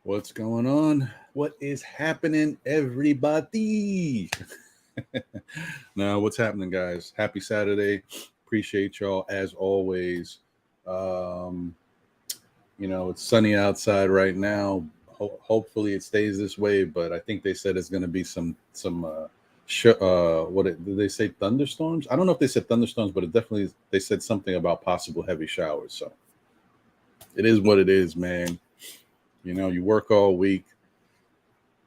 What's going on? What is happening, everybody? Now, what's happening, guys? Happy Saturday. Appreciate y'all as always. Um, it's sunny outside right now. Hopefully, it stays this way. But I think they said it's going to be some did they say thunderstorms? I don't know if they said thunderstorms, but they said something about possible heavy showers. So it is what it is, man. You work all week.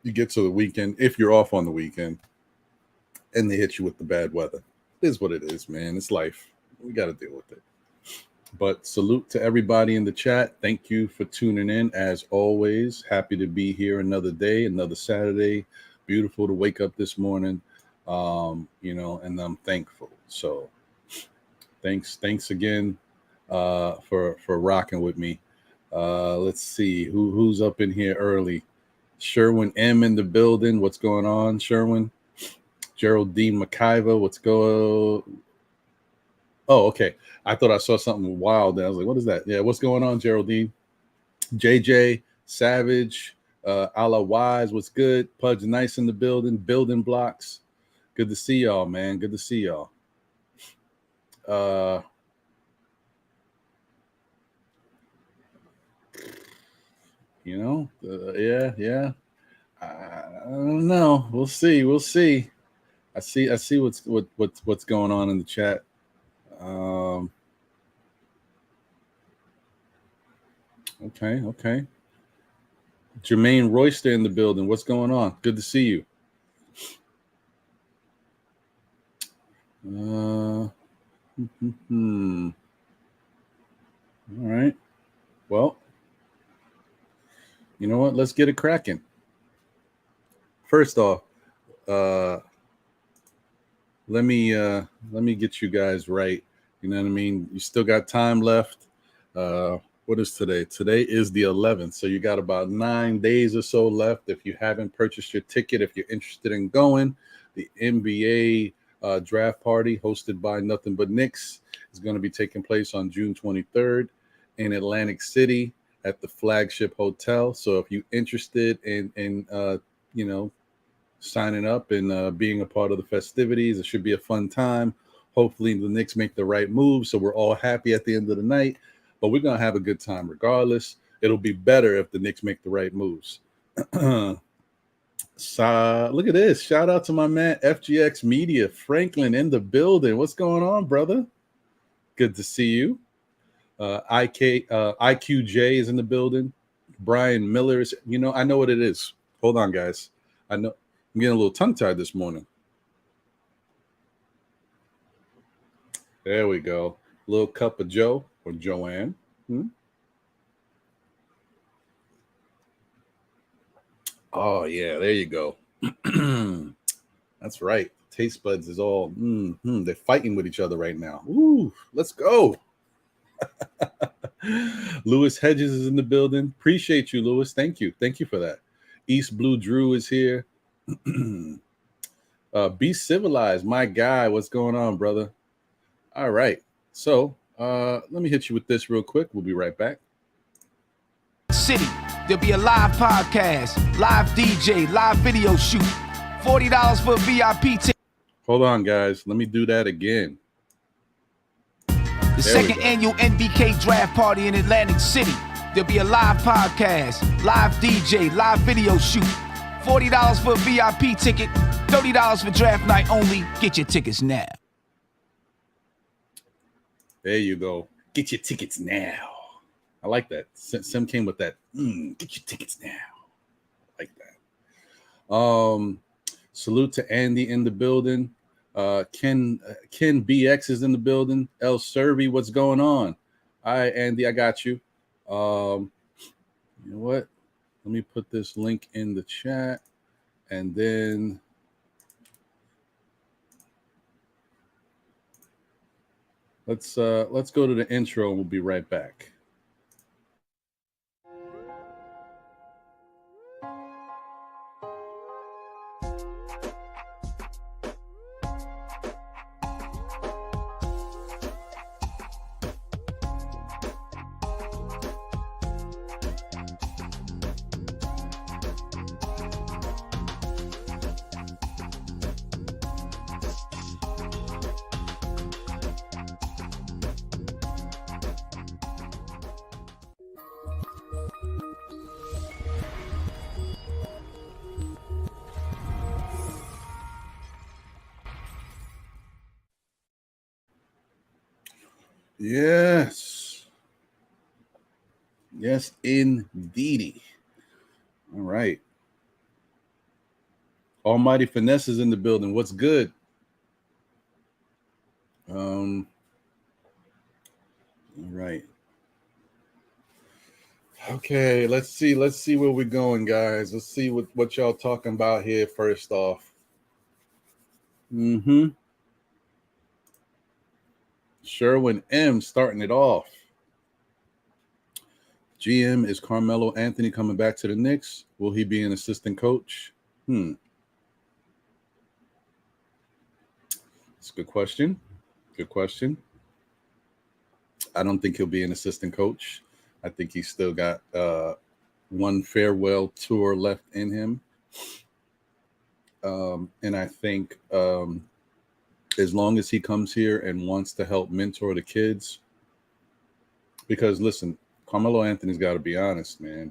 You get to the weekend, if you're off on the weekend, and they hit you with the bad weather. It is what it is, man. It's life. We got to deal with it. But salute to everybody in the chat. Thank you for tuning in. As always, happy to be here another day, another Saturday. Beautiful to wake up this morning, and I'm thankful. So thanks again for rocking with me. Let's see who's up in here early. Sherwin M in the building. What's going on, Sherwin? Geraldine McIver. What's going? Oh, okay. I thought I saw something wild there. I was like, what is that? Yeah, what's going on, Geraldine? JJ Savage, Ala Wise. What's good? Pudge Nice in the building. Building Blocks. Good to see y'all, man. Good to see y'all. Yeah. I don't know. We'll see. I see what's going on in the chat. Okay. Jermaine Royster in the building. What's going on? Good to see you. All right. Well, you know what? Let's get it cracking. First off, let me get you guys right. You know what I mean? You still got time left. What is today? Today is the 11th. So you got about 9 days or so left. If you haven't purchased your ticket, if you're interested in going, the NBA draft party hosted by NothingButKnicks is going to be taking place on June 23rd in Atlantic City at the Flagship Hotel. So if you're interested in signing up and being a part of the festivities, it should be a fun time. Hopefully the Knicks make the right move, so we're all happy at the end of the night. But we're going to have a good time regardless. It'll be better if the Knicks make the right moves. So, look at this. Shout out to my man, FGX Media. Franklin in the building. What's going on, brother? Good to see you. IQJ is in the building. Brian Miller is, I know what it is. Hold on, guys. I know I'm getting a little tongue-tied this morning. There we go. Little cup of Joe or Joanne. Oh, yeah, there you go. That's right. Taste buds is all, they're fighting with each other right now. Ooh, let's go. Lewis Hedges is in the building. Appreciate you, Lewis. Thank you for that. East Blue Drew is here. Be civilized, my guy. What's going on, brother? All right. So let me hit you with this real quick. We'll be right back. City, there'll be a live podcast, live DJ, live video shoot. $40 for a VIP ticket. Hold on, guys. Let me do that again. The second annual NBK draft party in Atlantic City. There'll be a live podcast, live DJ, live video shoot. $40 for a VIP ticket, $30 for draft night only. Get your tickets now. There you go. Get your tickets now. I like that. Sim came with that. Get your tickets now. I like that. Salute to Andy in the building. Ken BX is in the building. El Servi, what's going on? All right, Andy, I got you. You know what? Let me put this link in the chat, and then let's go to the intro, and we'll be right back. Yes. Yes, indeedy. All right. Almighty Finesse is in the building. What's good? All right. Okay, let's see where we're going, guys. Let's see what y'all talking about here first off. Sherwin M starting it off. GM, is Carmelo Anthony coming back to the Knicks? Will he be an assistant coach? It's a good question. Good question. I don't think he'll be an assistant coach. I think he's still got one farewell tour left in him. And I think as long as he comes here and wants to help mentor the kids, because listen, Carmelo Anthony's got to be honest, man.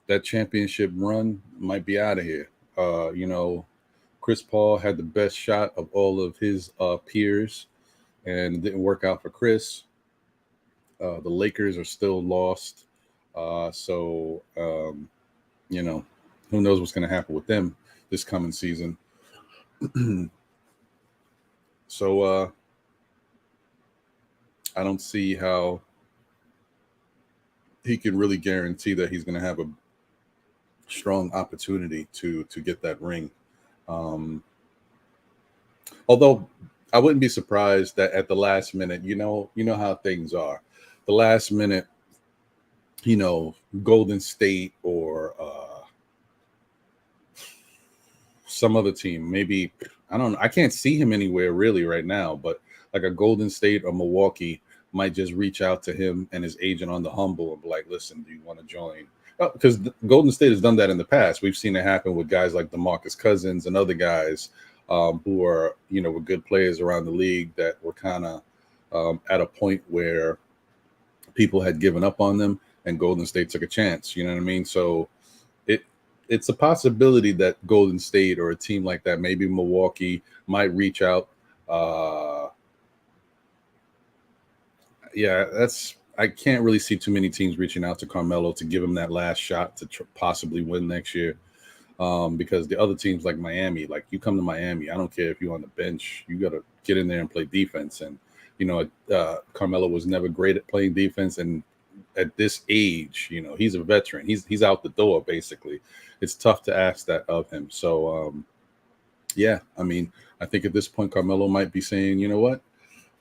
That championship run might be out of here. Chris Paul had the best shot of all of his peers, and it didn't work out for Chris. The Lakers are still lost. So who knows what's going to happen with them this coming season. So I don't see how he can really guarantee that he's going to have a strong opportunity to get that ring. Although I wouldn't be surprised that at the last minute, you know how things are. The last minute, Golden State or some other team, maybe, I don't know. I can't see him anywhere really right now, but like a Golden State or Milwaukee might just reach out to him and his agent on the humble and be like, listen, do you want to join? Because Golden State has done that in the past. We've seen it happen with guys like DeMarcus Cousins and other guys who are, were good players around the league that were kind of at a point where people had given up on them and Golden State took a chance. You know what I mean? So it's a possibility that Golden State or a team like that, maybe Milwaukee, might reach out. I can't really see too many teams reaching out to Carmelo to give him that last shot to possibly win next year. Because the other teams like Miami, like you come to Miami, I don't care if you're on the bench, you got to get in there and play defense. And, Carmelo was never great at playing defense. And at this age, he's a veteran. He's out the door, basically. It's tough to ask that of him. So, I think at this point, Carmelo might be saying, you know what?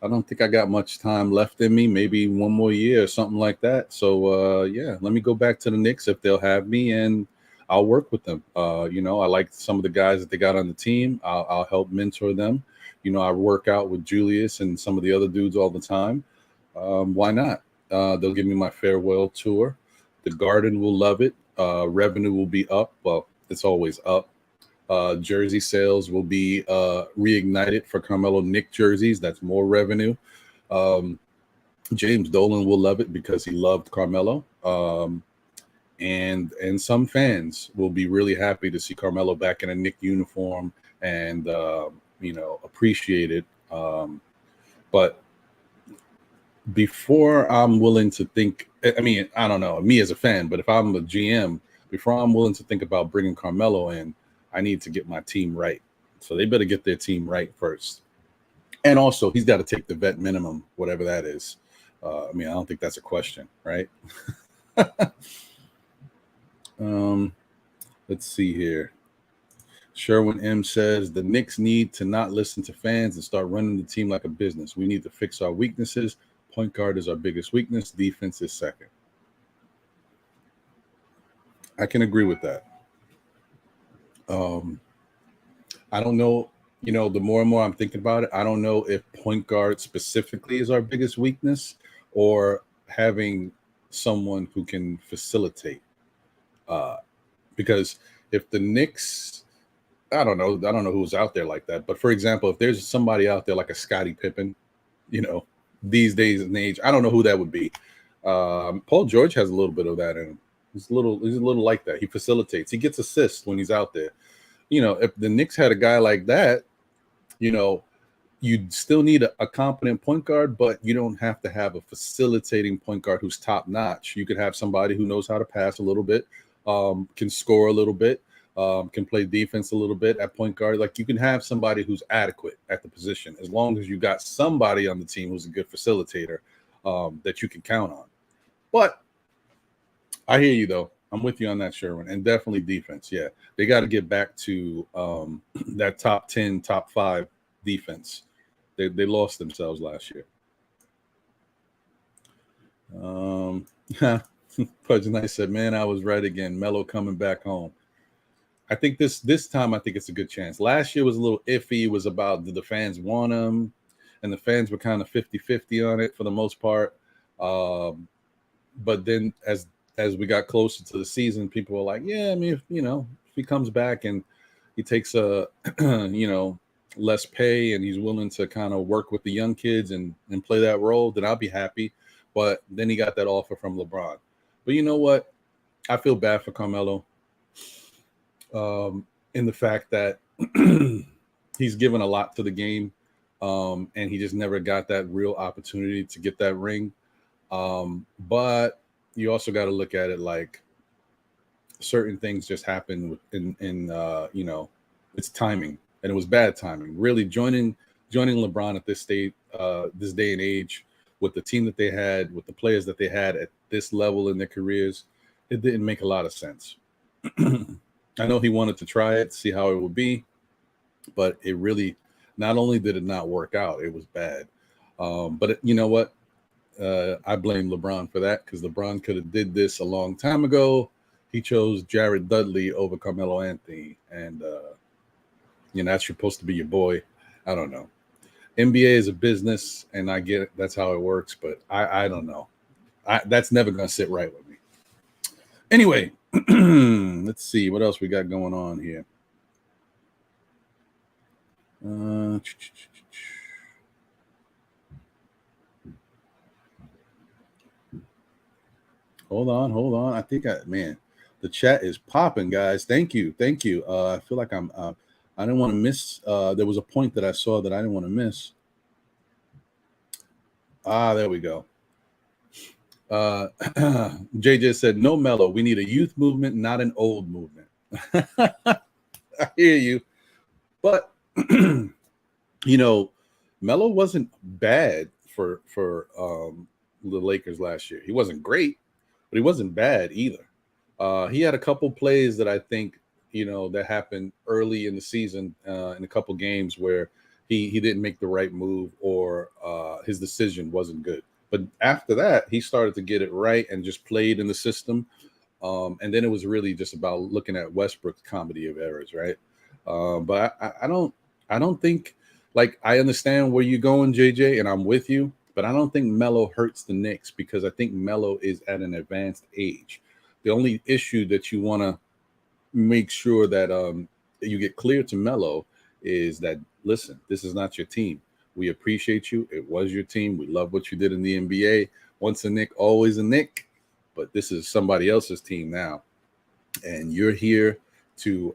I don't think I got much time left in me, maybe one more year or something like that. So, let me go back to the Knicks if they'll have me, and I'll work with them. I like some of the guys that they got on the team. I'll help mentor them. I work out with Julius and some of the other dudes all the time. Why not? They'll give me my farewell tour. The Garden will love it. Revenue will be up. Well, it's always up. Jersey sales will be reignited for Carmelo Knick jerseys. That's more revenue. James Dolan will love it because he loved Carmelo. And some fans will be really happy to see Carmelo back in a Knick uniform and appreciate it. But before I'm willing to think, I don't know, me as a fan, but if I'm a GM, before I'm willing to think about bringing Carmelo in, I need to get my team right. So they better get their team right first. And also, he's got to take the vet minimum, whatever that is. I don't think that's a question, right? Let's see here. Sherwin M says the Knicks need to not listen to fans and start running the team like a business. We need to fix our weaknesses. Point guard is our biggest weakness. Defense is second. I can agree with that. I don't know, the more and more I'm thinking about it, I don't know if point guard specifically is our biggest weakness or having someone who can facilitate. Because if the Knicks, I don't know who's out there like that. But for example, if there's somebody out there like a Scottie Pippen, these days and age, I don't know who that would be. Paul George has a little bit of that in him. He's a little like that. He facilitates. He gets assists when he's out there. If the Knicks had a guy like that, you you still need a competent point guard, but you don't have to have a facilitating point guard who's top notch. You could have somebody who knows how to pass a little bit, can score a little bit, can play defense a little bit at point guard. Like, you can have somebody who's adequate at the position as long as you got somebody on the team who's a good facilitator that you can count on. But I hear you, though. I'm with you on that, Sherwin, and definitely defense. Yeah, they got to get back to that top 10, top 5 defense. They lost themselves last year. Pudge Knight said, "Man, I was right again. Melo coming back home." I think this time, I think it's a good chance. Last year was a little iffy. It was about, did the fans want him? And the fans were kind of 50-50 on it for the most part. But then as we got closer to the season, people were like, yeah, I mean, if he comes back and he takes a, less pay and he's willing to kind of work with the young kids and play that role, then I'll be happy. But then he got that offer from LeBron. But you know what? I feel bad for Carmelo in the fact that he's given a lot to the game, and he just never got that real opportunity to get that ring. But you also got to look at it like certain things just happen in it's timing, and it was bad timing. Really joining LeBron at this day and age, with the team that they had, with the players that they had at this level in their careers, it didn't make a lot of sense. I know he wanted to try it, see how it would be, but it really, not only did it not work out, it was bad. But you know what? I blame LeBron for that, because LeBron could have did this a long time ago. He chose Jared Dudley over Carmelo Anthony, and that's supposed to be your boy. I don't know. NBA is a business, and I get it. That's how it works, but I don't know. That's never going to sit right with me. Anyway, let's see what else we got going on here. Hold on. I think the chat is popping, guys. Thank you. I feel like I didn't want to miss. There was a point that I saw that I didn't want to miss. There we go. JJ said, "No Melo. We need a youth movement, not an old movement." I hear you, but Melo wasn't bad for the Lakers last year. He wasn't great, but he wasn't bad either. He had a couple plays that I think that happened early in the season in a couple games where he didn't make the right move, or his decision wasn't good. But after that, he started to get it right and just played in the system. And then it was really just about looking at Westbrook's comedy of errors, right? But I don't think, like, I understand where you're going, JJ, and I'm with you, but I don't think Melo hurts the Knicks, because I think Melo is at an advanced age. The only issue that you want to make sure that you get clear to Melo is that, listen, this is not your team. We appreciate you. It was your team. We love what you did in the NBA. Once a Knick, always a Knick. But this is somebody else's team now. And you're here to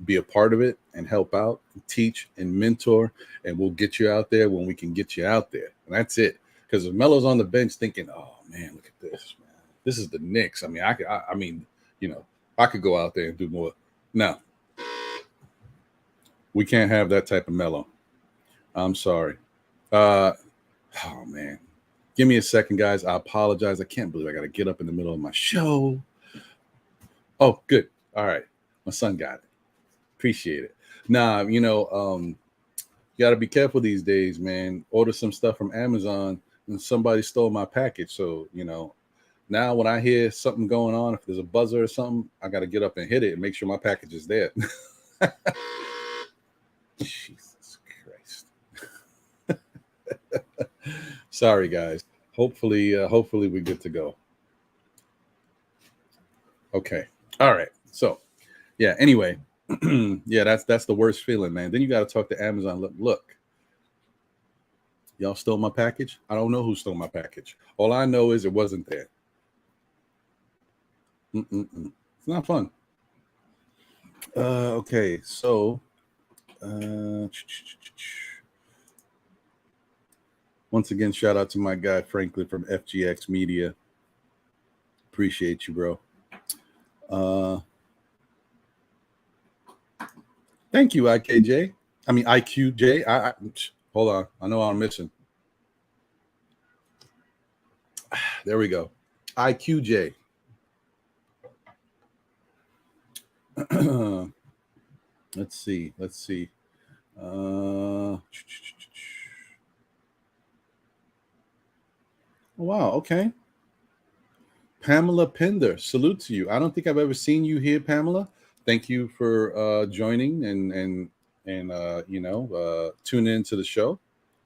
be a part of it and help out, and teach and mentor. And we'll get you out there when we can get you out there. And that's it. Because if Melo's on the bench thinking, oh, man, look at this, man. This is the Knicks. I mean, I could go out there and do more. No. We can't have that type of Melo. I'm sorry. Oh, man. Give me a second, guys. I apologize. I can't believe I got to get up in the middle of my show. Oh, good. All right. My son got it. Appreciate it. Nah, you got to be careful these days, man. Order some stuff from Amazon and somebody stole my package. So, now when I hear something going on, if there's a buzzer or something, I got to get up and hit it and make sure my package is there. Jesus Christ. Sorry, guys. Hopefully we're good to go. Okay. All right. So, yeah, anyway, yeah, that's the worst feeling, man. Then you got to talk to Amazon. Look, y'all stole my package? I don't know who stole my package. All I know is it wasn't there. It's not fun. Okay, so Once again, shout out to my guy Franklin from FGX Media. Appreciate you, bro. Thank you, IKJ. I mean IQJ. Hold on. I know I'm missing. There we go. IQJ. Let's see. Wow. Okay. Pamela Pinder, salute to you. I don't think I've ever seen you here, Pamela. Thank you for joining and tuning into the show.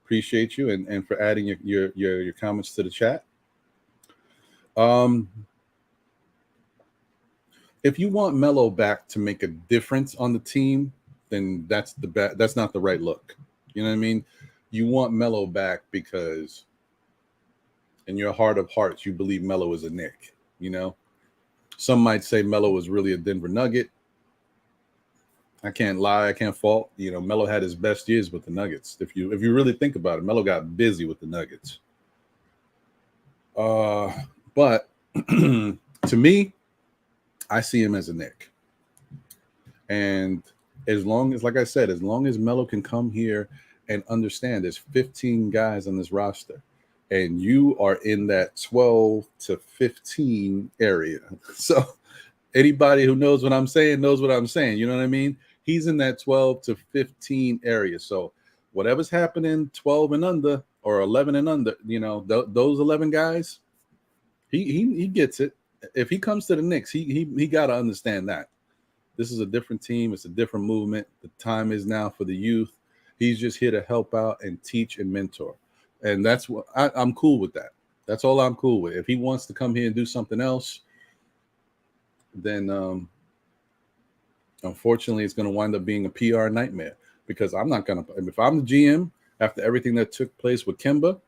Appreciate you and for adding your comments to the chat. If you want Melo back to make a difference on the team, then that's not the right look. You know what I mean? You want Melo back because in your heart of hearts, you believe Melo is a Knick. You know, some might say Melo was really a Denver Nugget. I can't lie, I can't fault. You know, Melo had his best years with the Nuggets. If you really think about it, Melo got busy with the Nuggets. But to me, I see him as a Knick. And as long as, like I said, as long as Melo can come here and understand there's 15 guys on this roster, and you are in that 12 to 15 area. So anybody who knows what I'm saying knows what I'm saying. You know what I mean? He's in that 12 to 15 area. So whatever's happening 12 and under or 11 and under, you know, those 11 guys, he gets it. If he comes to the Knicks, he got to understand that. This is a different team. It's a different movement. The time is now for the youth. He's just here to help out and teach and mentor. And that's what I'm cool with that. That's all I'm cool with. If he wants to come here and do something else, then unfortunately it's going to wind up being a PR nightmare because I'm not going to, if I'm the GM after everything that took place with Kemba,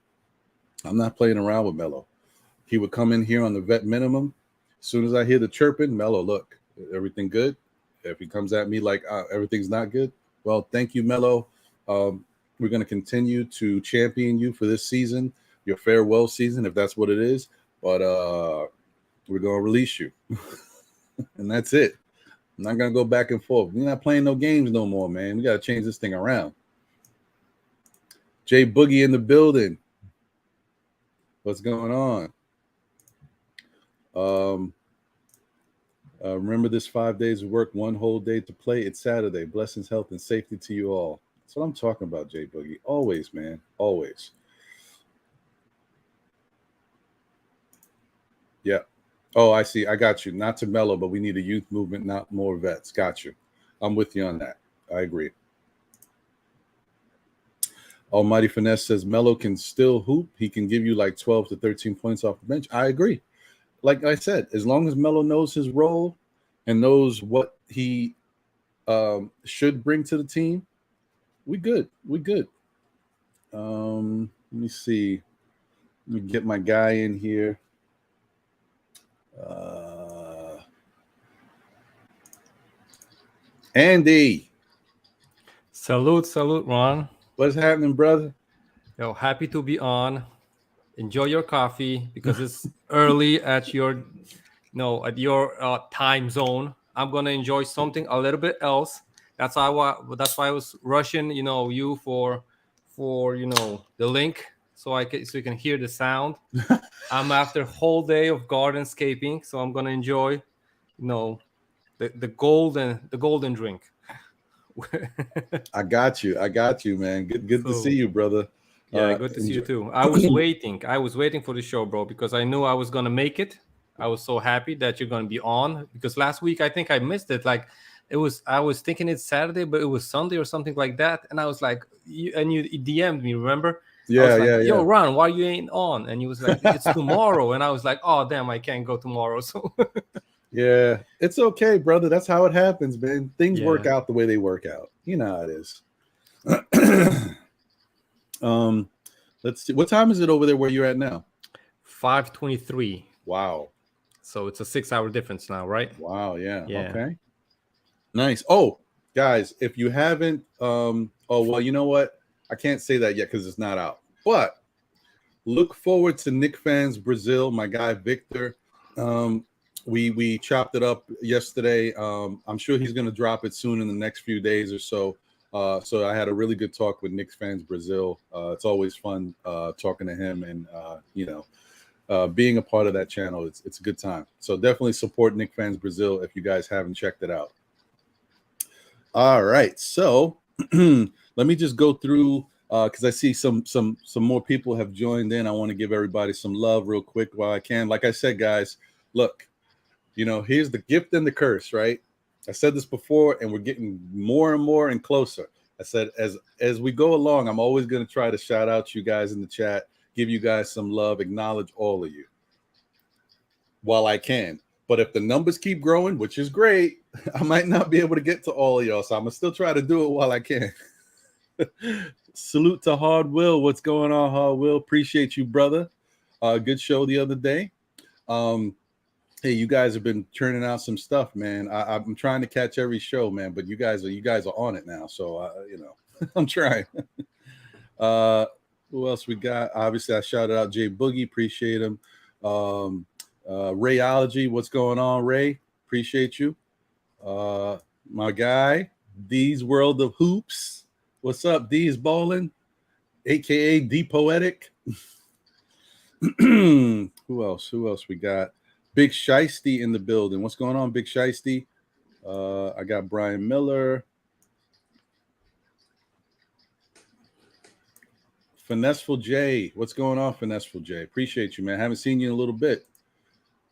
I'm not playing around with Melo. He would come in here on the vet minimum. As soon as I hear the chirping, Melo, look, everything good? If he comes at me like everything's not good, well, thank you, Melo. We're going to continue to champion you for this season, your farewell season, if that's what it is. But we're going to release you. And that's it. I'm not going to go back and forth. We're not playing no games no more, man. We got to change this thing around. Jay Boogie in the building. What's going on? Remember this 5 days of work, one whole day to play. It's Saturday. Blessings, health, and safety to you all. That's what I'm talking about, Jay Boogie. Always, man. Always. Yeah. Oh, I see. I got you. Not to Melo, but we need a youth movement, not more vets. Got you. I'm with you on that. I agree. Almighty Finesse says Melo can still hoop. He can give you like 12 to 13 points off the bench. I agree. Like I said, as long as Melo knows his role and knows what he should bring to the team, we good. We good. Let me see. Let me get my guy in here. Andy. Salute, Ron. What's happening, brother? Yo, happy to be on. Enjoy your coffee because it's early at your time zone. I'm gonna enjoy something a little bit else. That's why I was rushing, you for the link so you can hear the sound. I'm after a whole day of gardenscaping, so I'm gonna enjoy, the golden drink. I got you, man. Good to see you, brother. Yeah, good to see you too. I was waiting for the show, bro, because I knew I was gonna make it. I was so happy that you're gonna be on because last week I think I missed it. Like I was thinking it's Saturday, but it was Sunday or something like that, and I was like, you DM'd me, remember? Yeah, like, yeah. Yo, Ron, why you ain't on? And he was like, it's tomorrow, and I was like, oh damn, I can't go tomorrow. So yeah, it's okay, brother. That's how it happens, man. Things work out the way they work out. You know how it is. Let's see. What time is it over there where you're at now? 5:23. Wow. So it's a 6-hour difference now, right? Wow. Yeah. Okay. Nice. Oh, guys, if you haven't, well, you know what? I can't say that yet because it's not out. But look forward to Knicks fans Brazil. My guy Victor. We chopped it up yesterday. I'm sure he's going to drop it soon in the next few days or so. So I had a really good talk with Knicks fans Brazil. It's always fun talking to him, and being a part of that channel. It's a good time. So definitely support Knicks fans Brazil if you guys haven't checked it out. All right, so let me just go through because I see some more people have joined in. I want to give everybody some love real quick while I can. Like I said, guys, look. Here's the gift and the curse, right? I said this before, and we're getting more and more and closer. I said, as we go along, I'm always going to try to shout out you guys in the chat, give you guys some love, acknowledge all of you while I can. But if the numbers keep growing, which is great, I might not be able to get to all of y'all. So I'm going to still try to do it while I can. Salute to Hard Will. What's going on, Hard Will? Appreciate you, brother. Good show the other day. Hey, you guys have been churning out some stuff, man. I'm trying to catch every show, man, but you guys are on it now, so I'm trying. Who else we got? Obviously, I shouted out Jay Boogie, appreciate him. Rayology, what's going on, Ray? Appreciate you. My guy, D's World of Hoops. What's up, D's Ballin', aka D Poetic. Who else we got? Big Shiesty in the building. What's going on, Big Shiesty? I got Brian Miller. Finesseful J. What's going on, Finesseful J? Appreciate you, man. Haven't seen you in a little bit.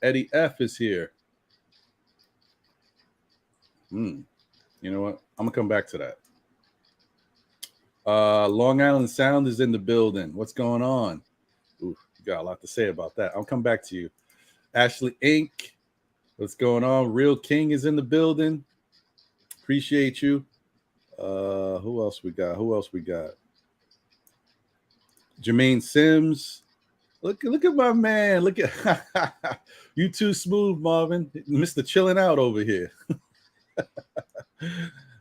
Eddie F is here. You know what? I'm going to come back to that. Long Island Sound is in the building. What's going on? Ooh, you got a lot to say about that. I'll come back to you. Ashley Inc. What's going on? Real King is in the building. Appreciate you. Who else we got? Jermaine Sims. Look at my man. Look at you too smooth, Marvin. Mr. Chilling Out over here.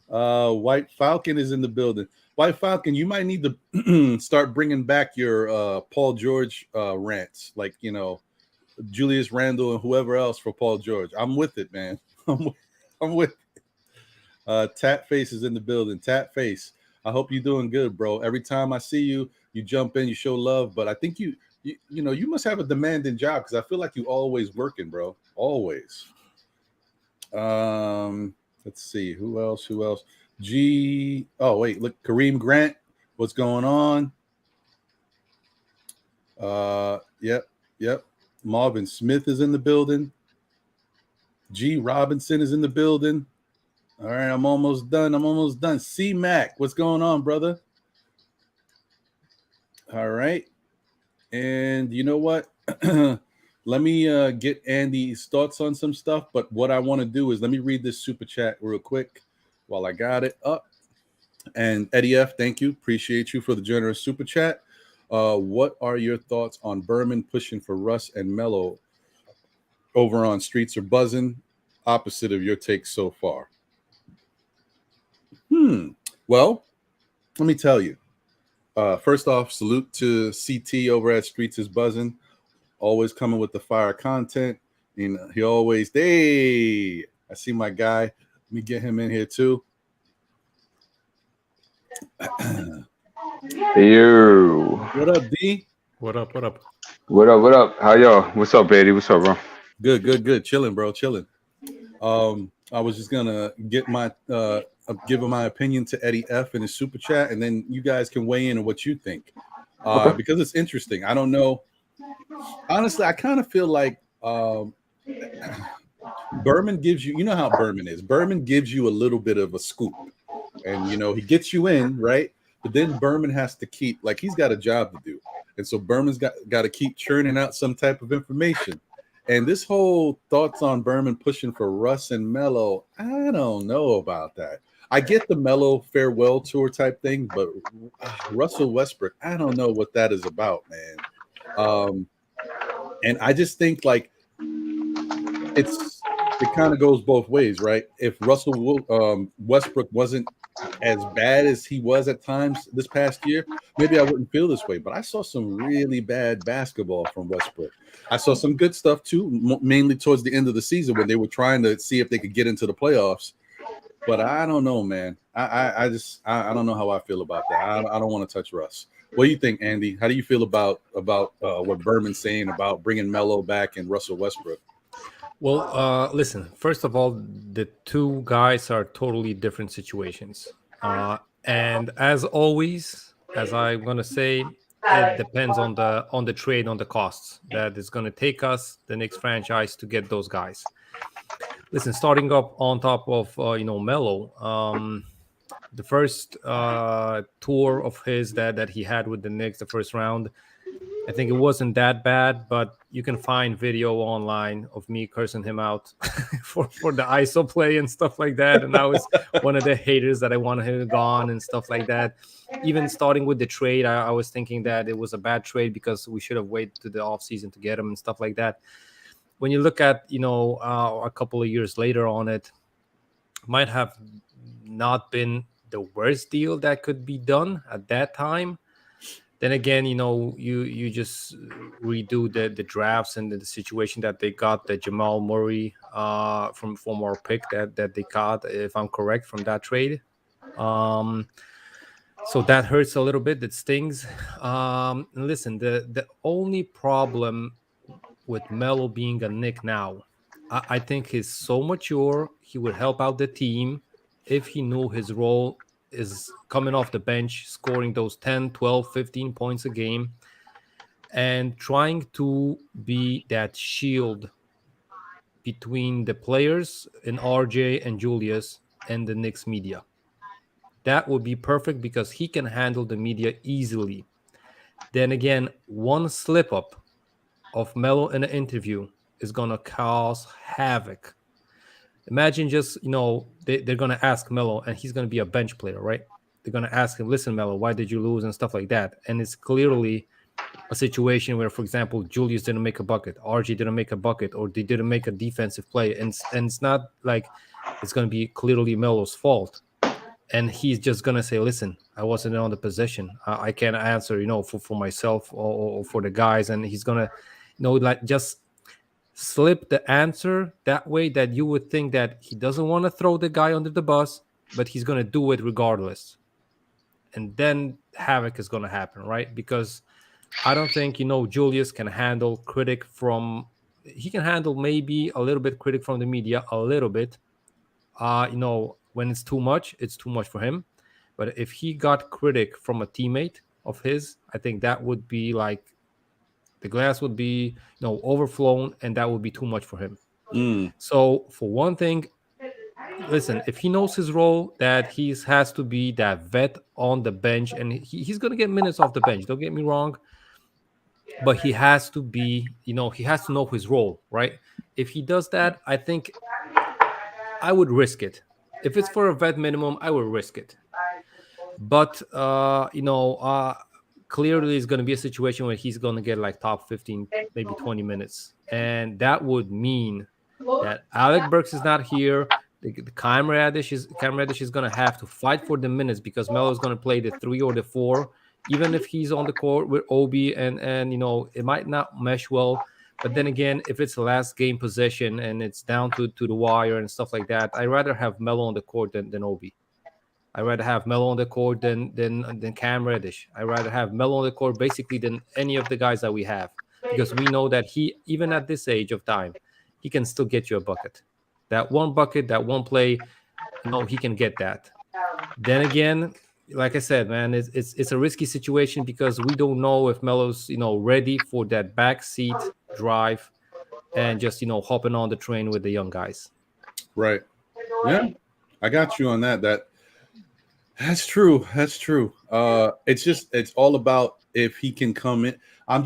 White Falcon is in the building. White Falcon, you might need to start bringing back your Paul George rants, like Julius Randle and whoever else for Paul George. I'm with it, man. I'm with it. Tat Face is in the building. Tat Face, I hope you're doing good, bro. Every time I see you, you jump in, you show love. But I think you must have a demanding job because I feel like you always working, bro. Always. Let's see. Who else? Oh, wait. Look, Kareem Grant. What's going on? Yep. Marvin Smith is in the building. G. Robinson is in the building. All right, I'm almost done. C. Mac, what's going on, brother? All right. And you know what? Let me get Andy's thoughts on some stuff. But what I want to do is let me read this super chat real quick while I got it up. And Eddie F., thank you. Appreciate you for the generous super chat. What are your thoughts on Berman pushing for Russ and Melo over on Streets Are Buzzing? Opposite of your take so far. Well, let me tell you. First off, salute to CT over at Streets Is Buzzing. Always coming with the fire content. And he always, hey, I see my guy. Let me get him in here too. Yo. What up, D? What up? What up? How y'all? What's up, baby? What's up, bro? Good. Chilling, bro. Chilling. I was just gonna get my give my opinion to Eddie F in his super chat, and then you guys can weigh in on what you think. Okay. Because it's interesting. I don't know. Honestly, I kind of feel like Berman gives you know how Berman is. Berman gives you a little bit of a scoop, and he gets you in, right? But then Berman has to keep, like, he's got a job to do. And so Berman's got to keep churning out some type of information. And this whole thoughts on Berman pushing for Russ and Melo, I don't know about that. I get the Melo farewell tour type thing, but Russell Westbrook, I don't know what that is about, man. And I just think, like, it kind of goes both ways, right? If Westbrook wasn't as bad as he was at times this past year, maybe I wouldn't feel this way. But I saw some really bad basketball from Westbrook. I saw some good stuff too, mainly towards the end of the season when they were trying to see if they could get into the playoffs. But I don't know, man. I don't know how I feel about that. I don't want to touch Russ. What do you think, Andy? How do you feel about what Berman's saying about bringing Melo back and Russell Westbrook? Well, listen, first of all, the two guys are totally different situations. And as always, as I'm going to say, it depends on the trade, on the costs that it's going to take us, the Knicks franchise, to get those guys. Listen, starting up on top of, Melo, the first tour of his that he had with the Knicks, the first round, I think it wasn't that bad, but you can find video online of me cursing him out for the ISO play and stuff like that. And I was one of the haters that I wanted him gone and stuff like that. Even starting with the trade, I was thinking that it was a bad trade because we should have waited to the offseason to get him and stuff like that. When you look at, a couple of years later on it, might have not been the worst deal that could be done at that time. Then again, you just redo the drafts and the situation that they got, the Jamal Murray from our pick that they got, if I'm correct, from that trade. So that hurts a little bit. That stings. Listen, the only problem with Melo being a Knick now, I think he's so mature. He would help out the team if he knew his role is coming off the bench, scoring those 10, 12, 15 points a game, and trying to be that shield between the players in RJ and Julius and the Knicks media. That would be perfect because he can handle the media easily. Then again, one slip up of Melo in an interview is going to cause havoc. Imagine just, they're going to ask Melo, and he's going to be a bench player, right? They're going to ask him, listen, Melo, why did you lose and stuff like that? And it's clearly a situation where, for example, Julius didn't make a bucket, RG didn't make a bucket, or they didn't make a defensive play. And it's not like it's going to be clearly Melo's fault. And he's just going to say, listen, I wasn't on the position. I can't answer, for myself or for the guys. And he's going to, just slip the answer that way that you would think that he doesn't want to throw the guy under the bus, but he's going to do it regardless. And then havoc is going to happen, right? Because I don't think, Julius can handle critic from, he can handle maybe a little bit critic from the media, a little bit. When it's too much for him. But if he got critic from a teammate of his, I think that would be like, the glass would be, overflown, and that would be too much for him. So for one thing, listen, if he knows his role, that he has to be that vet on the bench, and he's going to get minutes off the bench. Don't get me wrong. But he has to be, he has to know his role, right? If he does that, I think I would risk it. If it's for a vet minimum, I would risk it. But, clearly it's going to be a situation where he's going to get like top 15, maybe 20 minutes. And that would mean that Alec Burks is not here. The Cam Reddish is going to have to fight for the minutes because Melo is going to play the 3 or the 4, even if he's on the court with Obi and it might not mesh well. But then again, if it's the last game possession and it's down to the wire and stuff like that, I'd rather have Melo on the court than Obi. I'd rather have Melo on the court than Cam Reddish. I'd rather have Melo on the court basically than any of the guys that we have, because we know that he, even at this age of time, he can still get you a bucket. That one bucket, that one play, he can get that. Then again, like I said, man, it's a risky situation because we don't know if Melo's ready for that backseat drive and just hopping on the train with the young guys. Right. Yeah, I got you on that. That's true. It's all about if he can come in. I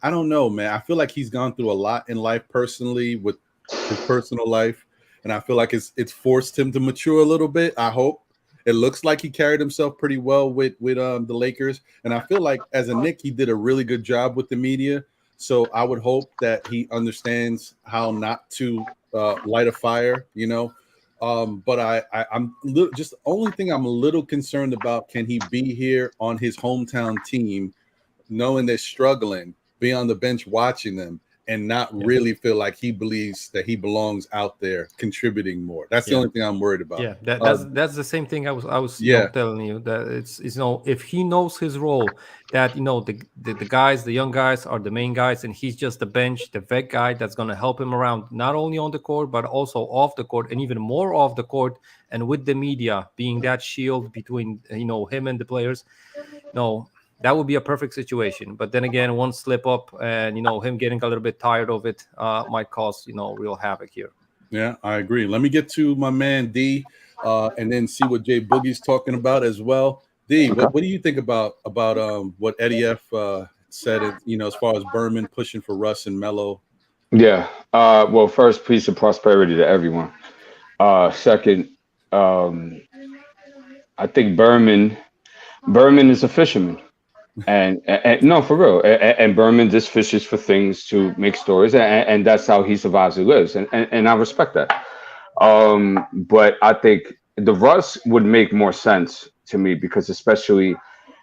don't know, man. I feel like he's gone through a lot in life personally with his personal life, and I feel like it's forced him to mature a little bit. I hope. It looks like he carried himself pretty well with the Lakers, and I feel like as a Knick, he did a really good job with the media. So I would hope that he understands how not to light a fire, you know. But I'm just the only thing I'm a little concerned about, can he be here on his hometown team, knowing they're struggling, be on the bench watching them, and not really feel like he believes that he belongs out there contributing more. That's the only thing I'm worried about. Yeah, that's the same thing I was telling you, that it's if he knows his role, that the guys, the young guys are the main guys, and he's just the bench, the vet guy that's going to help him around, not only on the court but also off the court, and even more off the court, and with the media being that shield between him and the players. That would be a perfect situation. But then again, one slip up and him getting a little bit tired of it might cause real havoc here. Yeah, I agree. Let me get to my man D, and then see what Jay Boogie's talking about as well. D, what do you think about what Eddie F said? As far as Berman pushing for Russ and Melo. Yeah. Well, first, peace and prosperity to everyone. Second, I think Berman is a fisherman. And no, for real. And Berman just fishes for things to make stories, and that's how he survives and lives. And I respect that. But I think the Russ would make more sense to me, because especially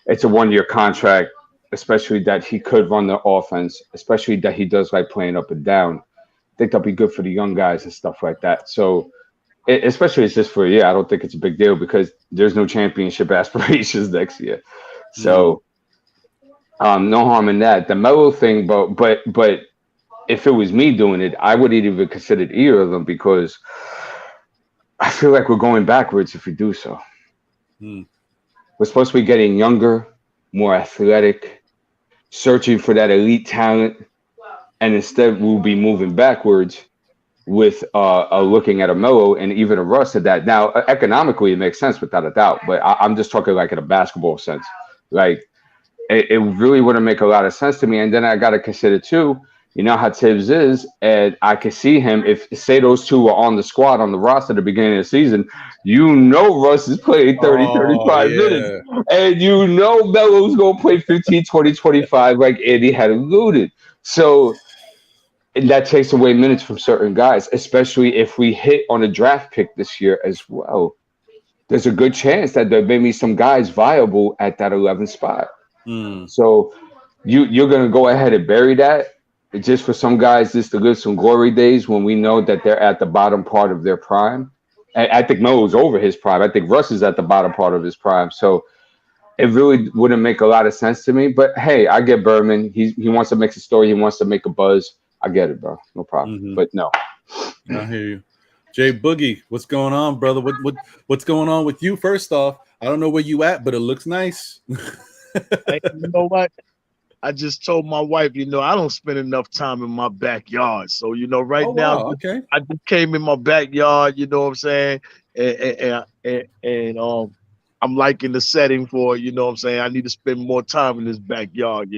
it's a 1-year contract, especially that he could run the offense, especially that he does like playing up and down. I think that'll be good for the young guys and stuff like that. So especially it's just for a year. I don't think it's a big deal, because there's no championship aspirations next year. So no harm in that. The Melo thing, but if it was me doing it, I wouldn't even consider either of them, because I feel like we're going backwards if we do so. We're supposed to be getting younger, more athletic, searching for that elite talent, and instead we'll be moving backwards with looking at a Melo and even a Russ at that. Now, economically, it makes sense without a doubt, but I'm just talking like in a basketball sense. Like, it really wouldn't make a lot of sense to me. And then I got to consider too, how Tibbs is, and I could see him, if say those two were on the squad on the roster at the beginning of the season, Russ is playing 35 minutes, and Melo's going to play 15, 20, 25 like Andy had alluded. So that takes away minutes from certain guys, especially if we hit on a draft pick this year as well. There's a good chance that there may be some guys viable at that 11th spot. So you're going to go ahead and bury that just for some guys just to live some glory days when we know that they're at the bottom part of their prime. And I think Melo's over his prime. I think Russ is at the bottom part of his prime. So it really wouldn't make a lot of sense to me. But hey, I get Berman. He wants to make a story. He wants to make a buzz. I get it, bro. No problem. But no. I hear you. Jay Boogie, what's going on, brother? What's going on with you? First off, I don't know where you at, but it looks nice. Hey, you know what? I just told my wife, I don't spend enough time in my backyard. So, right now, okay. I just came in my backyard, you know what I'm saying? And I'm liking the setting for, I need to spend more time in this backyard,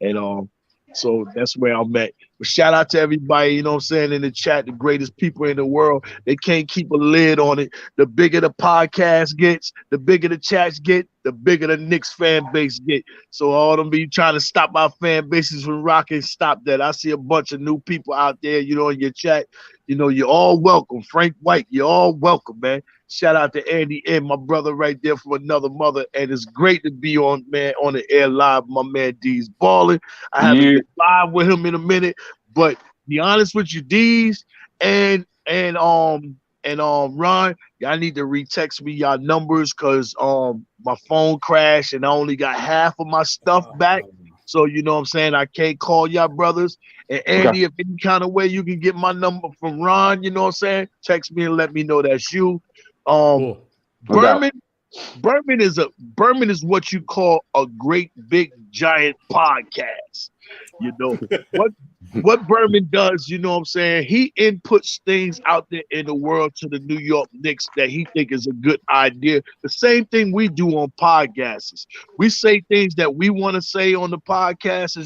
and so that's where I'm at. But shout out to everybody, in the chat, the greatest people in the world. They can't keep a lid on it. The bigger the podcast gets, the bigger the chats get, the bigger the Knicks fan base get. So all them be trying to stop our fan bases from rocking, stop that. I see a bunch of new people out there, in your chat. You're all welcome. Frank White, you're all welcome, man. Shout out to Andy M, my brother right there from another mother. And it's great to be on the air live. My man D's balling. I haven't been live with him in a minute, but be honest with you, D's and Ron, y'all need to retext me y'all numbers, because my phone crashed and I only got half of my stuff back. So I can't call y'all brothers. And Andy, if any kind of way you can get my number from Ron, text me and let me know that's you. Cool. Berman is what you call a great big giant podcast. What Berman does, he inputs things out there in the world to the New York Knicks that he think is a good idea. The same thing we do on podcasts. We say things that we want to say on the podcasts,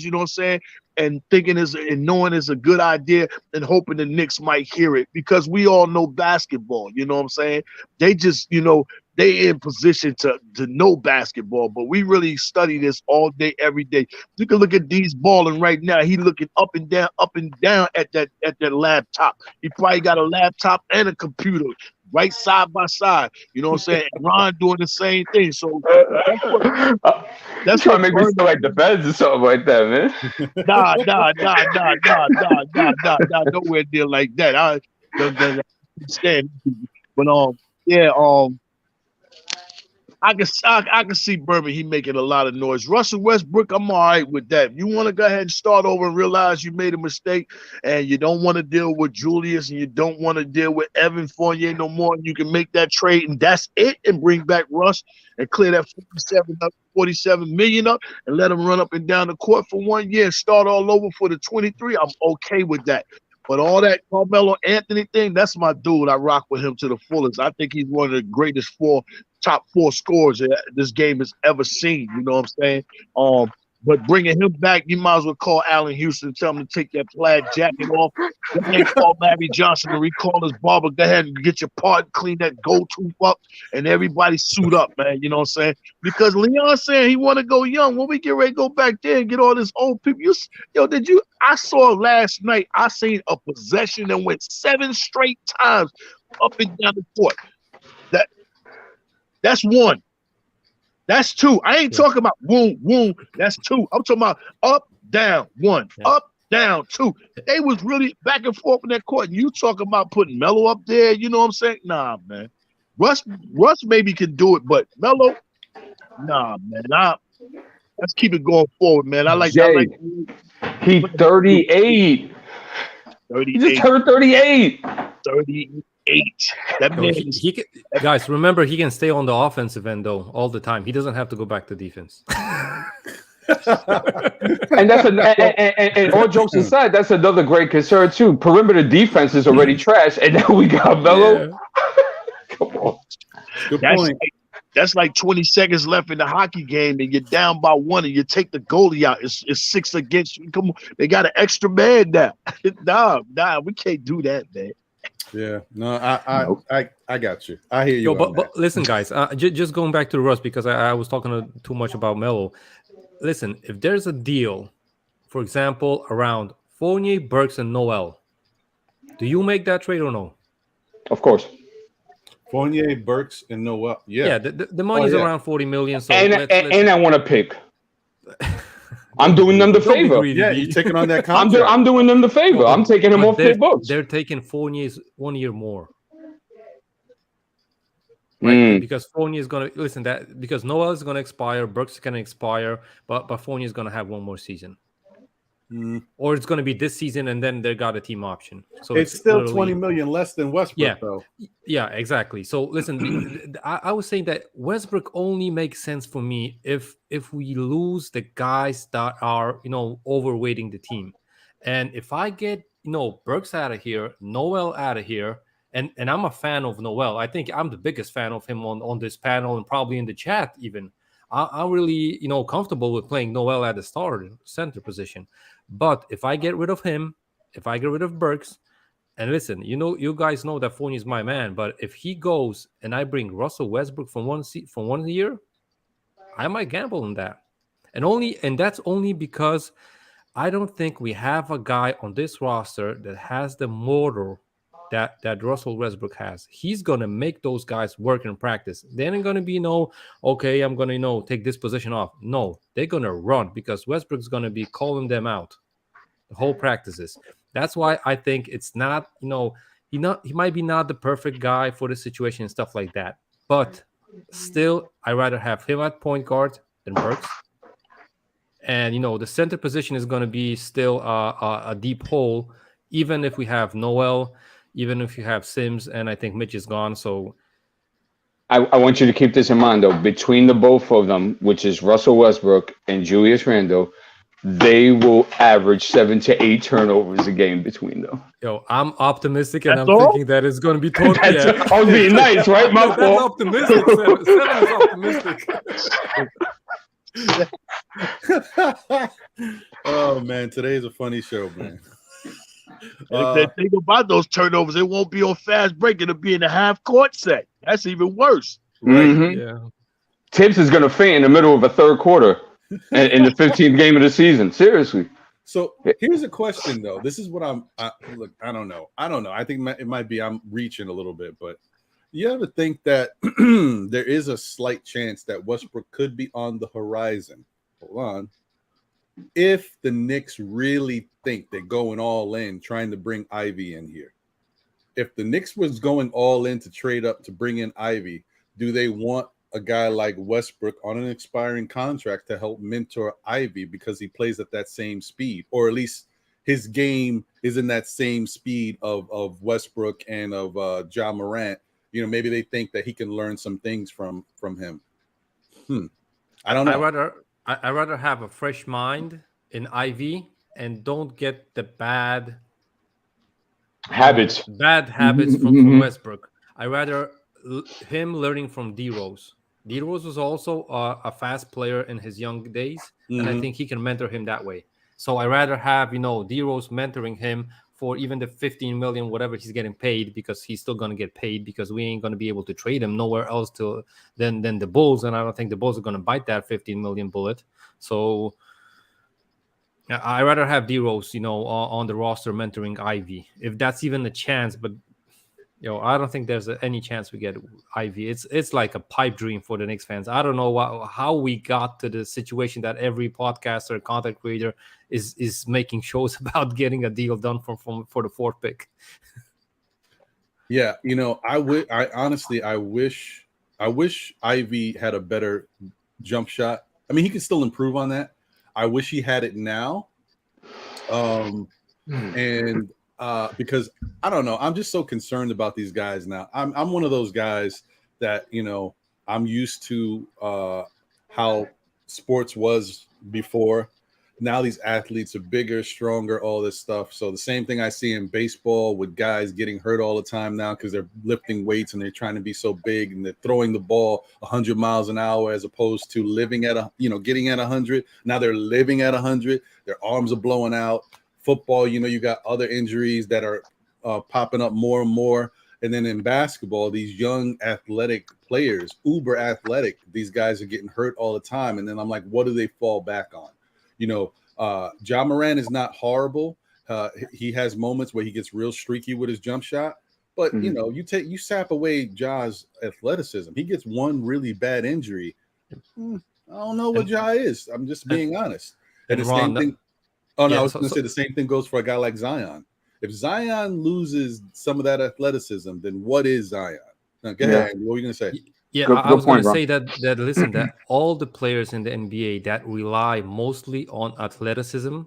and thinking and knowing is a good idea and hoping the Knicks might hear it, because we all know basketball, They just, they in position to know basketball. But we really study this all day, every day. You can look at D's balling right now. He looking up and down at that laptop. He probably got a laptop and a computer right side by side. You know what I'm saying? And Ron doing the same thing. So that's trying to make me feel like the feds or something like that, man. Nah, nowhere near like that. I understand, but I can see Berman. He making a lot of noise. Russell Westbrook, I'm all right with that. You want to go ahead and start over and realize you made a mistake, and you don't want to deal with Julius, and you don't want to deal with Evan Fournier no more. You can make that trade, and that's it, and bring back Russ and clear that 47 million up, and let him run up and down the court for 1 year and start all over for the 23. I'm okay with that. But all that Carmelo Anthony thing, that's my dude. I rock with him to the fullest. I think he's one of the greatest top four scorers that this game has ever seen. You know what I'm saying? But bringing him back, you might as well call Allen Houston and tell him to take that plaid jacket off. Go ahead and call Larry Johnson and recall his barber. Go ahead and get your part, clean that gold tooth up, and everybody suit up, man. You know what I'm saying? Because Leon saying he want to go young. When we get ready to go back there and get all this old people, I saw last night, I seen a possession that went 7 straight times up and down the court. That's one. That's 2. I ain't talking about woom. That's 2. I'm talking about up, down, 1. Yeah. Up, down, 2. They was really back and forth in that court. And you talking about putting Melo up there, you know what I'm saying? Nah, man. Russ maybe can do it, but Melo, nah, man. Let's keep it going forward, man. He 38. 38. He just turned 38. 38. That man he can, guys, remember he can stay on the offensive end though all the time. He doesn't have to go back to defense. And that's and all jokes aside, that's another great concern too. Perimeter defense is already trash, and now we got Melo. Yeah. Come on. Good point. That's like 20 seconds left in the hockey game, and you're down by 1, and you take the goalie out. It's 6 against you. Come on, they got an extra man now. Nah, we can't do that, man. Yeah, no, I got you. I hear you. But listen, guys, just going back to Russ, because I was talking too much about Melo. Listen, if there's a deal, for example, around Fournier, Burks, and Noel, do you make that trade or no? Of course. Fournier, Burks, and Noel. Yeah, the money's around 40 million. So and I want to pick. I'm doing them the favor. Yeah, you're taking on that contract. I'm doing them the favor. I'm taking them off their books. They're taking Fournier's 1 year more. Right? Because Fournier is going to because Noel is going to expire, Burks is going to expire, but Fournier is going to have 1 more season. Or it's going to be this season, and then they got a team option. So it's still 20 million less than Westbrook, though. Yeah, exactly. So listen, I was saying that Westbrook only makes sense for me if we lose the guys that are overweighting the team, and if I get Burks out of here, Noel out of here, and I'm a fan of Noel. I think I'm the biggest fan of him on this panel and probably in the chat even. I'm really comfortable with playing Noel at the center position. But if I get rid of him, if I get rid of Burks, and listen, you guys know that Fournier is my man, but if he goes and I bring Russell Westbrook from 1 year, I might gamble on that. And that's only because I don't think we have a guy on this roster that has the motor that Russell Westbrook has. He's going to make those guys work in practice. They ain't going to be okay, I'm going to, take this position off. No, they're going to run because Westbrook's going to be calling them out the whole practices. That's why I think it's not, he might be not the perfect guy for the situation and stuff like that. But still, I'd rather have him at point guard than Burks. And, the center position is going to be still a deep hole, even if we have Noel, even if you have Sims, and I think Mitch is gone. So I want you to keep this in mind, though. Between the both of them, which is Russell Westbrook and Julius Randle, they will average 7 to 8 turnovers a game between them. I'm optimistic, and thinking that it's going to be total. I was being nice, right? My fault. Optimistic. 7 is optimistic. Oh man, today's a funny show, man. If they think about those turnovers, it won't be on fast break. It'll be in a half court set. That's even worse. Right. Mhm. Yeah. Tibbs is going to faint in the middle of a third quarter in the 15th game of the season. Seriously. So here's a question, though. This is what look. I don't know. I think it might be I'm reaching a little bit, but you ever think that there is a slight chance that Westbrook could be on the horizon? Hold on. If the Knicks really think they're going all in, trying to bring Ivy in here, if the Knicks was going all in to trade up to bring in Ivy, do they want a guy like Westbrook on an expiring contract to help mentor Ivy because he plays at that same speed, or at least his game is in that same speed of Westbrook and of Ja Morant? You know, maybe they think that he can learn some things from him. I don't know. I rather have a fresh mind in Ivy and don't get the bad Habits. from Westbrook. I rather him learning from D Rose. D Rose was also a fast player in his young days, and I think he can mentor him that way. So I rather have D Rose mentoring him for even the 15 million, whatever he's getting paid, because he's still gonna get paid because we ain't gonna be able to trade him nowhere else than the Bulls, and I don't think the Bulls are gonna bite that 15 million bullet. So I rather have D Rose, on the roster mentoring Ivy, if that's even a chance. But I don't think there's any chance we get Ivy. It's like a pipe dream for the Knicks fans. I don't know how we got to the situation that every podcaster, content creator is making shows about getting a deal done for the fourth pick. Yeah, I honestly wish Ivy had a better jump shot. I mean, he can still improve on that. I wish he had it now. Because I don't know, I'm just so concerned about these guys now. I'm one of those guys that, I'm used to how sports was before. Now these athletes are bigger, stronger, all this stuff. So the same thing I see in baseball with guys getting hurt all the time now because they're lifting weights and they're trying to be so big and they're throwing the ball 100 miles an hour as opposed to living at getting at 100. Now they're living at 100. Their arms are blowing out. Football, you got other injuries that are popping up more and more. And then in basketball, these young athletic players, uber athletic, these guys are getting hurt all the time. And then I'm like, what do they fall back on? Ja Morant is not horrible. He has moments where he gets real streaky with his jump shot. But, you sap away Ja's athleticism. He gets one really bad injury. I don't know what Ja is. I'm just being honest. And the same thing. Oh, no, I was going to say the same thing goes for a guy like Zion. If Zion loses some of that athleticism, then what is Zion? Now, go ahead. What were you going to say? Yeah, I was going to say that listen, that all the players in the NBA that rely mostly on athleticism,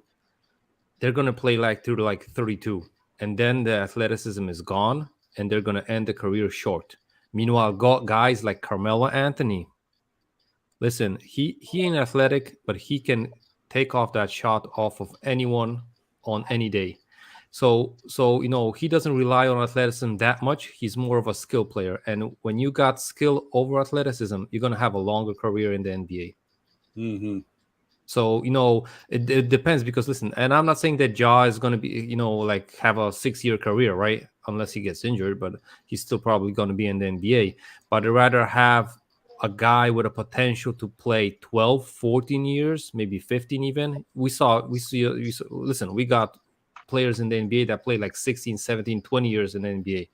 they're going to play through 32. And then the athleticism is gone, and they're going to end the career short. Meanwhile, guys like Carmelo Anthony, listen, he ain't athletic, but he can take off that shot off of anyone on any day. So he doesn't rely on athleticism that much. He's more of a skill player. And when you got skill over athleticism, you're going to have a longer career in the NBA. Mm-hmm. So, it depends because, listen, and I'm not saying that Ja is going to be, have a 6-year career, right? Unless he gets injured, but he's still probably going to be in the NBA. But I'd rather have a guy with a potential to play 12, 14 years, maybe 15 even. We got players in the NBA that play 16, 17, 20 years in the NBA.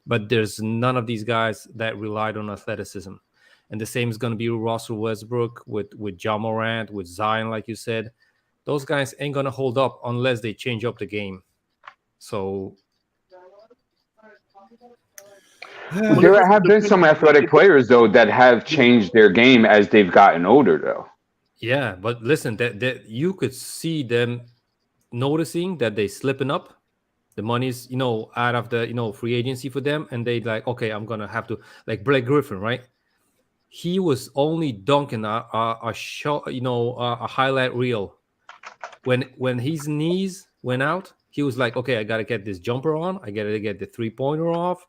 But there's none of these guys that relied on athleticism. And the same is going to be Russell Westbrook with Ja Morant, with Zion, like you said. Those guys ain't going to hold up unless they change up the game. So there have been some athletic players, though, that have changed their game as they've gotten older, though. Yeah, but listen, that you could see them noticing that they slipping up. The money's out of the free agency for them, and they okay, I'm gonna have to, like Blake Griffin, right? He was only dunking a shot, a highlight reel. When his knees went out, he was like, okay, I gotta get this jumper on, I gotta get the 3-pointer off,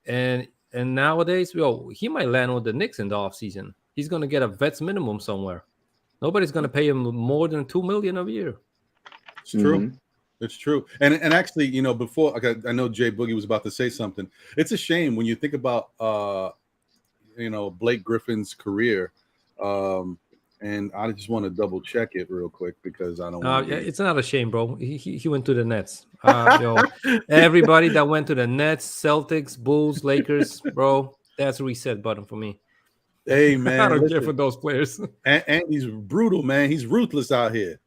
and nowadays, he might land on the Knicks in the offseason. He's gonna get a vet's minimum somewhere. Nobody's gonna pay him more than $2 million a year. It's true. Mm-hmm. It's true. And actually, before I know Jay Boogie was about to say something. It's a shame when you think about Blake Griffin's career. And I just want to double check it real quick because I don't want to. It's not a shame, bro. He went to the Nets. Everybody that went to the Nets, Celtics, Bulls, Lakers, bro, that's a reset button for me. Hey, man. I don't care for those players. And he's brutal, man. He's ruthless out here.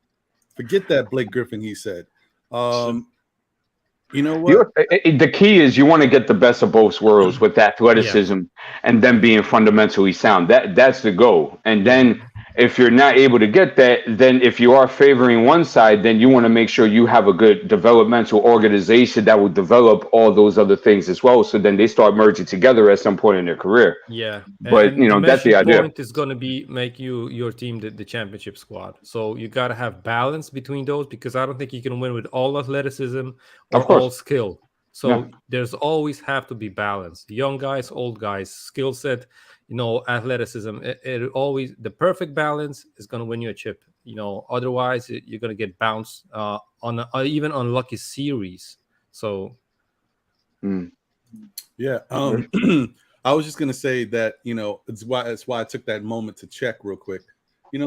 Forget that Blake Griffin, he said. You know what? The key is you want to get the best of both worlds with athleticism and then being fundamentally sound. That's the goal. And then if you're not able to get that, then if you are favoring one side, then you want to make sure you have a good developmental organization that will develop all those other things as well. So then they start merging together at some point in their career. Yeah. But, that's the idea. Point is going to be make your team the championship squad. So you got to have balance between those because I don't think you can win with all athleticism or all skill. So there's always have to be balance. Young guys, old guys, skill set, athleticism. It always the perfect balance is going to win you a chip. Otherwise you're going to get bounced on even unlucky series. So, yeah. I was just going to say that it's why I took that moment to check real quick.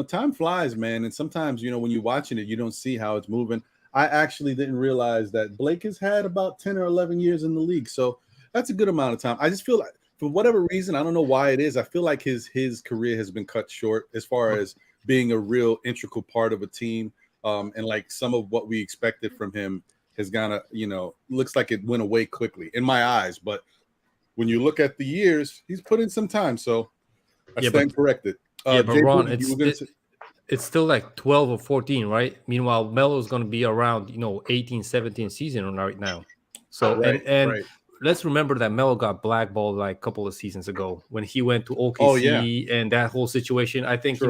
Time flies, man, and sometimes when you're watching it, you don't see how it's moving. I actually didn't realize that Blake has had about 10 or 11 years in the league. So that's a good amount of time. I just feel like for whatever reason, I don't know why it is. I feel like his career has been cut short as far as being a real integral part of a team. And like some of what we expected from him has gone, looks like it went away quickly in my eyes. But when you look at the years, he's put in some time. So I stand corrected. But Ron, it's still like 12 or 14, right? Meanwhile, Melo's going to be around, 18, 17 season right now. So, right. Let's remember that Melo got blackballed like a couple of seasons ago when he went to OKC and that whole situation. I think,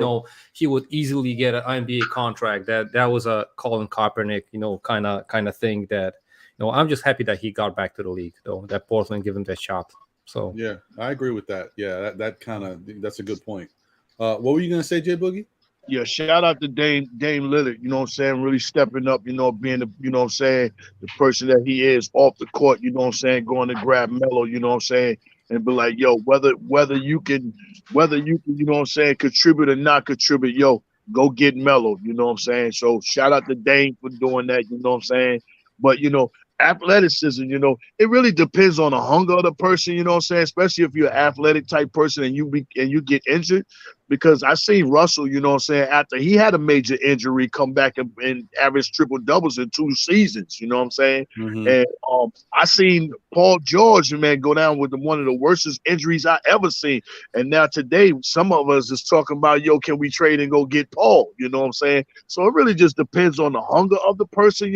he would easily get an NBA contract. That was a Colin Kaepernick, kind of thing that, I'm just happy that he got back to the league, though, that Portland gave him that shot. So, yeah, I agree with that. Yeah, that's a good point. What were you going to say, Jay Boogie? Yeah, shout out to Dame Lillard, really stepping up, being the, the person that he is off the court, going to grab Melo, and be like, yo, whether you can, contribute or not contribute, yo, go get Melo, So shout out to Dame for doing that, But, athleticism, it really depends on the hunger of the person, especially if you're an athletic type person and you get injured. Because I seen Russell, after he had a major injury, come back and average triple doubles in 2 seasons, Mm-hmm. And I seen Paul George, man, go down with one of the worst injuries I ever seen. And now today, some of us is talking about, yo, can we trade and go get Paul? So it really just depends on the hunger of the person,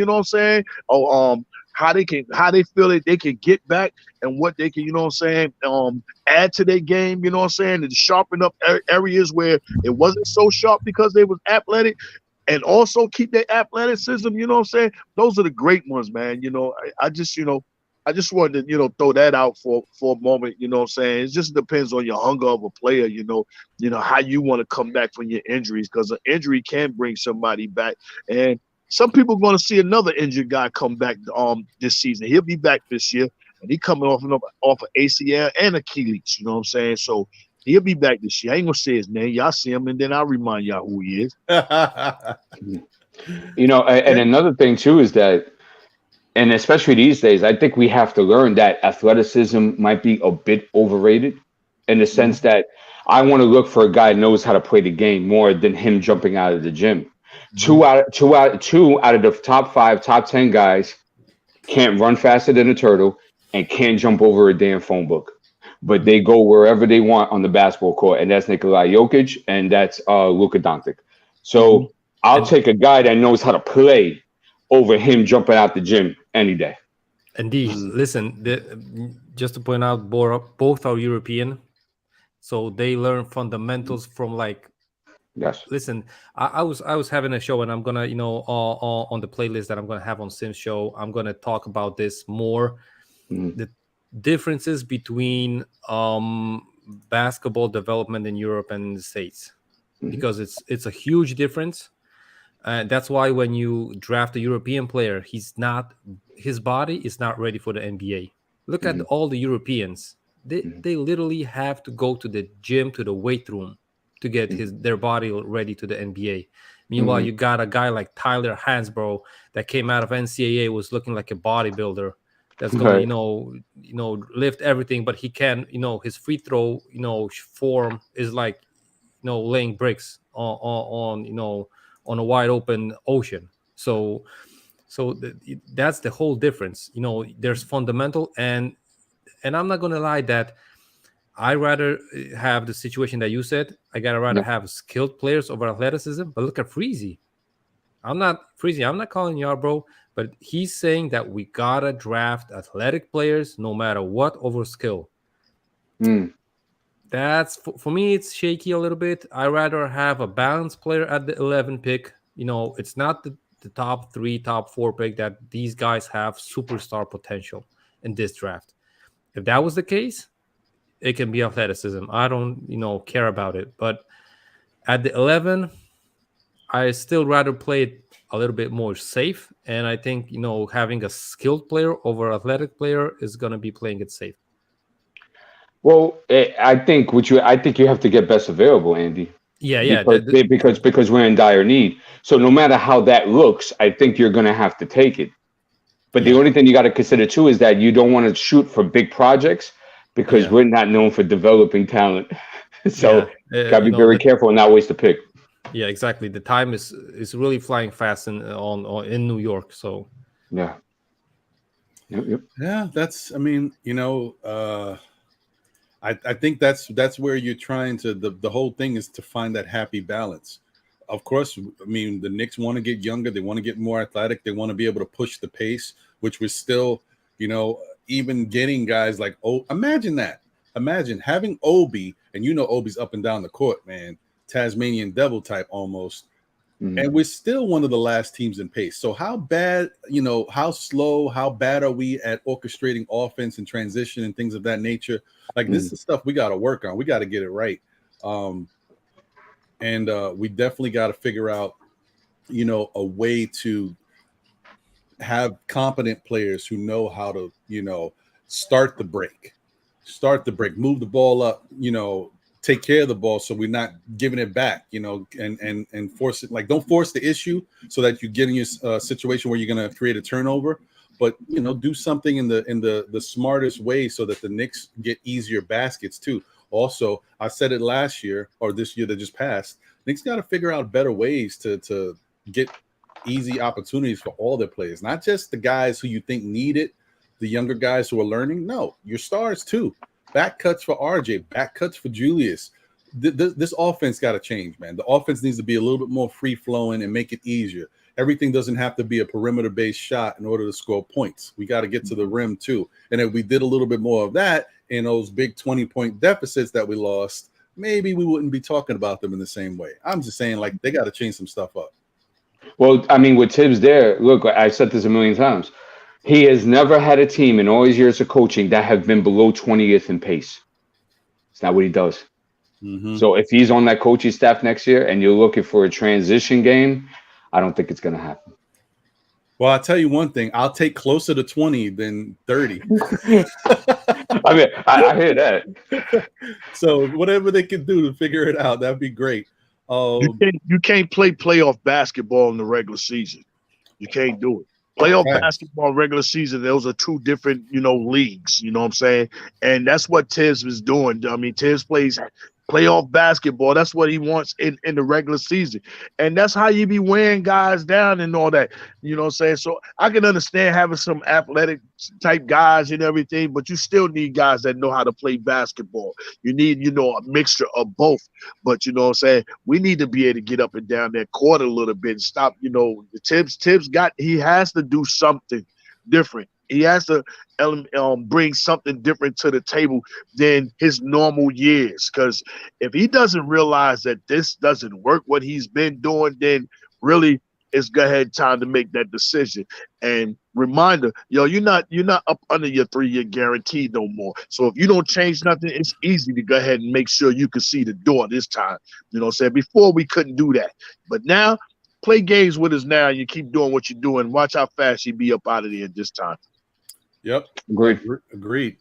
how they feel that they can get back and what they can, add to their game, and sharpen up areas where it wasn't so sharp because they was athletic and also keep their athleticism, Those are the great ones, man. I just wanted to, throw that out for a moment, It just depends on your hunger of a player, how you want to come back from your injuries, because an injury can bring somebody back. And some people are going to see another injured guy come back this season. He'll be back this year, and he coming off of ACL and Achilles. So he'll be back this year. I ain't gonna say his name. Y'all see him, and then I'll remind y'all who he is. And another thing too is that, and especially these days, I think we have to learn that athleticism might be a bit overrated, in the sense that I want to look for a guy who knows how to play the game more than him jumping out of the gym. Two out of the top 5, top 10 guys can't run faster than a turtle and can't jump over a damn phone book, but they go wherever they want on the basketball court, and that's Nikola Jokic and that's Luka Doncic. So I'll take a guy that knows how to play over him jumping out the gym any day. Indeed. Listen, just to point out, both are European, so they learn fundamentals from like. Yes. Listen, I was having a show, and I'm gonna, on the playlist that I'm gonna have on Sim's show, I'm gonna talk about this more. The differences between basketball development in Europe and in the States, because it's a huge difference. And that's why when you draft a European player, his body is not ready for the NBA. Look at all the Europeans. they literally have to go to the gym, to the weight room, to get their body ready to the NBA. Meanwhile, you got a guy like Tyler Hansbrough that came out of NCAA, was looking like a bodybuilder that's gonna, lift everything, but he can, his free throw, form is like, laying bricks on a wide open ocean. So that's the whole difference. There's fundamental, and I'm not gonna lie that I rather have the situation that you said. I gotta rather have skilled players over athleticism. But look at Freezy. I'm not calling you out, bro. But he's saying that we gotta draft athletic players no matter what over skill. That's for me. It's shaky a little bit. I rather have a balanced player at the 11 pick. It's not the top 3, top 4 pick that these guys have superstar potential in this draft. If that was the case, it can be athleticism. I don't, care about it. But at the 11, I still rather play it a little bit more safe. And I think, having a skilled player over athletic player is going to be playing it safe. Well, I think you have to get best available, Andy. Yeah. Because we're in dire need. So no matter how that looks, I think you're going to have to take it. But the only thing you got to consider too is that you don't want to shoot for big projects, because we're not known for developing talent. So gotta be very careful and not waste a pick. Yeah, exactly. The time is really flying fast in New York. So yeah. Yep. Yeah, that's. I mean, I think that's where you're trying to. The whole thing is to find that happy balance. Of course, I mean, the Knicks want to get younger. They want to get more athletic. They want to be able to push the pace, which was still, even getting guys like, imagine that. Imagine having Obi, and Obi's up and down the court, man. Tasmanian devil type almost. And we're still one of the last teams in pace. So how bad, how slow, how bad are we at orchestrating offense and transition and things of that nature? Like this is stuff we got to work on. We got to get it right. And we definitely got to figure out, a way to have competent players who know how to, start the break, move the ball up, take care of the ball so we're not giving it back, and force it. Like, don't force the issue so that you get in a situation where you're going to create a turnover, but, do something in the smartest way so that the Knicks get easier baskets too. Also, I said it last year or this year that just passed, Knicks got to figure out better ways to get easy opportunities for all their players, not just the guys who you think need it, the younger guys who are learning. No, your stars too. Back cuts for RJ, back cuts for Julius. This offense got to change, man. The offense needs to be a little bit more free-flowing and make it easier. Everything doesn't have to be a perimeter-based shot in order to score points. We got to get to the rim too. And if we did a little bit more of that in those big 20-point deficits that we lost, maybe we wouldn't be talking about them in the same way. I'm just saying, like, they got to change some stuff up. Well, I mean, with Tibbs there, look, I said this a million times. He has never had a team in all his years of coaching that have been below 20th in pace. It's not what he does. So if he's on that coaching staff next year and you're looking for a transition game, I don't think it's going to happen. Well, I'll tell you one thing. I'll take closer to 20 than 30. I mean, I hear that. So whatever they can do to figure it out, that'd be great. You can't play playoff basketball in the regular season. You can't do it. Playoff basketball, regular season, those are two different, leagues. You know what I'm saying? And that's what Tibbs is doing. I mean, Tibbs plays playoff basketball. That's what he wants in the regular season. And that's how you be wearing guys down and all that. You know what I'm saying? So I can understand having some athletic type guys and everything, but you still need guys that know how to play basketball. You need, a mixture of both. But you know what I'm saying? We need to be able to get up and down that court a little bit and stop, Tibbs he has to do something different. He has to bring something different to the table than his normal years. Because if he doesn't realize that this doesn't work, what he's been doing, then really it's go ahead time to make that decision. And reminder, you're not up under your 3-year guarantee no more. So if you don't change nothing, it's easy to go ahead and make sure you can see the door this time. You know what I'm saying? Before we couldn't do that. But now, play games with us now. You keep doing what you're doing. Watch how fast you be up out of there this time. Yep. Agreed. Agreed.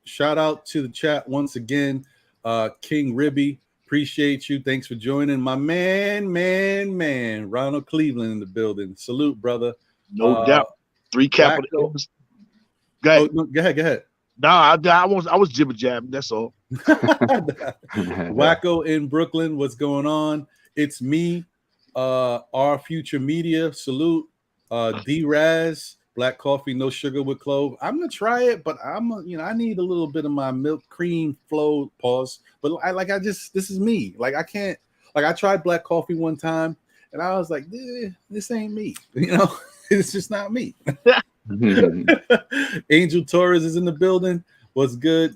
shout out to the chat once again. King Ribby, appreciate you. Thanks for joining. My man. Ronald Cleveland in the building. Salute, brother. No doubt. 3 capital M's. Go ahead. No, go ahead. Nah, I was jibber jabbing. That's all. Wacko in Brooklyn. What's going on? It's me. Our Future Media. Salute. D-Raz. Black coffee, no sugar with clove. I'm gonna try it, but I need a little bit of my milk cream flow. Pause. But this is me. Like I can't. Like I tried black coffee one time, and I was like, this ain't me. It's just not me. Angel Torres is in the building. What's good?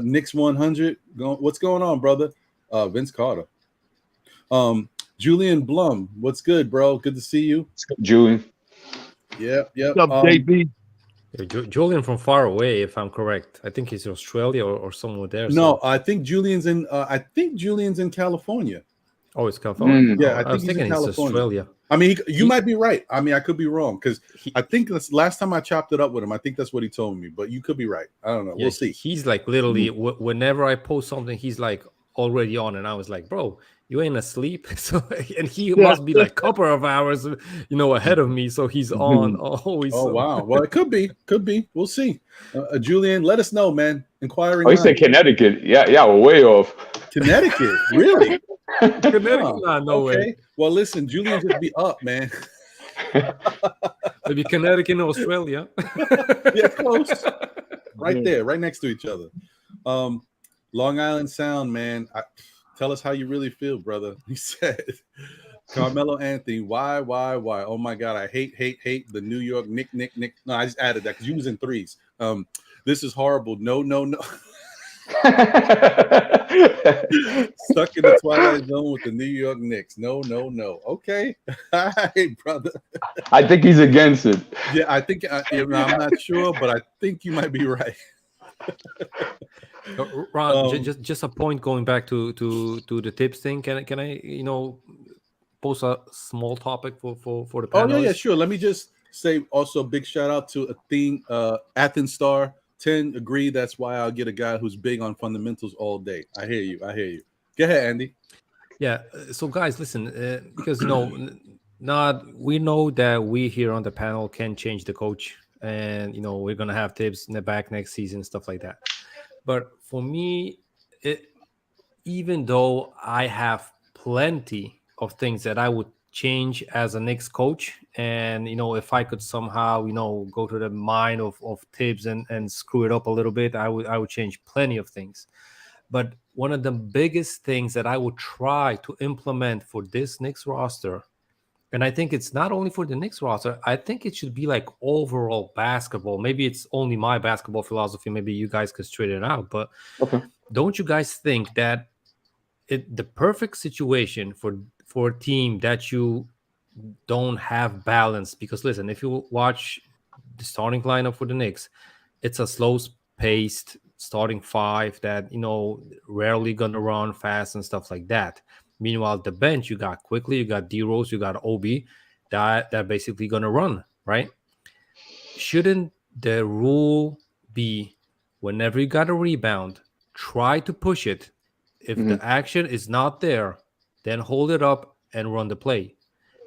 Knicks 100. What's going on, brother? Vince Carter. Julian Blum. What's good, bro? Good to see you, Julian. Yep. What's up, JB? Julian from far away, if I'm correct. I think he's in Australia or somewhere there. No, I think Julian's in California. Oh, it's California. Yeah, I was thinking it's Australia. I mean, you might be right. I mean, I could be wrong because I think that's last time I chopped it up with him. I think that's what he told me, but you could be right. I don't know. We'll see. He's like literally whenever I post something, he's like already on, and I was like, bro, you ain't asleep. So and he must be like a couple of hours, ahead of me. So he's on always. Oh wow. Well, it could be. We'll see. Julian, let us know, man. Inquiring. Oh, he said Connecticut. Yeah, we're way off. Connecticut, really? Connecticut? No way. Well, listen, Julian just be up, man. Maybe Connecticut, Australia. Yeah, close. Right there, right next to each other. Long Island Sound, man. Tell us how you really feel, brother. He said, Carmelo Anthony, why? Oh my God, I hate the New York Nick. No, I just added that because you was in threes. This is horrible. No. Stuck in the twilight zone with the New York Knicks. No. Okay. All right, brother. I think he's against it. Yeah, I think I'm not sure, but I think you might be right. Ron, just a point going back to the tips thing. Can I post a small topic for the panelists? Oh yeah, sure. Let me just say also big shout out to Athens Star 10. Agree. That's why I'll get a guy who's big on fundamentals all day. I hear you. Go ahead, Andy. Yeah. So guys, listen, because we know that we here on the panel can change the coach, and we're gonna have tips in the back next season, stuff like that. But for me, even though I have plenty of things that I would change as a Knicks coach, and if I could somehow go to the mind of tips and screw it up a little bit, I would change plenty of things. But one of the biggest things that I would try to implement for this Knicks roster, and I think it's not only for the Knicks roster, I think it should be like overall basketball. Maybe it's only my basketball philosophy. Maybe you guys could straighten it out. But Don't you guys think that the perfect situation for a team that you don't have balance? Because listen, if you watch the starting lineup for the Knicks, it's a slow-paced starting five that rarely gonna run fast and stuff like that. Meanwhile, the bench, you got Quickly, you got D-Rose, you got Obi, that basically going to run, right? Shouldn't the rule be whenever you got a rebound, try to push it. If the action is not there, then hold it up and run the play.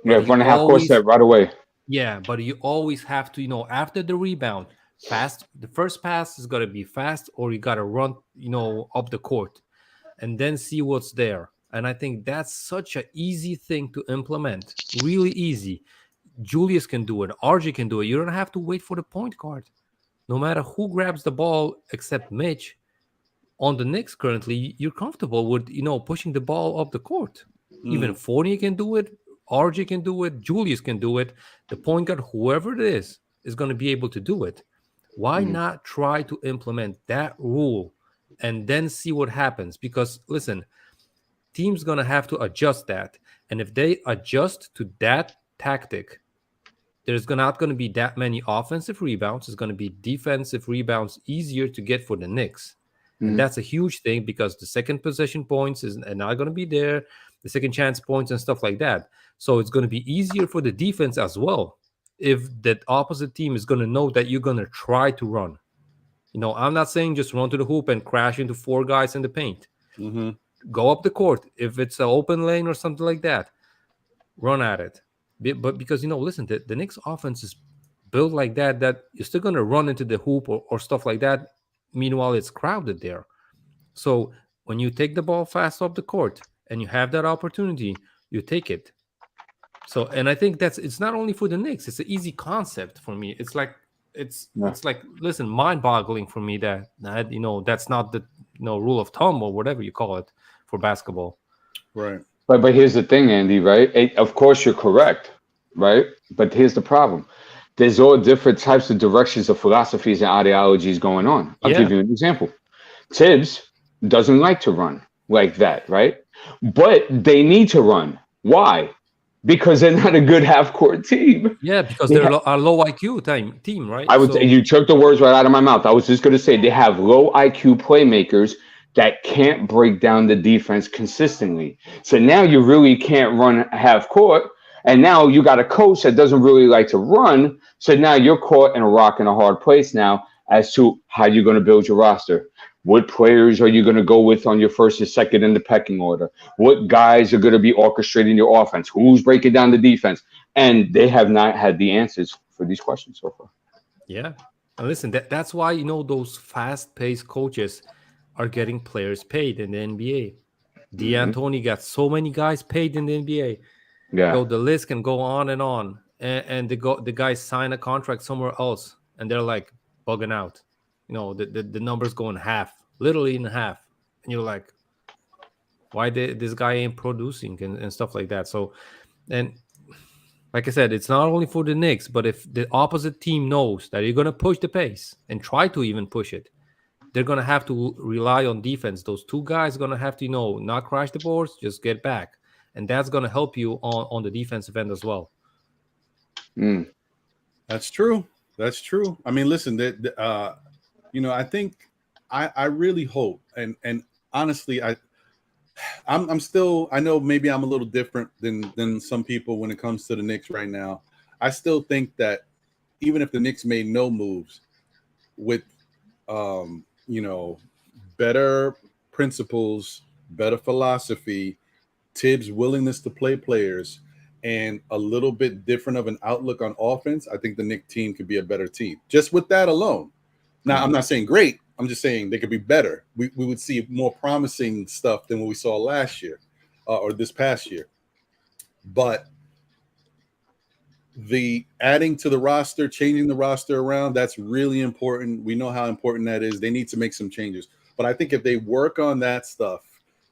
Yeah, run a half-court set right away. Yeah, but you always have to, after the rebound, fast. The first pass is going to be fast, or you got to run, up the court and then see what's there. And I think that's such an easy thing to implement. Really easy. Julius can do it. RJ can do it. You don't have to wait for the point guard. No matter who grabs the ball except Mitch, on the Knicks currently, you're comfortable with, pushing the ball up the court. Even Fournier can do it. RJ can do it. Julius can do it. The point guard, whoever it is going to be able to do it. Why not try to implement that rule and then see what happens? Because, listen, team's going to have to adjust that. And if they adjust to that tactic, there's not going to be that many offensive rebounds. It's going to be defensive rebounds easier to get for the Knicks. And that's a huge thing because the second possession points are not going to be there, the second chance points and stuff like that. So it's going to be easier for the defense as well if that opposite team is going to know that you're going to try to run. You know, I'm not saying just run to the hoop and crash into 4 guys in the paint. Mm-hmm. Go up the court. If it's an open lane or something like that, run at it. But because, you know, listen, the Knicks offense is built like that you're still going to run into the hoop or stuff like that. Meanwhile, it's crowded there. So when you take the ball fast up the court and you have that opportunity, you take it. So, and I think it's not only for the Knicks, it's an easy concept for me. It's like, it's like, listen, mind-boggling for me that you know, that's not the, you know, rule of thumb or whatever you call it for basketball. Right. But here's the thing, Andy, right? Of course you're correct, right? But here's the problem. There's all different types of directions of philosophies and ideologies going on. I'll give you an example. Tibbs doesn't like to run like that, right? But they need to run. Why? Because they're not a good half-court team. Yeah, because they're a low IQ team, right? You took the words right out of my mouth. I was just going to say they have low IQ playmakers that can't break down the defense consistently. So now you really can't run half court. And now you got a coach that doesn't really like to run. So now you're caught in a rock and a hard place now as to how you're going to build your roster. What players are you going to go with on your first and second in the pecking order? What guys are going to be orchestrating your offense? Who's breaking down the defense? And they have not had the answers for these questions so far. Yeah. And listen, that's why, you know, those fast-paced coaches are getting players paid in the NBA. D'Antoni got so many guys paid in the NBA. Yeah. So the list can go on and on. And the guys sign a contract somewhere else, and they're like bugging out. You know, the numbers go in half, literally in half. And you're like, why this guy ain't producing and stuff like that. So, and like I said, it's not only for the Knicks, but if the opposite team knows that you're going to push the pace and try to even push it, they're going to have to rely on defense. Those 2 guys are going to have to, you know, not crash the boards, just get back. And that's going to help you on the defensive end as well. That's true. That's true. I mean, listen, you know, I think I really hope, and honestly, I'm still, I know maybe I'm a little different than some people when it comes to the Knicks right now. I still think that even if the Knicks made no moves with, you know, better principles, better philosophy, Tibbs' willingness to play players, and a little bit different of an outlook on offense, I think the Knicks team could be a better team. Just with that alone. Now, I'm not saying great. I'm just saying they could be better. We would see more promising stuff than what we saw last year or this past year. But the adding to the roster, changing the roster around, that's really important. We know how important that is. They need to make some changes. But I think if they work on that stuff,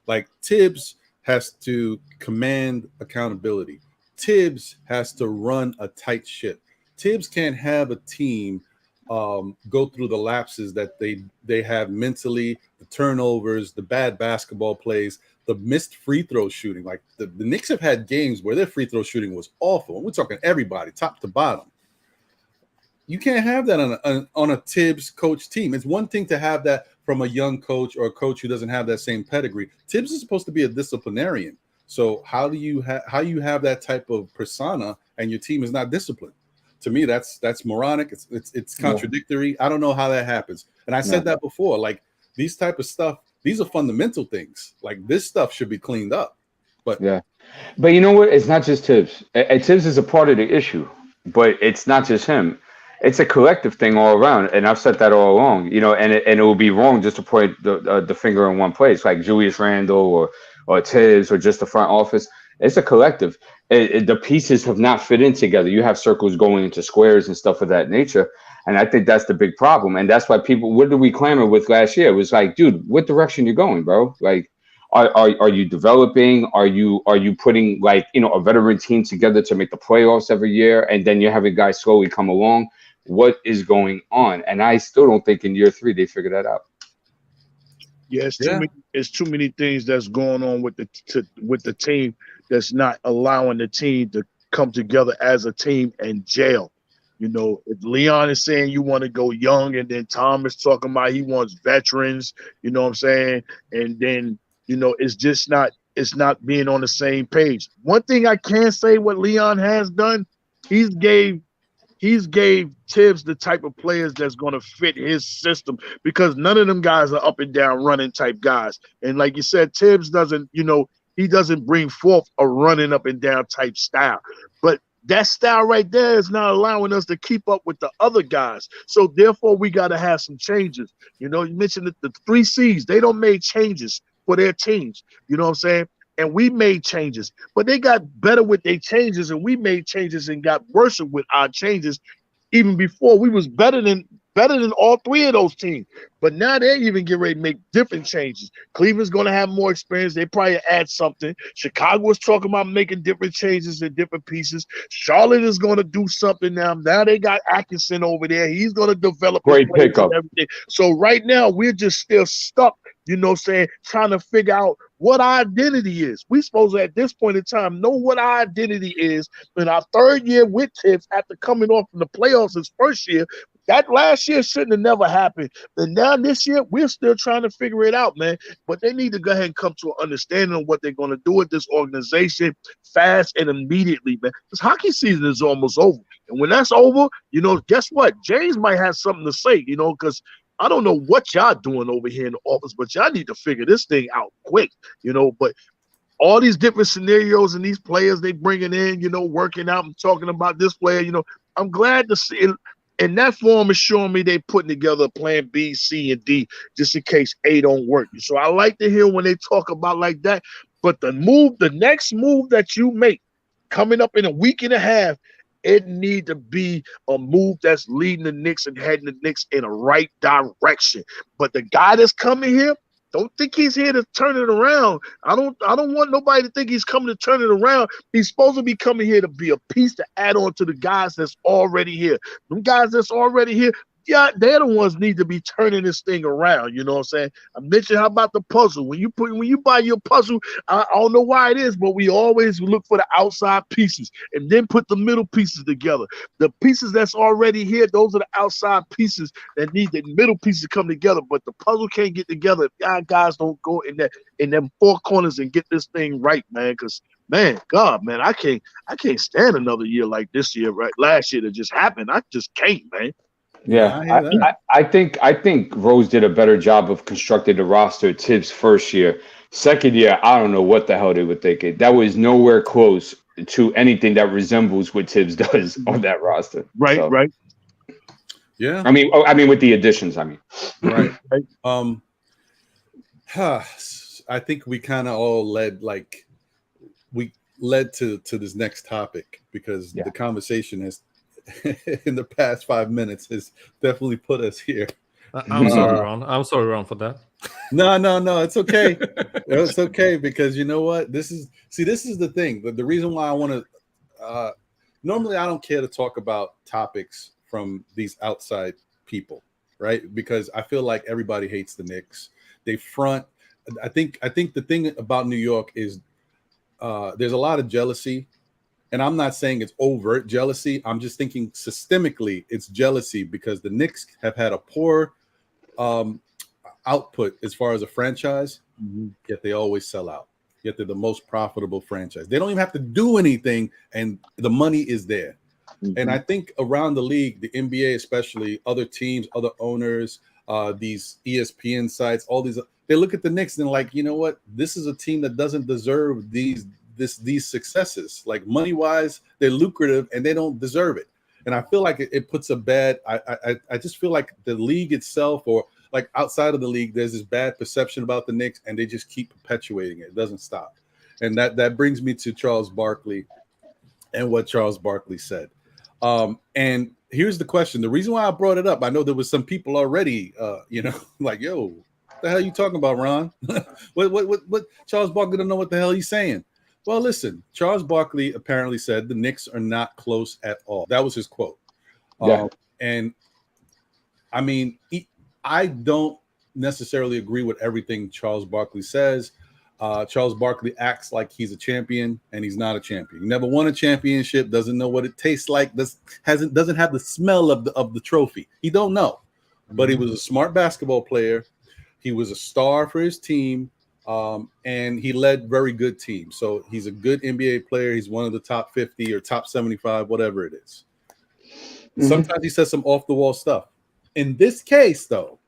like Tibbs has to command accountability. Tibbs has to run a tight ship. Tibbs can't have a team go through the lapses that they have mentally, the turnovers, the bad basketball plays, the missed free throw shooting. Like the Knicks have had games where their free throw shooting was awful. We're talking everybody, top to bottom. You can't have that on a Tibbs coach team. It's one thing to have that from a young coach or a coach who doesn't have that same pedigree. Tibbs is supposed to be a disciplinarian. So how do you have that type of persona and your team is not disciplined? To me, that's moronic. It's contradictory. I don't know how that happens. And I said that before. Like these type of stuff, these are fundamental things. Like this stuff should be cleaned up. But you know what? It's not just Tibbs. Tibbs is a part of the issue, but it's not just him. It's a collective thing all around, and I've said that all along. You know, and it would be wrong just to point the finger in one place, like Julius Randle or Tibbs or just the front office. It's a collective. The pieces have not fit in together. You have circles going into squares and stuff of that nature. And I think that's the big problem. And that's why people, what did we clamor with last year? It was like, dude, what direction you going, bro? Like, are you developing? Are you putting like, you know, a veteran team together to make the playoffs every year? And then you're having guys slowly come along. What is going on? And I still don't think in year 3 they figured that out. Yeah, it's too many things that's going on with the team that's not allowing the team to come together as a team and gel. You know, if Leon is saying you want to go young, and then Tom is talking about he wants veterans, you know what I'm saying? And then, you know, it's not being on the same page. One thing I can say what Leon has done, he's gave he's gave Tibbs the type of players that's going to fit his system, because none of them guys are up and down running type guys. And like you said, Tibbs doesn't, he doesn't bring forth a running up and down type style. But that style right there is not allowing us to keep up with the other guys. So therefore, we got to have some changes. You mentioned the 3 C's. They don't make changes for their teams. You know what I'm saying? And we made changes, but they got better with their changes, and we made changes and got worse with our changes. Even before, we was better than all 3 of those teams. But now they're even getting ready to make different changes. Cleveland's going to have more experience. They probably add something. Chicago was talking about making different changes and different pieces. Charlotte is going to do something now. Now they got Atkinson over there. He's going to develop. Great pickup. Everything. So right now we're just still stuck, trying to figure out what our identity is. We supposed to, at this point in time, know what our identity is. In our 3rd year with Tibbs, after coming off from the playoffs his first year, that last year shouldn't have never happened. And now this year, we're still trying to figure it out, man. But they need to go ahead and come to an understanding of what they're going to do with this organization fast and immediately, man. Because hockey season is almost over. And when that's over, guess what? James might have something to say, because I don't know what y'all doing over here in the office, but y'all need to figure this thing out quick, But all these different scenarios and these players they bringing in, working out and talking about this player, I'm glad to see it. And that form is showing me they putting together plan B, C, and D just in case A don't work. So I like to hear when they talk about like that. But the next move that you make coming up in a week and a half, it need to be a move that's leading the Knicks and heading the Knicks in a right direction. But the guy that's coming here, don't think he's here to turn it around. I don't want nobody to think he's coming to turn it around. He's supposed to be coming here to be a piece to add on to the guys that's already here. Them guys that's already here, yeah, they're the ones need to be turning this thing around. You know what I'm saying? I mentioned how about the puzzle. When you buy your puzzle, I don't know why it is, but we always look for the outside pieces and then put the middle pieces together. The pieces that's already here, those are the outside pieces that need the middle pieces to come together. But the puzzle can't get together if guys don't go in them 4 corners and get this thing right, man. Because man, God, man, I can't stand another year like this year, right? Last year that just happened. I just can't, man. Yeah, I think Rose did a better job of constructing the roster Tibbs' first year. 2nd year, I don't know what the hell they were thinking. That was nowhere close to anything that resembles what Tibbs does on that roster. Right, so. Right. Yeah. I mean, with the additions, Right. I think we kind of all led to this next topic because the conversation has in the past 5 minutes has definitely put us here. I'm sorry, Ron. I'm sorry, Ron, for that. No, it's okay. It's okay because you know what? This is the thing. The reason why I want to normally I don't care to talk about topics from these outside people, right? Because I feel like everybody hates the Knicks. They front. I think the thing about New York is there's a lot of jealousy. And I'm not saying it's overt jealousy. I'm just thinking systemically it's jealousy because the Knicks have had a poor output as far as a franchise, yet they always sell out. Yet they're the most profitable franchise. They don't even have to do anything, and the money is there. And I think around the league, the NBA especially, other teams, other owners, these ESPN sites, all these, they look at the Knicks and like, you know what? This is a team that doesn't deserve these successes. Like money-wise, they're lucrative and they don't deserve it. And I feel like it puts a bad, I just feel like the league itself or like outside of the league, there's this bad perception about the Knicks and they just keep perpetuating it. It doesn't stop. And that brings me to Charles Barkley and what Charles Barkley said. And here's the question. The reason why I brought it up, I know there was some people already, like, yo, what the hell are you talking about, Ron? what Charles Barkley don't know what the hell he's saying. Well, listen, Charles Barkley apparently said the Knicks are not close at all. That was his quote. Yeah. And I mean, I don't necessarily agree with everything Charles Barkley says. Charles Barkley acts like he's a champion, and he's not a champion. He never won a championship, doesn't know what it tastes like, doesn't have the smell of the trophy. He don't know. But he was a smart basketball player. He was a star for his team. And he led very good teams. So he's a good NBA player. He's one of the top 50 or top 75, whatever it is. Sometimes he says some off the wall stuff. In this case, though,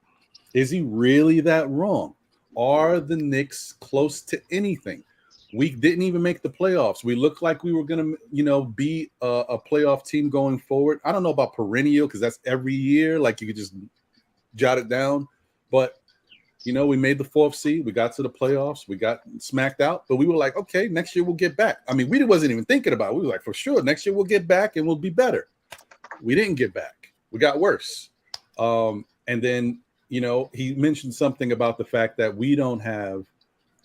is he really that wrong? Are the Knicks close to anything? We didn't even make the playoffs. We looked like we were going to, be a playoff team going forward. I don't know about perennial because that's every year. Like you could just jot it down. But, we made the 4th seed. We got to the playoffs. We got smacked out. But we were like, okay, next year we'll get back. I mean, we wasn't even thinking about it. We were like, for sure, next year we'll get back and we'll be better. We didn't get back. We got worse. And then, he mentioned something about the fact that we don't have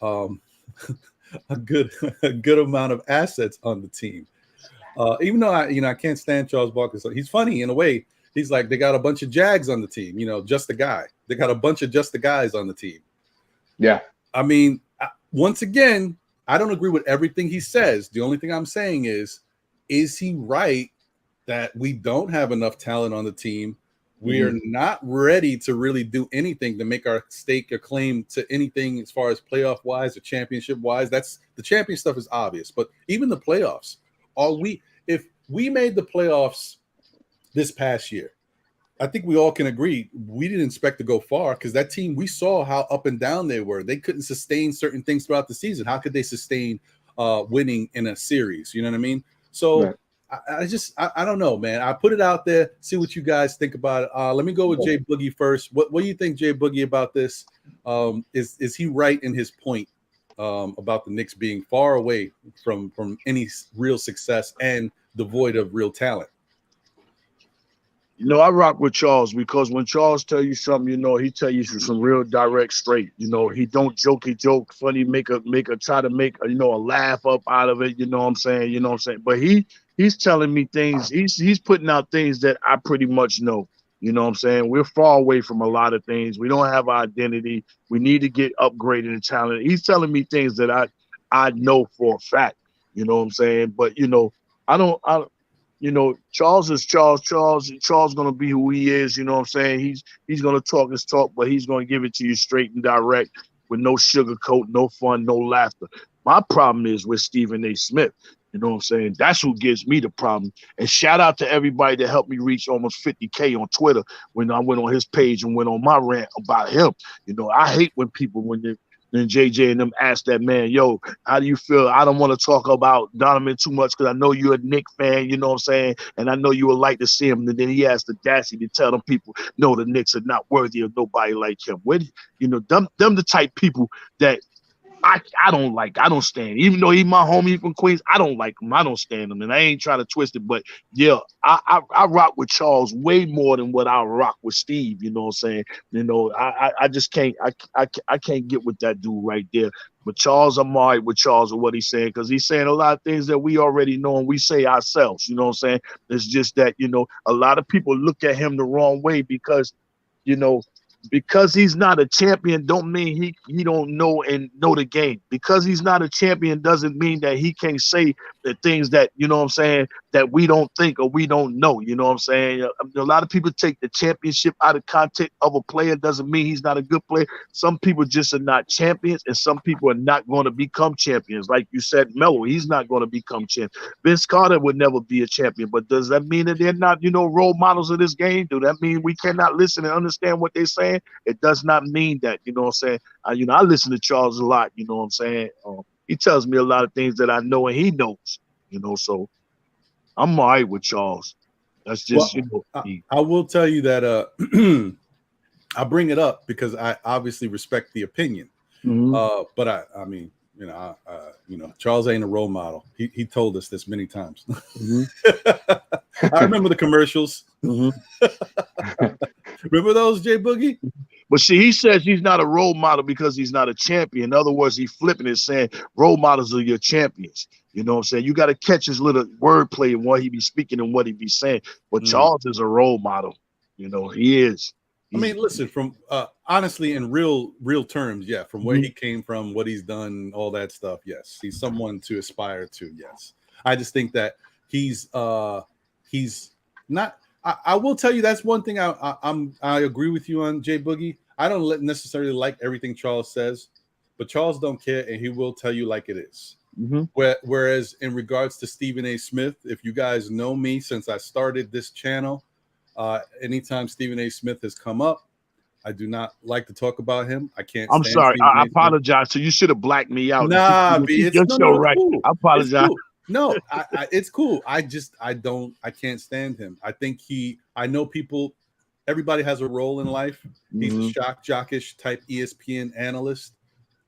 a good amount of assets on the team. Even though I can't stand Charles Barkley. So he's funny in a way. He's like, they got a bunch of Jags on the team, just the guy. They got a bunch of just the guys on the team. Yeah. I mean, once again, I don't agree with everything he says. The only thing I'm saying is he right that we don't have enough talent on the team? We are not ready to really do anything to make our stake a claim to anything as far as playoff wise or championship wise. That's the champion stuff is obvious, but even the playoffs, if we made the playoffs this past year, I think we all can agree we didn't expect to go far because that team, we saw how up and down they were. They couldn't sustain certain things throughout the season. How could they sustain winning in a series? You know what I mean? So right. I don't know, man. I put it out there, see what you guys think about it. Let me go with Jay Boogie first. What do you think, Jay Boogie, about this? Is he right in his point about the Knicks being far away from any real success and devoid of real talent? I rock with Charles because when Charles tell you something, he tell you some real direct, straight. He don't joke, he joke, funny, try to make a laugh up out of it. You know what I'm saying? But he's telling me things. He's putting out things that I pretty much know. You know what I'm saying? We're far away from a lot of things. We don't have an identity. We need to get upgraded in talent. He's telling me things that I know for a fact. You know what I'm saying? But Charles is Charles. Charles gonna be who he is. You know what I'm saying? He's gonna talk his talk, but he's gonna give it to you straight and direct with no sugarcoat, no fun, no laughter. My problem is with Stephen A. Smith. You know what I'm saying? That's who gives me the problem. And shout out to everybody that helped me reach almost 50K on Twitter when I went on his page and went on my rant about him. I hate when people then JJ and them asked that man, yo, how do you feel? I don't want to talk about Donovan too much because I know you're a Knicks fan, you know what I'm saying? And I know you would like to see him. And then he asked the audacity to tell them people, no, the Knicks are not worthy of nobody like him. Them the type people that I don't like. I don't stand. Even though he's my homie from Queens, I don't like him. I don't stand him. And I ain't trying to twist it, but yeah, I rock with Charles way more than what I rock with Steve. You know what I'm saying? I just can't. I can't get with that dude right there. But Charles, I'm all right with Charles and what he's saying because he's saying a lot of things that we already know and we say ourselves. You know what I'm saying? It's just that a lot of people look at him the wrong way because because he's not a champion don't mean he don't know the game. Because he's not a champion doesn't mean that he can't say the things that, you know what I'm saying, that we don't think or we don't know. You know what I'm saying? A lot of people take the championship out of context of a player doesn't mean he's not a good player. Some people just are not champions and some people are not going to become champions. Like you said, Melo, he's not going to become champion. Vince Carter would never be a champion. But does that mean that they're not, role models of this game? Do that mean we cannot listen and understand what they're saying? It does not mean that, you know what I'm saying? I listen to Charles a lot, you know what I'm saying? He tells me a lot of things that I know and he knows, so I'm all right with Charles. That's just, I will tell you that I bring it up because I obviously respect the opinion. But I mean, Charles ain't a role model. He told us this many times. I remember the commercials. Remember those, Jay Boogie? But see, he says he's not a role model because he's not a champion. In other words, he's flipping it, saying role models are your champions. You know what I'm saying? You got to catch his little wordplay and what he be speaking and what he be saying. But Charles is a role model. He is. I mean, listen, from honestly, in real terms, yeah, from where he came from, what he's done, all that stuff, yes. He's someone to aspire to, yes. I just think that he's not. I will tell you that's one thing I agree with you on, Jay Boogie. I don't necessarily like everything Charles says, but Charles don't care, and he will tell you like it is. Whereas in regards to Stephen A. Smith, if you guys know me since I started this channel, Anytime Stephen A. Smith has come up, I do not like to talk about him. I can't. I'm stand sorry. Stephen I A. Smith. apologize. So you should have blacked me out. Nah, You B, it's your show right. cool. I apologize. Cool. No, it's cool. I can't stand him. I think I know people. Everybody has a role in life. He's a shock jockish type ESPN analyst.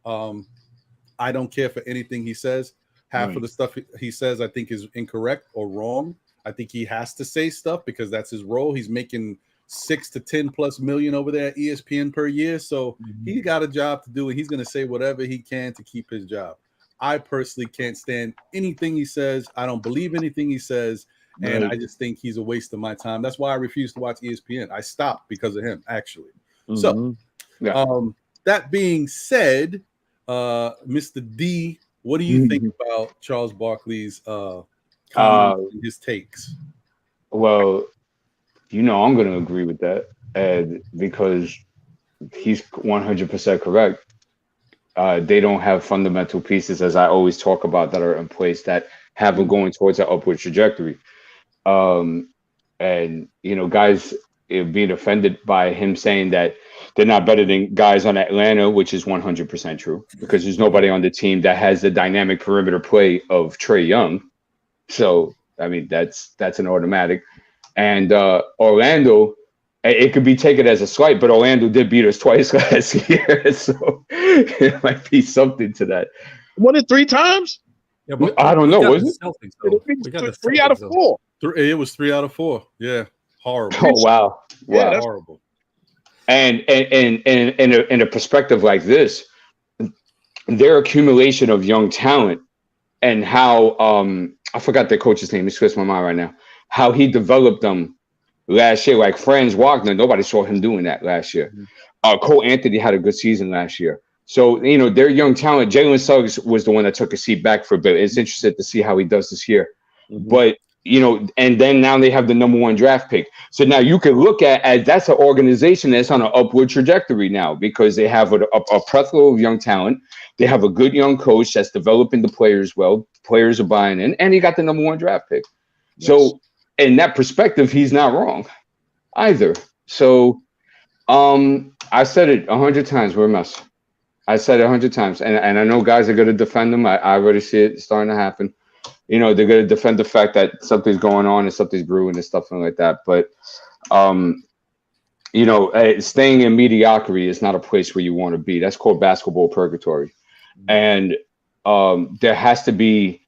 I don't care for anything he says. Half of the stuff he says, I think, is incorrect or wrong. I think he has to say stuff because that's his role. He's making $6 to 10 plus million over there at ESPN per year. So he got a job to do, and he's going to say whatever he can to keep his job. I personally can't stand anything he says. I don't believe anything he says. And I just think he's a waste of my time. That's why I refuse to watch ESPN. I stopped because of him, actually. So that being said, Mr. D, what do you think about Charles Barkley's comments and his takes? Well, I'm going to agree with that, because he's 100% correct. They don't have fundamental pieces, as I always talk about, that are in place that have them going towards an upward trajectory. And guys being offended by him saying that they're not better than guys on Atlanta, which is 100% true, because there's nobody on the team that has the dynamic perimeter play of Trae Young. So, I mean, that's an automatic. And Orlando, it could be taken as a slight, but Orlando did beat us twice last year. So it might be something to that. Won it 3 times? Yeah, but I don't know. Was it? We got the 3 out of 4. It was 3 out of 4. Yeah, horrible. Oh wow, Yeah, that's horrible. And in a perspective like this, their accumulation of young talent and how I forgot their coach's name. It slips my mind right now. How he developed them last year, like Franz Wagner. Nobody saw him doing that last year. Cole Anthony had a good season last year. So, their young talent. Jalen Suggs was the one that took a seat back for a bit. It's interesting to see how he does this year. But, and then now they have the number 1 draft pick. So now you can look at that's an organization that's on an upward trajectory now, because they have a plethora of young talent. They have a good young coach that's developing the players well. Players are buying in, and he got the number 1 draft pick. Yes. So in that perspective, he's not wrong either. So I said it 100 times. We're a mess. I said it 100 times, and I know guys are going to defend them. I already see it starting to happen. They're going to defend the fact that something's going on and something's brewing and stuff like that. But, staying in mediocrity is not a place where you want to be. That's called basketball purgatory. And there has to be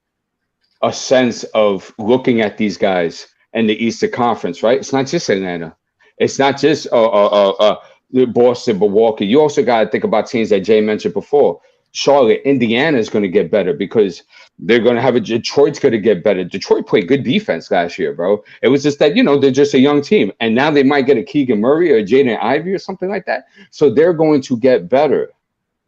a sense of looking at these guys in the Eastern Conference, right? It's not just Atlanta. It's not just Boston, Milwaukee. You also got to think about teams that Jay mentioned before. Charlotte, Indiana is going to get better because they're going to have Detroit's going to get better. Detroit played good defense last year, bro. It was just that, they're just a young team. And now they might get a Keegan Murray or Jaden Ivey or something like that. So they're going to get better.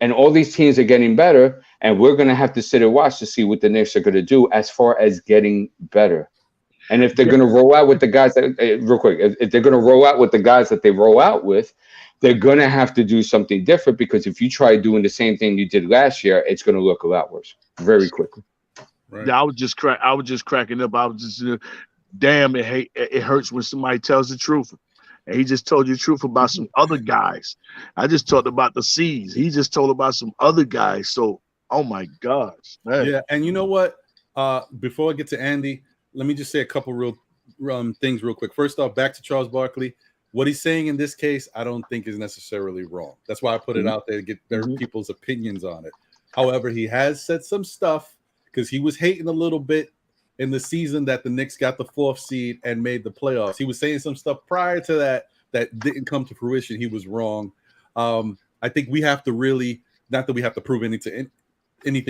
And all these teams are getting better. And we're going to have to sit and watch to see what the Knicks are going to do as far as getting better. And if they're going to roll out with the guys that, real quick, if they're going to roll out with the guys that they roll out with, they're going to have to do something different, because if you try doing the same thing you did last year, it's going to look a lot worse very quickly. Right. Yeah, I was just cracking up. I was just, damn, it hurts when somebody tells the truth. And he just told you the truth about some other guys. I just talked about the C's. He just told about some other guys. So, oh my gosh, man. Yeah, and you know what? Before I get to Andy, let me just say a couple real things real quick. First off, back to Charles Barkley. What he's saying in this case, I don't think is necessarily wrong. That's why I put it out there to get their people's opinions on it. However, he has said some stuff, because he was hating a little bit in the season that the Knicks got the 4th seed and made the playoffs. He was saying some stuff prior to that didn't come to fruition. He was wrong. I think we have to really, not that we have to prove anything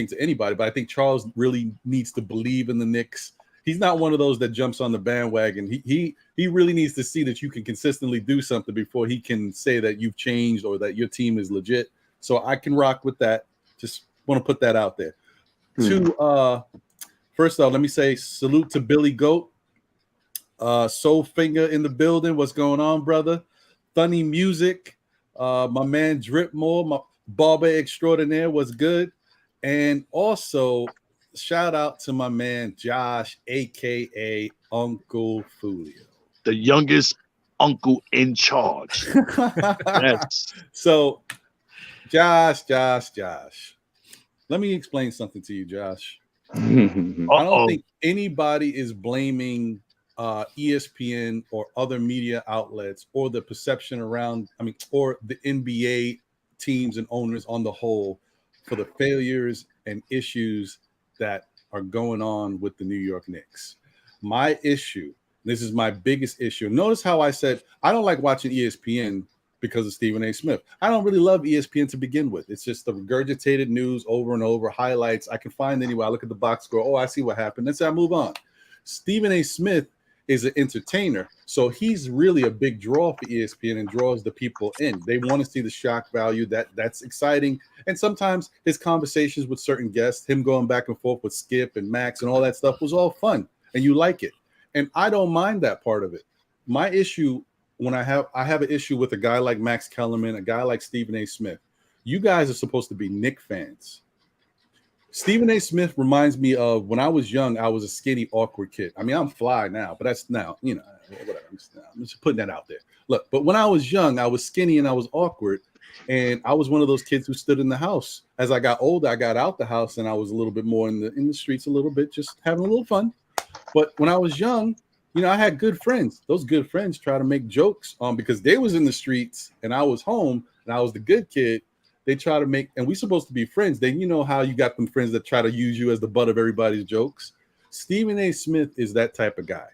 to anybody, but I think Charles really needs to believe in the Knicks. He's not one of those that jumps on the bandwagon. He really needs to see that you can consistently do something before he can say that you've changed or that your team is legit. So I can rock with that. Just want to put that out there. First off, let me say salute to Billy Goat. Soul Finger in the building. What's going on, brother? Funny Music. My man Dripmore, my barber extraordinaire, was good. And also, shout out to my man Josh, aka Uncle Fulio, The youngest uncle in charge. Yes. So, Josh. Let me explain something to you, Josh. I don't think anybody is blaming ESPN or other media outlets or the perception around, or the NBA teams and owners on the whole for the failures and issues that are going on with the New York Knicks. My issue, this is my biggest issue. Notice how I said I don't like watching ESPN because of Stephen A. Smith. I don't really love ESPN to begin with. It's just the regurgitated news over and over, highlights I can find anywhere. I look at the box score. Oh, I see what happened. Then I move on. Stephen A. Smith is an entertainer, so he's really a big draw for ESPN and draws the people in. They want to see the shock value. That's exciting. And sometimes his conversations with certain guests, him going back and forth with Skip and Max and all that stuff was all fun, and you like it. And I don't mind that part of it. My issue, when I have an issue with a guy like Max Kellerman, a guy like Stephen A. Smith. You guys are supposed to be Knicks fans. Stephen A. Smith reminds me of when I was young. I was a skinny, awkward kid. I'm fly now, but that's now, whatever. I'm just putting that out there. Look, but when I was young, I was skinny and I was awkward, and I was one of those kids who stood in the house. As I got older, I got out the house and I was a little bit more in the streets, a little bit, just having a little fun. But when I was young, I had good friends. Those good friends try to make jokes because they was in the streets and I was home and I was the good kid. They try to make, and we supposed to be friends. Then you know how you got them friends that try to use you as the butt of everybody's jokes. Stephen A. Smith is that type of guy.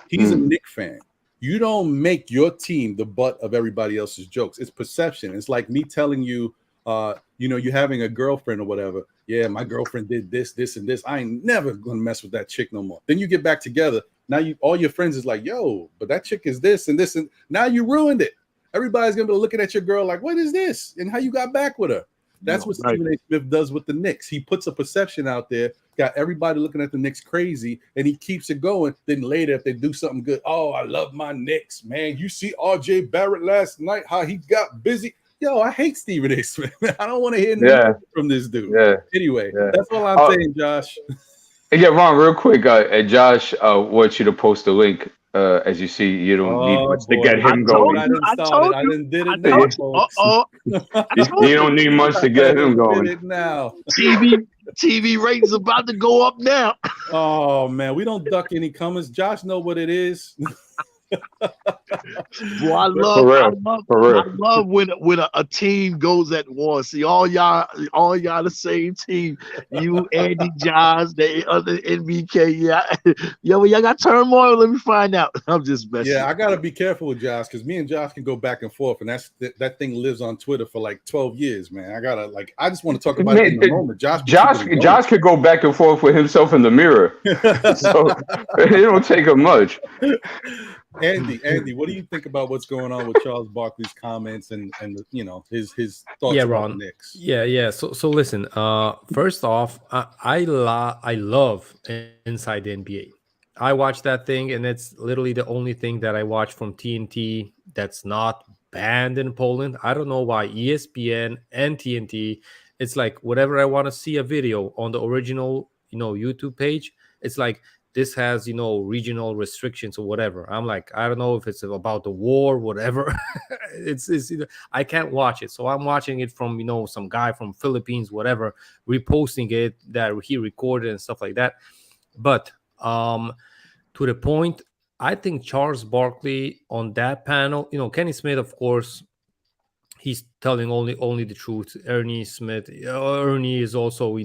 He's a Knicks fan. You don't make your team the butt of everybody else's jokes. It's perception. It's like me telling you, you're having a girlfriend or whatever. Yeah, my girlfriend did this, and this. I ain't never gonna mess with that chick no more. Then you get back together. Now all your friends is like, yo, but that chick is this and this, and now you ruined it. Everybody's gonna be looking at your girl like, what is this? And how you got back with her. That's what Stephen A. Smith does with the Knicks. He puts a perception out there, got everybody looking at the Knicks crazy, and he keeps it going. Then later, if they do something good, oh, I love my Knicks, man. You see R.J. Barrett last night, how he got busy. Yo, I hate Stephen A. Smith. I don't want to hear nothing from this dude. Anyway, that's all I'm saying, Josh. Yeah, Ron, real quick. Josh wants you to post the link. As you see, you don't need much to get him going. I did it now, folks. You don't need much to get him going. Did it now. TV ratings about to go up now. Oh man, we don't duck any comments. Josh know what it is. Boy, I love when a team goes at war. See, all y'all the same team. You, Andy, Josh, the other NBK. Yo, y'all got turmoil. Let me find out. I'm just messing. Yeah, I gotta be careful with Josh because me and Josh can go back and forth, and that thing lives on Twitter for like 12 years, man. I just want to talk about it in the moment. Josh could go back and forth with himself in the mirror, so it don't take him much. Andy, what do you think about what's going on with Charles Barkley's comments and his thoughts about the Knicks? Yeah. So listen. First off, I love Inside the NBA. I watch that thing, and it's literally the only thing that I watch from TNT that's not banned in Poland. I don't know why ESPN and TNT. It's like whatever I want to see a video on the original, YouTube page. It's like, this has, regional restrictions or whatever. I'm like, I don't know if it's about the war, whatever. it's I can't watch it. So I'm watching it from, some guy from Philippines, whatever, reposting it that he recorded and stuff like that. But to the point, I think Charles Barkley on that panel, Kenny Smith, of course, he's telling only the truth. Ernie is also,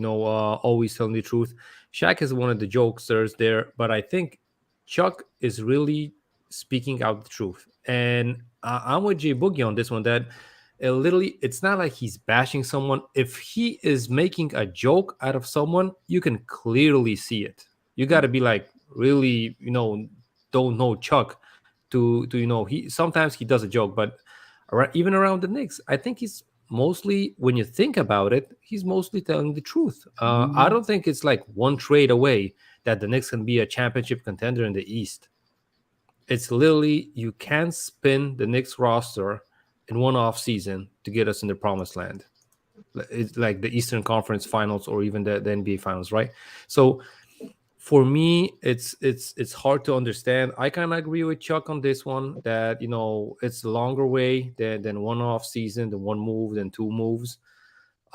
always telling the truth. Shaq is one of the jokesters there, but I think Chuck is really speaking out the truth. And I'm with J Boogie on this one, that literally it's not like he's bashing someone. If he is making a joke out of someone, you can clearly see it. You got to be like, really, don't know Chuck to he sometimes he does a joke, but even around the Knicks, I think he's mostly, when you think about it, he's mostly telling the truth. I don't think it's like one trade away that the Knicks can be a championship contender in the East. It's literally, you can't spin the Knicks roster in one off season to get us in the promised land. It's like the Eastern Conference Finals or even the NBA Finals, right? So for me, it's hard to understand. I kind of agree with Chuck on this one that it's a longer way than one off season, than one move, than two moves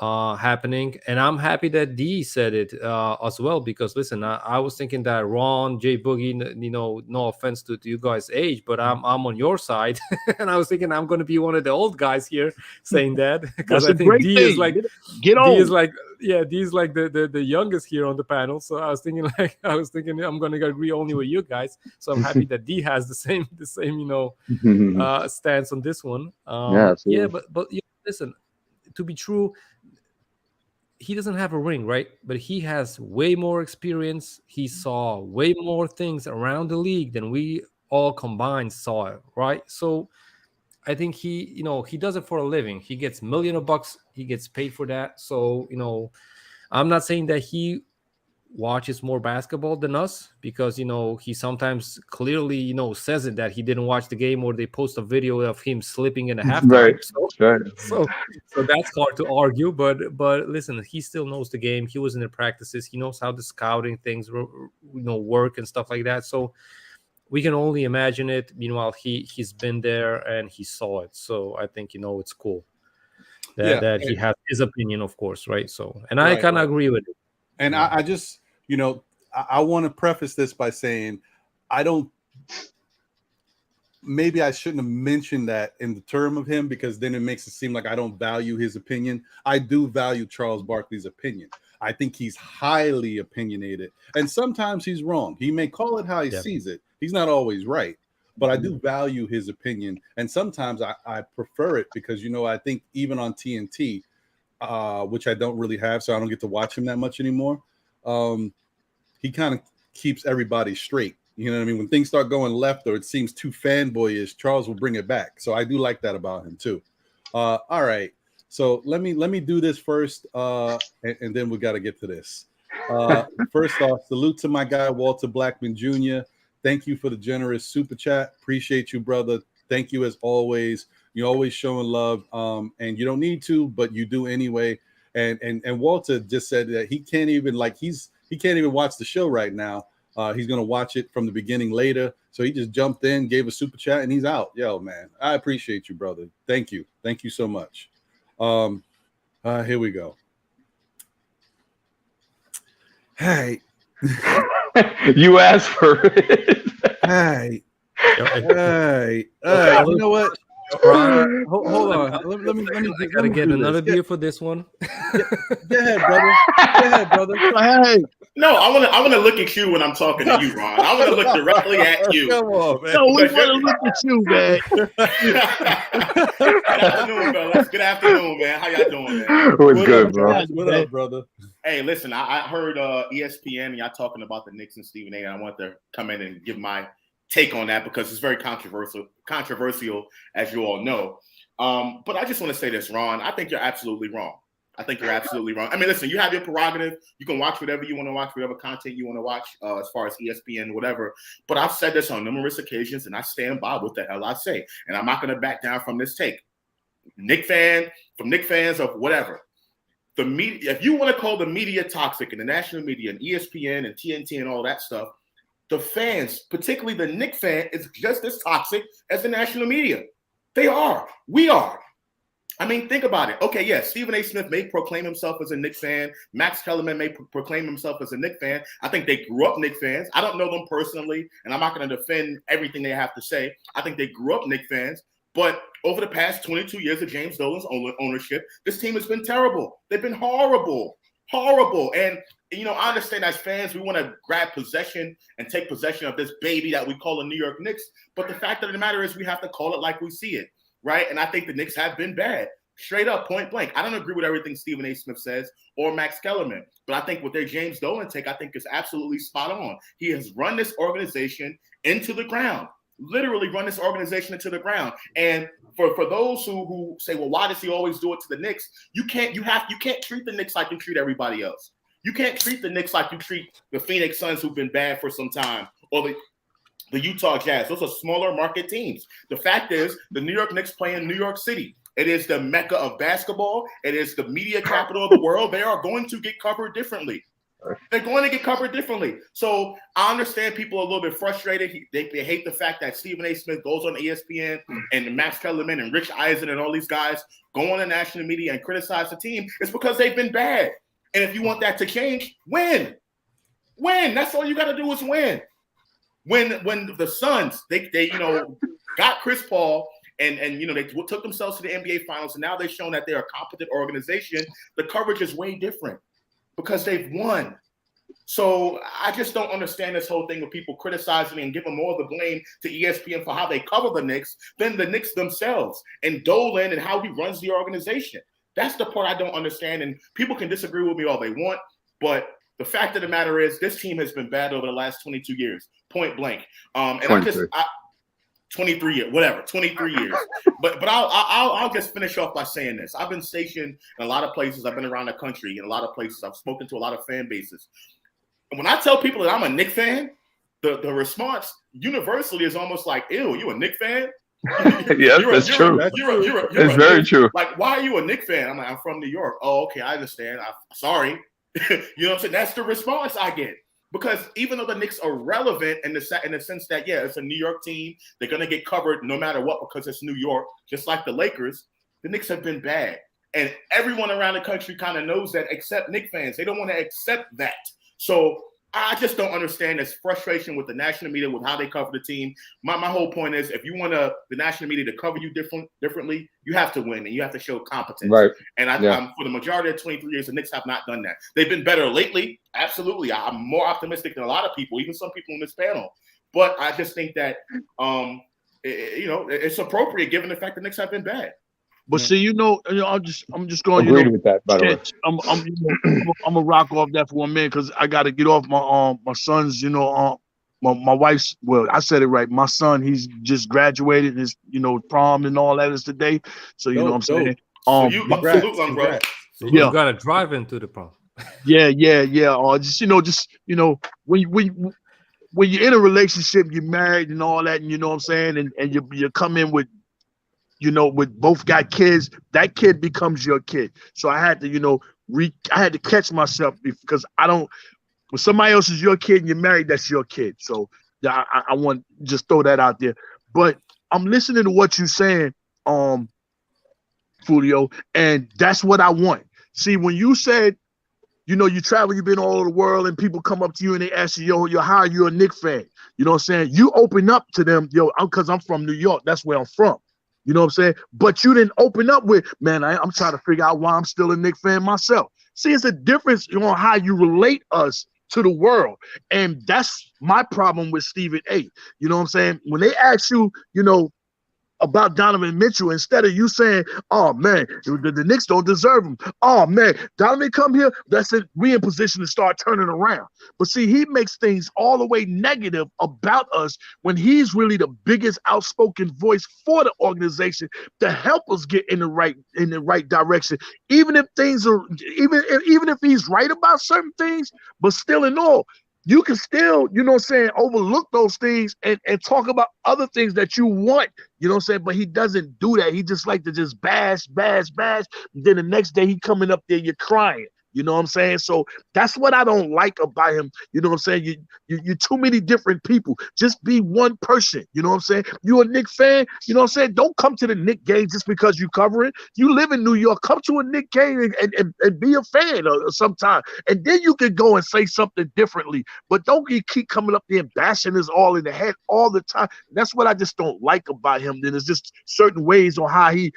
happening. And I'm happy that D said it as well, because listen, I was thinking that Ron, Jay Boogie, no offense to you guys' age, but I'm on your side, and I was thinking I'm going to be one of the old guys here saying that, because I think D is like get D on. is like D is like the youngest here on the panel. So I was thinking I'm going to agree only with you guys. So I'm happy that D has the same stance on this one. Absolutely. But listen, to be true, he doesn't have a ring, right? But he has way more experience. He saw way more things around the league than we all combined saw, right? So I think he does it for a living. He gets millions of bucks. He gets paid for that. So, I'm not saying that he watches more basketball than us, because he sometimes clearly says it that he didn't watch the game, or they post a video of him slipping in a halftime. Right. So that's hard to argue, but listen, he still knows the game. He was in the practices. He knows how the scouting things work and stuff like that. So we can only imagine it. Meanwhile, he's been there and he saw it. So I think it's cool that he has his opinion, of course, right? So, and I kind of agree with it. And I just, I want to preface this by saying maybe I shouldn't have mentioned that in the term of him, because then it makes it seem like I don't value his opinion. I do value Charles Barkley's opinion. I think he's highly opinionated, and sometimes he's wrong. He may call it how he sees it. He's not always right, but I do value his opinion. And sometimes I prefer it because, I think even on TNT, which I don't really have, so I don't get to watch him that much anymore. He kind of keeps everybody straight. You know what I mean? When things start going left or it seems too fanboyish, Charles will bring it back. So I do like that about him too. All right. So let me do this first, and then we got to get to this. First off, salute to my guy, Walter Blackman Jr. Thank you for the generous super chat. Appreciate you, brother. Thank you as always. You're always showing love, and you don't need to, but you do anyway. And Walter just said that he can't even watch the show right now. He's gonna watch it from the beginning later. So he just jumped in, gave a super chat, and he's out. Yo, man, I appreciate you, brother. Thank you so much. Here we go. Hey, you asked for it. Hey. You know what? Hold on. Let me gotta get another beer for this one. Go ahead, brother. Hey. No, I want to look at you when I'm talking to you, Ron. I want to look directly at you. Come on, man. No, we want to look at you, man. Good afternoon, fellas. Good afternoon, man. How y'all doing, man? What's good, bro? What up, brother? Hey, listen, I heard ESPN and y'all talking about the Knicks and Stephen A. And I want to come in and give my take on that because it's very controversial, as you all know. But I just want to say this, Ron. I think you're absolutely wrong. I mean, listen, you have your prerogative. You can watch whatever you want to watch, whatever content you want to watch, as far as ESPN, whatever. But I've said this on numerous occasions, and I stand by what the hell I say. And I'm not going to back down from this take. Knicks fans of whatever. The media, if you want to call the media toxic, and the national media and ESPN and TNT and all that stuff, the fans, particularly the Knicks fan, is just as toxic as the national media. They are. We are. I mean, think about it. Okay, yes, Stephen A. Smith may proclaim himself as a Knicks fan. Max Kellerman may proclaim himself as a Knicks fan. I think they grew up Knicks fans. I don't know them personally, and I'm not going to defend everything they have to say. I think they grew up Knicks fans. But over the past 22 years of James Dolan's ownership, this team has been terrible. They've been horrible. And, I understand as fans, we want to grab possession and take possession of this baby that we call the New York Knicks. But the fact of the matter is we have to call it like we see it. Right. And I think the Knicks have been bad, straight up, point blank. I don't agree with everything Stephen A. Smith says or Max Kellerman, but I think with their James Dolan take, I think is absolutely spot on. He has run this organization into the ground, literally run this organization into the ground. And for those who say, well, why does he always do it to the Knicks? You can't treat the Knicks like you treat everybody else. You can't treat the Knicks like you treat the Phoenix Suns, who've been bad for some time, or the Utah Jazz. Those are smaller market teams. The fact is, the New York Knicks play in New York City. It is the mecca of basketball. It is the media capital of the world. They are going to get covered differently. They're going to get covered differently. So I understand people are a little bit frustrated. They hate the fact that Stephen A. Smith goes on ESPN and Max Kellerman and Rich Eisen and all these guys go on the national media and criticize the team. It's because they've been bad. And if you want that to change, win. That's all you got to do is win. When the Suns, they got Chris Paul and they took themselves to the NBA Finals, and now they've shown that they're a competent organization, the coverage is way different because they've won. So I just don't understand this whole thing of people criticizing and giving more of the blame to ESPN for how they cover the Knicks than the Knicks themselves and Dolan and how he runs the organization. That's the part I don't understand, and people can disagree with me all they want, but the fact of the matter is this team has been bad over the last 22 years, point blank. And 23 years, whatever, 23 years. But I'll just finish off by saying this. I've been stationed in a lot of places. I've been around the country in a lot of places. I've spoken to a lot of fan bases. And when I tell people that I'm a Knicks fan, the response universally is almost like, ew, you a Knicks fan? Yes, that's true. It's very true. Like, why are you a Knicks fan? I'm like, I'm from New York. Oh, okay, I understand. Sorry. You know what I'm saying? That's the response I get. Because even though the Knicks are relevant in the sense that, yeah, it's a New York team, they're going to get covered no matter what because it's New York, just like the Lakers, the Knicks have been bad. And everyone around the country kind of knows that except Knicks fans. They don't want to accept that. So I just don't understand this frustration with the national media with how they cover the team. My whole point is if you want the national media to cover you differently, you have to win and you have to show competence. Right. And I'm for the majority of 23 years, the Knicks have not done that. They've been better lately. Absolutely. I'm more optimistic than a lot of people, even some people in this panel. But I just think that, it's appropriate given the fact the Knicks have been bad. But see, I'm just going. Agreed with that. By the way, I'm gonna rock off that for 1 minute because I got to get off my son's. My wife's. Well, I said it right. My son, he's just graduated. His prom and all that is today. So you know what I'm saying. So you got to drive into the prom. Yeah. When you're in a relationship, you're married and all that, and you know what I'm saying, and you come in with. With both got kids, that kid becomes your kid. So I had to, I had to catch myself because when somebody else is your kid and you're married, that's your kid. So I want to just throw that out there. But I'm listening to what you're saying, Fulio, and that's what I want. See, when you said, you travel, you've been all over the world, and people come up to you and they ask you, how are you a Knicks fan? You know what I'm saying? You open up to them, because I'm from New York. That's where I'm from. You know what I'm saying? But you didn't open up with, man, I'm trying to figure out why I'm still a Knicks fan myself. See, it's a difference on how you relate us to the world. And that's my problem with Stephen A. You know what I'm saying? When they ask you, about Donovan Mitchell, instead of you saying, oh, man, the Knicks don't deserve him. Oh, man, Donovan come here, that's it. We in position to start turning around. But see, he makes things all the way negative about us when he's really the biggest outspoken voice for the organization to help us get in the right direction. Even if things are, even if he's right about certain things, but still in all, you can still, overlook those things and talk about other things that you want, but he doesn't do that. He just like to just bash. Then the next day he coming up there, you're crying. You know what I'm saying? So that's what I don't like about him. You know what I'm saying? You're too many different people. Just be one person. You know what I'm saying? You a Knicks fan? You know what I'm saying? Don't come to the Knicks game just because you cover it. You live in New York. Come to a Knicks game and be a fan sometime. And then you can go and say something differently. But don't keep coming up there and bashing us all in the head all the time. That's what I just don't like about him. Then it's just certain ways on how he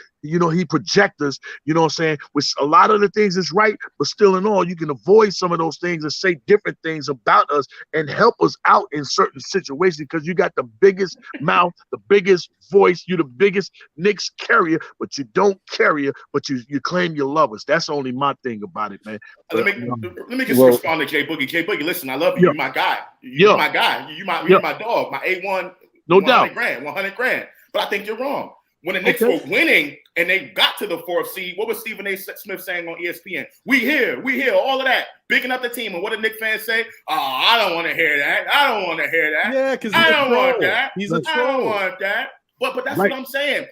projects us, you know what I'm saying? Which a lot of the things is right, but still in all, you can avoid some of those things and say different things about us and help us out in certain situations because you got the biggest mouth, the biggest voice, you're the biggest Knicks carrier, but you don't carry it, but you claim you love us. That's only my thing about it, man. Let me just respond to Jay Boogie. Jay Boogie, listen, I love you. You're my guy. You're my guy. You're my dog. My A1. No doubt. 100 grand. But I think you're wrong. When the Knicks were winning and they got to the 4th seed, what was Stephen A. Smith saying on ESPN? We here, all of that, bigging up the team. And what did Knicks fans say? Oh, I don't want to hear that. Yeah, because I don't want that. He's a troll. I don't want that. But that's what I'm saying.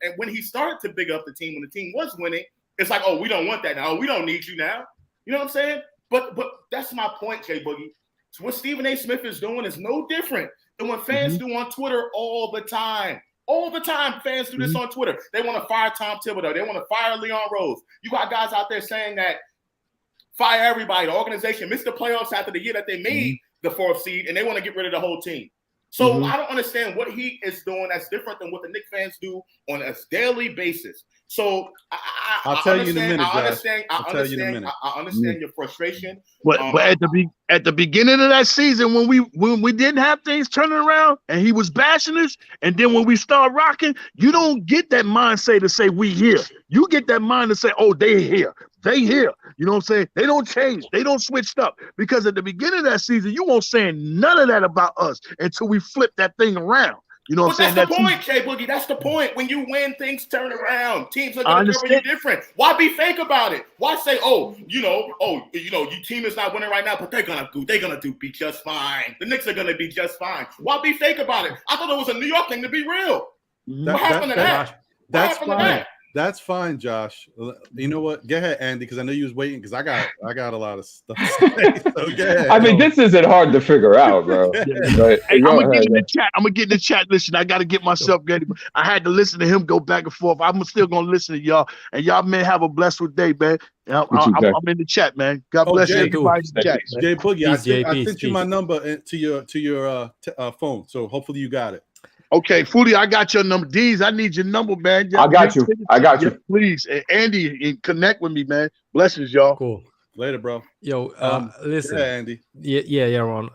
And when he started to big up the team, when the team was winning, it's like, oh, we don't want that now. We don't need you now. You know what I'm saying? But that's my point, Jay Boogie. So what Stephen A. Smith is doing is no different than what fans do on Twitter all the time. All the time, fans do this on Twitter. They want to fire Tom Thibodeau. They want to fire Leon Rose. You got guys out there saying that fire everybody. The organization missed the playoffs after the year that they made the 4th seed, and they want to get rid of the whole team. So I don't understand what he is doing that's different than what the Knicks fans do on a daily basis. So I'll tell you in a minute, Josh. I understand your frustration. But at the beginning of that season, when we didn't have things turning around and he was bashing us, and then when we start rocking, you don't get that mindset to say we here. You get that mind to say, oh, they here. They here. You know what I'm saying? They don't change. They don't switch up. Because at the beginning of that season, you won't say none of that about us until we flip that thing around. You know what I'm saying? That's the point, Jay Boogie. That's the point. When you win, things turn around. Teams are going to cover you different. Why be fake about it? Why say, your team is not winning right now, but they're gonna be just fine. The Knicks are gonna be just fine. Why be fake about it? I thought it was a New York thing to be real. What happened to that? That's fine. That's fine, Josh. You know what? Go ahead, Andy, because I know you was waiting because I got a lot of stuff to say. So go ahead. I mean, this isn't hard to figure out, bro. Hey, I'm gonna get in the chat. I'm gonna get in the chat. Listen, I gotta get myself ready. I had to listen to him go back and forth. I'm still gonna listen to y'all, and y'all may have a blessed day, man. I'm in the chat, man. God bless you. Everybody in the chat, man. Jay Boogie, I sent you my number to your phone, so hopefully you got it. Okay, Foodie, I got your number. Deez, I need your number, man. I got you. Yeah, please. And Andy, connect with me, man. Blessings, y'all. Cool. Later, bro. Yo, listen. Yeah, Andy. Yeah, Ron.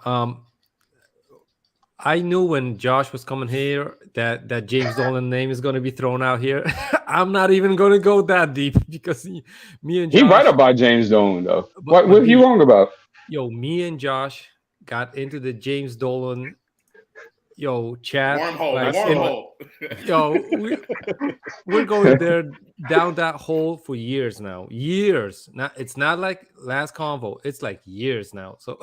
I knew when Josh was coming here that James Dolan name is going to be thrown out here. I'm not even going to go that deep because me and Josh... He right about James Dolan, though. What are you wrong about? Yo, me and Josh got into the James Dolan... chat. Wormhole. We're going there down that hole for years now. Years. Now it's not like last convo. It's like years now. So,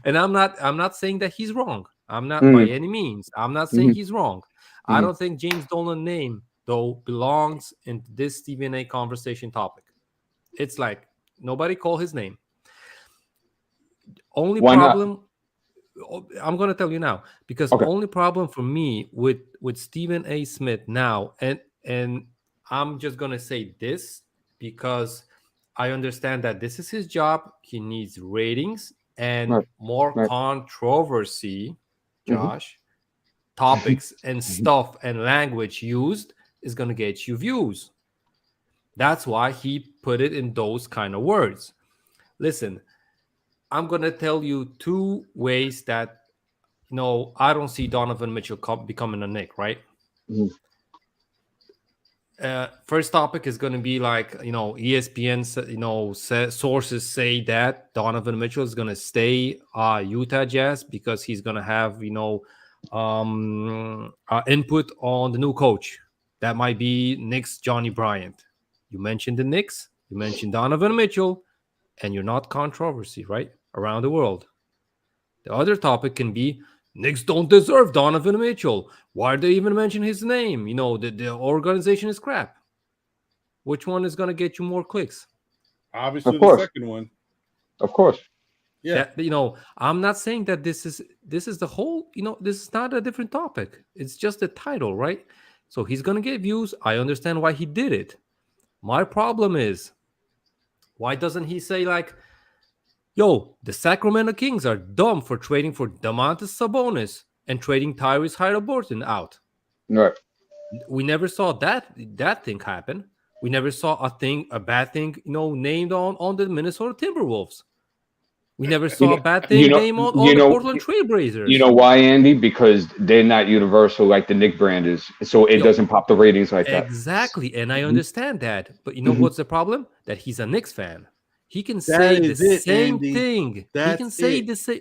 and I'm not saying that he's wrong. I'm not by any means. I'm not saying he's wrong. I don't think James Dolan name though belongs in this Stephen A conversation topic. It's like nobody call his name. Only Why problem. Not? I'm going to tell you now because the only problem for me with Stephen A. Smith now, and I'm just going to say this because I understand that this is his job. He needs ratings and more controversy, Josh, topics and stuff and language used is going to get you views. That's why he put it in those kind of words. Listen, I'm going to tell you two ways that, I don't see Donovan Mitchell becoming a Knick, right? First topic is going to be like, ESPN, sources say that Donovan Mitchell is going to stay Utah Jazz because he's going to have, input on the new coach. That might be Knicks Johnny Bryant. You mentioned the Knicks, you mentioned Donovan Mitchell, and you're not controversy, right? Around the world. The other topic can be Knicks don't deserve Donovan Mitchell. Why did they even mention his name? The organization is crap. Which one is going to get you more clicks? Obviously, the second one. Of course. Yeah. I'm not saying that this is the whole, this is not a different topic. It's just the title, right? So he's going to get views. I understand why he did it. My problem is, why doesn't he say like, the Sacramento Kings are dumb for trading for Domantas Sabonis and trading Tyrese Haliburton out. Right. We never saw that thing happen. We never saw a bad thing, named on the Minnesota Timberwolves. We never saw a bad thing named on the Portland Trailblazers. You know why, Andy? Because they're not universal like the Knicks brand is. So it doesn't pop the ratings like that. Exactly. And I understand that. But what's the problem? That he's a Knicks fan. He can say the same thing. He can say the same.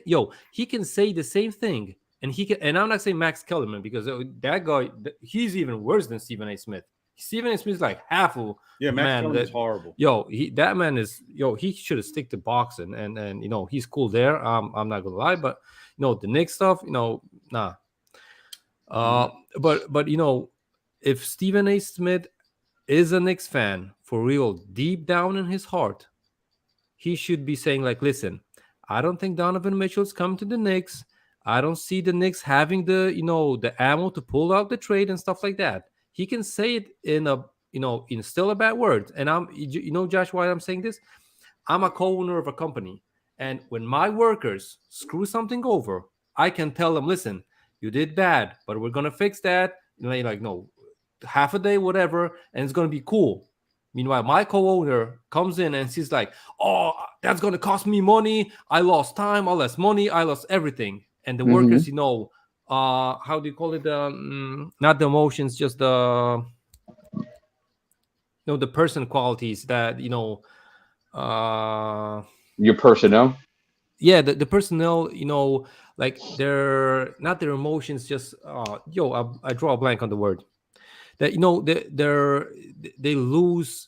He can say the same thing, and he can. And I'm not saying Max Kellerman because that guy, he's even worse than Stephen A. Smith. Stephen A. Smith is like half of Max Kellerman's horrible. That man is he should have stick to boxing, and he's cool there. I'm not gonna lie, but the Knicks stuff, nah. But if Stephen A. Smith is a Knicks fan for real, deep down in his heart. he should be saying like, listen, I don't think Donovan Mitchell's coming to the Knicks. I don't see the Knicks having the, the ammo to pull out the trade and stuff like that. He can say it in a, in still a bad word. And Josh, why I'm saying this? I'm a co-owner of a company. And when my workers screw something over, I can tell them, listen, you did bad, but we're going to fix that. Like, no, half a day, whatever, and it's going to be cool. Meanwhile, my co-owner comes in and she's like, oh, that's going to cost me money. I lost time. I lost money. I lost everything. And the workers, how do you call it? Not the emotions, just the person qualities that, your personnel. Yeah, the personnel, like they're not their emotions, just I draw a blank on the word. That they lose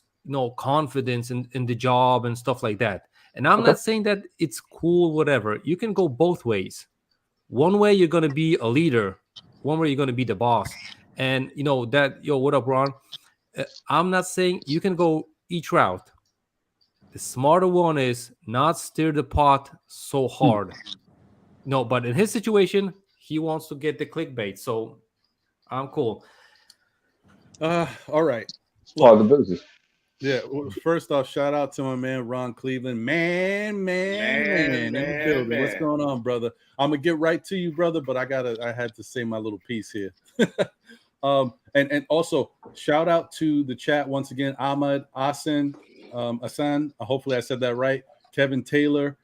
confidence in the job and stuff like that. And I'm not saying that it's cool, whatever. You can go both ways. One way you're gonna be a leader, one way you're gonna be the boss. And what up, Ron? I'm not saying you can go each route. The smarter one is not stir the pot so hard. No, but in his situation, he wants to get the clickbait. So I'm cool. All right. Part of the business. Yeah. Well, first off, shout out to my man Ron Cleveland. Man, in the building. What's going on, brother? I'm gonna get right to you, brother, but I had to say my little piece here. And also shout out to the chat once again. Ahmad Asan, hopefully I said that right. Kevin Taylor,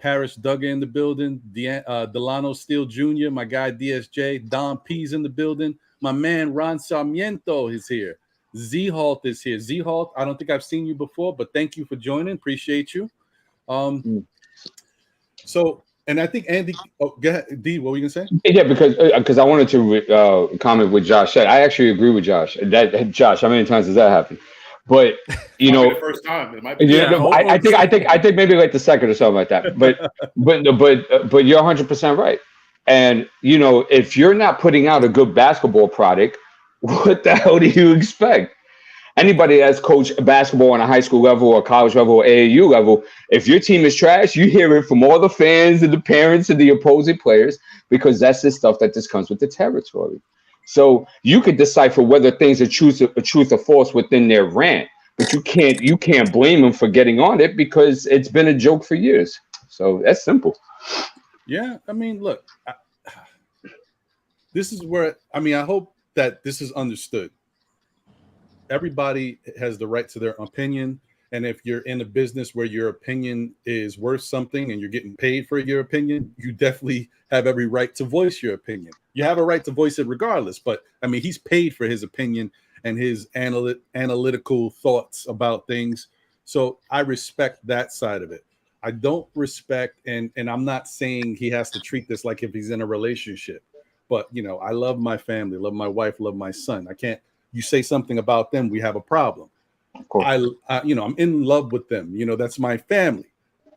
Parrish Duggan in the building. Delano Steele Jr., my guy DSJ. Don P's in the building. My man Ron Sarmiento is here. Z-Halt is here. Z-Halt, I don't think I've seen you before, but thank you for joining. Appreciate you. So, and I think Andy, go ahead, D, what were you gonna say? Yeah, because I wanted to comment with Josh said. I actually agree with Josh. Josh, how many times does that happen? But the first time it might be. I think maybe like the second or something like that. But you're 100% right. And if you're not putting out a good basketball product, what the hell do you expect? Anybody that's coached basketball on a high school level or college level or AAU level, if your team is trash, you hear it from all the fans and the parents and the opposing players, because that's the stuff that just comes with the territory. So you could decipher whether things are truth or false within their rant, but you can't blame them for getting on it because it's been a joke for years. So that's simple. Yeah, I mean, look, this is where I hope that this is understood. Everybody has the right to their opinion, and if you're in a business where your opinion is worth something and you're getting paid for your opinion, you definitely have every right to voice your opinion. You have a right to voice it regardless, but he's paid for his opinion and his analytical thoughts about things. So I respect that side of it. I don't respect, and I'm not saying he has to treat this like if he's in a relationship, but I love my family, love my wife, love my son. I can't, you say something about them, we have a problem. Of course. I'm in love with them. That's my family.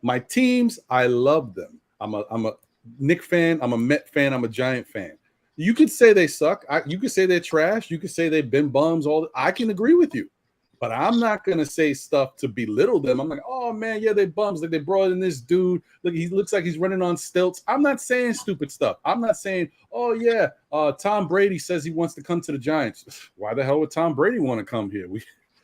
My teams, I love them. I'm a Knick fan. I'm a Met fan. I'm a Giant fan. You could say they suck. You could say they're trash. You could say they've been bums. I can agree with you, but I'm not gonna say stuff to belittle them. I'm like, oh man, yeah, they bums. Like they brought in this dude. Look, he looks like he's running on stilts. I'm not saying stupid stuff. I'm not saying, oh yeah, Tom Brady says he wants to come to the Giants. Why the hell would Tom Brady want to come here?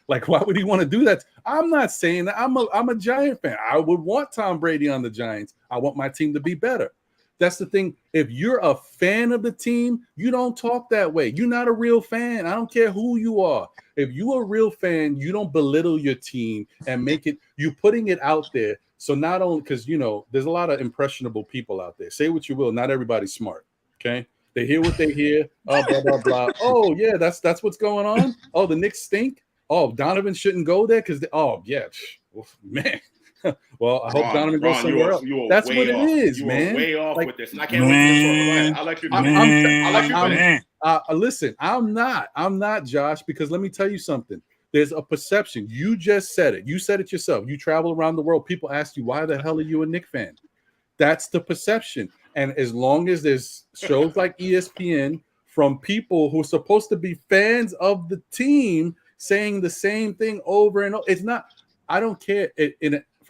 Why would he want to do that? I'm not saying that. I'm a Giant fan. I would want Tom Brady on the Giants. I want my team to be better. That's the thing. If you're a fan of the team, you don't talk that way. You're not a real fan. I don't care who you are. If you're a real fan, you don't belittle your team and make it, you're putting it out there. So not only, because, there's a lot of impressionable people out there. Say what you will. Not everybody's smart. Okay. They hear what they hear. Oh, blah, blah, blah. Oh, yeah, that's what's going on. Oh, the Knicks stink. Oh, Donovan shouldn't go there because, man. Well, I hope Donovan goes somewhere else. That's what it is, man. Way off with this, and I can't wait to talk about it. I like your listen, I'm not, Josh, because let me tell you something. There's a perception. You just said it. You said it yourself. You travel around the world. People ask you, why the hell are you a Knicks fan? That's the perception. And as long as there's shows like ESPN from people who are supposed to be fans of the team saying the same thing over and over, it's not. I don't care.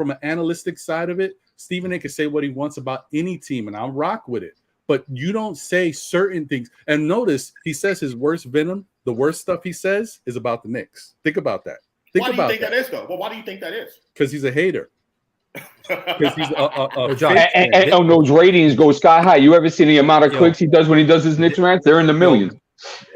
from an analytic side of it, Stephen A can say what he wants about any team, and I'll rock with it. But you don't say certain things. And notice he says his worst venom, the worst stuff he says is about the Knicks. Think about that. Why do you think that is, though? Well, why do you think that is? Because he's a hater. Because he's and on those ratings go sky high. You ever seen the amount of clicks he does when he does his Knicks rants? They're in the millions.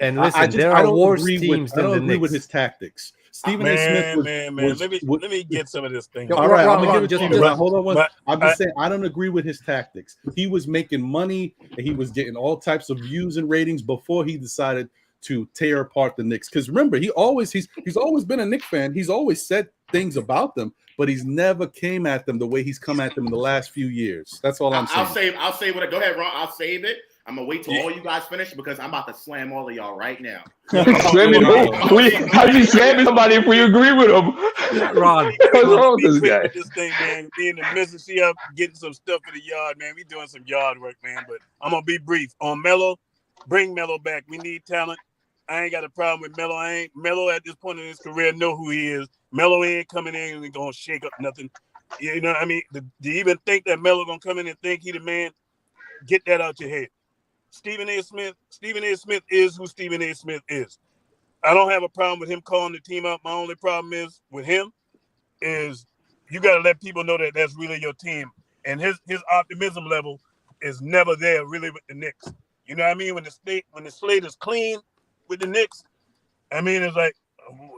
And listen, there are worse teams than the Knicks. I don't agree with his tactics. Stephen A. Smith was, let me get some of this thing. All right, I'm gonna give it to you. Hold on, I'm just saying I don't agree with his tactics. He was making money and he was getting all types of views and ratings before he decided to tear apart the Knicks. Because remember, he's always been a Knicks fan. He's always said things about them, but he's never came at them the way he's come at them in the last few years. That's all I'm saying. I'll save what. Go ahead, Ron. I'll save it. I'm gonna wait till all you guys finish because I'm about to slam all of y'all right now. How do you slam somebody if we agree with him? Ron, what's wrong with this guy? This thing, man, being in Mississippi, up getting some stuff for the yard, man. We doing some yard work, man. But I'm gonna be brief on Melo. Bring Melo back. We need talent. I ain't got a problem with Melo. Melo at this point in his career know who he is. Melo ain't coming in and gonna shake up nothing. You know what I mean? Do you even think that Melo gonna come in and think he the man? Get that out your head. Stephen A. Smith is who Stephen A. Smith is. I don't have a problem with him calling the team out. My only problem is with him is you got to let people know that that's really your team. And his optimism level is never there really with the Knicks. You know what I mean? When the slate is clean with the Knicks, I mean, it's like,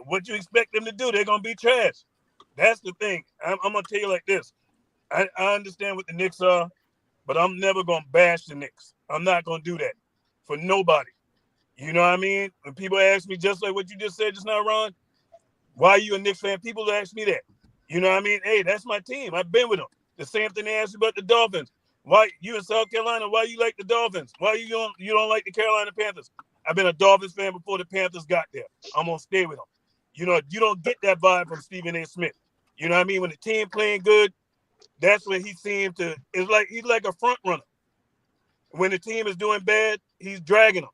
what you expect them to do? They're going to be trash. That's the thing. I'm going to tell you like this. I understand what the Knicks are, but I'm never going to bash the Knicks. I'm not going to do that for nobody. You know what I mean? When people ask me, just like what you just said just now, Ron, why are you a Knicks fan? People ask me that. You know what I mean? Hey, that's my team. I've been with them. The same thing they asked you about the Dolphins. Why you in South Carolina? Why you like the Dolphins? Why you don't like the Carolina Panthers? I've been a Dolphins fan before the Panthers got there. I'm going to stay with them. You know, you don't get that vibe from Stephen A. Smith. You know what I mean? When the team playing good, that's when he seemed to, he's like a front runner. When the team is doing bad, he's dragging them.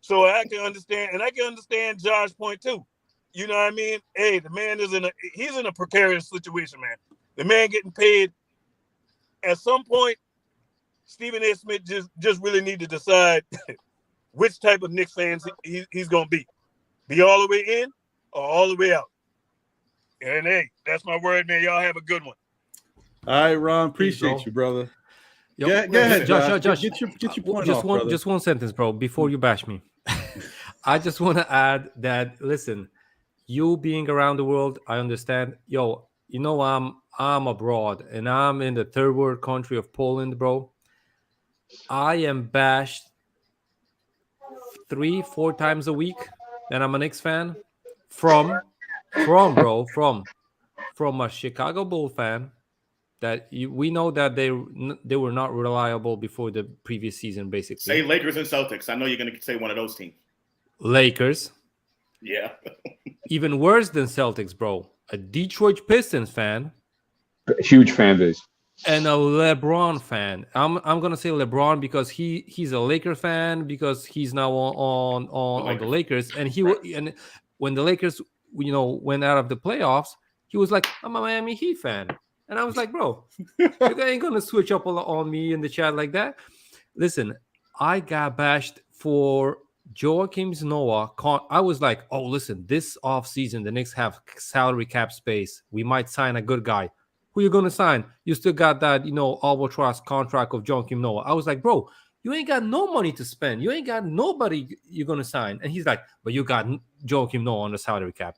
So I can understand, and I can understand Josh's point too. You know what I mean? Hey, the man he's in a precarious situation, man. The man getting paid. At some point, Stephen A. Smith just really need to decide which type of Knicks fans he's going to be. Be all the way in or all the way out. And hey, that's my word, man. Y'all have a good one. All right, Ron. Appreciate you, brother. Yo, go ahead, Josh. Get your point off, just one sentence, bro, before you bash me. I just want to add that, listen, you being around the world, I understand. Yo, you know, I'm abroad and I'm in the third world country of Poland, bro. I am bashed 3-4 times a week that I'm a Knicks fan from a Chicago Bull fan that we know that they were not reliable before the previous season, basically. Say Lakers and Celtics. I know you're going to say one of those teams. Lakers. Yeah. Even worse than Celtics, bro. A Detroit Pistons fan. Huge fan base. And a LeBron fan. I'm gonna say LeBron because he's a Laker fan because he's now on the Lakers. And and when the Lakers went out of the playoffs, he was like, I'm a Miami Heat fan. And I was like, bro, you ain't gonna switch up on me in the chat like that. Listen, I got bashed for Joakim Noah. I was like, oh, listen, this offseason, the Knicks have salary cap space. We might sign a good guy. Who you going to sign? You still got that, albatross contract of Joakim Noah. I was like, bro, you ain't got no money to spend. You ain't got nobody you're going to sign. And he's like, but you got Joakim Noah on the salary cap.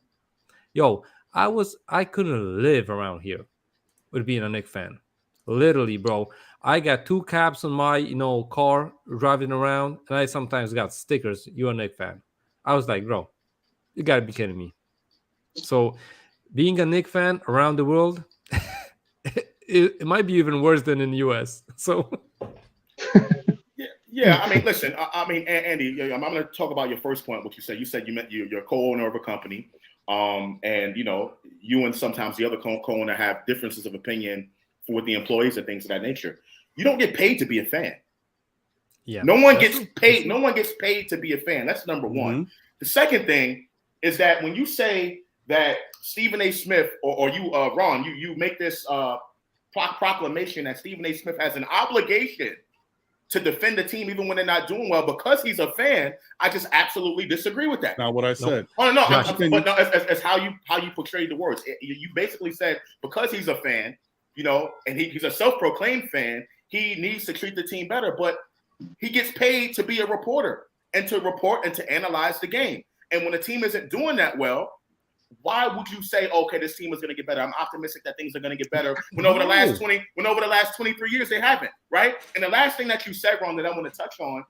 Yo, I couldn't live around here with being a Knicks fan. Literally, bro. I got 2 caps on my, car driving around, and I sometimes got stickers. You're a Knicks fan. I was like, bro, you got to be kidding me. So being a Knicks fan around the world, it might be even worse than in the U.S. So, yeah. I mean, listen. Andy, I'm going to talk about your first point. What you said. You said you're a co-owner of a company, and you and sometimes the other co-owner have differences of opinion with the employees and things of that nature. You don't get paid to be a fan. Yeah. No one gets paid. No one gets paid to be a fan. That's number one. The second thing is that when you say that Stephen A. Smith or you, Ron, you make this proclamation that Stephen A. Smith has an obligation to defend the team even when they're not doing well because he's a fan, I just absolutely disagree with that. Not what I said. Oh no, Josh, but no, it's how you portrayed the words. You basically said because he's a fan, and he's a self-proclaimed fan, he needs to treat the team better. But he gets paid to be a reporter and to report and to analyze the game. And when the team isn't doing that well, why would you say, okay, this team is going to get better? I'm optimistic that things are going to get better. When over the last 23 years, they haven't, right? And the last thing that you said, Ron, that I want to touch on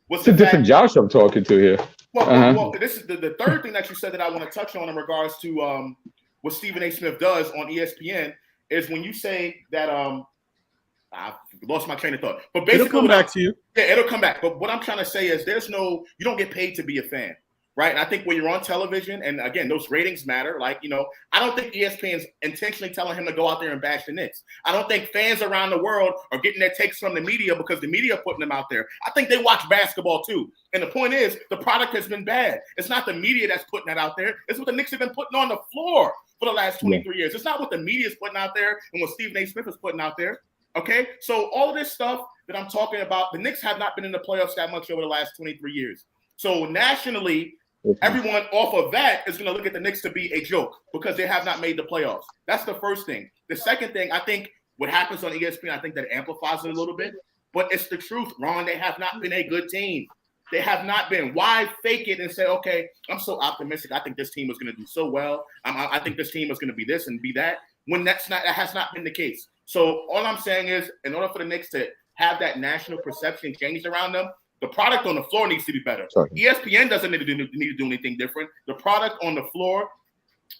was it's a different Josh I'm talking to here. Well, this is the third thing that you said that I want to touch on in regards to what Stephen A. Smith does on ESPN is when you say that I lost my train of thought. But basically, it'll come back to you. Yeah, it'll come back. But what I'm trying to say is you don't get paid to be a fan. Right. And I think when you're on television, and again, those ratings matter. Like, I don't think ESPN's intentionally telling him to go out there and bash the Knicks. I don't think fans around the world are getting their takes from the media because the media are putting them out there. I think they watch basketball too. And the point is, the product has been bad. It's not the media that's putting that out there. It's what the Knicks have been putting on the floor for the last 23 years. It's not what the media is putting out there and what Stephen A. Smith is putting out there. Okay. So all of this stuff that I'm talking about, the Knicks have not been in the playoffs that much over the last 23 years. So nationally, everyone off of that is going to look at the Knicks to be a joke because they have not made the playoffs. That's the first thing. The second thing, I think what happens on ESPN, I think that amplifies it a little bit, but it's the truth, Ron. They have not been a good team. They have not been. Why fake it and say, okay, I'm so optimistic. I think this team is going to do so well. I think this team is going to be this and be that when that has not been the case. So all I'm saying is in order for the Knicks to have that national perception changed around them, the product on the floor needs to be better. Sorry. ESPN doesn't need to do anything different. The product on the floor,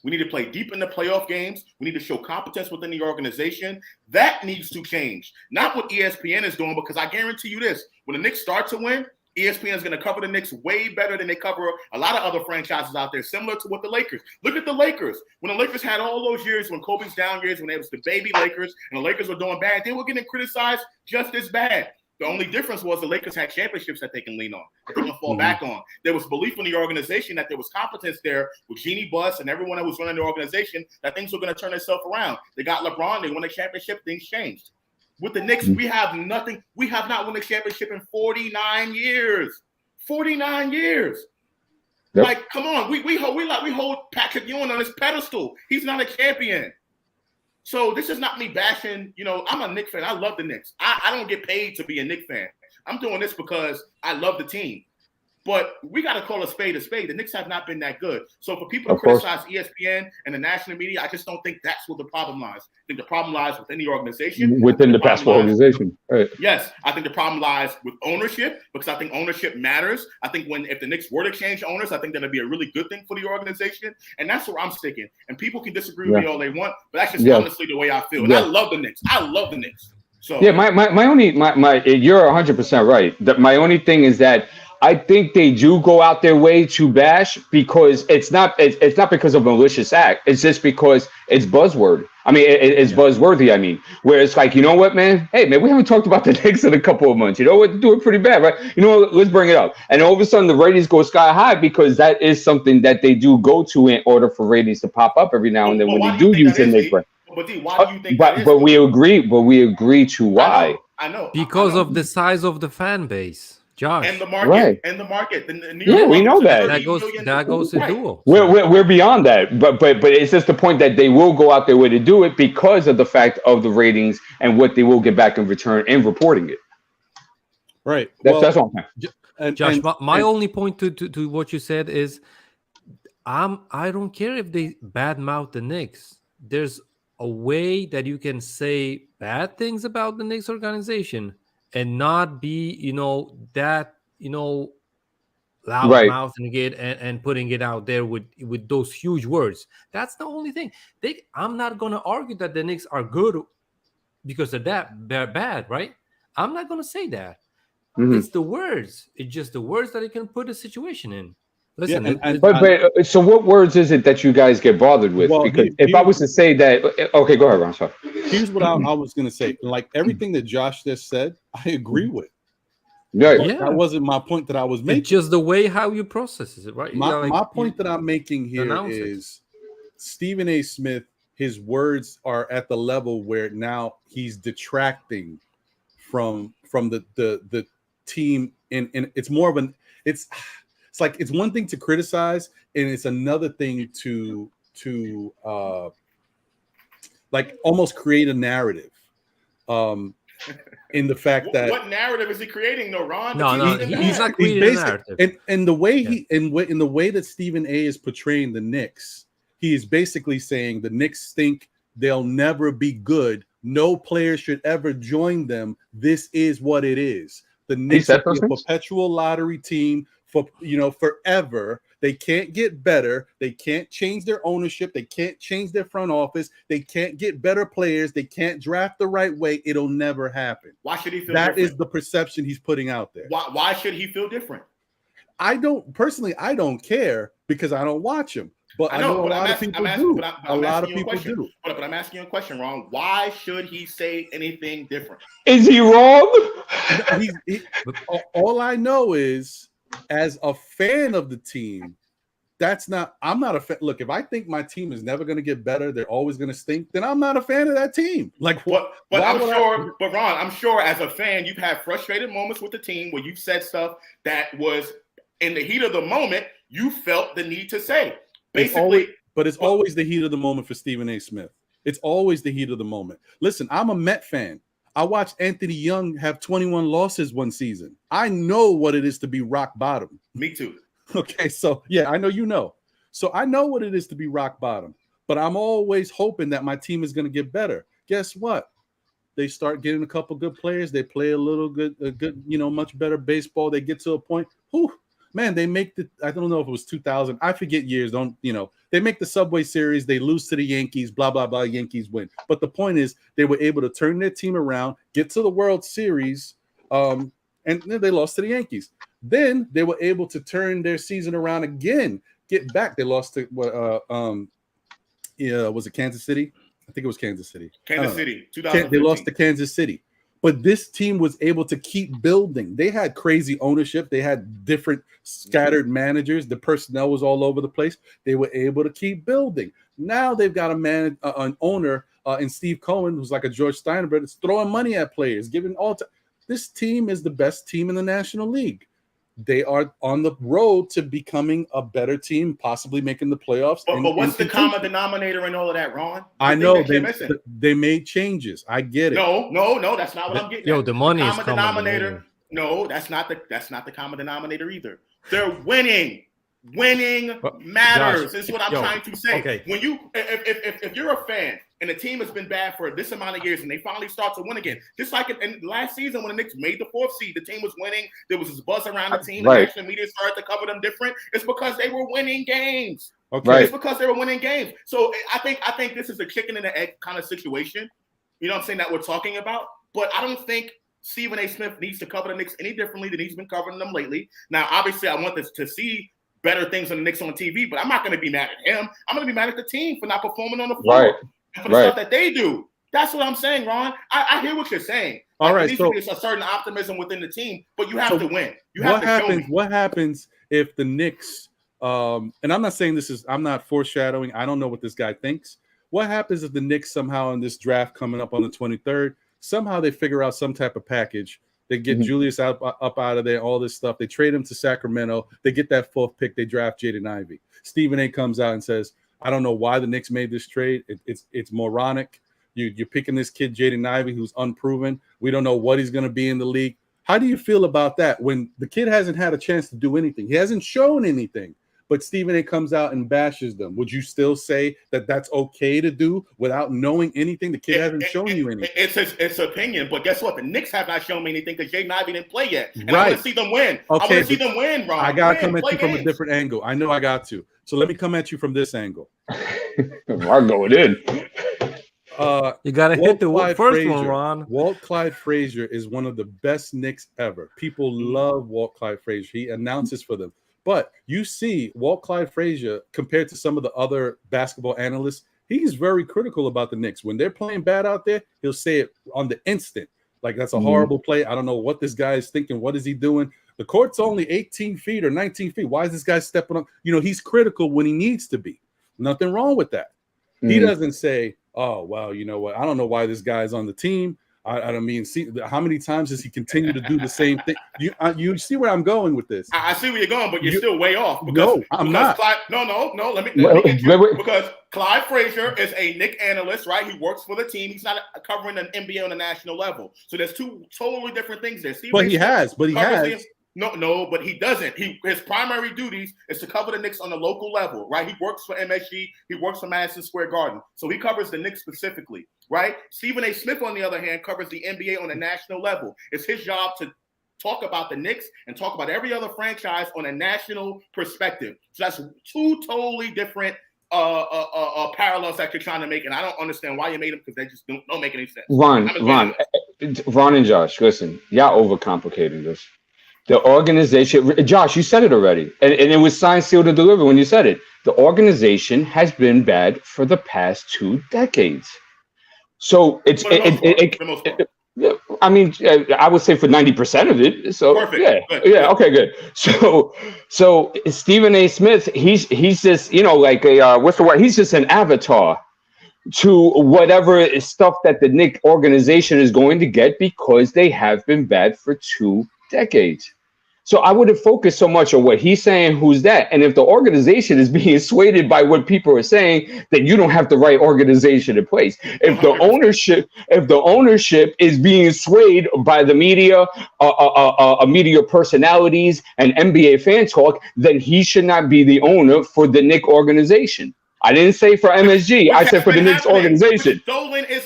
we need to play deep in the playoff games. We need to show competence within the organization. That needs to change. Not what ESPN is doing, because I guarantee you this. When the Knicks start to win, ESPN is going to cover the Knicks way better than they cover a lot of other franchises out there, similar to what the Lakers. Look at the Lakers. When the Lakers had all those years, when Kobe's down years, when it was the baby Lakers, and the Lakers were doing bad, they were getting criticized just as bad. The only difference was the Lakers had championships that they can lean on, that they can fall back on. There was belief in the organization that there was competence there with Jeannie Buss and everyone that was running the organization that things were going to turn themselves around. They got LeBron. They won a championship. Things changed. With the Knicks, we have nothing. We have not won a championship in 49 years. 49 years. Yep. Like, come on. We hold Patrick Ewing on his pedestal. He's not a champion. So this is not me bashing, I'm a Knicks fan. I love the Knicks. I don't get paid to be a Knicks fan. I'm doing this because I love the team. But we got to call a spade a spade. The Knicks have not been that good. So for people to criticize ESPN and the national media, I just don't think that's where the problem lies. I think the problem lies within the organization. Within the basketball organization. Right. Yes. I think the problem lies with ownership, because I think ownership matters. I think if the Knicks were to change owners, I think that'd be a really good thing for the organization. And that's where I'm sticking. And people can disagree with me all they want, but that's just honestly the way I feel. And I love the Knicks. I love the Knicks. So yeah, my only you're 100% right. My only thing is that I think they do go out their way to bash because it's not because of a malicious act. It's just because it's buzzword. I mean, it's buzzworthy. I mean, where it's like, you know what, man? Hey, man, we haven't talked about the Knicks in a couple of months. You know what? They're doing pretty bad, right? You know what? Let's bring it up. And all of a sudden, the ratings go sky high because that is something that they do go to in order for ratings to pop up every now and then when they do use the Knicks. But D, why do you think that is? But we agree to why. I know. Because of the size of the fan base. Josh. And the market, right. And the market. We know that. That goes to dual. We're beyond that, but it's just the point that they will go out their way to do it because of the fact of the ratings and what they will get back in return in reporting it. Right. That's all I'm saying. Josh, my only point to what you said is, I don't care if they badmouth the Knicks. There's a way that you can say bad things about the Knicks organization and not be, loud mouthing it and putting it out there with those huge words. That's the only thing. I'm not going to argue that the Knicks are good because they're bad, right? I'm not going to say that. Mm-hmm. It's the words. It's just the words that it can put a situation in. Listen, but so what words is it that you guys get bothered with? Well, because if I was to say that, okay, go ahead, Ron. Sorry. Here's what I was going to say. Like everything that Josh just said, I agree with. Right. Yeah. That wasn't my point that I was making. It's just the way how you process it, right? My point that I'm making here is Stephen A. Smith, his words are at the level where now he's detracting from the team, and it's more of an it's like it's one thing to criticize, and it's another thing to like almost create a narrative. In the fact that what narrative is he creating, though, Ron? No, he's not creating a narrative. And the way in the way that Stephen A is portraying the Knicks, he is basically saying the Knicks think they'll never be good. No player should ever join them. This is what it is. The Knicks will be a perpetual lottery team for forever. They can't get better. They can't change their ownership. They can't change their front office. They can't get better players. They can't draft the right way. It'll never happen. Why should he feel that different? is the perception he's putting out there. Why should he feel different? I don't care because I don't watch him. But I know a lot of people do. A lot of people do. But I'm asking you a question, Ron. Why should he say anything different? Is he wrong? All I know is, as a fan of the team, I'm not a fan. Look, if I think my team is never going to get better, they're always going to stink, then I'm not a fan of that team. Like what? But Ron, I'm sure as a fan, you've had frustrated moments with the team where you've said stuff that was in the heat of the moment, you felt the need to say. Basically, it's always the heat of the moment for Stephen A. Smith. It's always the heat of the moment. Listen, I'm a Met fan. I watched Anthony Young have 21 losses one season. I know what it is to be rock bottom. Me too. Okay, so yeah, I know you know. So I know what it is to be rock bottom, but I'm always hoping that my team is going to get better. Guess what? They start getting a couple good players. They play a good, much better baseball. They get to a point. Whew, man, they make I don't know if it was 2000. I forget years. They make the Subway Series. They lose to the Yankees, blah, blah, blah. Yankees win. But the point is they were able to turn their team around, get to the World Series, and they lost to the Yankees. Then they were able to turn their season around again, get back. They lost to was it Kansas City? I think it was Kansas City. Kansas City, 2015. They lost to Kansas City. But this team was able to keep building. They had crazy ownership. They had different scattered managers. The personnel was all over the place. They were able to keep building. Now they've got an owner in Steve Cohen, who's like a George Steinbrenner, that's throwing money at players, giving all time. This team is the best team in the National League. They are on the road to becoming a better team, possibly making the playoffs. But what's the common denominator in all of that, Ron? I know they made changes. I get it. No, that's not what I'm getting. The money is common denominator. No, that's not the common denominator either. They're winning. Winning matters. Is what I'm trying to say. Okay. When if you're a fan and the team has been bad for this amount of years and they finally start to win again, just like in last season when the Knicks made the 4th seed, the team was winning. There was this buzz around the team. Right. The national media started to cover them different. It's because they were winning games. Okay. Right. It's because they were winning games. So I think this is a chicken and the egg kind of situation. You know what I'm saying, that we're talking about. But I don't think Stephen A. Smith needs to cover the Knicks any differently than he's been covering them lately. Now, obviously, I want this to see better things on the Knicks on TV, but I'm not going to be mad at him. I'm going to be mad at the team for not performing on the floor. Right. And for the stuff that they do. That's what I'm saying, Ron. I hear what you're saying. All right, there needs to be a certain optimism within the team, but you have to win. What happens if the Knicks, and I'm not saying I'm not foreshadowing. I don't know what this guy thinks. What happens if the Knicks somehow in this draft coming up on the 23rd, somehow they figure out some type of package? They get Julius up out of there, all this stuff. They trade him to Sacramento. They get that 4th pick. They draft Jaden Ivey. Stephen A. comes out and says, I don't know why the Knicks made this trade. It's moronic. You're picking this kid, Jaden Ivey, who's unproven. We don't know what he's going to be in the league. How do you feel about that when the kid hasn't had a chance to do anything? He hasn't shown anything. But Stephen A. comes out and bashes them. Would you still say that that's okay to do without knowing anything? The kid hasn't shown you anything. It's his opinion, but guess what? The Knicks have not shown me anything because Jaden Ivey didn't play yet. And right. I want to see them win. Okay, I want to see them win, Ron. I got to come at you from a different angle. I know I got to. So let me come at you from this angle. I'm going in. You got to hit the first one, Ron. Walt Clyde Frazier is one of the best Knicks ever. People love Walt Clyde Frazier. He announces for them. But you see Walt Clyde Frazier compared to some of the other basketball analysts, he's very critical about the Knicks. When they're playing bad out there, he'll say it on the instant. Like, that's a horrible play. I don't know what this guy is thinking. What is he doing? The court's only 18 feet or 19 feet. Why is this guy stepping up? You know, he's critical when he needs to be. Nothing wrong with that. He doesn't say, oh, well, you know what? I don't know why this guy's on the team. I don't mean, see, how many times does he continue to do the same thing? You see where I'm going with this? I see where you're going, but you're still way off. No, I'm not. Clyde, no. Let me get you, because Clyde Frazier is a Knicks analyst, right? He works for the team. He's not covering an NBA on a national level. So there's two totally different things there. But he has. No, but he doesn't. His primary duties is to cover the Knicks on the local level, right? He works for MSG. He works for Madison Square Garden. So he covers the Knicks specifically, right? Stephen A. Smith, on the other hand, covers the NBA on a national level. It's his job to talk about the Knicks and talk about every other franchise on a national perspective. So that's two totally different parallels that you're trying to make, and I don't understand why you made them, because they just don't make any sense. Ron and Josh, listen, y'all overcomplicating this. The organization, Josh, you said it already, and it was signed, sealed, and delivered when you said it. The organization has been bad for the past 2 decades. So I mean, I would say for 90% of it. So perfect. Yeah, okay, good. So Stephen A. Smith, he's just, you know, like a what's the word? He's just an avatar to whatever stuff that the Knicks organization is going to get, because they have been bad for 2 decades. So I wouldn't focus so much on what he's saying, who's that. And if the organization is being swayed by what people are saying, then you don't have the right organization in place. If the ownership is being swayed by the media, media personalities and NBA fan talk, then he should not be the owner for the Knicks organization. I didn't say for MSG. I said for the Knicks organization. Dolan is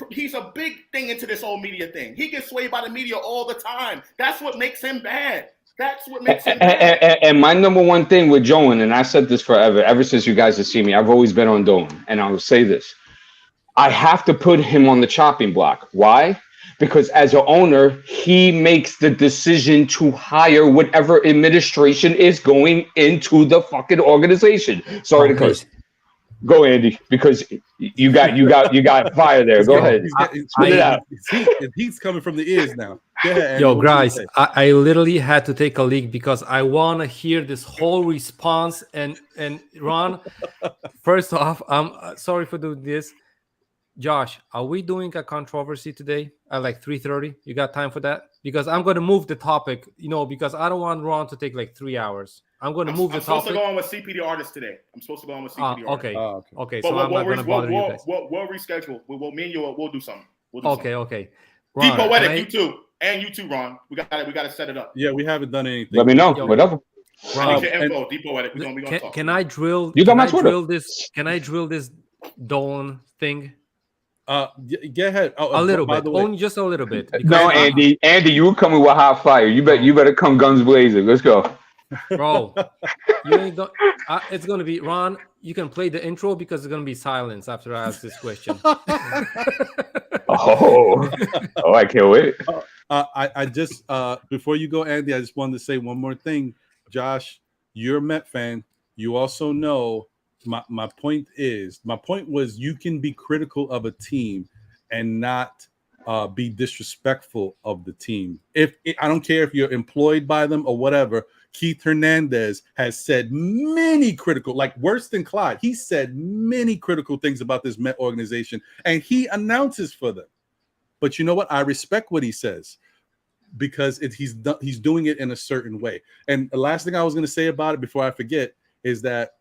he's a big thing into this whole media thing. He gets swayed by the media all the time. That's what makes him bad. And my number one thing with Dolan, and I said this forever, ever since you guys have seen me, I've always been on Dolan, and I will say this. I have to put him on the chopping block. Why? Because as an owner, he makes the decision to hire whatever administration is going into the fucking organization. Sorry to curse. Go, Andy, because you got fire there. Go ahead. Spit it out. He's coming from the ears now. Go ahead, Andy. Yo, guys, I literally had to take a leak because I want to hear this whole response. And Ron, first off, I'm sorry for doing this. Josh, are we doing a controversy today at like 3:30? You got time for that? Because I'm going to move the topic, you know, because I don't want Ron to take like 3 hours. I'm going to move the topic. I'm supposed to go on with CPD artists today. Okay. Okay. But So I'm not going to bother you guys. We'll reschedule. Me and you, we'll do something. Okay. Ron, Poetic, you too. And you too, Ron. We got to set it up. Yeah, we haven't done anything. Let me know. Whatever. Ron, your info, Poetic. We're gonna talk. Can I drill? You got my Twitter. Can I drill this Dolan thing? Get ahead. A little bit, only just a little bit. No, Andy, you were coming with hot fire. You better come guns blazing. Let's go, bro. You ain't it's gonna be Ron. You can play the intro because it's gonna be silence after I ask this question. I can't wait. I just before you go, Andy, I just wanted to say one more thing. Josh, you're a Met fan. You also know. My point was you can be critical of a team and not be disrespectful of the team. I don't care if you're employed by them or whatever. Keith Hernandez has said many critical, like worse than Clyde. He said many critical things about this Met organization, and he announces for them. But you know what? I respect what he says because he's doing it in a certain way. And the last thing I was going to say about it before I forget is that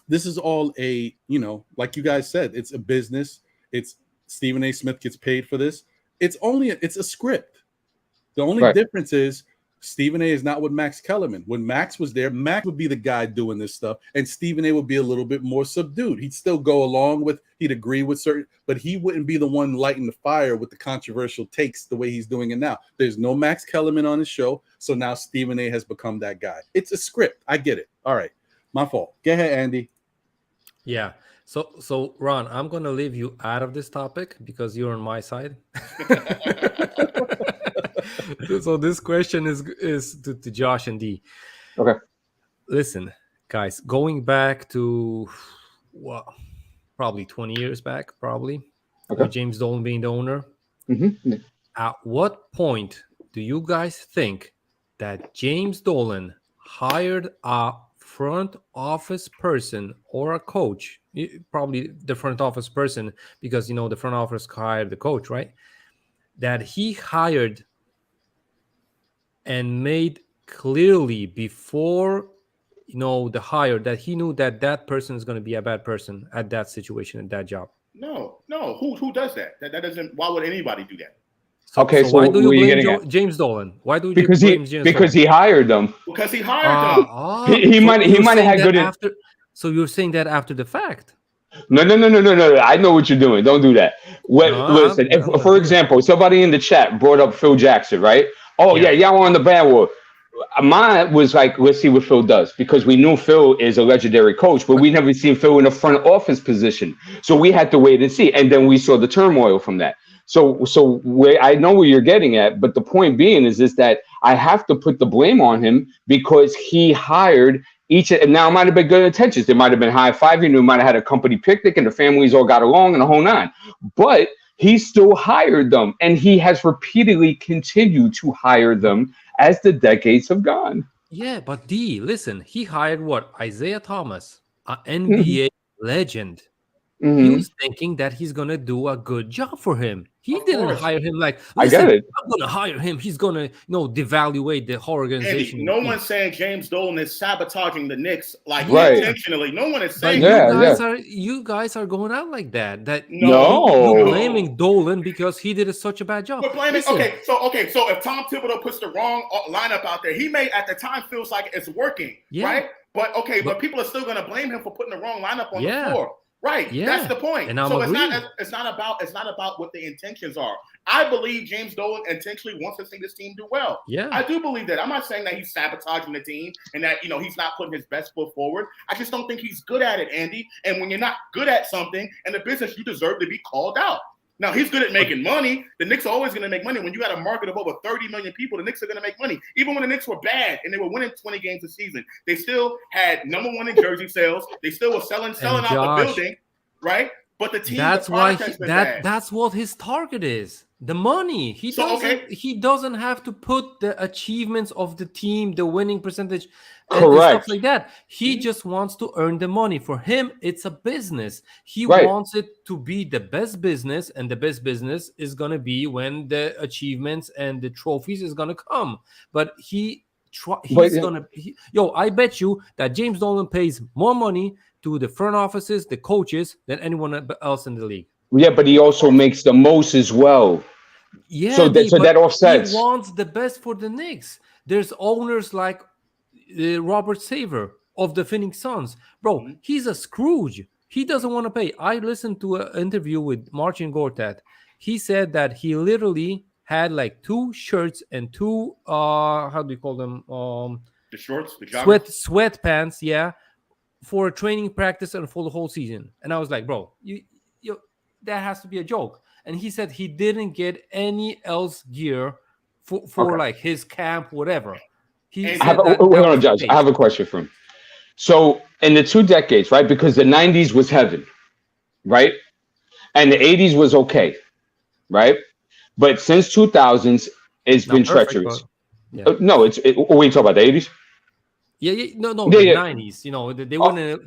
this is all like you guys said, it's a business. It's Stephen A. Smith gets paid for this. It's a script. The only difference is Stephen A. is not with Max Kellerman. When Max was there, Max would be the guy doing this stuff, and Stephen A. would be a little bit more subdued. He'd still go along with, he'd agree with certain, but he wouldn't be the one lighting the fire with the controversial takes the way he's doing it now. There's no Max Kellerman on his show, so now Stephen A. has become that guy. It's a script. I get it. All right. My fault. Go ahead, Andy. Yeah. So Ron, I'm gonna leave you out of this topic because you're on my side. So this question is to Josh and D. Okay. Listen, guys, going back to probably 20 years back, with James Dolan being the owner. Mm-hmm. At what point do you guys think that James Dolan hired a front office person or a coach? Probably the front office person, because the front office hired the coach, right? That he hired and made clearly before the hire that he knew that that person is going to be a bad person at that situation, at that job. No. Who does that? That doesn't. Why would anybody do that? So why do you blame James Dolan? Why do you blame James Dolan? Because he hired them. Because he hired them. He might have had good. So you're saying that after the fact? No. I know what you're doing. Don't do that. Listen, for example, somebody in the chat brought up Phil Jackson, right? Oh yeah, y'all on the bandwagon. Mine was like, let's see what Phil does, because we knew Phil is a legendary coach, but we never seen Phil in a front office position. So we had to wait and see. And then we saw the turmoil from that. So I know where you're getting at, but the point being is that I have to put the blame on him because he hired and now it might have been good intentions. There might have been high-fiving. We might have had a company picnic and the families all got along and the whole nine. But he still hired them, and he has repeatedly continued to hire them as the decades have gone. Yeah, but listen, he hired Isaiah Thomas, an NBA legend. He was thinking that he's gonna do a good job for him. He didn't hire him like, I get it. I'm gonna hire him. He's gonna, devaluate the whole organization. Andy, no one's saying James Dolan is sabotaging the Knicks intentionally. No one is saying you guys are going out like that. You're blaming Dolan because he did such a bad job. We're blaming. So if Tom Thibodeau puts the wrong lineup out there, he may at the time feels like it's working, right? But people are still gonna blame him for putting the wrong lineup on the floor. Right. Yeah. That's the point. And so it's not about what the intentions are. I believe James Dolan intentionally wants to see this team do well. Yeah. I do believe that. I'm not saying that he's sabotaging the team and that he's not putting his best foot forward. I just don't think he's good at it, Andy. And when you're not good at something in the business, you deserve to be called out. Now, he's good at making money. The Knicks are always going to make money. When you got a market of over 30 million people, the Knicks are going to make money. Even when the Knicks were bad and they were winning 20 games a season, they still had #1 in jersey sales. They still were selling out the building. Right, but the team. That's why that's what his target is. The money. He doesn't have to put the achievements of the team, the winning percentage, and stuff like that. He just wants to earn the money. For him, it's a business. He wants it to be the best business, and the best business is gonna be when the achievements and the trophies is gonna come. But I bet you that James Dolan pays more money to the front offices, the coaches, than anyone else in the league. Yeah, but he also makes the most as well. Yeah, so that offsets. He wants the best for the Knicks. There's owners like Robert Saver of the Phoenix Suns. Bro, he's a Scrooge. He doesn't want to pay. I listened to an interview with Marcin Gortat. He said that he literally had like 2 shirts and 2 how do you call them? The shorts, the joggers? Sweatpants, yeah, for training practice and for the whole season. And I was like, bro, you that has to be a joke. And he said he didn't get any else gear for like his camp, whatever. I have a question for him. So in the 2 decades, right? Because the 90s was heaven, right? And the 80s was okay, right? But since 2000s, it's been treacherous. Yeah. No, we talk about the 80s. Yeah, the 90s.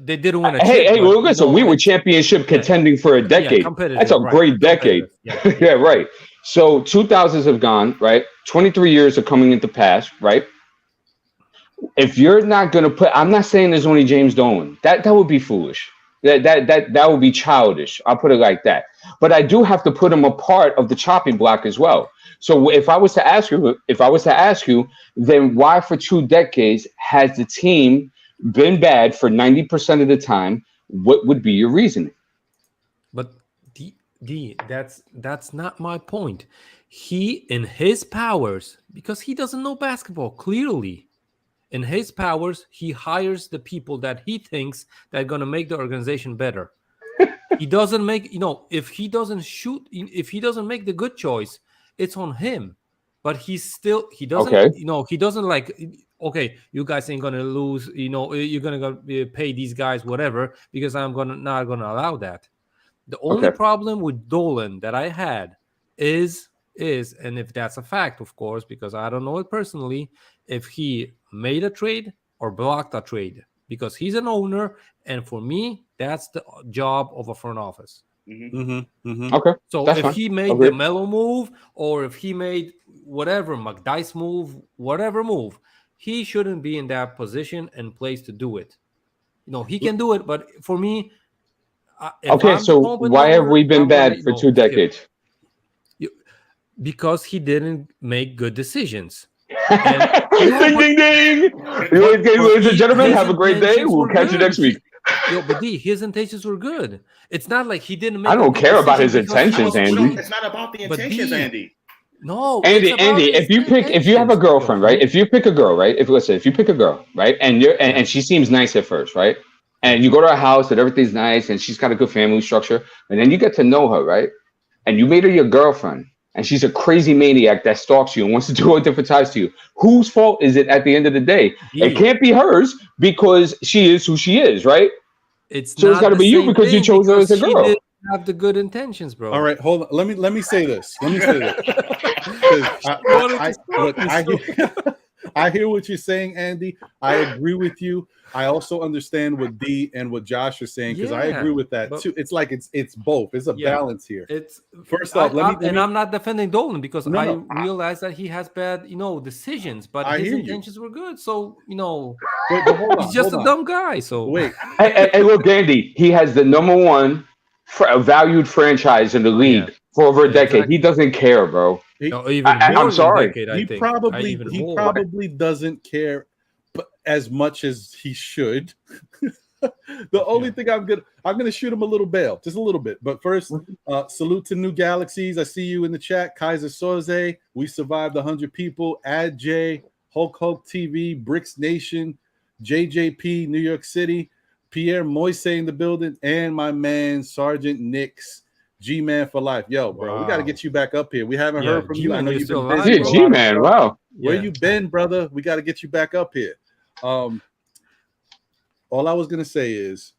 They didn't win a Hey, listen, we were championship contending for a decade. That's a great decade. Yeah, right. So 2000s have gone, right? 23 years are coming into pass, right? If you're not gonna I'm not saying there's only James Dolan. That would be foolish. That would be childish. I'll put it like that. But I do have to put him a part of the chopping block as well. So if I was to ask you, then why for 2 decades has the team been bad for 90% of the time? What would be your reasoning? But that's not my point. He, in his powers, because he doesn't know basketball clearly, in his powers, he hires the people that he thinks that are gonna make the organization better. He doesn't make, if he doesn't make the good choice, it's on him. But he doesn't, he doesn't like, okay, you guys ain't gonna lose, you're gonna pay these guys whatever, because I'm not gonna allow that. The only problem with Dolan that I had is is, and if that's a fact, of course, because I don't know it personally, if he made a trade or blocked a trade, because he's an owner, and for me, that's the job of a front office. Okay. So that's if fine. he made the Melo move, or if he made whatever McDice move, whatever move, he shouldn't be in that position and place to do it. You know, he can do it, but for me, okay. So why have we been bad for 2 decades? Because he didn't make good decisions. Ding, ding, ding. Ladies and gentlemen, have a great day. We'll catch you next week. Yo, but his intentions were good. It's not like he didn't make. I don't care about his intentions, Andy. It's not about the intentions, Andy. No, Andy, if you have a girlfriend, right? If you pick a girl, right? If you pick a girl, right, and and she seems nice at first, right? And you go to her house and everything's nice and she's got a good family structure, and then you get to know her, right? And you made her your girlfriend, and she's a crazy maniac that stalks you and wants to do all different ties to you. Whose fault is it at the end of the day? It can't be hers because she is who she is, right? It's got to be you because you chose her as a girl. She didn't have the good intentions, bro. All right, hold on. Let me say this. Let me say this. I hear what you're saying, Andy. I agree with you. I also understand what D and what Josh are saying, because I agree with that too. It's like it's both. It's a balance here. It's first off, I'm not defending Dolan because I realize that he has bad, decisions, but his intentions were good. So he's just a dumb guy. So wait, hey, look, Andy, he has the #1 valued franchise in the league for over a decade. Exactly. He doesn't care, bro. I'm sorry. He probably doesn't care, but as much as he should. The only thing I'm gonna shoot him a little bail, just a little bit. But first, salute to New Galaxies. I see you in the chat. Kaiser Soze, we survived 100 people. Ad J, Hulk TV, Bricks Nation, JJP, New York City, Pierre Moise in the building, and my man Sergeant Knicks. G-Man for life. Yo, bro, we got to get you back up here. We haven't heard from you. I know you've been busy. G-Man, wow. Where you been, brother? We got to get you back up here. All I was going to say is,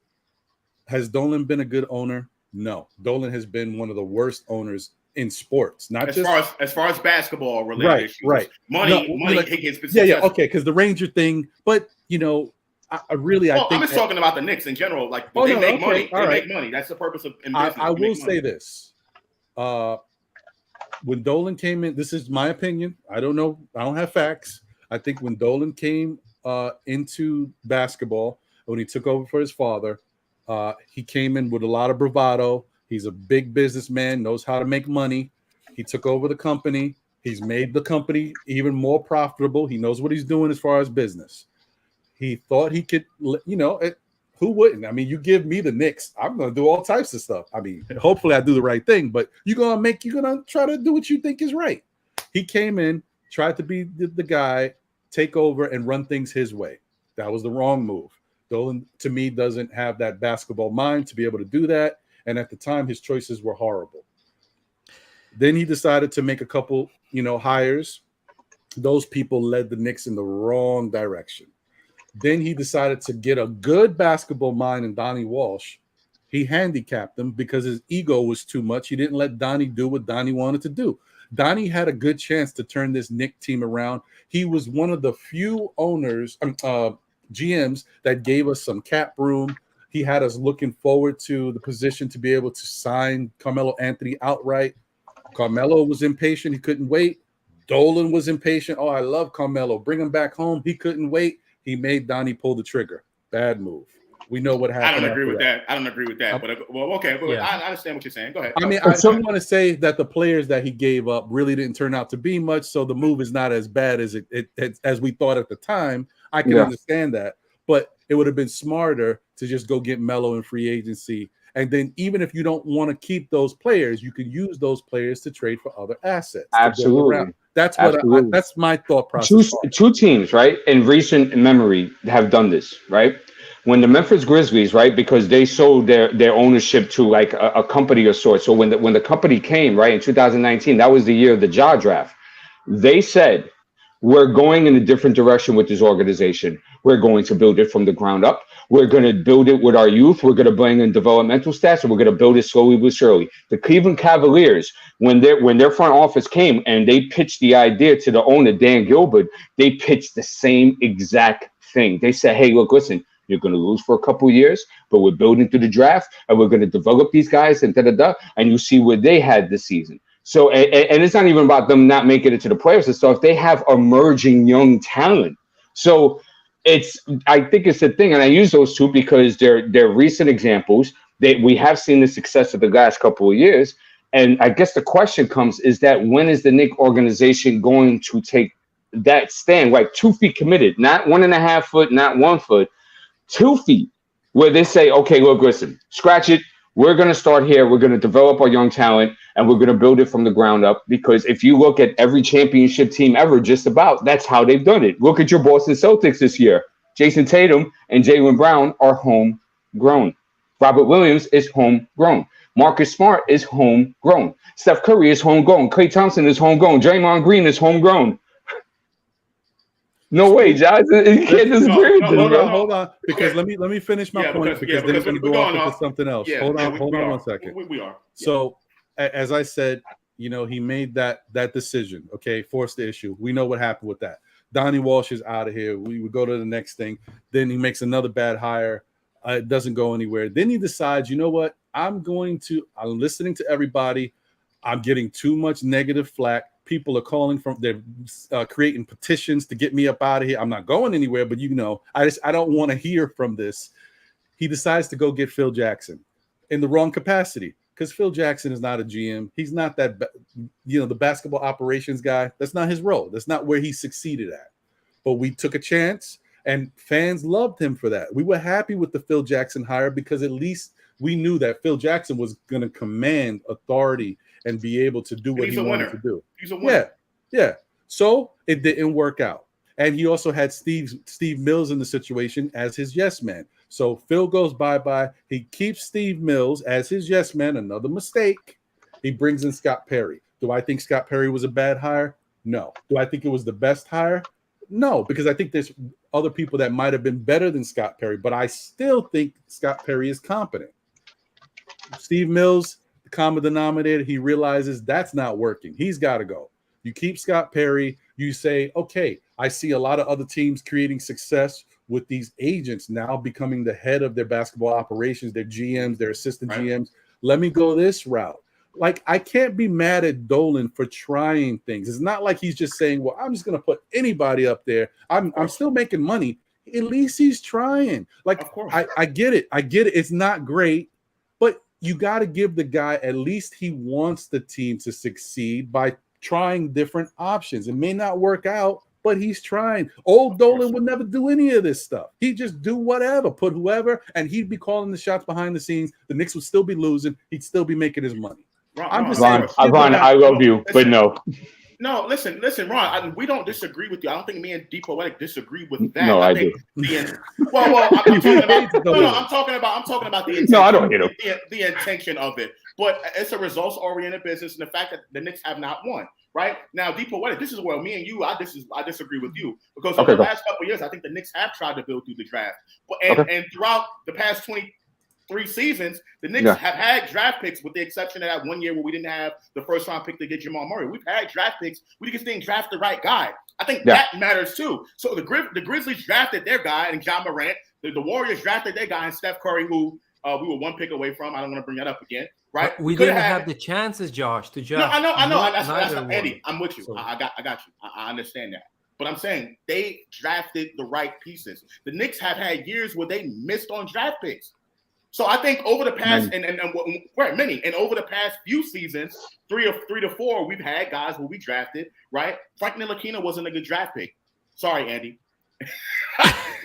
has Dolan been a good owner? No. Dolan has been one of the worst owners in sports. Not as far as basketball related issues. Right. Money gets okay, because the Ranger thing, but I think I'm just talking about the Knicks in general. Like they make money. They make money. That's the purpose of investment. I will say this. When Dolan came in, this is my opinion. I don't know. I don't have facts. I think when Dolan came into basketball, when he took over for his father, he came in with a lot of bravado. He's a big businessman, knows how to make money. He took over the company. He's made the company even more profitable. He knows what he's doing as far as business. He thought he could, who wouldn't? I mean, you give me the Knicks, I'm going to do all types of stuff. I mean, hopefully I do the right thing, but you're going to try to do what you think is right. He came in, tried to be the guy, take over and run things his way. That was the wrong move. Dolan, to me, doesn't have that basketball mind to be able to do that. And at the time, his choices were horrible. Then he decided to make a couple, hires. Those people led the Knicks in the wrong direction. Then he decided to get a good basketball mind in Donnie Walsh. He handicapped him because his ego was too much. He didn't let Donnie do what Donnie wanted to do. Donnie had a good chance to turn this Knicks team around. He was one of the few owners, GMs, that gave us some cap room. He had us looking forward to the position to be able to sign Carmelo Anthony outright. Carmelo was impatient. He couldn't wait. Dolan was impatient. Oh, I love Carmelo. Bring him back home. He couldn't wait. He made Donnie pull the trigger. Bad move. We know what happened. I don't agree with that. But okay. But I understand what you're saying. Go ahead. I mean, I don't want to say that the players that he gave up really didn't turn out to be much. So the move is not as bad as as we thought at the time. I can understand that, but it would have been smarter to just go get Melo in free agency. And then even if you don't want to keep those players, you can use those players to trade for other assets. Absolutely. That's what that's my thought process. Two teams, right, in recent memory have done this, right? When the Memphis Grizzlies, right, because they sold their ownership to like a company of sorts. So when the company came, right, in 2019, that was the year of the Ja draft. They said, we're going in a different direction with this organization. We're going to build it from the ground up. We're going to build it with our youth. We're going to bring in developmental stats, and we're going to build it slowly but surely. The Cleveland Cavaliers, when their front office came and they pitched the idea to the owner, Dan Gilbert, they pitched the same exact thing. They said, hey, look, listen, you're going to lose for a couple of years, but we're building through the draft, and we're going to develop these guys, and da-da-da, and you see where they had this season. So, and it's not even about them not making it to the playoffs and stuff. They have emerging young talent. So I think it's a thing. And I use those two because they're recent examples. We have seen the success of the last couple of years. And I guess the question comes is that when is the Knicks organization going to take that stand, like 2 feet committed, not 1.5 foot, not 1 foot, 2 feet, where they say, okay, look, listen, scratch it. We're going to start here. We're going to develop our young talent, and we're going to build it from the ground up. Because if you look at every championship team ever, just about, that's how they've done it. Look at your Boston Celtics this year. Jason Tatum and Jaylen Brown are homegrown. Robert Williams is homegrown. Marcus Smart is homegrown. Steph Curry is homegrown. Klay Thompson is homegrown. Draymond Green is homegrown. No way, Josh. You can't disagree with this, bro. Hold on, because let me finish my point because then we're going to go off into something else. Hold on 1 second. We are. So, as I said, he made that decision. Okay, forced the issue. We know what happened with that. Donnie Walsh is out of here. We would go to the next thing. Then he makes another bad hire. It doesn't go anywhere. Then he decides, you know what? I'm listening to everybody. I'm getting too much negative flack. People are calling they're creating petitions to get me up out of here. I'm not going anywhere, but I don't want to hear from this. He decides to go get Phil Jackson in the wrong capacity because Phil Jackson is not a GM. He's not that, the basketball operations guy. That's not his role. That's not where he succeeded at. But we took a chance, and fans loved him for that. We were happy with the Phil Jackson hire because at least we knew that Phil Jackson was going to command authority and be able to do what he wanted to do. He's a winner. Yeah. So it didn't work out. And he also had Steve Mills in the situation as his yes man. So Phil goes bye-bye. He keeps Steve Mills as his yes man. Another mistake. He brings in Scott Perry. Do I think Scott Perry was a bad hire? No. Do I think it was the best hire? No, because I think there's other people that might have been better than Scott Perry, but I still think Scott Perry is competent. Steve Mills, the common denominator, he realizes that's not working. He's got to go. You keep Scott Perry. You say, okay, I see a lot of other teams creating success with these agents now becoming the head of their basketball operations, their GMs, their assistant GMs. Let me go this route. Like, I can't be mad at Dolan for trying things. It's not like he's just saying, well, I'm just going to put anybody up there. I'm still making money. At least he's trying. Like, I get it. It's not great, but you got to give the guy, at least he wants the team to succeed by trying different options. It may not work out, but he's trying. Old Dolan would never do any of this stuff. He'd just do whatever, put whoever, and he'd be calling the shots behind the scenes. The Knicks would still be losing. He'd still be making his money. Ron, I love you, but no. No, listen, Ron. We don't disagree with you. I don't think me and D Poetic disagree with that. No, I do. I'm talking about the intention. No, I don't get it. The intention of it, but it's a results-oriented business, and the fact that the Knicks have not won. Right now, D Poetic, this is where me and you, I disagree with you because over the last couple of years, I think the Knicks have tried to build through the draft, but and throughout the past 23 seasons, the Knicks have had draft picks, with the exception of that 1 year where we didn't have the first round pick to get Jamal Murray. We've had draft picks. We just didn't draft the right guy. I think that matters too. So the Grizzlies drafted their guy and John Morant. The Warriors drafted their guy and Steph Curry, who we were one pick away from. I don't want to bring that up again. Right? But we didn't have the chances, Josh, to draft. No, I know. That's Eddie. I'm with you. So, I got you. I understand that. But I'm saying they drafted the right pieces. The Knicks have had years where they missed on draft picks. So I think over the past over the past few seasons, three to four, we've had guys who we drafted, right? Frank Ntilikina wasn't a good draft pick. Sorry, Andy.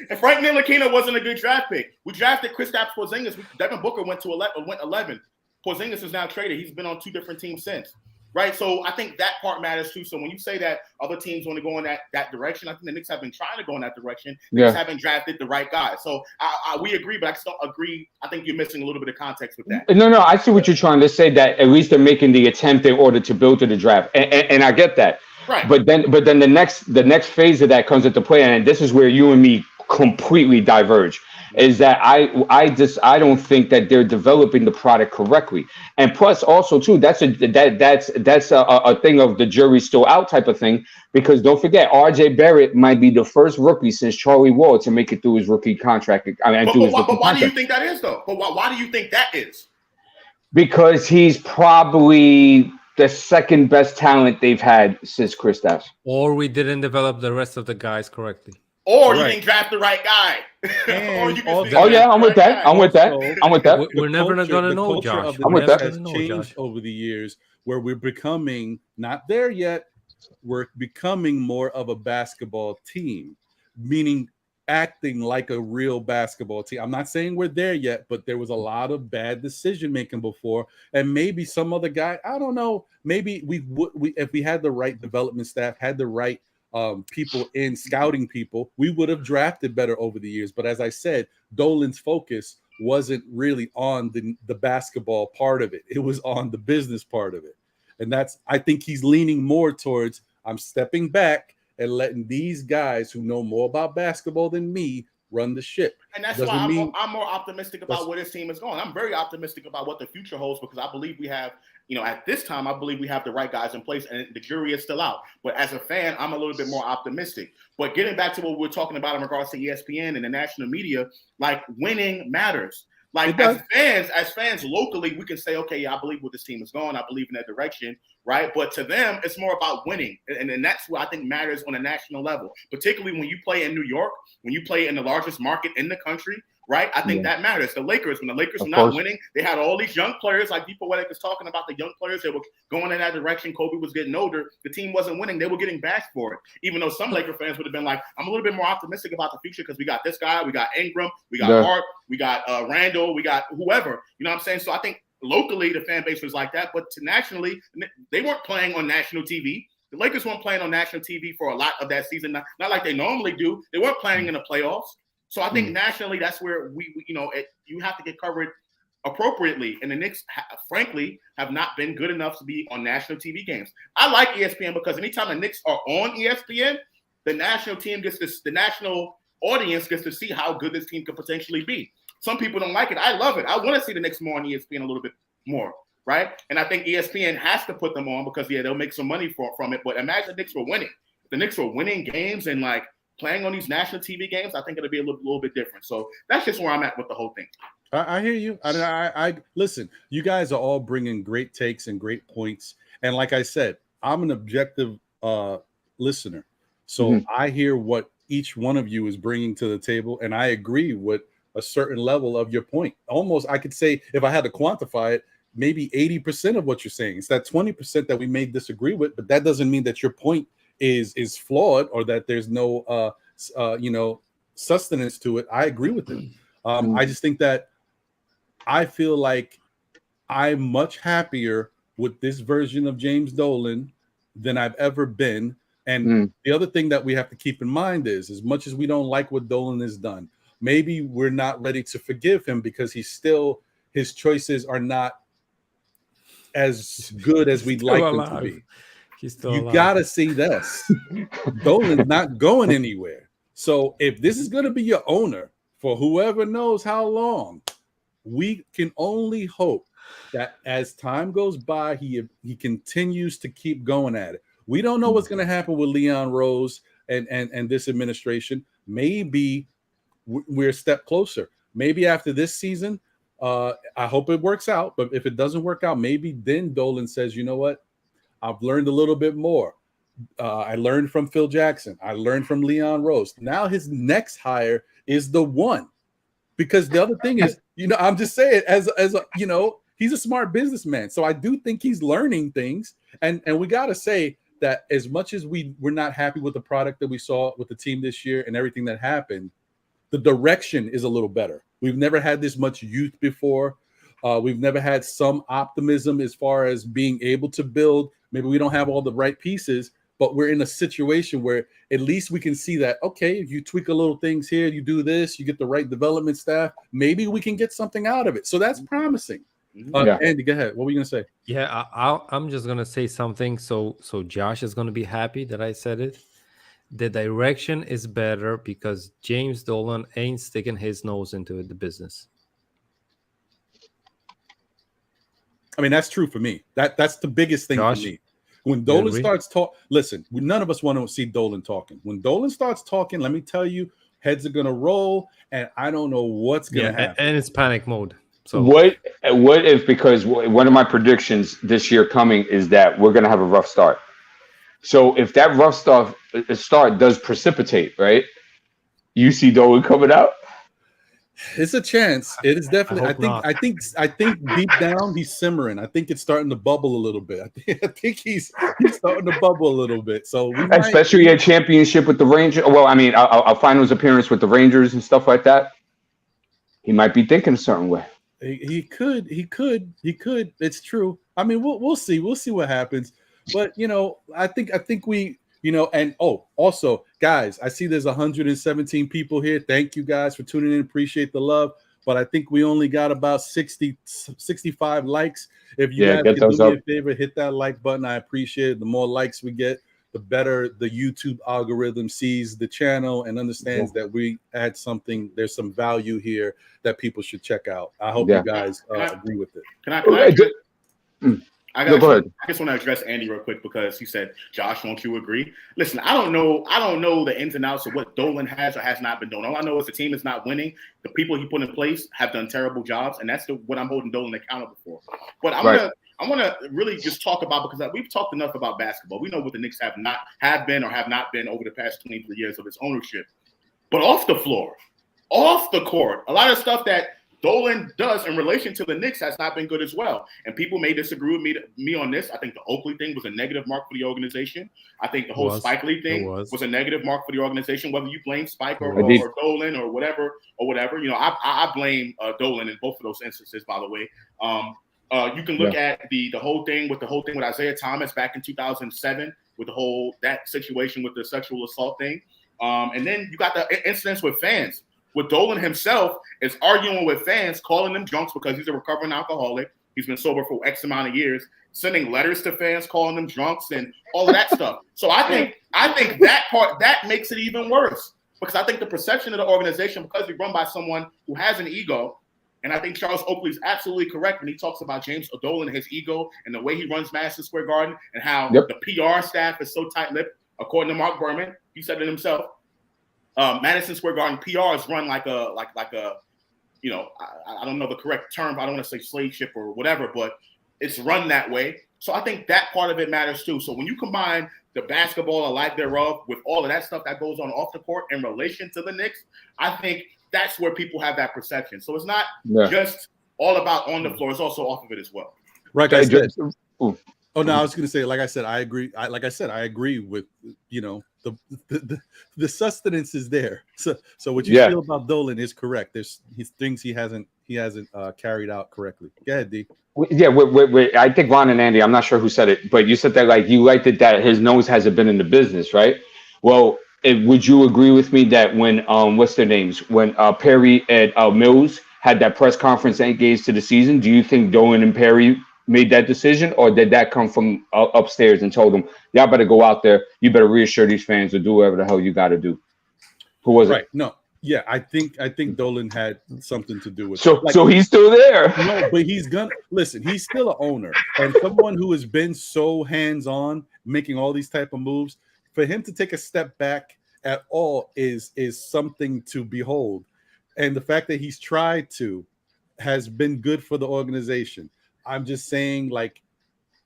And Frank Ntilikina wasn't a good draft pick. We drafted Kristaps Porzingis. Devin Booker went 11. Porzingis is now traded. He's been on two different teams since. Right, so I think that part matters too. So when you say that other teams want to go in that direction, I think the Knicks have been trying to go in that direction. They just haven't drafted the right guy. So we agree, but I still agree. I think you're missing a little bit of context with that. No, I see what you're trying to say. That at least they're making the attempt in order to build to the draft, and I get that. Right. But then the next phase of that comes into play, and this is where you and me completely diverge. Is that I don't think that they're developing the product correctly, and plus also too that's a thing of the jury's still out type of thing, because don't forget R.J. Barrett might be the first rookie since Charlie Wall to make it through his rookie contract. But why do you think that is though? But why do you think that is? Because he's probably the second best talent they've had since Kristaps. Or we didn't develop the rest of the guys correctly. Or you didn't draft the right guy. I'm with that. We're never gonna know, Josh. I'm with that. Has changed over the years, where we're becoming not there yet. We're becoming more of a basketball team, meaning acting like a real basketball team. I'm not saying we're there yet, but there was a lot of bad decision making before, and maybe some other guy. I don't know. Maybe we if we had the right development staff, had the right people in scouting people, we would have drafted better over the years. But as I said, Dolan's focus wasn't really on the basketball part of it. It was on the business part of it. And I think he's leaning more towards, I'm stepping back and letting these guys who know more about basketball than me run the ship. And that's why I'm more optimistic about where this team is going. I'm very optimistic about what the future holds, because I believe we have, at this time, I believe we have the right guys in place, and the jury is still out. But as a fan, I'm a little bit more optimistic. But getting back to what we're talking about in regards to ESPN and the national media, like, winning matters. Like, as fans locally, we can say, okay, yeah, I believe where this team is going. I believe in that direction, right? But to them, it's more about winning. And that's what I think matters on a national level, particularly when you play in New York, when you play in the largest market in the country, right? I think that matters. The Lakers, when the Lakers were not winning, they had all these young players, like people was talking about, the young players that were going in that direction. Kobe was getting older. The team wasn't winning. They were getting bashed for it. Even though some Laker fans would have been like, I'm a little bit more optimistic about the future because we got this guy, we got Ingram, we got Hart, we got Randall, we got whoever. You know what I'm saying? So I think locally the fan base was like that, but nationally, they weren't playing on national TV. The Lakers weren't playing on national TV for a lot of that season, not like they normally do. They weren't playing in the playoffs. So I think nationally, that's where you have to get covered appropriately. And the Knicks, frankly, have not been good enough to be on national TV games. I like ESPN because anytime the Knicks are on ESPN, the national team the national audience gets to see how good this team could potentially be. Some people don't like it. I love it. I want to see the Knicks more on ESPN a little bit more, right? And I think ESPN has to put them on because, they'll make some money from it. But imagine the Knicks were winning. If the Knicks were winning games and, playing on these national TV games, I think it'll be a little bit different. So that's just where I'm at with the whole thing. I hear you. I listen, you guys are all bringing great takes and great points. And like I said, I'm an objective listener. So I hear what each one of you is bringing to the table, and I agree with a certain level of your point. Almost, I could say, if I had to quantify it, maybe 80% of what you're saying. It's that 20% that we may disagree with, but that doesn't mean that your point is flawed or that there's no sustenance to it. I agree with it. I just think that I feel like I'm much happier with this version of James Dolan than I've ever been. And the other thing that we have to keep in mind is, as much as we don't like what Dolan has done, maybe we're not ready to forgive him because his choices are not as good as we'd like them to be. You gotta see this. Dolan's not going anywhere. So if this is going to be your owner for whoever knows how long, we can only hope that as time goes by, he continues to keep going at it. We don't know what's going to happen with Leon Rose and this administration. Maybe we're a step closer. Maybe after this season, I hope it works out. But if it doesn't work out, maybe then Dolan says, you know what? I've learned a little bit more. I learned from Phil Jackson. I learned from Leon Rose. Now his next hire is the one. Because the other thing is, I'm just saying, as he's a smart businessman. So I do think he's learning things. And we got to say that as much as we're not happy with the product that we saw with the team this year and everything that happened, the direction is a little better. We've never had this much youth before. We've never had some optimism as far as being able to build. Maybe we don't have all the right pieces, but we're in a situation where at least we can see that, okay, if you tweak a little things here, you do this, you get the right development staff, maybe we can get something out of it. So that's promising. Yeah. Andy, go ahead. What were you gonna say? Yeah, I'm just gonna say something. So Josh is gonna be happy that I said it. The direction is better because James Dolan ain't sticking his nose into the business. I mean, that's true for me. That's the biggest thing Josh, for me. When you Dolan agree? starts talking, listen, none of us want to see Dolan talking. When Dolan starts talking, let me tell you, heads are gonna roll, and I don't know what's gonna happen. And it's panic mode. So What if, because one of my predictions this year coming is that we're going to have a rough start. So if that rough start does precipitate, right? You see Dolan coming out? It's a chance. It is definitely. I I think deep down he's simmering. I think it's starting to bubble a little bit. I think he's starting to bubble a little bit. So especially a championship with the Rangers. Well, I mean, a finals appearance with the Rangers and stuff like that. He might be thinking a certain way. He could. It's true. I mean, we'll see. We'll see what happens. But I think we, and also, guys, I see there's 117 people here. Thank you guys for tuning in. Appreciate the love. But I think we only got about 65 likes. If you guys can do me a favor, hit that like button. I appreciate it. The more likes we get, the better the YouTube algorithm sees the channel and understands that we add something. There's some value here that people should check out. I hope you guys agree with it. I just want to address Andy real quick because he said, "Josh, won't you agree?" Listen, I don't know the ins and outs of what Dolan has or has not been doing. All I know is the team is not winning. The people he put in place have done terrible jobs, and that's what I'm holding Dolan accountable for. But I want to really just talk about, because we've talked enough about basketball. We know what the Knicks have been or have not been over the past 23 years of its ownership. But off the floor, off the court, a lot of stuff that Dolan does in relation to the Knicks has not been good as well. And people may disagree with me on this. I think the Oakley thing was a negative mark for the organization. I think the whole Spike Lee thing was a negative mark for the organization, whether you blame Spike or Dolan or whatever. I blame Dolan in both of those instances, by the way. You can look at the whole thing with Isaiah Thomas back in 2007 with that situation with the sexual assault thing. And then you got the incidents with fans. With Dolan himself is arguing with fans, calling them drunks because he's a recovering alcoholic. He's been sober for X amount of years, sending letters to fans, calling them drunks and all of that stuff. So I think that part, that makes it even worse, because I think the perception of the organization, because we run by someone who has an ego, and I think Charles Oakley is absolutely correct when he talks about James Dolan and his ego and the way he runs Madison Square Garden and how the PR staff is so tight-lipped. According to Mark Berman, he said it himself. Madison Square Garden PR is run like a I don't know the correct term. I don't want to say slave ship or whatever, but it's run that way. So I think that part of it matters too. So when you combine the basketball or lack thereof with all of that stuff that goes on off the court in relation to the Knicks, I think that's where people have that perception. So it's not just all about on the floor; it's also off of it as well. Right, I said. Oh no, I was going to say, like I said, I agree. I agree with the sustenance is there. So what you feel about Dolan is correct. There's things he hasn't carried out correctly. Go ahead, D. Yeah, I think Ron and Andy, I'm not sure who said it, but you said that you liked it that his nose hasn't been in the business, right? Well, would you agree with me that when what's their names, when Perry and Mills had that press conference engaged to the season, do you think Dolan and Perry made that decision, or did that come from upstairs and told them, y'all better go out there, you better reassure these fans or do whatever the hell you got to do? Who was it? No. Yeah, I think Dolan had something to do with it. So he's still there. No, but he's gonna listen. He's still an owner, and someone who has been so hands-on, making all these type of moves. For him to take a step back at all is something to behold, and the fact that he's tried to has been good for the organization. I'm just saying,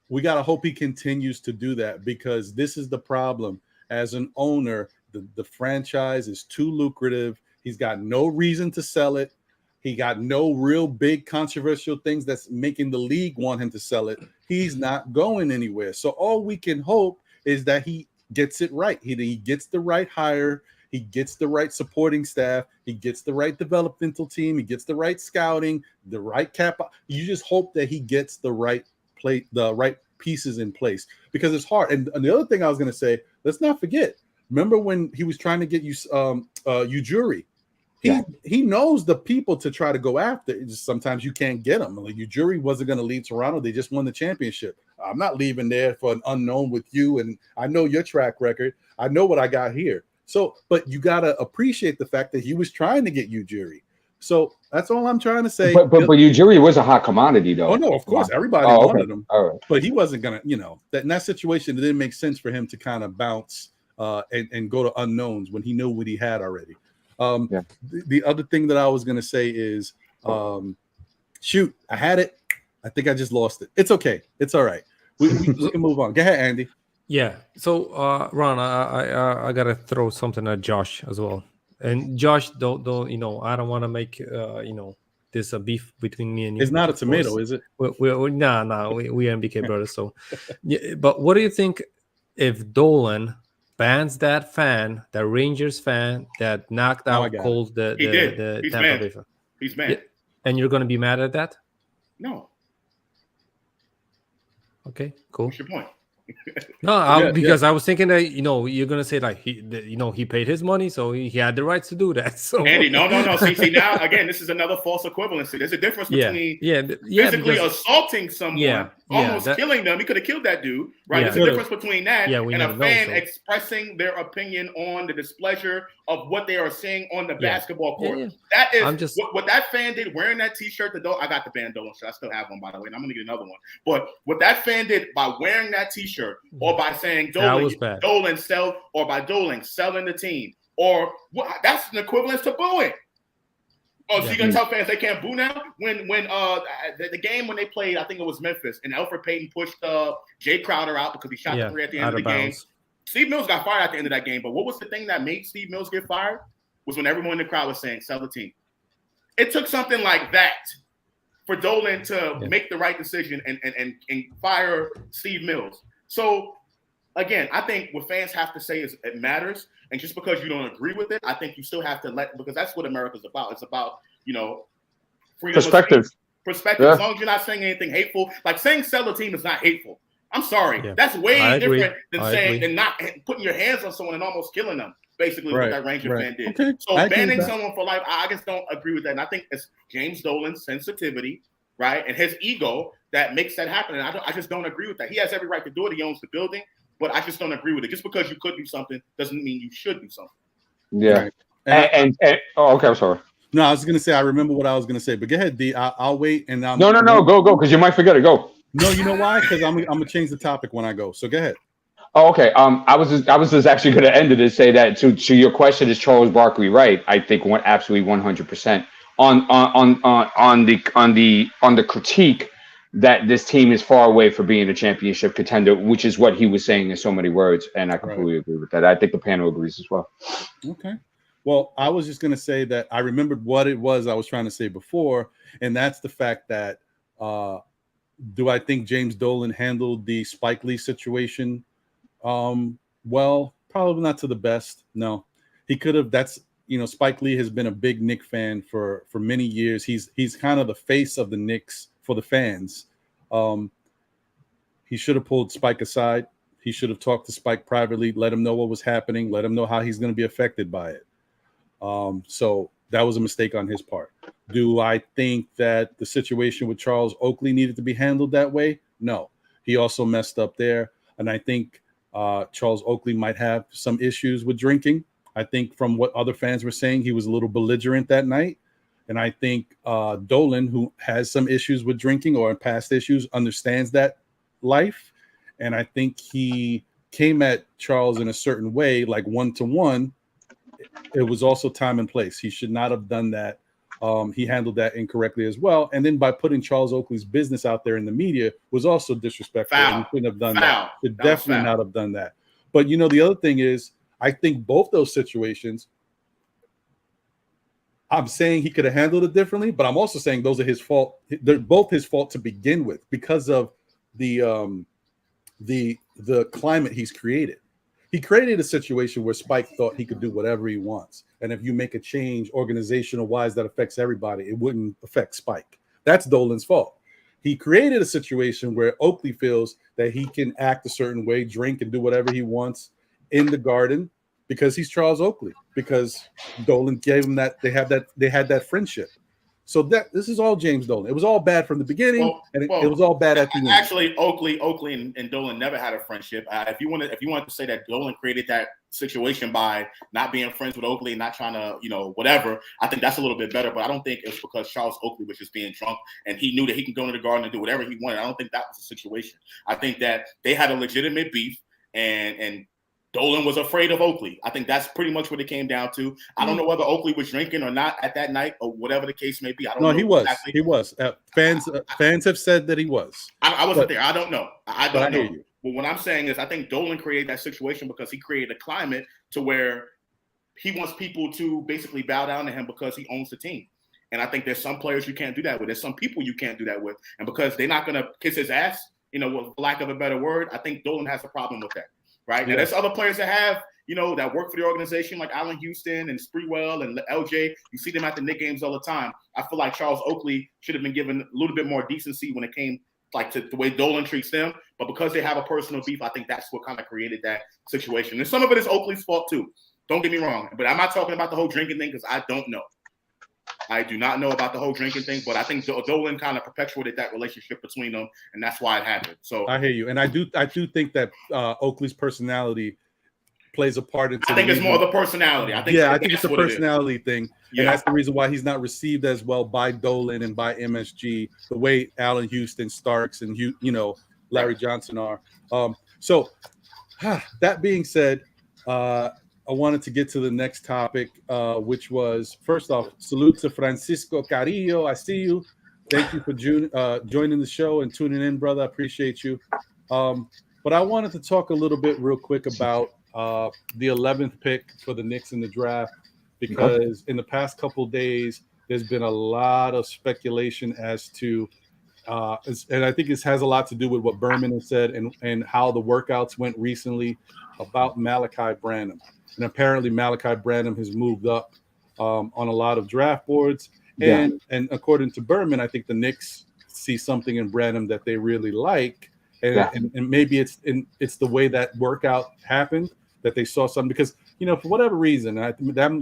we gotta hope he continues to do that, because this is the problem. As an owner, the franchise is too lucrative. He's got no reason to sell it. He got no real big controversial things that's making the league want him to sell it. He's not going anywhere. So all we can hope is that he gets it right. He gets the right hire. He gets the right supporting staff. He gets the right developmental team. He gets the right scouting, the right cap. You just hope that he gets the right pieces in place, because it's hard. And the other thing I was going to say, let's not forget. Remember when he was trying to get Ujiri? he knows the people to try to go after. It's just sometimes you can't get them. Like your jury wasn't going to leave Toronto. They just won the championship. I'm not leaving there for an unknown with you. And I know your track record. I know what I got here. So, but you got to appreciate the fact that he was trying to get you jury. So that's all I'm trying to say. But Ujiri was a hot commodity, though. Oh no, of course, everybody wanted him. All right. But he wasn't gonna, that in that situation, it didn't make sense for him to kind of bounce and go to unknowns when he knew what he had already. The other thing that I was gonna say is, shoot, I had it. I think I just lost it. It's okay. It's all right. We can move on. Go ahead, Andy. Yeah. So, Ron, I gotta throw something at Josh as well. And Josh, don't I don't want to make there's a beef between me and you. It's not a tomato, is it? We MBK brothers. So, yeah, but what do you think if Dolan bans that Rangers fan that knocked out cold the Tampa Bay fan? He's mad. And you're going to be mad at that? No. Okay, cool. What's your point? No, because I was thinking that you're gonna say like he paid his money, so he had the rights to do that. So Andy, no. See now again, this is another false equivalency. There's a difference between physically assaulting someone, almost killing them. He could have killed that dude, right? There's a difference between that and a fan expressing their opinion on the displeasure of what they are seeing on the basketball court. That is what that fan did wearing that T-shirt. I got the Van Dolan shirt. I still have one, by the way, and I'm gonna get another one. But what that fan did by wearing that T-shirt, or by saying Dolan sell, or by Dolan selling the team, or that's an equivalent to booing. Oh, so you're gonna tell fans they can't boo now? When the game when they played, I think it was Memphis, and Elfrid Payton pushed Jay Crowder out because he shot the three at the end of the game. Steve Mills got fired at the end of that game. But what was the thing that made Steve Mills get fired? Was when everyone in the crowd was saying, sell the team. It took something like that for Dolan to make the right decision and fire Steve Mills. So, again, I think what fans have to say is it matters. And just because you don't agree with it, I think you still have to because that's what America's about. It's about, freedom perspective. Perspective. As long as you're not saying anything hateful. Like saying sell the team is not hateful. I'm sorry. Yeah. That's way different than not putting your hands on someone and almost killing them. Basically, what that Ranger fan did. Okay. So banning someone for life, I just don't agree with that. And I think it's James Dolan's sensitivity, right, and his ego that makes that happen. And I just don't agree with that. He has every right to do it. He owns the building, but I just don't agree with it. Just because you could do something doesn't mean you should do something. Yeah. Right. And okay, I'm sorry. No, I was gonna say I remember what I was gonna say, but go ahead, D. I'll wait and no, go because you might forget it. Go. No, you know why? Because I'm gonna change the topic when I go. So go ahead. Oh, okay. I was just actually going to end it and say that to your question, is Charles Barkley right? I think absolutely 100% on the critique that this team is far away from being a championship contender, which is what he was saying in so many words, and I completely agree with that. I think the panel agrees as well. Okay. Well, I was just going to say that I remembered what it was I was trying to say before, and that's the fact that do I think James Dolan handled the Spike Lee situation? Well, probably not to the best. No, he could have. That's Spike Lee has been a big Knicks fan for many years. He's kind of the face of the Knicks for the fans. He should have pulled Spike aside. He should have talked to Spike privately, let him know what was happening, let him know how he's going to be affected by it. So that was a mistake on his part. Do I think that the situation with Charles Oakley needed to be handled that way? No, he also messed up there, and I think Charles Oakley might have some issues with drinking. I think from what other fans were saying, he was a little belligerent that night. And I think Dolan, who has some issues with drinking or past issues, understands that life. And I think he came at Charles in a certain way, like one-to-one. It was also time and place. He should not have done that. He handled that incorrectly as well. And then by putting Charles Oakley's business out there in the media was also disrespectful. He couldn't have done that. Should definitely not have done that. But the other thing is, I think both those situations, I'm saying he could have handled it differently, but I'm also saying those are his fault. They're both his fault to begin with because of the climate he's created. He created a situation where Spike thought he could do whatever he wants. And if you make a change organizational wise that affects everybody, it wouldn't affect Spike. That's Dolan's fault. He created a situation where Oakley feels that he can act a certain way, drink and do whatever he wants in the Garden. because he's Charles Oakley, because Dolan gave him that. They had that friendship. So this is all James Dolan. It was all bad from the beginning, it was all bad at the end. Actually, Oakley and Dolan never had a friendship. If you wanted to say that Dolan created that situation by not being friends with Oakley and not trying to, whatever, I think that's a little bit better. But I don't think it's because Charles Oakley was just being drunk and he knew that he can go into the Garden and do whatever he wanted. I don't think that was the situation. I think that they had a legitimate beef and Dolan was afraid of Oakley. I think that's pretty much what it came down to. I don't know whether Oakley was drinking or not at that night or whatever the case may be. I don't know. No, he was. Exactly. He was. Fans have said that he was. I wasn't there. I don't know. I don't know. Hear you. But what I'm saying is I think Dolan created that situation because he created a climate to where he wants people to basically bow down to him because he owns the team. And I think there's some players you can't do that with. There's some people you can't do that with. And because they're not going to kiss his ass, with lack of a better word, I think Dolan has a problem with that. Right? Now, there's other players that have, that work for the organization, like Allen Houston and Sprewell and LJ. You see them at the Knicks games all the time. I feel like Charles Oakley should have been given a little bit more decency when it came to the way Dolan treats them. But because they have a personal beef, I think that's what kind of created that situation. And some of it is Oakley's fault too. Don't get me wrong. But I'm not talking about the whole drinking thing because I don't know. I do not know about the whole drinking thing, but I think Dolan kind of perpetuated that relationship between them, and that's why it happened. So I hear you, and I do think that Oakley's personality plays a part into. I think it's more the personality. I think it's a personality thing, and that's the reason why he's not received as well by Dolan and by MSG the way Allen Houston, Starks, and Larry Johnson are. So that being said, I wanted to get to the next topic, which was, first off, salute to Francisco Carrillo. I see you. Thank you for joining the show and tuning in, brother. I appreciate you. But I wanted to talk a little bit real quick about the 11th pick for the Knicks in the draft, because in the past couple of days, there's been a lot of speculation as to, and I think this has a lot to do with what Berman has said and how the workouts went recently about Malaki Branham. And apparently Malaki Branham has moved up on a lot of draft boards. And according to Berman, I think the Knicks see something in Branham that they really like. And maybe it's the way that workout happened that they saw something. Because, for whatever reason,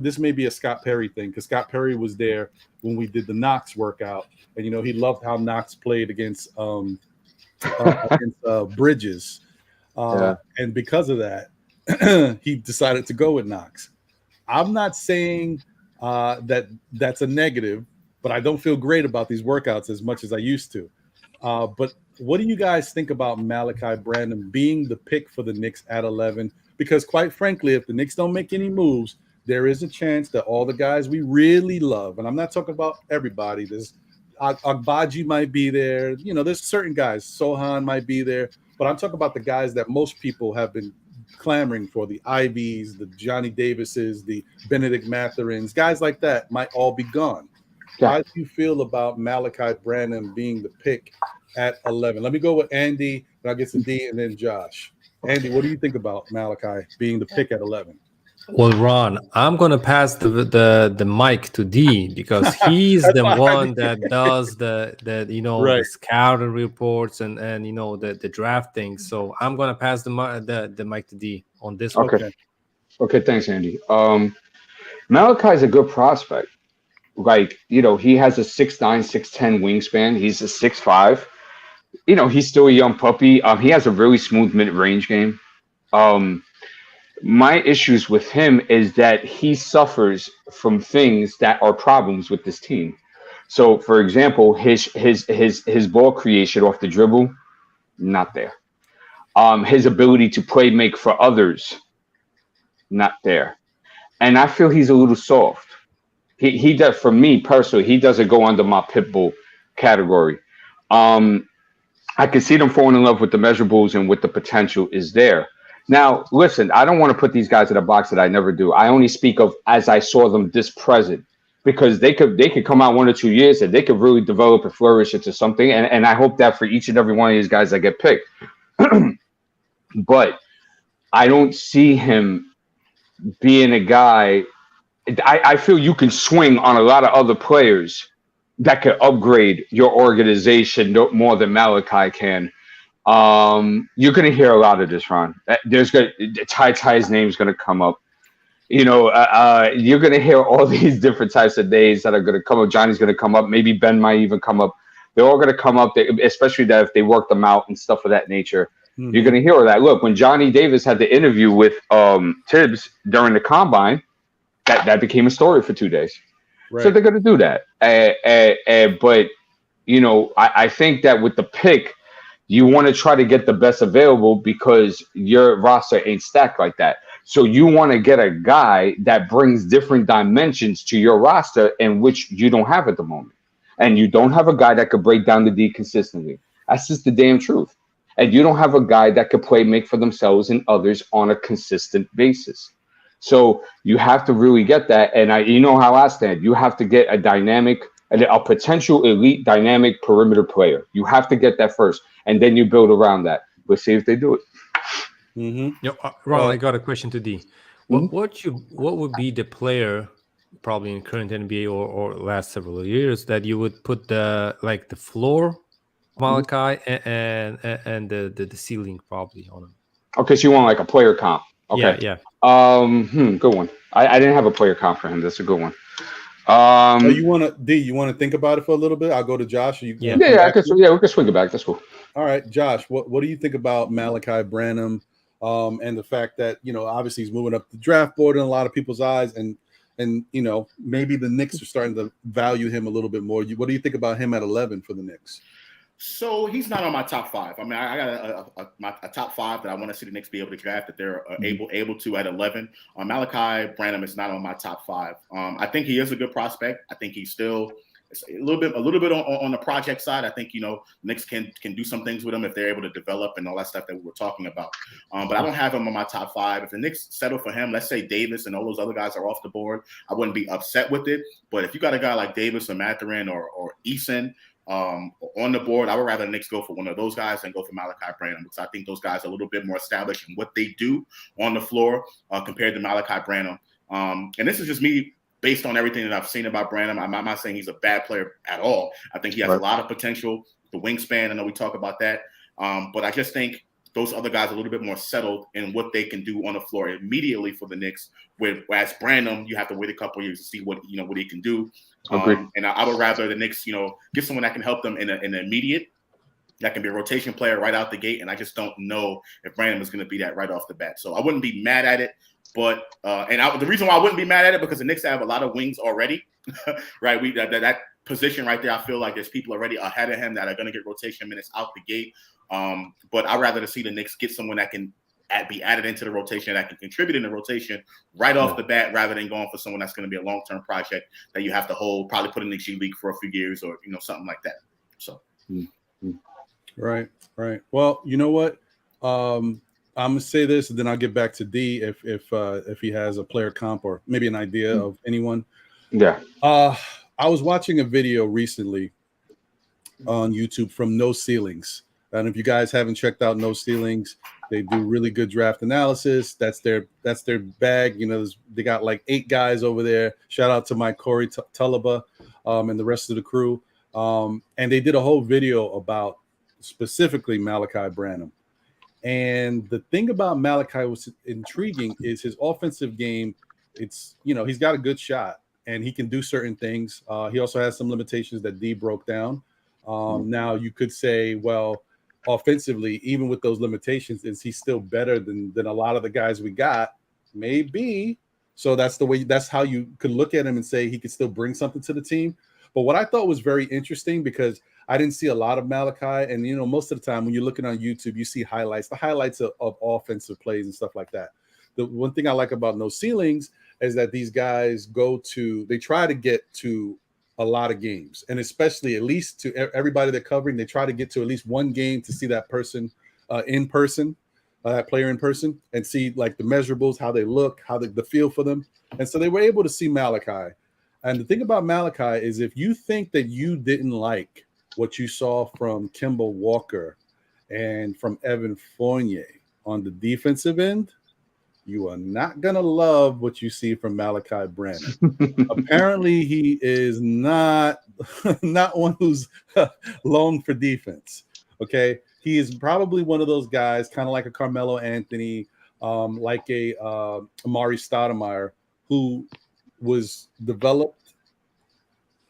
this may be a Scott Perry thing, because Scott Perry was there when we did the Knox workout. And, he loved how Knox played against Bridges. And because of that, he decided to go with Knox. I'm not saying that's a negative, but I don't feel great about these workouts as much as I used to. But what do you guys think about Malaki Branham being the pick for the Knicks at 11? Because quite frankly, if the Knicks don't make any moves, there is a chance that all the guys we really love, and I'm not talking about everybody, there's Agbaji might be there, there's certain guys, Sohan might be there, but I'm talking about the guys that most people have been clamoring for, the Ivies, the Johnny Davises, the Benedict Matherins, guys like that might all be gone. How do you feel about Malaki Branham being the pick at 11? Let me go with Andy, and I'll get to D and then Josh. Andy, what do you think about Malaki being the pick at 11? Well, Ron, I'm gonna pass the mic to D because he's the one that does the the scouting reports and the draft things. So I'm gonna pass the mic to D on this one. Okay, thanks, Andy. Malaki is a good prospect. Like, he has a 6'9", 6'10" wingspan. He's a 6'5". He's still a young puppy. He has a really smooth mid-range game. My issues with him is that he suffers from things that are problems with this team. So, for example, his ball creation off the dribble, not there. His ability to play make for others, not there. And I feel he's a little soft. He does, for me personally, he doesn't go under my pit bull category. I can see them falling in love with the measurables and with the potential is there. Now, listen, I don't want to put these guys in a box that I never do. I only speak of as I saw them this present, because they could come out 1 or 2 years and they could really develop and flourish into something. And I hope that for each and every one of these guys that get picked. But I don't see him being a guy. I feel you can swing on a lot of other players that could upgrade your organization more than Malaki can. You're going to hear a lot of this, Ron. Ty's name is going to come up. you're gonna hear all these different types of names that are gonna come up. Johnny's gonna come up. Maybe Ben might even come up. They're all gonna come up, especially that if they work them out and stuff of that nature. Mm-hmm. You're gonna hear all that. Look, when Johnny Davis had the interview with Tibbs during the combine, that became a story for 2 days. Right. So they're gonna do that. But I think that with the pick, you want to try to get the best available because your roster ain't stacked like that. So you want to get a guy that brings different dimensions to your roster in which you don't have at the moment. And you don't have a guy that could break down the D consistently. That's just the damn truth. And you don't have a guy that could make for themselves and others on a consistent basis. So you have to really get that. And you know how I stand. You have to get a potential elite dynamic perimeter player. You have to get that first. And then you build around that. Let's see if they do it. Mm-hmm. Ron, I got a question to D. What would be the player, probably in current NBA or last several years, that you would put the floor, Malaki, and the ceiling probably on him? Okay, so you want like a player comp. Okay. Yeah. Good one. I didn't have a player comp for him. That's a good one. You want to think about it for a little bit? I'll go to Josh. We can swing it back. That's cool. All right, Josh, what do you think about Malaki Branham and the fact that, obviously he's moving up the draft board in a lot of people's eyes and maybe the Knicks are starting to value him a little bit more. What do you think about him at 11 for the Knicks? So he's not on my top 5. I mean, I got a top 5 that I want to see the Knicks be able to draft that they're able to at 11. Malaki Branham is not on my top 5. I think he is a good prospect. I think he's still a little bit on the project side. I think Knicks can do some things with him if they're able to develop and all that stuff that we were talking about. But I don't have him on my top 5. If the Knicks settle for him, let's say Davis and all those other guys are off the board, I wouldn't be upset with it. But if you got a guy like Davis or Mathurin or Eason on the board, I would rather the Knicks go for one of those guys than go for Malaki Branham, because I think those guys are a little bit more established in what they do on the floor compared to Malaki Branham. And this is just me based on everything that I've seen about Branham. I'm not saying he's a bad player at all. I think he has a lot of potential. The wingspan, I know we talk about that. But I just think those other guys are a little bit more settled in what they can do on the floor immediately for the Knicks. Whereas Branham, you have to wait a couple of years to see what he can do. And I would rather the Knicks, get someone that can help them in the immediate, that can be a rotation player right out the gate. And I just don't know if Branham is going to be that right off the bat. So I wouldn't be mad at it. But the reason why I wouldn't be mad at it, because the Knicks have a lot of wings already, right? That position right there, I feel like there's people already ahead of him that are going to get rotation minutes out the gate. But I'd rather to see the Knicks get someone that can be added into the rotation, that can contribute in the rotation right off the bat, rather than going for someone that's going to be a long-term project that you have to hold, probably put in the G League for a few years or something like that. So, right. Well, you know what? I'm gonna say this, and then I'll get back to D if he has a player comp or maybe an idea of anyone. Yeah. I was watching a video recently on YouTube from No Ceilings, and if you guys haven't checked out No Ceilings, they do really good draft analysis. That's their bag. They got like 8 guys over there. Shout out to my Corey Tulaba and the rest of the crew. And they did a whole video about specifically Malaki Branham. And the thing about Malaki was intriguing is his offensive game. It's, he's got a good shot and he can do certain things. He also has some limitations that D broke down. Now you could say, well, offensively, even with those limitations, is he still better than a lot of the guys we got? Maybe. So that's how you could look at him and say he could still bring something to the team. But what I thought was very interesting, because I didn't see a lot of Malaki, and most of the time when you're looking on YouTube, you see the highlights of offensive plays and stuff like that. The one thing I like about No Ceilings is that these guys they try to get to a lot of games, and especially at least to everybody they're covering, they try to get to at least one game to see that person in person, that player in person, and see like the measurables, how they look, how the feel for them. And so they were able to see Malaki. And the thing about Malaki is, if you think that you didn't like what you saw from Kemba Walker and from Evan Fournier on the defensive end, you are not going to love what you see from Malaki Branham. Apparently, he is not one who's long for defense, okay? He is probably one of those guys, kind of like a Carmelo Anthony, like a Amari Stoudemire, who was developed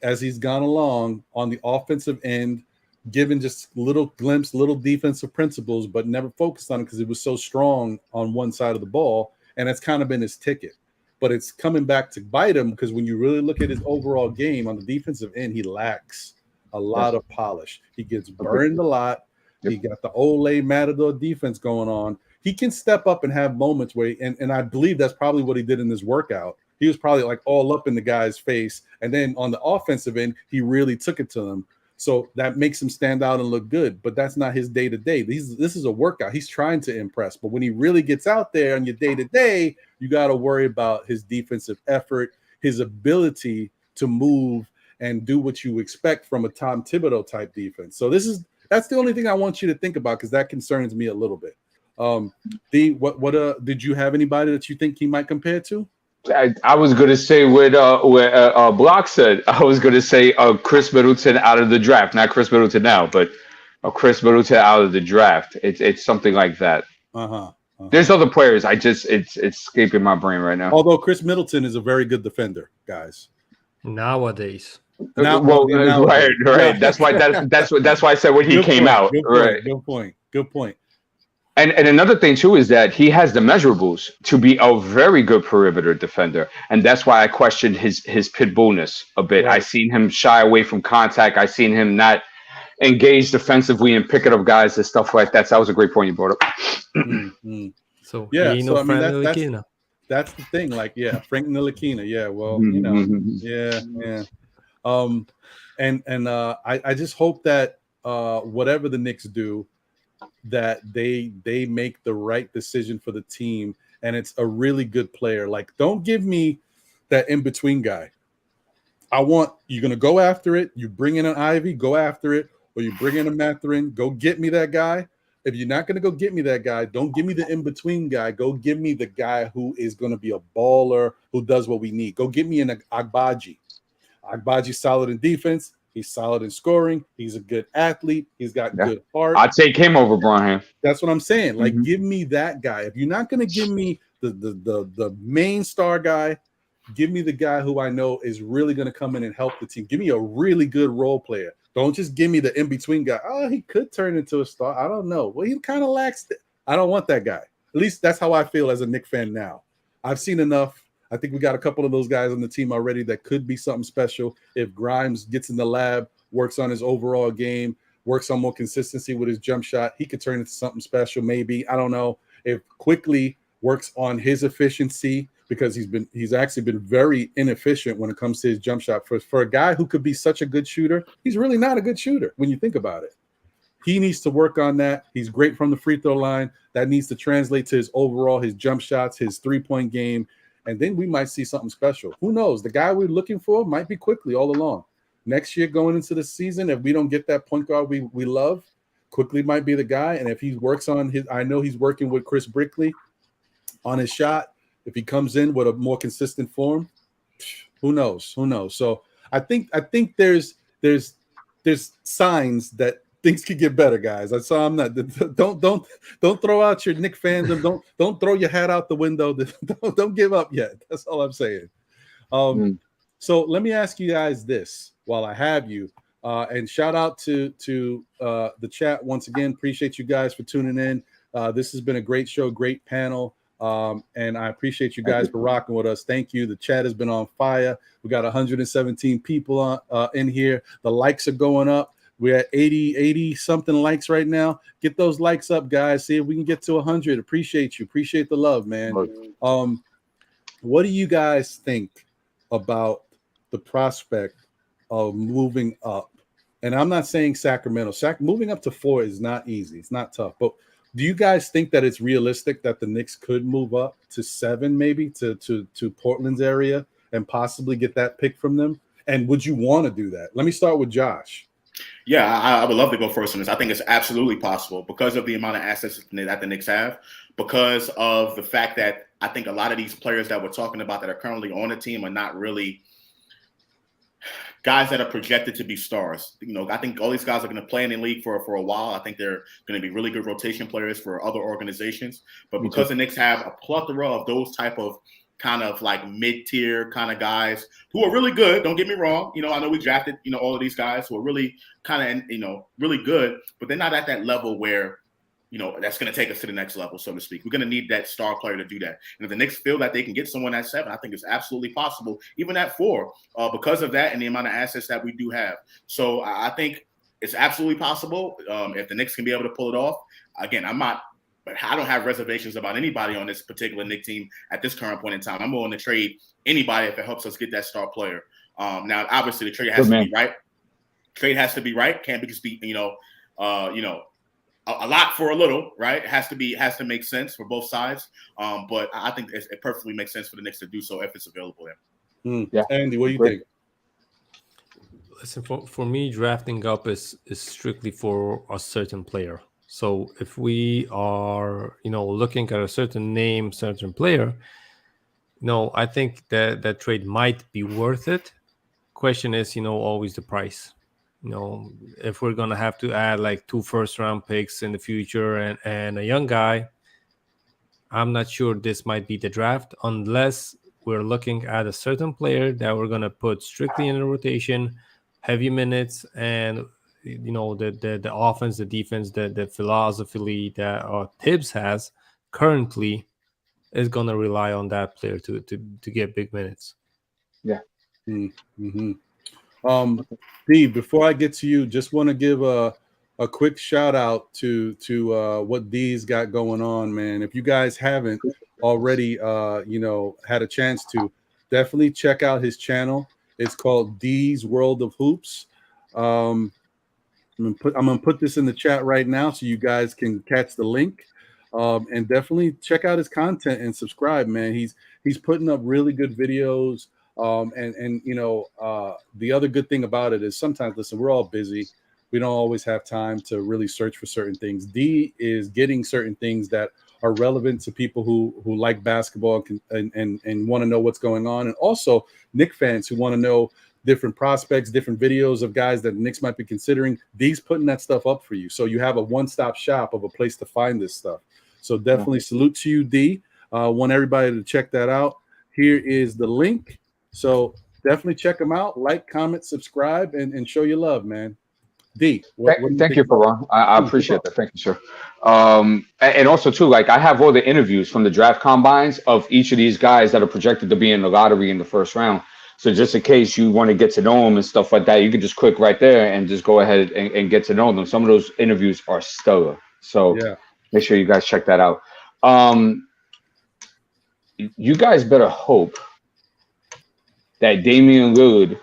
as he's gone along on the offensive end, given just little glimpse, little defensive principles, but never focused on it because he was so strong on one side of the ball. And that's kind of been his ticket. But it's coming back to bite him because when you really look at his overall game on the defensive end, he lacks a lot of polish. He gets burned a lot. He got the Ole Matador defense going on. He can step up and have moments where, and I believe that's probably what he did in this workout. He was probably like all up in the guy's face. And then on the offensive end, he really took it to them. So that makes him stand out and look good. But that's not his day-to-day. This is a workout. He's trying to impress. But when he really gets out there on your day-to-day, you got to worry about his defensive effort, his ability to move and do what you expect from a Tom Thibodeau type defense. So that's the only thing I want you to think about because that concerns me a little bit. Did you have anybody that you think he might compare to? I was going to say what Block said. I was going to say Chris Middleton out of the draft. Not Chris Middleton now, but Chris Middleton out of the draft. It's something like that. There's other players. It's escaping my brain right now. Although Chris Middleton is a very good defender, guys. Nowadays. Right. Yeah. That's why I said when he came out. Good point. And another thing too is that he has the measurables to be a very good perimeter defender, and that's why I questioned his pit bullness a bit. Right. I seen him shy away from contact. I seen him not engage defensively and picking up guys and stuff like that. So that was a great point you brought up. So yeah, so I mean that's the thing. Like Frank Ntilikina. Yeah, well, I just hope that whatever the Knicks do, that they make the right decision for the team, and it's a really good player. Like, don't give me that in-between guy. You're going to go after it. You bring in an Ivy, go after it, or you bring in a Mathurin, go get me that guy. If you're not going to go get me that guy, don't give me the in-between guy. Go give me the guy who is going to be a baller, who does what we need. Go get me an Agbaji. Agbaji's solid in defense. He's solid in scoring. He's a good athlete. He's got good heart. I'd take him over Branham. That's what I'm saying. Like, give me that guy. If you're not going to give me the main star guy, give me the guy who I know is really going to come in and help the team. Give me a really good role player. Don't just give me the in-between guy. Oh, he could turn into a star. I don't know. Well, he kind of lacks I don't want that guy. At least that's how I feel as a Knicks fan now. I've seen enough. I think we got a couple of those guys on the team already that could be something special. If Grimes gets in the lab, works on his overall game, works on more consistency with his jump shot, he could turn into something special maybe. I don't know. If Quickly works on his efficiency, because he's actually been very inefficient when it comes to his jump shot. For a guy who could be such a good shooter, he's really not a good shooter when you think about it. He needs to work on that. He's great from the free throw line. That needs to translate to his overall, his jump shots, his three-point game. And then we might see something special. Who knows? The guy we're looking for might be Quickly all along. Next year, going into the season, if we don't get that point guard we love, Quickly might be the guy. And if he works on I know he's working with Chris Barkley on his shot. If he comes in with a more consistent form, who knows? So I think there's signs that things could get better, guys. I'm not. Don't throw out your Knicks fans and don't throw your hat out the window. Don't give up yet. That's all I'm saying. So let me ask you guys this while I have you, and shout out to the chat once again. Appreciate you guys for tuning in. This has been a great show, great panel. And I appreciate you guys for rocking with us. Thank you. The chat has been on fire. We got 117 people in here. The likes are going up. We're at 80 something likes right now. Get those likes up, guys. See if we can get to 100. Appreciate you. Appreciate the love, man. What do you guys think about the prospect of moving up? And I'm not saying Sacramento. Moving up to 4 is not easy. It's not tough. But do you guys think that it's realistic that the Knicks could move up to 7, maybe to Portland's area and possibly get that pick from them? And would you want to do that? Let me start with Josh. Yeah, I would love to go first on this. I think it's absolutely possible because of the amount of assets that the Knicks have, because of the fact that I think a lot of these players that we're talking about that are currently on the team are not really guys that are projected to be stars. You know, I think all these guys are going to play in the league for a while. I think they're going to be really good rotation players for other organizations. But because the Knicks have a plethora of those type of kind of like mid-tier kind of guys who are really good. Don't get me wrong. You know, I know we drafted, you know, all of these guys who are really kind of, you know, really good, but they're not at that level where, you know, that's going to take us to the next level, so to speak. We're going to need that star player to do that. And if the Knicks feel that they can get someone at 7, I think it's absolutely possible, even at 4, because of that and the amount of assets that we do have. So I think it's absolutely possible if the Knicks can be able to pull it off. Again, I don't have reservations about anybody on this particular Knicks team at this current point in time. I'm willing to trade anybody if it helps us get that star player. Now, obviously, the trade has to be right. Trade has to be right. Can't just be, you know, a lot for a little, right? It has to make sense for both sides. But I think it perfectly makes sense for the Knicks to do so if it's available there. Yeah, Andy, what do you think? Listen, for me, drafting up is strictly for a certain player. So if we are, you know, looking at a certain name, certain player, no, I think that trade might be worth it. Question is, you know, always the price. You know, if we're gonna have to add like 2 first-round picks in the future and a young guy, I'm not sure this might be the draft unless we're looking at a certain player that we're gonna put strictly in the rotation, heavy minutes, and you know the offense, the defense, the philosophy that Tibbs has currently is gonna rely on that player to get big minutes. Yeah. Mm-hmm. D, before I get to you, just want to give a quick shout out to what D's got going on, man. If you guys haven't already, you know, had a chance to, definitely check out his channel. It's called D's World of Hoops. I'm gonna put this in the chat right now so you guys can catch the link, and definitely check out his content and subscribe, man. He's putting up really good videos. And you know, the other good thing about it is sometimes, listen, we're all busy. We don't always have time to really search for certain things. D is getting certain things that are relevant to people who like basketball and want to know what's going on, and also Knicks fans who want to know different prospects, different videos of guys that the Knicks might be considering. D's putting that stuff up for you, so you have a one-stop shop of a place to find this stuff. So definitely salute to you, D. Want everybody to check that out. Here is the link. So definitely check them out. Like, comment, subscribe, and show your love, man. D. Thank you, Faran. I appreciate that. Thank you, sir. And also, too, like I have all the interviews from the draft combines of each of these guys that are projected to be in the lottery in the first round. So just in case you want to get to know them and stuff like that, you can just click right there and just go ahead and get to know them. Some of those interviews are stellar. So yeah, make sure you guys check that out. You guys better hope that Damian Lillard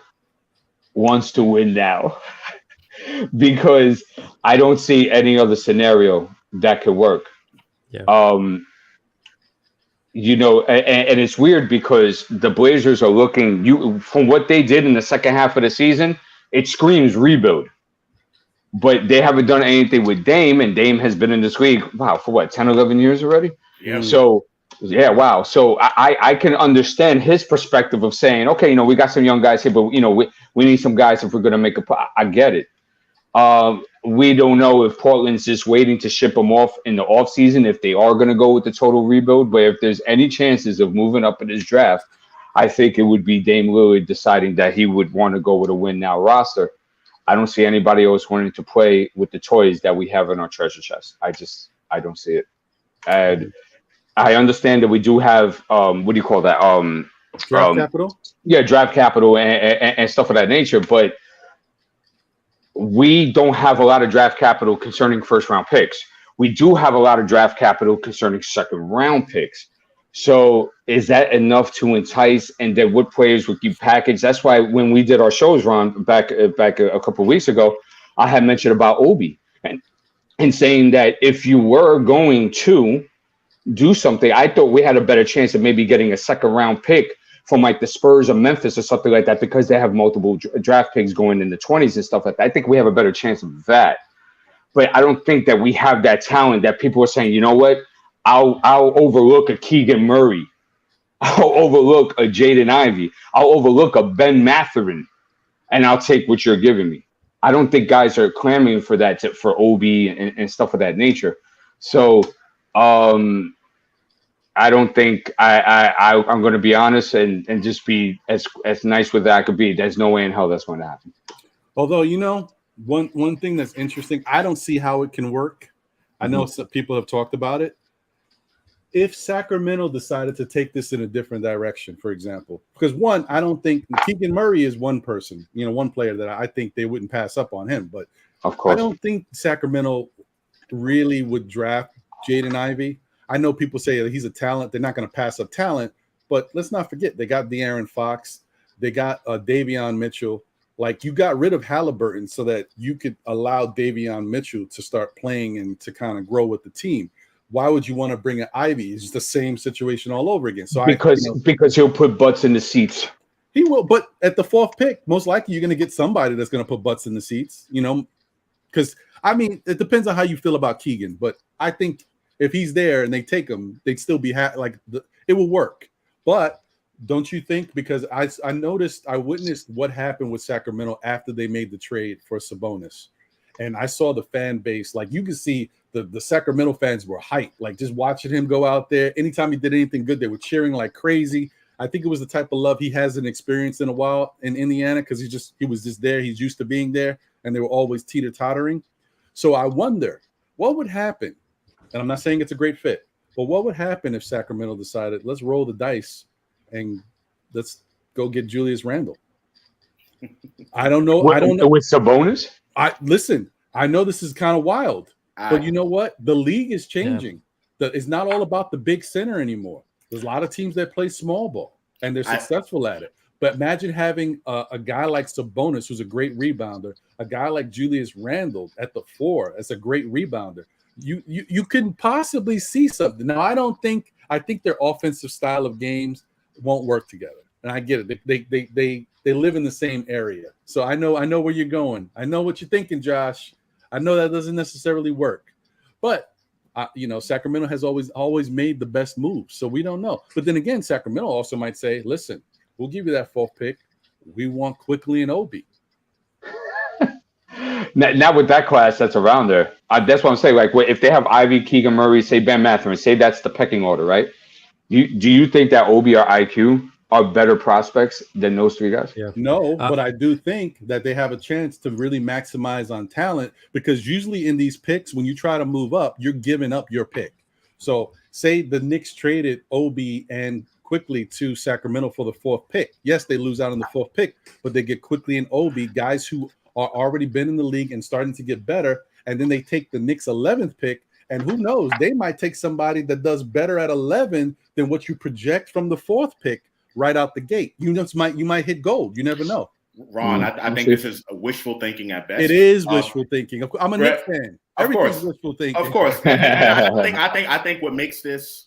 wants to win now, because I don't see any other scenario that could work. Yeah. You know, and it's weird because the Blazers are looking, from what they did in the second half of the season, it screams rebuild. But they haven't done anything with Dame, and Dame has been in this league, wow, for what, 10, 11 years already? Yeah. So, yeah, wow. So I can understand his perspective of saying, okay, you know, we got some young guys here, but, you know, we need some guys if we're going to make I get it. We don't know if Portland's just waiting to ship them off in the offseason, if they are going to go with the total rebuild. But if there's any chances of moving up in this draft, I think it would be Dame Lillard deciding that he would want to go with a win now roster. I don't see anybody else wanting to play with the toys that we have in our treasure chest. I don't see it. And I understand that we do have, what do you call that? Draft capital? Yeah, draft capital and stuff of that nature. But we don't have a lot of draft capital concerning first-round picks. We do have a lot of draft capital concerning second-round picks. So is that enough to entice, and then what players would you package? That's why when we did our shows, Ron, back a couple of weeks ago, I had mentioned about Obi and saying that if you were going to do something, I thought we had a better chance of maybe getting a second-round pick from like the Spurs or Memphis or something like that, because they have multiple draft picks going in the 20s and stuff like that. I think we have a better chance of that. But I don't think that we have that talent that people are saying, you know what, I'll overlook a Keegan Murray. I'll overlook a Jaden Ivey. I'll overlook a Ben Mathurin, and I'll take what you're giving me. I don't think guys are clamoring for that, for OB and stuff of that nature. So I don't think I'm going to be honest and just be as nice with that I could be. There's no way in hell that's going to happen. Although, you know, one thing that's interesting, I don't see how it can work. I know some people have talked about it. If Sacramento decided to take this in a different direction, for example, because one, I don't think Keegan Murray is one person, you know, one player that I think they wouldn't pass up on him. But of course, I don't think Sacramento really would draft Jaden Ivey. I know people say that he's a talent. They're not going to pass up talent, but let's not forget they got De'Aaron Fox, they got Davion Mitchell. Like, you got rid of Halliburton so that you could allow Davion Mitchell to start playing and to kind of grow with the team. Why would you want to bring an Ivy? It's the same situation all over again. So because he'll put butts in the seats. He will, but at the 4th pick, most likely you're going to get somebody that's going to put butts in the seats. You know, because I mean, it depends on how you feel about Keegan, but I think if he's there and they take him, they'd still be it will work. But don't you think? Because I witnessed what happened with Sacramento after they made the trade for Sabonis, and I saw the fan base. Like, you could see the Sacramento fans were hyped, like just watching him go out there. Anytime he did anything good, they were cheering like crazy. I think it was the type of love he hasn't experienced in a while in Indiana, because he was just there. He's used to being there, and they were always teeter-tottering. So I wonder what would happen. And I'm not saying it's a great fit, but what would happen if Sacramento decided, let's roll the dice and let's go get Julius Randle? I don't know. I don't know. With Sabonis? I know this is kind of wild, but you know what? The league is changing. It's not all about the big center anymore. There's a lot of teams that play small ball, and they're successful at it. But imagine having a guy like Sabonis, who's a great rebounder, a guy like Julius Randle at the 4 as a great rebounder. You couldn't possibly see something. Now, I think their offensive style of games won't work together. And I get it. They live in the same area. So I know where you're going. I know what you're thinking, Josh. I know that doesn't necessarily work. But you know, Sacramento has always made the best moves. So we don't know. But then again, Sacramento also might say, listen, we'll give you that 4th pick. We want Quickly and Obi. Not with that class that's around there. That's what I'm saying. Like, if they have Ivy, Keegan Murray, say Ben Mathurin, say that's the pecking order, right? Do you think that Obi or IQ are better prospects than those 3 guys? Yeah. No, but I do think that they have a chance to really maximize on talent, because usually in these picks, when you try to move up, you're giving up your pick. So say the Knicks traded Obi and Quickly to Sacramento for the 4th pick. Yes, they lose out on the 4th pick, but they get Quickly and Obi, guys who are already been in the league and starting to get better. And then they take the Knicks 11th pick, and who knows, they might take somebody that does better at 11 than what you project from the 4th pick right out the gate. You might hit gold. You never know. Ron, I think this is wishful thinking at best. It is wishful thinking. I'm a Knicks fan. Everything's wishful thinking. Of course. I think what makes this,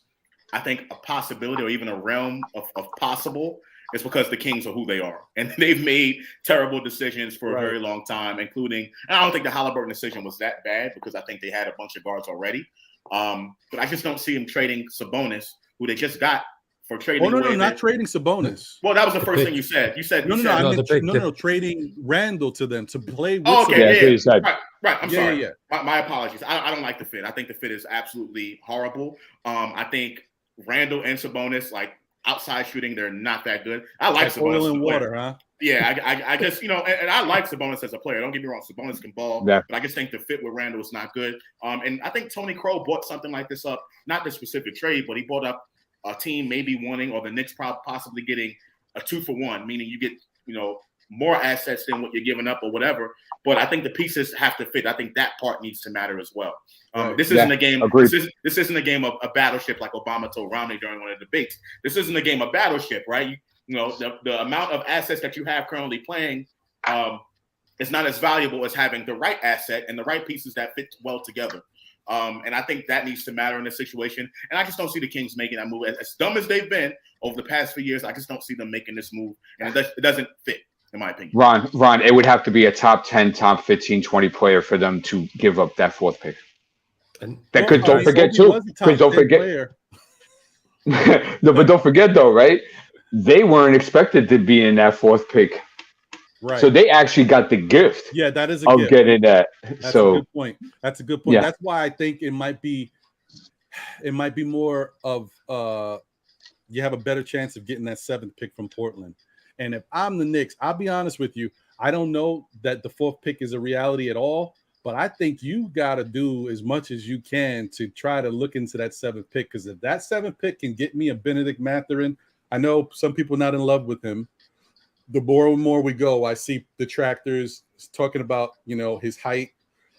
I think, a possibility or even a realm of possible is because the Kings are who they are. And they've made terrible decisions for a very long time, including, and I don't think the Halliburton decision was that bad, because I think they had a bunch of guards already. But I just don't see him trading Sabonis, who they just got, for trading. Oh, no, not trading Sabonis. Well, that was the first thing you said. You said no, trading Randle to them to play with. Oh, okay, right. I'm sorry. Yeah. My apologies. I don't like the fit. I think the fit is absolutely horrible. I think Randle and Sabonis, like, outside shooting, they're not that good. I like Sabonis. Oil and water, huh? Yeah, I just, you know, and I like Sabonis as a player. Don't get me wrong, Sabonis can ball, but I just think the fit with Randle is not good. And I think Tony Crow bought something like this up, not this specific trade, but he bought up a team maybe wanting, or the Knicks possibly getting a 2-for-1, meaning you get, you know, more assets than what you're giving up or whatever. But I think the pieces have to fit. I think that part needs to matter as well. This isn't a game. This isn't a game of a battleship like Obama told Romney during one of the debates. This isn't a game of battleship, right? You know, the amount of assets that you have currently playing is not as valuable as having the right asset and the right pieces that fit well together. And I think that needs to matter in this situation. And I just don't see the Kings making that move. As dumb as they've been over the past few years, I just don't see them making this move. And it doesn't fit, in my opinion. Ron, it would have to be a top 10, top 15, 20 player for them to give up that 4th pick. And don't forget too. Because don't forget. No, but don't forget though, right? They weren't expected to be in that 4th pick. Right. So they actually got the gift. Yeah, that is a of gift. Getting that. That's a good point. That's a good point. Yeah. That's why I think it might be it might be more of you have a better chance of getting that 7th pick from Portland. And if I'm the Knicks, I'll be honest with you, I don't know that the 4th pick is a reality at all, but I think you got to do as much as you can to try to look into that 7th pick, because if that 7th pick can get me a Benedict Mathurin, I know some people are not in love with him. The more and more we go, I see detractors talking about, his height.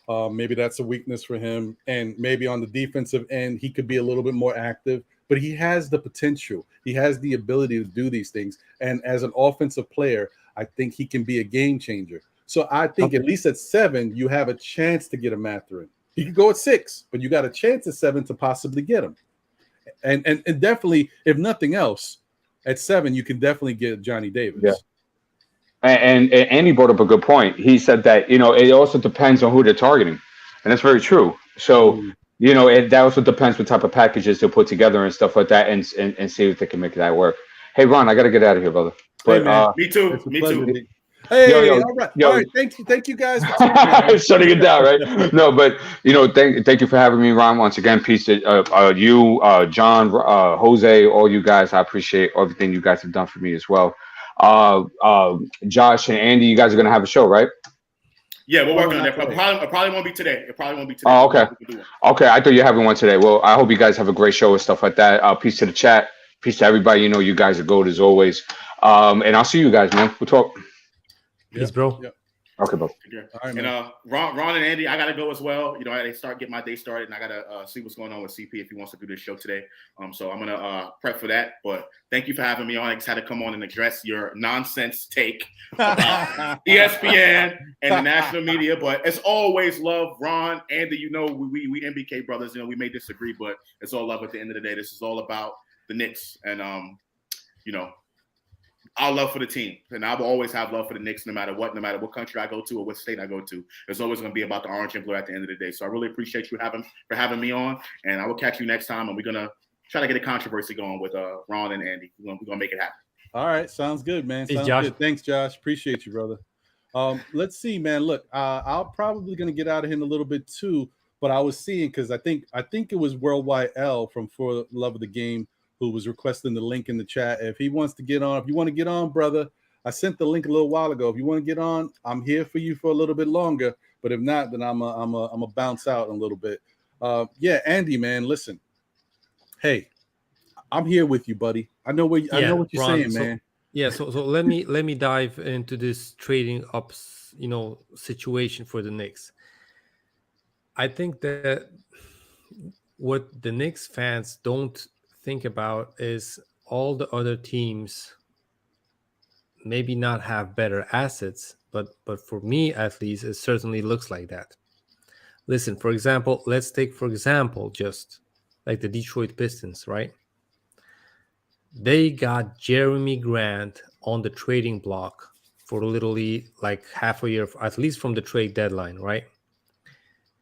Maybe that's a weakness for him. And maybe on the defensive end, he could be a little bit more active. But he has the potential. He has the ability to do these things. And as an offensive player, I think he can be a game changer. So I think at least at 7, you have a chance to get a Mathurin. He could go at 6, but you got a chance at 7 to possibly get him. And definitely, if nothing else, at 7, you can definitely get Johnny Davis. Yeah. And Andy brought up a good point. He said that, it also depends on who they're targeting. And that's very true. So, that also depends what type of packages they'll put together and stuff like that, and see if they can make that work. Hey, Ron, I got to get out of here, brother. But, hey, man. Me too. Hey, all right. Thank you guys for shutting it down, right? No, but thank you for having me, Ron. Once again, peace to you, John, Jose, all you guys. I appreciate everything you guys have done for me as well. Josh and Andy, you guys are gonna have a show, right? Yeah, we're working on that. It probably won't be today. Oh, okay. Okay, I thought you were having one today. Well, I hope you guys have a great show and stuff like that. Peace to the chat. Peace to everybody. You guys are gold as always. And I'll see you guys, man. We'll talk. Peace, bro. Yep. Okay, bro. All right, and Ron and Andy, I gotta go as well. They get my day started, and I gotta see what's going on with CP if he wants to do this show today. So I'm gonna prep for that. But thank you for having me on. I just had to come on and address your nonsense take about ESPN and the national media. But as always, love, Ron, Andy. We NBK brothers. We may disagree, but it's all love at the end of the day. This is all about the Knicks, and our love for the team, and I will always have love for the Knicks, no matter what country I go to or what state I go to. It's always going to be about the orange and blue at the end of the day. So I really appreciate you for having me on, and I will catch you next time. And we're gonna try to get a controversy going with Ron and Andy. We're gonna make it happen. All right, sounds good, man. Hey, sounds Josh. good. Thanks, Josh. Appreciate you, brother. Let's see, man. Look, I'm probably gonna get out of here in a little bit too, but I was seeing, because I think it was Worldwide L from For Love of the Game who was requesting the link in the chat. If he wants to get on, if you want to get on, brother, I sent the link a little while ago. If you want to get on, I'm here for you for a little bit longer. But if not, then I'm a bounce out in a little bit. Yeah, Andy, man, listen. Hey, I'm here with you, buddy. I know what you're Ron, saying, man. Yeah, so let me dive into this trading up, situation for the Knicks. I think that what the Knicks fans don't think about is all the other teams maybe not have better assets, but for me at least, it certainly looks like that. Listen, for example, let's take just like the Detroit Pistons, right? They got Jeremy Grant on the trading block for literally like half a year, at least from the trade deadline, right?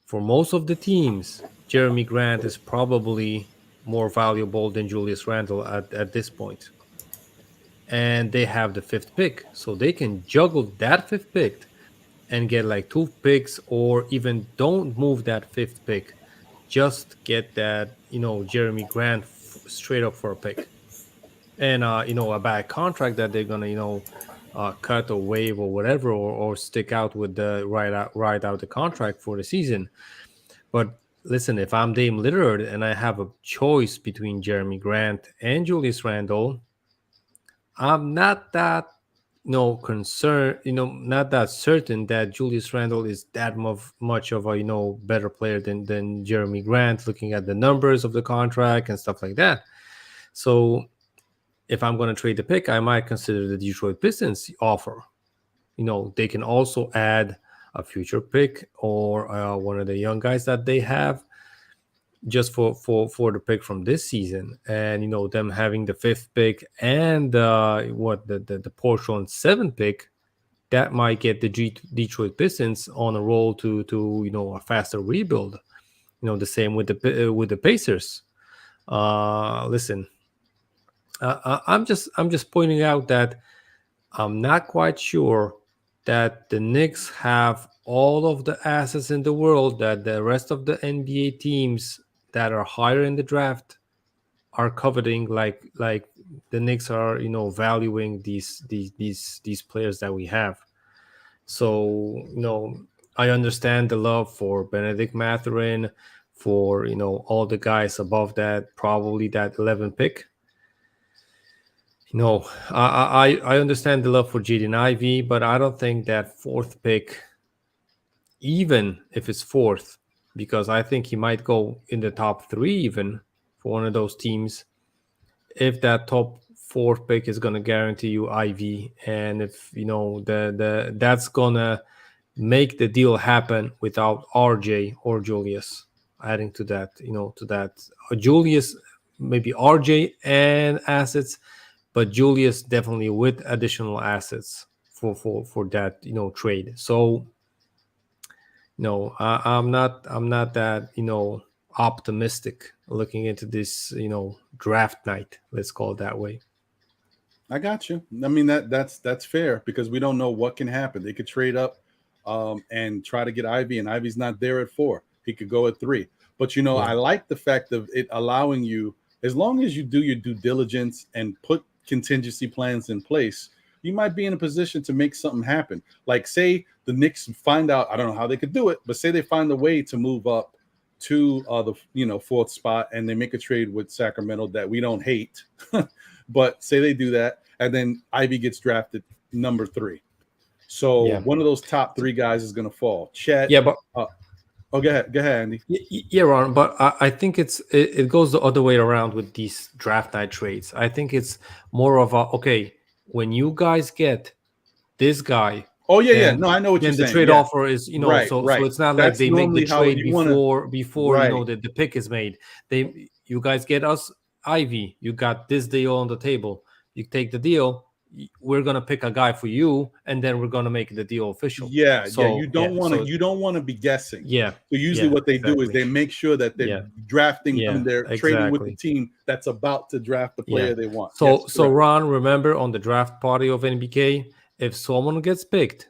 For most of the teams, Jeremy Grant is probably more valuable than Julius Randle at this point. And they have the 5th pick, so they can juggle that 5th pick and get like 2 picks, or even don't move that 5th pick, just get that Jeremy Grant straight up for a pick, and a bad contract that they're gonna cut or waive or whatever, or stick out with the ride out the contract for the season. But listen, if I'm Dame Lillard and I have a choice between Jeremy Grant and Julius Randle, I'm not that concerned, not that certain that Julius Randle is that much of a better player than Jeremy Grant, looking at the numbers of the contract and stuff like that. So if I'm going to trade the pick, I might consider the Detroit Pistons offer. They can also add a future pick or one of the young guys that they have, just for the pick from this season, and them having the 5th pick and the Portland 7th pick, that might get the Detroit Pistons on a roll to a faster rebuild. The same with the Pacers. Listen, I'm just pointing out that I'm not quite sure that the Knicks have all of the assets in the world that the rest of the NBA teams that are higher in the draft are coveting like the Knicks are, valuing these players that we have. So, I understand the love for Benedict Mathurin, for, all the guys above that, probably that 11 pick. I understand the love for Jaden Ivey, but I don't think that 4th pick, even if it's 4th, because I think he might go in the top 3 even for one of those teams. If that top 4th pick is going to guarantee you Ivy, and if that's going to make the deal happen without RJ or Julius adding to that, Julius, maybe RJ and assets, but Julius definitely with additional assets for that trade. So no, I'm not that optimistic looking into this draft night. Let's call it that way. I got you. I mean that's fair because we don't know what can happen. They could trade up and try to get Ivy, and Ivy's not there at 4. He could go at 3. But I like the fact of it allowing you, as long as you do your due diligence and put contingency plans in place, you might be in a position to make something happen. Like say the Knicks find out, I don't know how they could do it, but say they find a way to move up to the 4th spot and they make a trade with Sacramento that we don't hate. But say they do that and then Ivy gets drafted number 3. So one of those top 3 guys is going to fall. Chet. Yeah, but go ahead, Andy. Yeah, Ron. But I think it goes the other way around with these draft night trades. I think it's more of a when you guys get this guy. Oh yeah. No, I know what you're saying. Then the trade offer is right. So it's not like they make the trade before the pick is made. You guys get us Ivy. You got this deal on the table. You take the deal. We're gonna pick a guy for you, and then we're gonna make the deal official. Yeah, you don't want to be guessing. Yeah. So usually what they do is they make sure that they're drafting them. They're trading with the team that's about to draft the player they want. So Ron, remember on the draft party of NBK, if someone gets picked,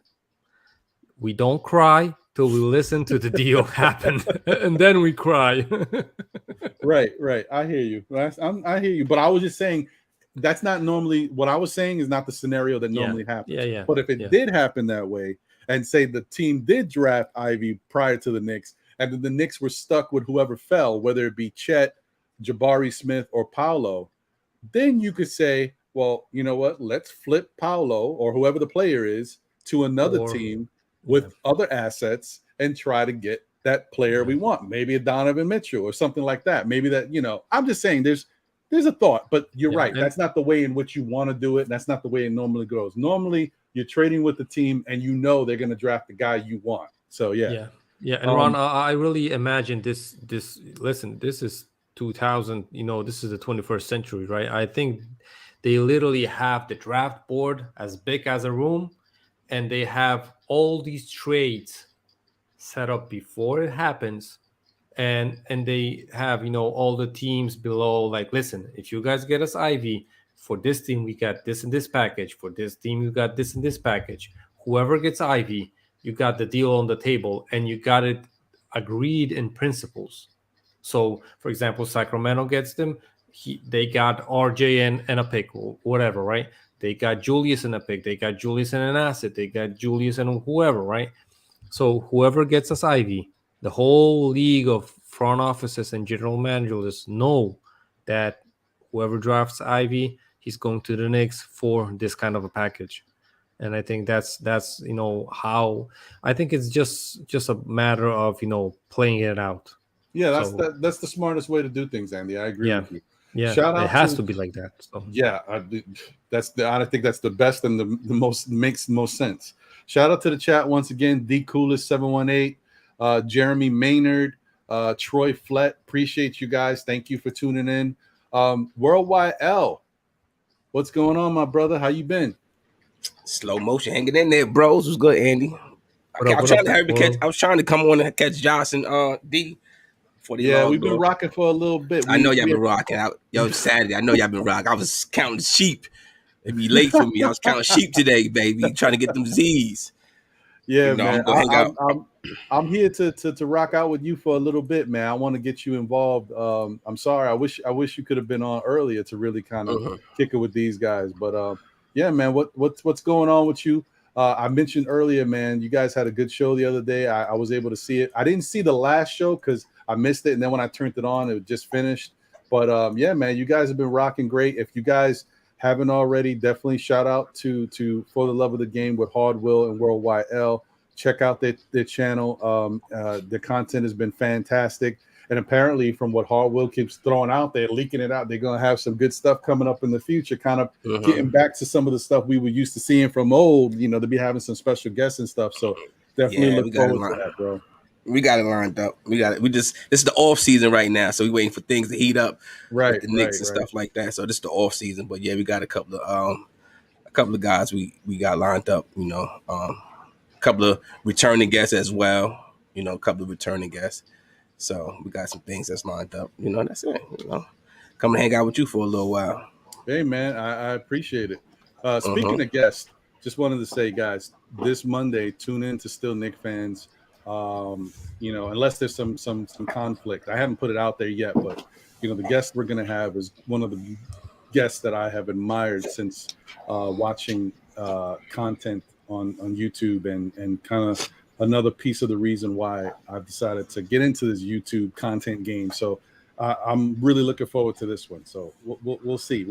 we don't cry till we listen to the deal happen, and then we cry. Right. I hear you. I hear you. But I was just saying. That's not normally what I was saying is not the scenario that normally happens. Yeah. But if it did happen that way, and say the team did draft Ivy prior to the Knicks, and then the Knicks were stuck with whoever fell, whether it be Chet, Jabari Smith, or Paolo, then you could say, well, you know what? Let's flip Paolo or whoever the player is to another team with other assets and try to get that player we want. Maybe a Donovan Mitchell or something like that. Maybe that, I'm just saying there's a thought, but you're right. That's not the way in which you want to do it. And that's not the way it normally goes. Normally, you're trading with the team, and they're going to draft the guy you want. So yeah. And Ron, I really imagine this. Listen, this is 2000. This is the 21st century, right? I think they literally have the draft board as big as a room, and they have all these trades set up before it happens. And they have all the teams below, like, listen, if you guys get us Ivy, for this team we got this and this package, for this team you got this and this package. Whoever gets Ivy, you got the deal on the table, and you got it agreed in principles. So for example, Sacramento gets them, they got RJ and a pick or whatever, right? They got Julius in a pick, they got Julius in an asset, they got Julius and whoever, right? So whoever gets us Ivy, the whole league of front offices and general managers know that whoever drafts Ivy, he's going to the Knicks for this kind of a package. And I think that's how I think it's just a matter of playing it out. Yeah, that's the smartest way to do things, Andy. I agree with you. Yeah, it has to be like that. So. Yeah, I think that's the best and the most makes most sense. Shout out to the chat once again. D Coolest 718. Jeremy Maynard, Troy Flett, appreciate you guys. Thank you for tuning in. Worldwide L, what's going on, my brother? How you been? Slow motion hanging in there, bros. What's good, Andy? I was trying to come on and catch Josh and D. We've been rocking for a little bit. I know y'all been rocking out. Yo, Saturday. I know y'all been rocking. I was counting sheep. It'd be late for me. I was counting sheep today, baby. Trying to get them Z's. Yeah, You know, man. I'm gonna hang out. I'm here to rock out with you for a little bit, man. I want to get you involved. I'm sorry. I wish you could have been on earlier to really kind of kick it with these guys. But yeah, man. What's going on with you? I mentioned earlier, man. You guys had a good show the other day. I was able to see it. I didn't see the last show because I missed it, and then when I turned it on, it just finished. But yeah, man, you guys have been rocking great. If you guys haven't already, definitely shout out to For the Love of the Game with Hard Will and Worldwide L. Check out their channel. The content has been fantastic. And apparently, from what Hard Will keeps throwing out there, leaking it out, they're going to have some good stuff coming up in the future, kind of getting back to some of the stuff we were used to seeing from old, to be having some special guests and stuff. So definitely look forward to that, bro. We got it lined up. This is the off season right now, so we waiting for things to heat up, right? With the Knicks and stuff like that. So this is the off season, but yeah, we got a couple of guys we got lined up. A couple of returning guests as well. A couple of returning guests. So we got some things that's lined up. That's it. Come and hang out with you for a little while. Hey man, I appreciate it. Speaking of guests, just wanted to say, guys, this Monday, tune in to Still Knicks Fans. Unless there's some conflict. I haven't put it out there yet, but the guest we're gonna have is one of the guests that I have admired since watching content on YouTube and kind of another piece of the reason why I've decided to get into this YouTube content game. So I'm really looking forward to this one. So we'll see.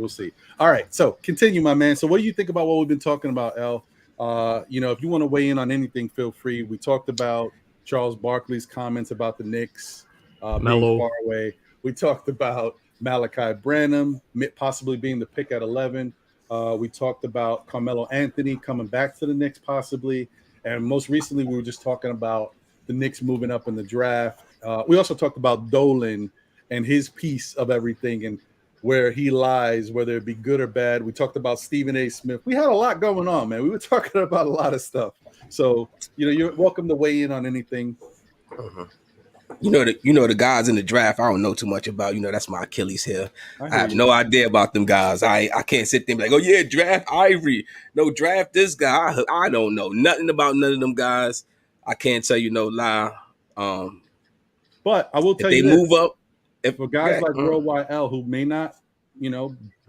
All right, so continue, my man. So what do you think about what we've been talking about, L? If you want to weigh in on anything, feel free. We talked about Charles Barkley's comments about the Knicks being far away. We talked about Malaki Branham possibly being the pick at 11. We talked about Carmelo Anthony coming back to the Knicks possibly. And most recently, we were just talking about the Knicks moving up in the draft. We also talked about Dolan and his piece of everything and where he lies, whether it be good or bad. We talked about Stephen A. Smith. We had a lot going on, man. We were talking about a lot of stuff. So, you're welcome to weigh in on anything. The guys in the draft, I don't know too much about. That's my Achilles heel. I have no idea about them guys. I can't sit there and be like, oh yeah, draft Ivory. No, draft this guy. I don't know nothing about none of them guys. I can't tell you no lie. But I will tell you, they move up. For guys like Worldwide L who may not,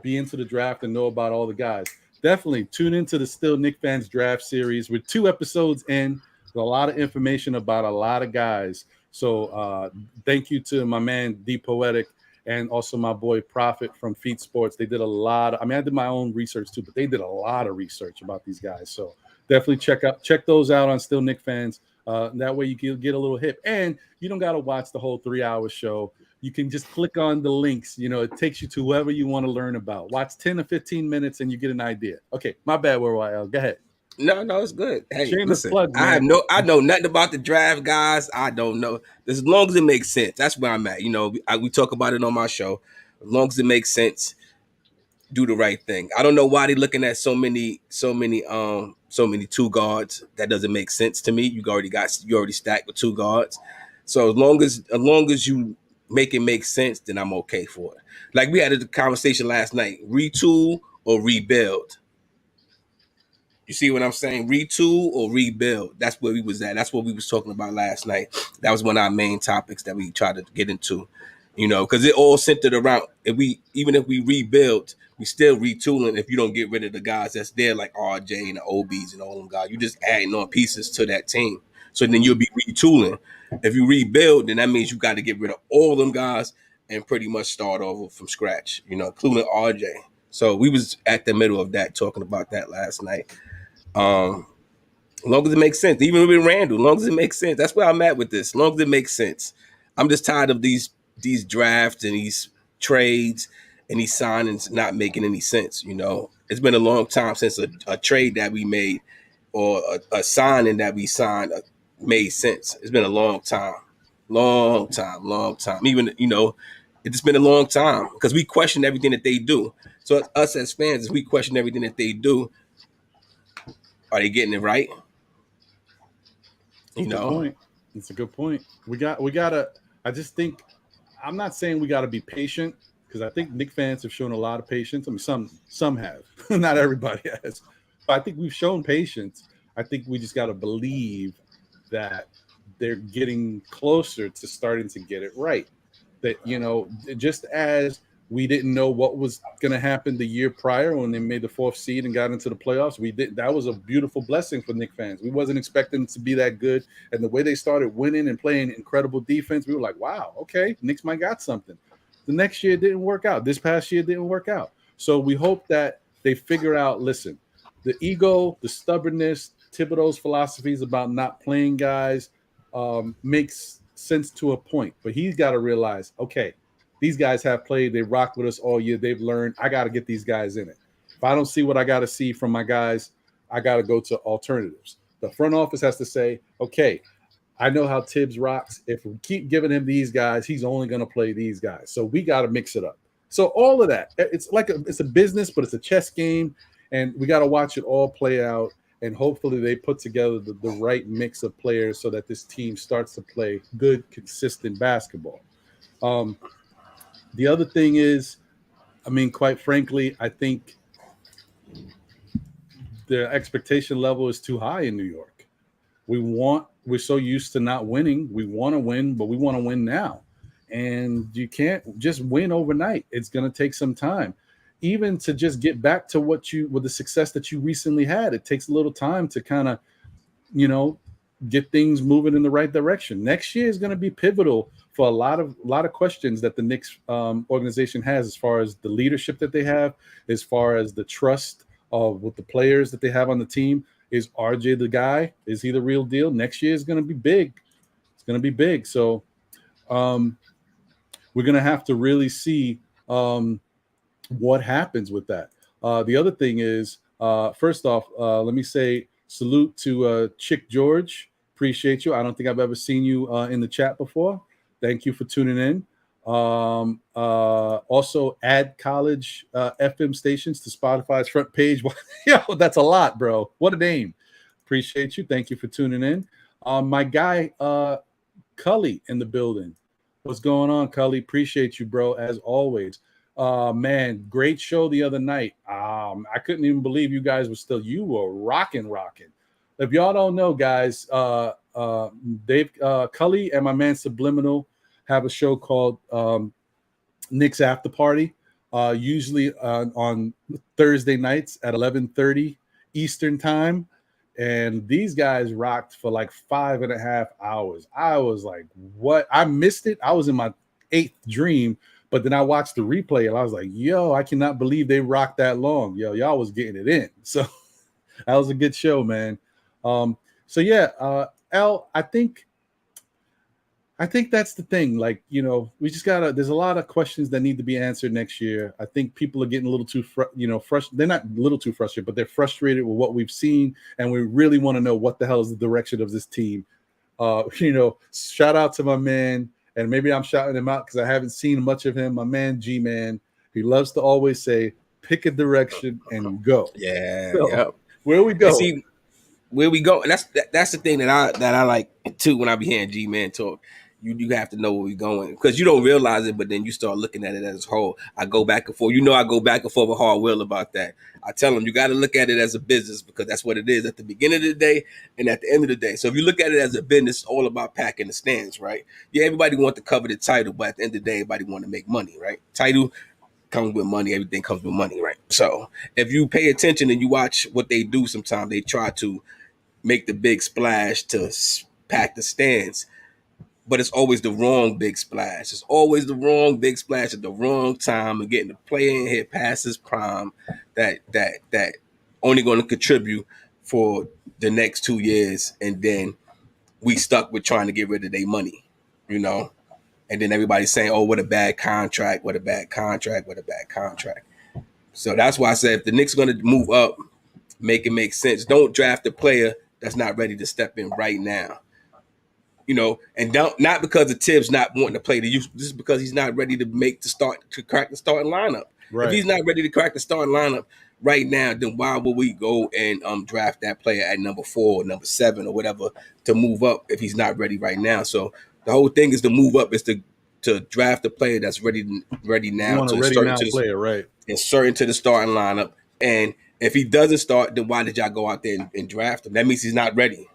be into the draft and know about all the guys, definitely tune into the Still Knicks Fans draft series. We're 2 episodes in, with a lot of information about a lot of guys. So thank you to my man D Poetic and also my boy Prophet from Feet Sports. They did a lot. I did my own research too, but they did a lot of research about these guys. So definitely check those out on Still Knicks Fans. That way you can get a little hip, and you don't got to watch the whole 3-hour show. You can just click on the links. It takes you to whoever you want to learn about. Watch 10 or 15 minutes and you get an idea. Okay, my bad, Worldwide. Go ahead. No, it's good. Hey, Shameless listen, plug, I know nothing about the draft, guys. I don't know. As long as it makes sense, that's where I'm at. We talk about it on my show. As long as it makes sense, do the right thing. I don't know why they're looking at so many 2 guards. That doesn't make sense to me. You already stacked with 2 guards. So as long as you make it make sense, then I'm okay for it. Like we had a conversation last night: retool or rebuild. You see what I'm saying? Retool or rebuild. That's where we was at. That's what we was talking about last night. That was one of our main topics that we tried to get into. Because it all centered around even if we rebuild, we still retooling. If you don't get rid of the guys that's there, like RJ and the OBs and all them guys, you just adding on pieces to that team. So then you'll be retooling. If you rebuild, then that means you got to get rid of all them guys and pretty much start over from scratch, including RJ. So we was at the middle of that, talking about that last night. As long as it makes sense, even with Randall, as long as it makes sense. That's where I'm at with this. As long as it makes sense. I'm just tired of these drafts and these trades and these signings not making any sense. It's been a long time since a trade that we made or a signing that we signed made sense. It's been a long time. Even, it's been a long time because we question everything that they do. So us as fans, we question everything that they do. Are they getting it right? It's a good point. We gotta. I just think I'm not saying we gotta be patient because I think Knicks fans have shown a lot of patience. Some have, not everybody has, but I think we've shown patience. I think we just got to believe that they're getting closer to starting to get it right. That, you know, just as we didn't know what was going to happen the year prior when they made the 4th seed and got into the playoffs. That was a beautiful blessing for Knicks fans. We wasn't expecting to be that good. And the way they started winning and playing incredible defense, we were like, wow, okay, Knicks might got something. The next year didn't work out. This past year didn't work out. So we hope that they figure out, listen, the ego, the stubbornness, Thibodeau's philosophies about not playing guys makes sense to a point. But he's got to realize, okay, these guys have played. They rocked with us all year. They've learned. I got to get these guys in it. If I don't see what I got to see from my guys, I got to go to alternatives. The front office has to say, okay, I know how Tibbs rocks. If we keep giving him these guys, he's only going to play these guys. So we got to mix it up. So all of that, it's like it's a business, but it's a chess game, and we got to watch it all play out. And hopefully they put together the right mix of players so that this team starts to play good, consistent basketball. The other thing is, I mean, quite frankly, I think the expectation level is too high in New York. We're so used to not winning. We want to win, but we want to win now. And you can't just win overnight. It's going to take some time. Even to just get back to with the success that you recently had, it takes a little time to kind of, you know, get things moving in the right direction. Next year is going to be pivotal for a lot of questions that the Knicks organization has, as far as the leadership that they have, as far as the trust with the players that they have on the team. Is RJ the guy? Is he the real deal? Next year is going to be big. It's going to be big. So we're going to have to really see what happens with that. The other thing is, first off, let me say salute to Chick George. Appreciate you. I don't think I've ever seen you in the chat before. Thank you for tuning in. Also, add college FM stations to Spotify's front page. Yo, that's a lot, bro. What a name. Appreciate you. Thank you for tuning in. My guy, Cully, in the building. What's going on, Cully? Appreciate you, bro, as always. Man, great show the other night. I couldn't even believe you guys you were rocking. If y'all don't know, guys, Dave Cully and my man Subliminal have a show called Knicks After Party, usually on Thursday nights at 11:30 Eastern time. And these guys rocked for like 5.5 hours. I was like, what? I missed it. I was in my 8th dream. But then I watched the replay and I was like, yo, I cannot believe they rocked that long. Yo, y'all was getting it in. So that was a good show, man. So yeah, Al, I think that's the thing. Like, you know, we just there's a lot of questions that need to be answered next year. I think people are getting a little too, frustrated. They're not a little too frustrated, but they're frustrated with what we've seen. And we really want to know what the hell is the direction of this team. Shout out to my man. And maybe I'm shouting him out because I haven't seen much of him. My man, G-Man, he loves to always say, pick a direction and go. Yeah. So, yep. Where we go? See, where we go. And that's the thing that I like too when I be hearing G-Man talk. You have to know where we're going because you don't realize it, but then you start looking at it as a whole. I go back and forth. I go back and forth with Hard Will about that. I tell them you got to look at it as a business because that's what it is at the beginning of the day and at the end of the day. So if you look at it as a business, it's all about packing the stands, right? Yeah, everybody wants to cover the title, but at the end of the day, everybody want to make money, right? Title comes with money. Everything comes with money, right? So if you pay attention and you watch what they do, sometimes they try to make the big splash to pack the stands. But it's always the wrong big splash. It's always the wrong big splash at the wrong time and getting the player in here past his prime that only going to contribute for the next 2 years. And then we stuck with trying to get rid of their money, And then everybody's saying, oh, what a bad contract, what a bad contract, what a bad contract. So that's why I said if the Knicks are going to move up, make it make sense. Don't draft a player that's not ready to step in right now. And not because of Tibbs not wanting to play the youth, just because he's not ready to crack the starting lineup. Right. If he's not ready to crack the starting lineup right now, then why would we go and draft that player at number 4 or number 7 or whatever to move up if he's not ready right now? So the whole thing is to move up is to draft a player that's ready now to insert into the starting lineup and If he doesn't start, then why did y'all go out there and draft him? That means he's not ready.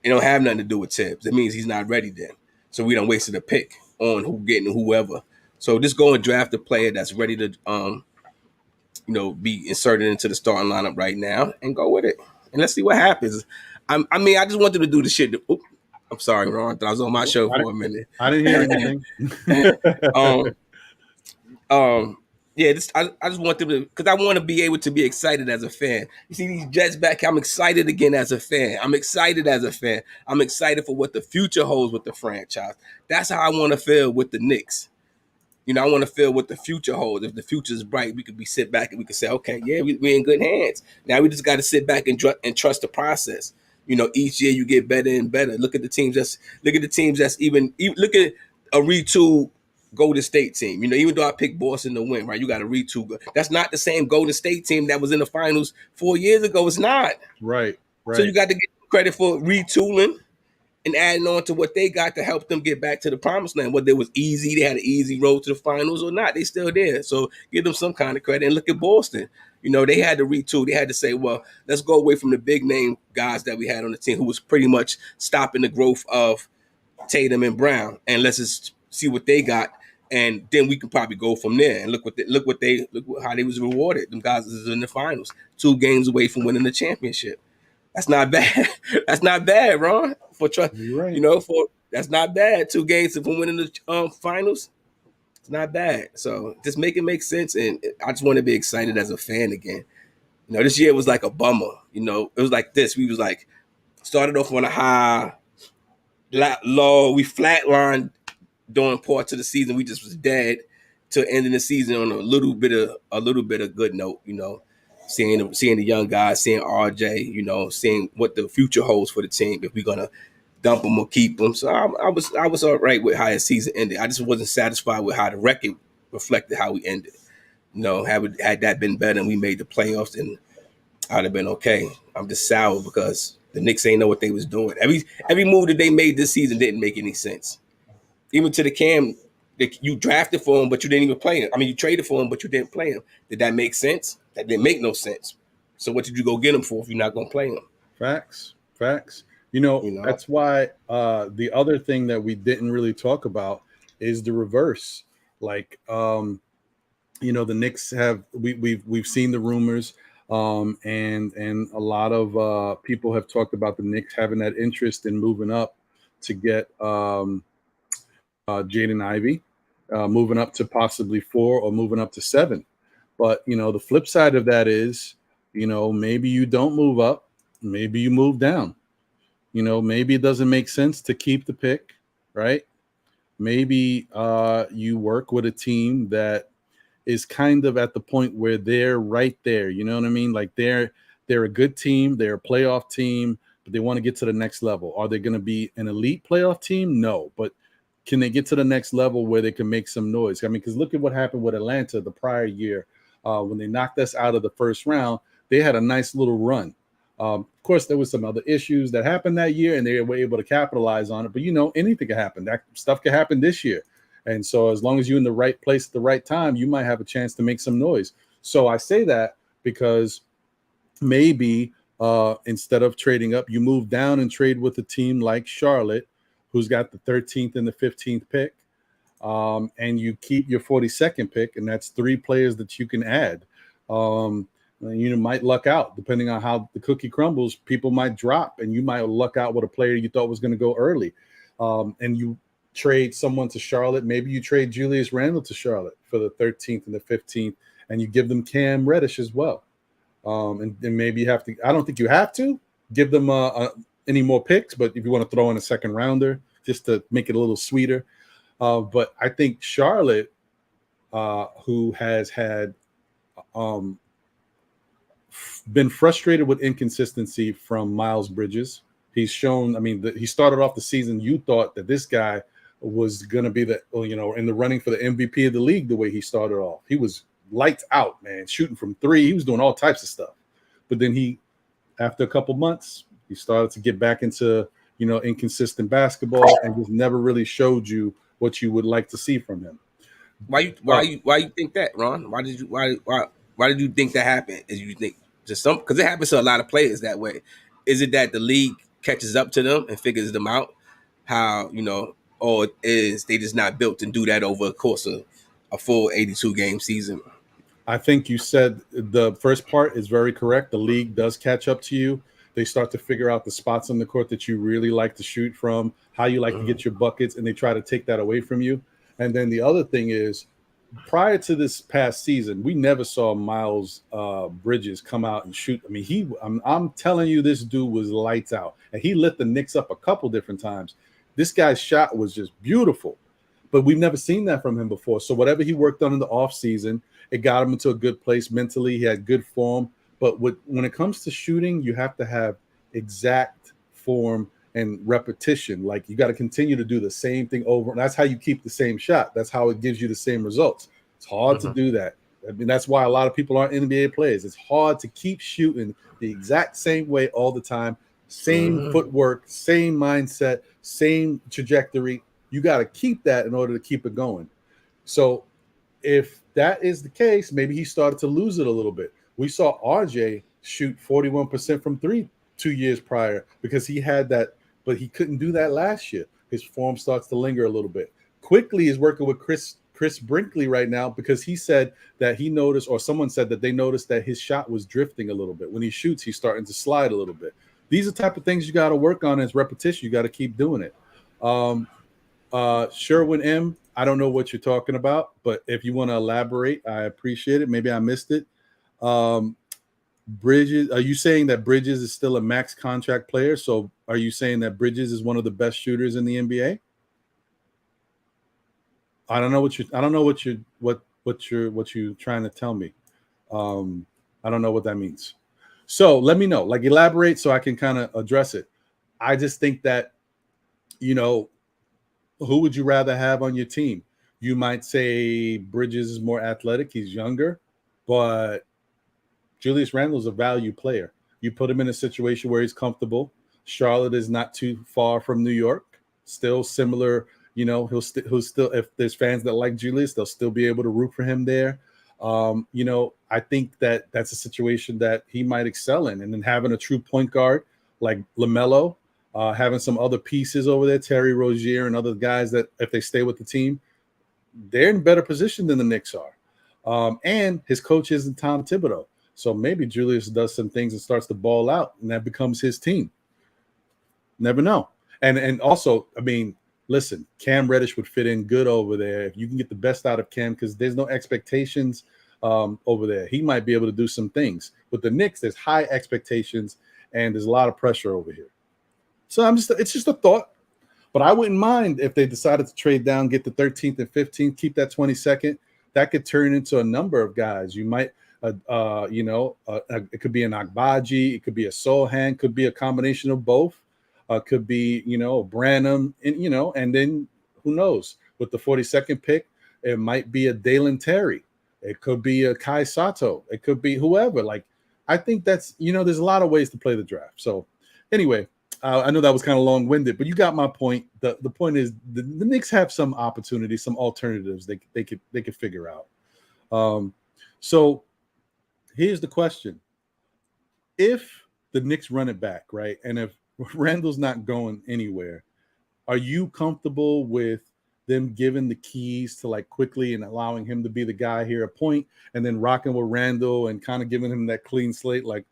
It don't have nothing to do with Tibbs. That means he's not ready then. So we don't wasted a pick on who getting whoever. So just go and draft a player that's ready to be inserted into the starting lineup right now and go with it. And let's see what happens. I just wanted to do the shit. I'm sorry, Ron. I was on my show for a minute. I didn't hear anything. I just want them to, because I want to be able to be excited as a fan. You see these Jets back, I'm excited again as a fan. I'm excited for what the future holds with the franchise. That's how I want to feel with the Knicks. I want to feel what the future holds. If the future is bright, we could sit back and we could say, okay, yeah, we're in good hands. Now we just got to sit back and trust the process. Each year you get better and better. Look at the teams that's even look at a retool Golden State team. Even though I picked Boston to win, right? You got a retool. That's not the same Golden State team that was in the finals 4 years ago. It's not. Right. So you got to get credit for retooling and adding on to what they got to help them get back to the promised land. Whether it was easy, they had an easy road to the finals or not, they still there. So give them some kind of credit. And look at Boston. They had to retool. They had to say, well, let's go away from the big name guys that we had on the team who was pretty much stopping the growth of Tatum and Brown. And let's just see what they got. And then we can probably go from there. And look how they was rewarded. Them guys is in the finals, 2 games away from winning the championship. That's not bad. That's not bad, Ron. That's not bad. 2 games from winning the finals. It's not bad. So just make it make sense. And I just want to be excited as a fan again. This year was like a bummer. It was like this. We was like started off on a high, low. We flatlined during parts of the season. We just was dead to ending the season on a little bit of good note. Seeing the young guys, seeing RJ, seeing what the future holds for the team. If we're gonna dump them or keep them. So I was all right with how the season ended. I just wasn't satisfied with how the record reflected how we ended. Had that been better and we made the playoffs, then I'd have been okay. I'm just sour because the Knicks ain't know what they was doing. Every move that they made this season didn't make any sense. Even to the Cam, you drafted for him, but you didn't even play him. I mean, you traded for him, but you didn't play him. Did that make sense? That didn't make no sense. So what did you go get him for if you're not going to play him? Facts. That's why the other thing that we didn't really talk about is the reverse. Like, the Knicks have we've seen the rumors, and a lot of people have talked about the Knicks having that interest in moving up to get Jaden Ivey, moving up to possibly 4 or moving up to 7. But, the flip side of that is, maybe you don't move up, maybe you move down. Maybe it doesn't make sense to keep the pick, right? Maybe you work with a team that is kind of at the point where they're right there. You know what I mean? Like they're a good team, they're a playoff team, but they want to get to the next level. Are they going to be an elite playoff team? No, but can they get to the next level where they can make some noise? I mean, because look at what happened with Atlanta the prior year when they knocked us out of the first round. They had a nice little run. Of course, there was some other issues that happened that year, and they were able to capitalize on it. But, anything could happen. That stuff could happen this year. And so as long as you're in the right place at the right time, you might have a chance to make some noise. So I say that because maybe instead of trading up, you move down and trade with a team like Charlotte, who's got the 13th and the 15th pick, and you keep your 42nd pick, and that's 3 players that you can add. You might luck out depending on how the cookie crumbles. People might drop, and you might luck out with a player you thought was going to go early. And you trade someone to Charlotte. Maybe you trade Julius Randle to Charlotte for the 13th and the 15th, and you give them Cam Reddish as well. And maybe you have to. I don't think you have to give them any more picks, but if you want to throw in a second rounder just to make it a little sweeter. But I think Charlotte, who has had been frustrated with inconsistency from Miles Bridges. He's shown, he started off the season, you thought that this guy was going to be in the running for the MVP of the league the way he started off. He was lights out, man, shooting from 3. He was doing all types of stuff. But then after a couple months, he started to get back into, inconsistent basketball and just never really showed you what you would like to see from him. Why you think that, Ron? Why Why did you think that happened? Is you think just some because it happens to a lot of players that way? Is it that the league catches up to them and figures them out? How or is they just not built to do that over the course of a full 82 game season? I think you said the first part is very correct. The league does catch up to you. They start to figure out the spots on the court that you really like to shoot from, how you like to get your buckets, and they try to take that away from you. And then the other thing is, prior to this past season, we never saw Miles Bridges come out and shoot. I mean, I'm telling you, this dude was lights out, and he lit the Knicks up a couple different times. This guy's shot was just beautiful, but we've never seen that from him before. So whatever he worked on in the offseason, it got him into a good place mentally. He had good form. But when it comes to shooting, you have to have exact form and repetition. Like, you got to continue to do the same thing over. And that's how you keep the same shot. That's how it gives you the same results. It's hard to do that. I mean, that's why a lot of people aren't NBA players. It's hard to keep shooting the exact same way all the time. Same footwork, same mindset, same trajectory. You got to keep that in order to keep it going. So if that is the case, maybe he started to lose it a little bit. We saw RJ shoot 41% from 3 2 years prior because he had that, but he couldn't do that last year. His form starts to linger a little bit. Quickly is working with Chris Brinkley right now because he said that he noticed, or someone said that they noticed that his shot was drifting a little bit. When he shoots, he's starting to slide a little bit. These are the type of things you got to work on as repetition. You got to keep doing it. Sherwin M., I don't know what you're talking about, but if you want to elaborate, I appreciate it. Maybe I missed it. Bridges, are you saying that Bridges is still a max contract player? So are you saying that Bridges is one of the best shooters in the NBA? I don't know what you're trying to tell me. I don't know what that means. So let me know, like, elaborate so I can kind of address it. I just think that, who would you rather have on your team? You might say Bridges is more athletic. He's younger, but Julius Randle's a value player. You put him in a situation where he's comfortable. Charlotte is not too far from New York. Still similar, he'll still, if there's fans that like Julius, they'll still be able to root for him there. I think that that's a situation that he might excel in. And then having a true point guard like LaMelo, having some other pieces over there, Terry Rozier and other guys that if they stay with the team, they're in better position than the Knicks are. And his coach isn't Tom Thibodeau. So maybe Julius does some things and starts to ball out, and that becomes his team. Never know. And also, I mean, listen, Cam Reddish would fit in good over there. If you can get the best out of Cam, because there's no expectations over there, he might be able to do some things. With the Knicks, there's high expectations, and there's a lot of pressure over here. So it's just a thought. But I wouldn't mind if they decided to trade down, get the 13th and 15th, keep that 22nd. That could turn into a number of guys. You might, it could be an Agbaji, it could be a Sohan, could be a combination of both. Could be, Branham, and then who knows? With the 42nd pick, it might be a Dalen Terry. It could be a Kai Sato. It could be whoever. Like, I think that's, there's a lot of ways to play the draft. So anyway, I know that was kind of long-winded, but you got my point. The point is the Knicks have some opportunities, some alternatives they could figure out. So here's the question. If the Knicks run it back, right, and if Randall's not going anywhere, are you comfortable with them giving the keys to like quickly and allowing him to be the guy here at point and then rocking with Randall and kind of giving him that clean slate? Like,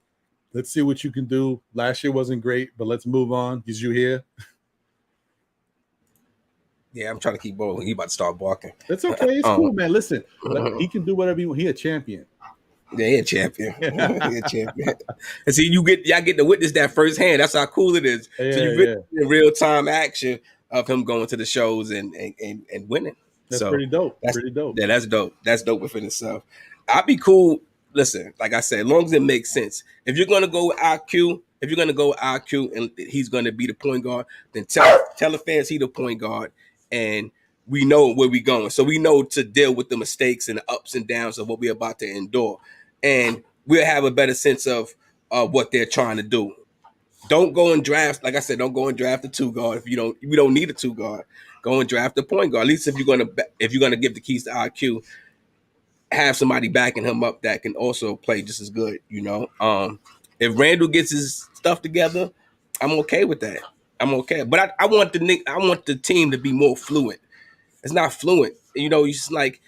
let's see what you can do. Last year wasn't great, but let's move on. Is you here? Yeah, I'm trying to keep bowling. He about to start barking. That's okay. It's cool, man. Listen, he can do whatever he wants. He a champion. Yeah, he a champion. He a champion. And see, y'all get to witness that firsthand. That's how cool it is. Yeah, so you in real time action of him going to the shows and winning. That's pretty dope. Pretty dope. Yeah, that's dope. That's dope within itself. I'd be cool. Listen, like I said, as long as it makes sense. If you're gonna go with IQ, and he's gonna be the point guard, then tell the fans he the point guard, and we know where we going. So we know to deal with the mistakes and the ups and downs of what we're about to endure. And we'll have a better sense of what they're trying to do. Don't go and draft, like I said, don't go and draft a 2 guard if you don't need a 2 guard. Go and draft a point guard. At least if you're gonna give the keys to IQ, have somebody backing him up that can also play just as good, you know. If Randall gets his stuff together, I'm okay with that. I'm okay. But I want the team to be more fluent. It's not fluent. You know, you just like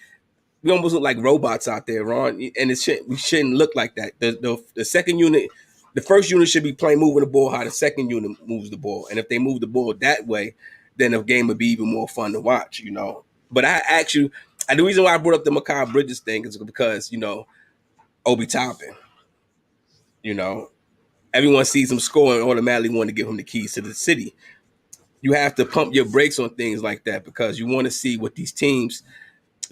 we almost look like robots out there, Ron. And we shouldn't look like that. The second unit, the first unit should be playing moving the ball how the second unit moves the ball. And if they move the ball that way, then the game would be even more fun to watch, you know. But the reason why I brought up the Makai Bridges thing is because, you know, Obi Toppin, you know, everyone sees him score and automatically want to give him the keys to the city. You have to pump your brakes on things like that because you want to see what these teams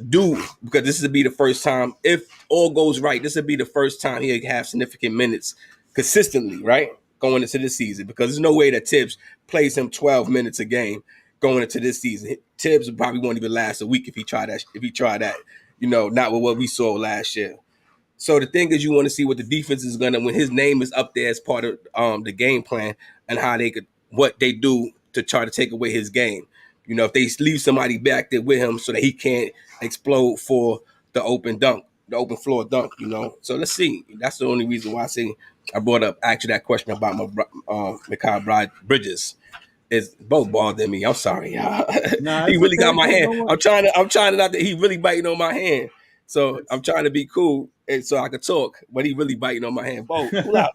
do, because this would be the first time, if all goes right, this would be the first time he'll have significant minutes consistently, right? Going into this season, because there's no way that Tibbs plays him 12 minutes a game going into this season. Tibbs probably won't even last a week if he tried that, you know, not with what we saw last year. So the thing is, you want to see what the defense is gonna, when his name is up there as part of the game plan, and what they do to try to take away his game. You know, if they leave somebody back there with him so that he can't explode for the open floor dunk, you know. So let's see. That's the only reason why I brought up actually that question about Makai Bridges. It's both bothered me. I'm sorry, y'all. Nah, He really got my hand. No, I'm trying not to. He really biting on my hand. So I'm trying to be cool and so I could talk, but he really biting on my hand. Bo, pull out.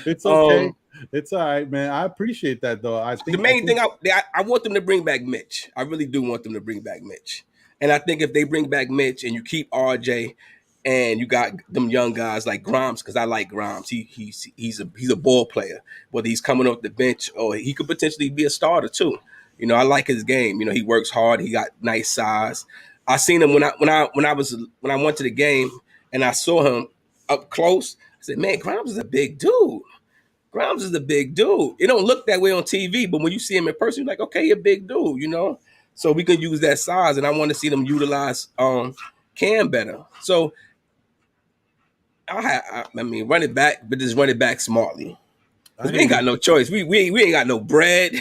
It's okay. It's all right, man. I appreciate that, though. I think the main thing I want them to bring back Mitch. I really do want them to bring back Mitch. And I think if they bring back Mitch and you keep RJ and you got them young guys like Grimes, because I like Grimes. He's a ball player, whether he's coming off the bench or he could potentially be a starter too. You know, I like his game. You know, he works hard. He got nice size. I seen him when I went to the game and I saw him up close. I said, man, Grimes is a big dude. Grimes is a big dude. It don't look that way on TV, but when you see him in person, you're like, okay, you're a big dude, you know? So we can use that size, and I want to see them utilize Cam better. So I mean, run it back, but just run it back smartly. We ain't got no choice. We ain't got no bread.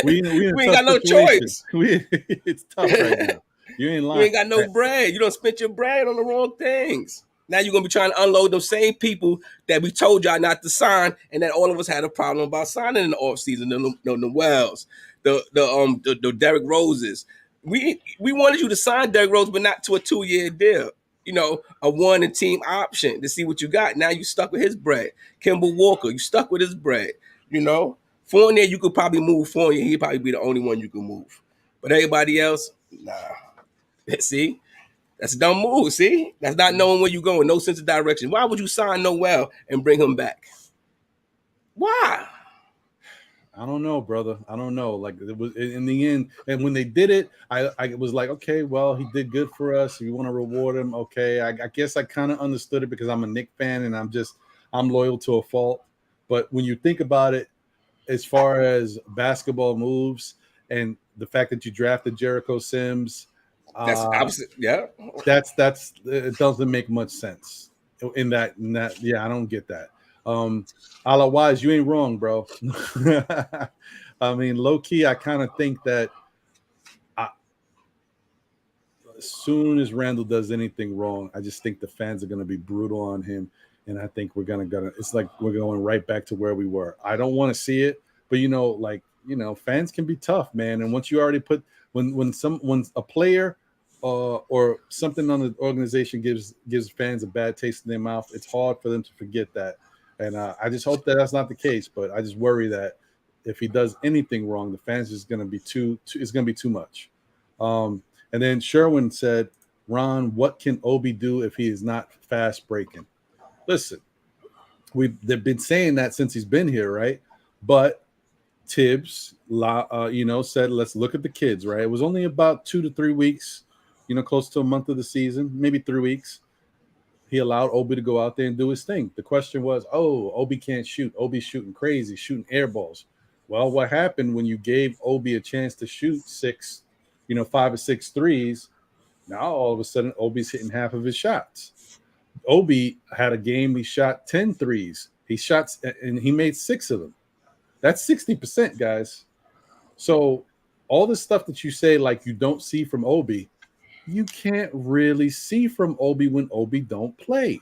We ain't got no choice. It's tough right now. You ain't lying. You ain't got no bread. You don't spend your bread on the wrong things. Now you're gonna be trying to unload those same people that we told y'all not to sign, and that all of us had a problem about signing in the offseason. The Wells, the Derrick Roses. We wanted you to sign Derrick Rose, but not to a 2-year deal. You know, a one team option to see what you got. Now you stuck with his bread. Kimball Walker, you stuck with his bread. You know, Fournier, you could probably move Fournier. He'd probably be the only one you could move. But everybody else, nah. See? That's a dumb move, see? That's not knowing where you're going, no sense of direction. Why would you sign Noel and bring him back? Why? I don't know, brother. I don't know. Like, it was in the end, and when they did it, I was like, okay, well, he did good for us. You want to reward him, okay? I guess I kind of understood it because I'm a Knicks fan and I'm loyal to a fault. But when you think about it, as far as basketball moves and the fact that you drafted Jericho Sims, that's opposite. Yeah, that's it doesn't make much sense in that. Yeah, I don't get that. Otherwise, you ain't wrong, bro. I mean, low key, I kind of think that as soon as Randall does anything wrong, I just think the fans are going to be brutal on him, and I think we're gonna. It's like we're going right back to where we were. I don't want to see it, but fans can be tough, man. And once you already put when a player or something on the organization gives fans a bad taste in their mouth, it's hard for them to forget that. And I just hope that that's not the case. But I just worry that if he does anything wrong, the fans is going to be it's going to be too much. And then Sherwin said, Ron, what can Obi do if he is not fast breaking? Listen, they've been saying that since he's been here, right? But Tibbs, said, let's look at the kids, right? It was only about 2 to 3 weeks, close to a month of the season, maybe 3 weeks. He allowed Obi to go out there and do his thing. The question was, Obi can't shoot. Obi's shooting crazy, shooting air balls. Well, what happened when you gave Obi a chance to shoot 5 or 6 threes? Now all of a sudden, Obi's hitting half of his shots. Obi had a game, he shot 10 threes. He shot, and he made 6 of them. That's 60%, guys. So all the stuff that you say, like you don't see from Obi, you can't really see from Obi when Obi don't play.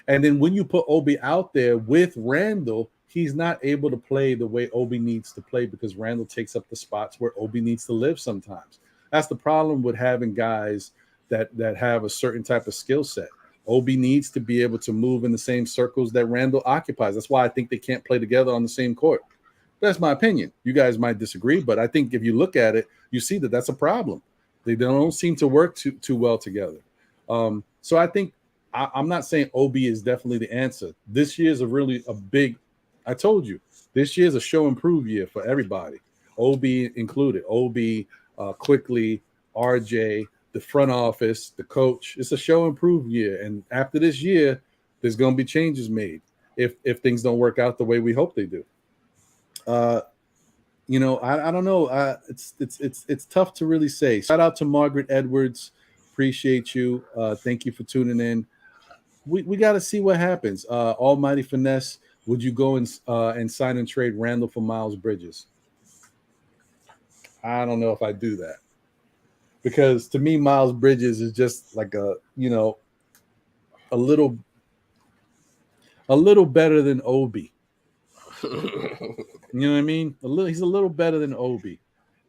And then when you put Obi out there with Randall, he's not able to play the way Obi needs to play because Randall takes up the spots where Obi needs to live sometimes. That's the problem with having guys that have a certain type of skill set. Obi needs to be able to move in the same circles that Randall occupies. That's why I think they can't play together on the same court. That's my opinion. You guys might disagree, but I think if you look at it, you see that that's a problem. They don't seem to work too well together. So I think I'm not saying Obi is definitely the answer. This year is a big, I told you, this year is a show and prove year for everybody, Obi included. Obi, Quickly, RJ, the front office, the coach. It's a show and prove year. And after this year, there's going to be changes made if things don't work out the way we hope they do. I don't know. It's tough to really say. Shout out to Margaret Edwards. Appreciate you. Thank you for tuning in. We got to see what happens. Almighty Finesse, would you go and sign and trade Randall for Miles Bridges? I don't know if I do that. Because to me, Miles Bridges is just like a little better than Obi. You know what I mean? He's a little better than Obi,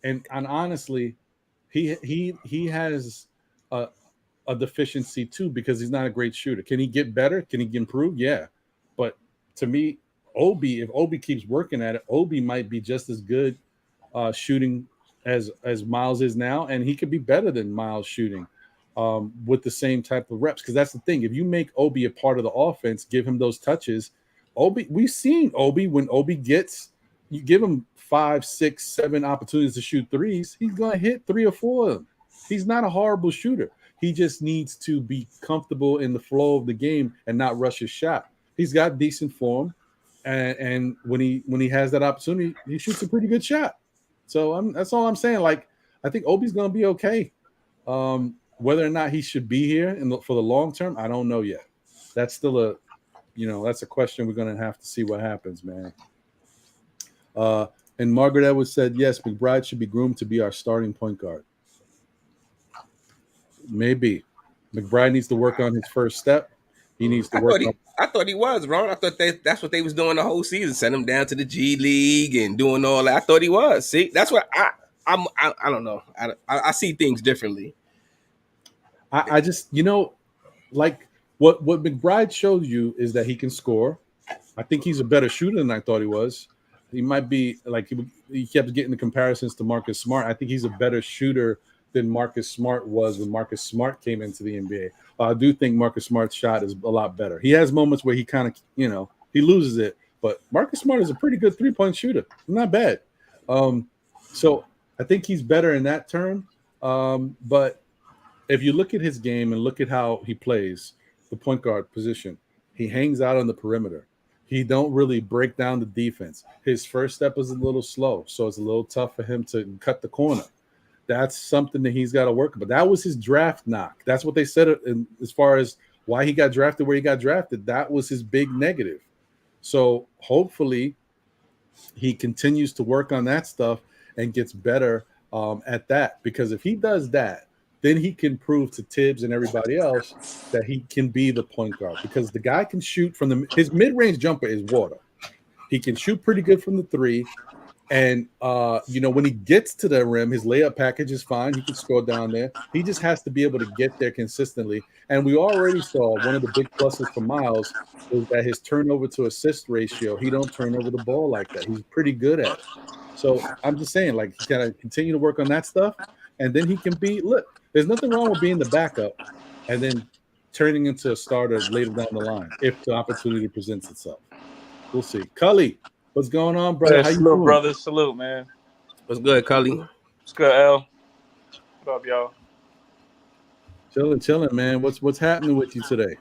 and honestly, he has a deficiency too because he's not a great shooter. Can he get better? Can he improve? Yeah, but to me, if Obi keeps working at it, Obi might be just as good shooting as Miles is now, and he could be better than Miles shooting with the same type of reps. Because that's the thing: if you make Obi a part of the offense, give him those touches. We've seen Obi when Obi you give him 5, 6, 7 opportunities to shoot threes, he's going to hit 3 or 4 of them. He's not a horrible shooter. He just needs to be comfortable in the flow of the game and not rush his shot. He's got decent form, and when he has that opportunity, he shoots a pretty good shot. So that's all I'm saying. Like, I think Obi's going to be okay. Whether or not he should be here for the long term, I don't know yet. That's still that's a question we're going to have to see what happens, man. And Margaret Edwards said, yes, McBride should be groomed to be our starting point guard. Maybe. McBride needs to work on his first step. He needs to work on. I thought he was, Ron. I thought that's what they was doing the whole season, send him down to the G League and doing all that. I thought he was. See, that's what I don't know. I see things differently. I just, like what McBride showed you is that he can score. I think he's a better shooter than I thought he was. He might be like he kept getting the comparisons to Marcus Smart. I think he's a better shooter than Marcus Smart was when Marcus Smart came into the NBA. I do think Marcus Smart's shot is a lot better. He has moments where he kind of, he loses it, but Marcus Smart is a pretty good 3-point shooter. Not bad. So I think he's better in that term. But if you look at his game and look at how he plays the point guard position, he hangs out on the perimeter. He don't really break down the defense. His first step is a little slow, so it's a little tough for him to cut the corner. That's something that he's got to work on. But that was his draft knock. That's what they said as far as why he got drafted where he got drafted. That was his big negative. So hopefully he continues to work on that stuff and gets better at that. Because if he does that, then he can prove to Tibbs and everybody else that he can be the point guard. Because the guy can shoot from his mid-range jumper is water. He can shoot pretty good from the 3. And, when he gets to the rim, his layup package is fine. He can score down there. He just has to be able to get there consistently. And we already saw one of the big pluses for Miles is that his turnover to assist ratio, he don't turn over the ball like that. He's pretty good at it. So I'm just saying, like, he's got to continue to work on that stuff. And then he can look, there's nothing wrong with being the backup and then turning into a starter later down the line if the opportunity presents itself. We'll see. Cully, what's going on, brother? Yeah, how you salute, doing? brother. Salute, man. What's good, Cully? What's good, L? What up, y'all? Chilling, man. What's happening with you today?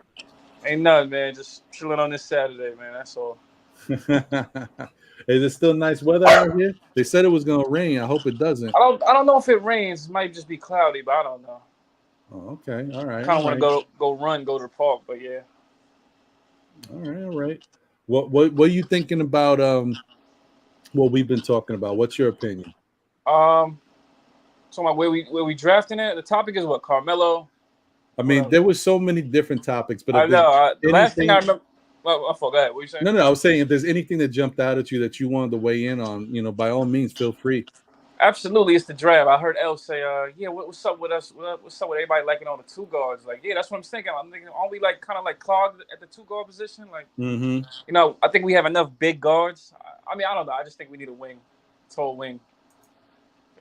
Ain't nothing, man. Just chilling on this Saturday, man. That's all. Is it still nice weather out here? They said it was gonna rain. I hope it doesn't. I don't know if it rains. It might just be cloudy, but I don't know. Oh, okay. All right. I kind of want to go to the park, but yeah. All right. What are you thinking about what we've been talking about? What's your opinion? talking about where we drafting it. The topic is what, Carmelo. I mean, there was so many different topics, but I know. The last thing I remember. Well, I forgot. What are you saying? No, I was saying if there's anything that jumped out at you that you wanted to weigh in on, by all means, feel free. Absolutely, it's the draft. I heard El say, "Yeah, what's up with us? What's up with everybody liking on the two guards?" Like, yeah, that's what I'm thinking. I'm thinking, aren't we like kind of like clogged at the two guard position? Like, I think we have enough big guards. I mean, I don't know. I just think we need a wing, tall wing.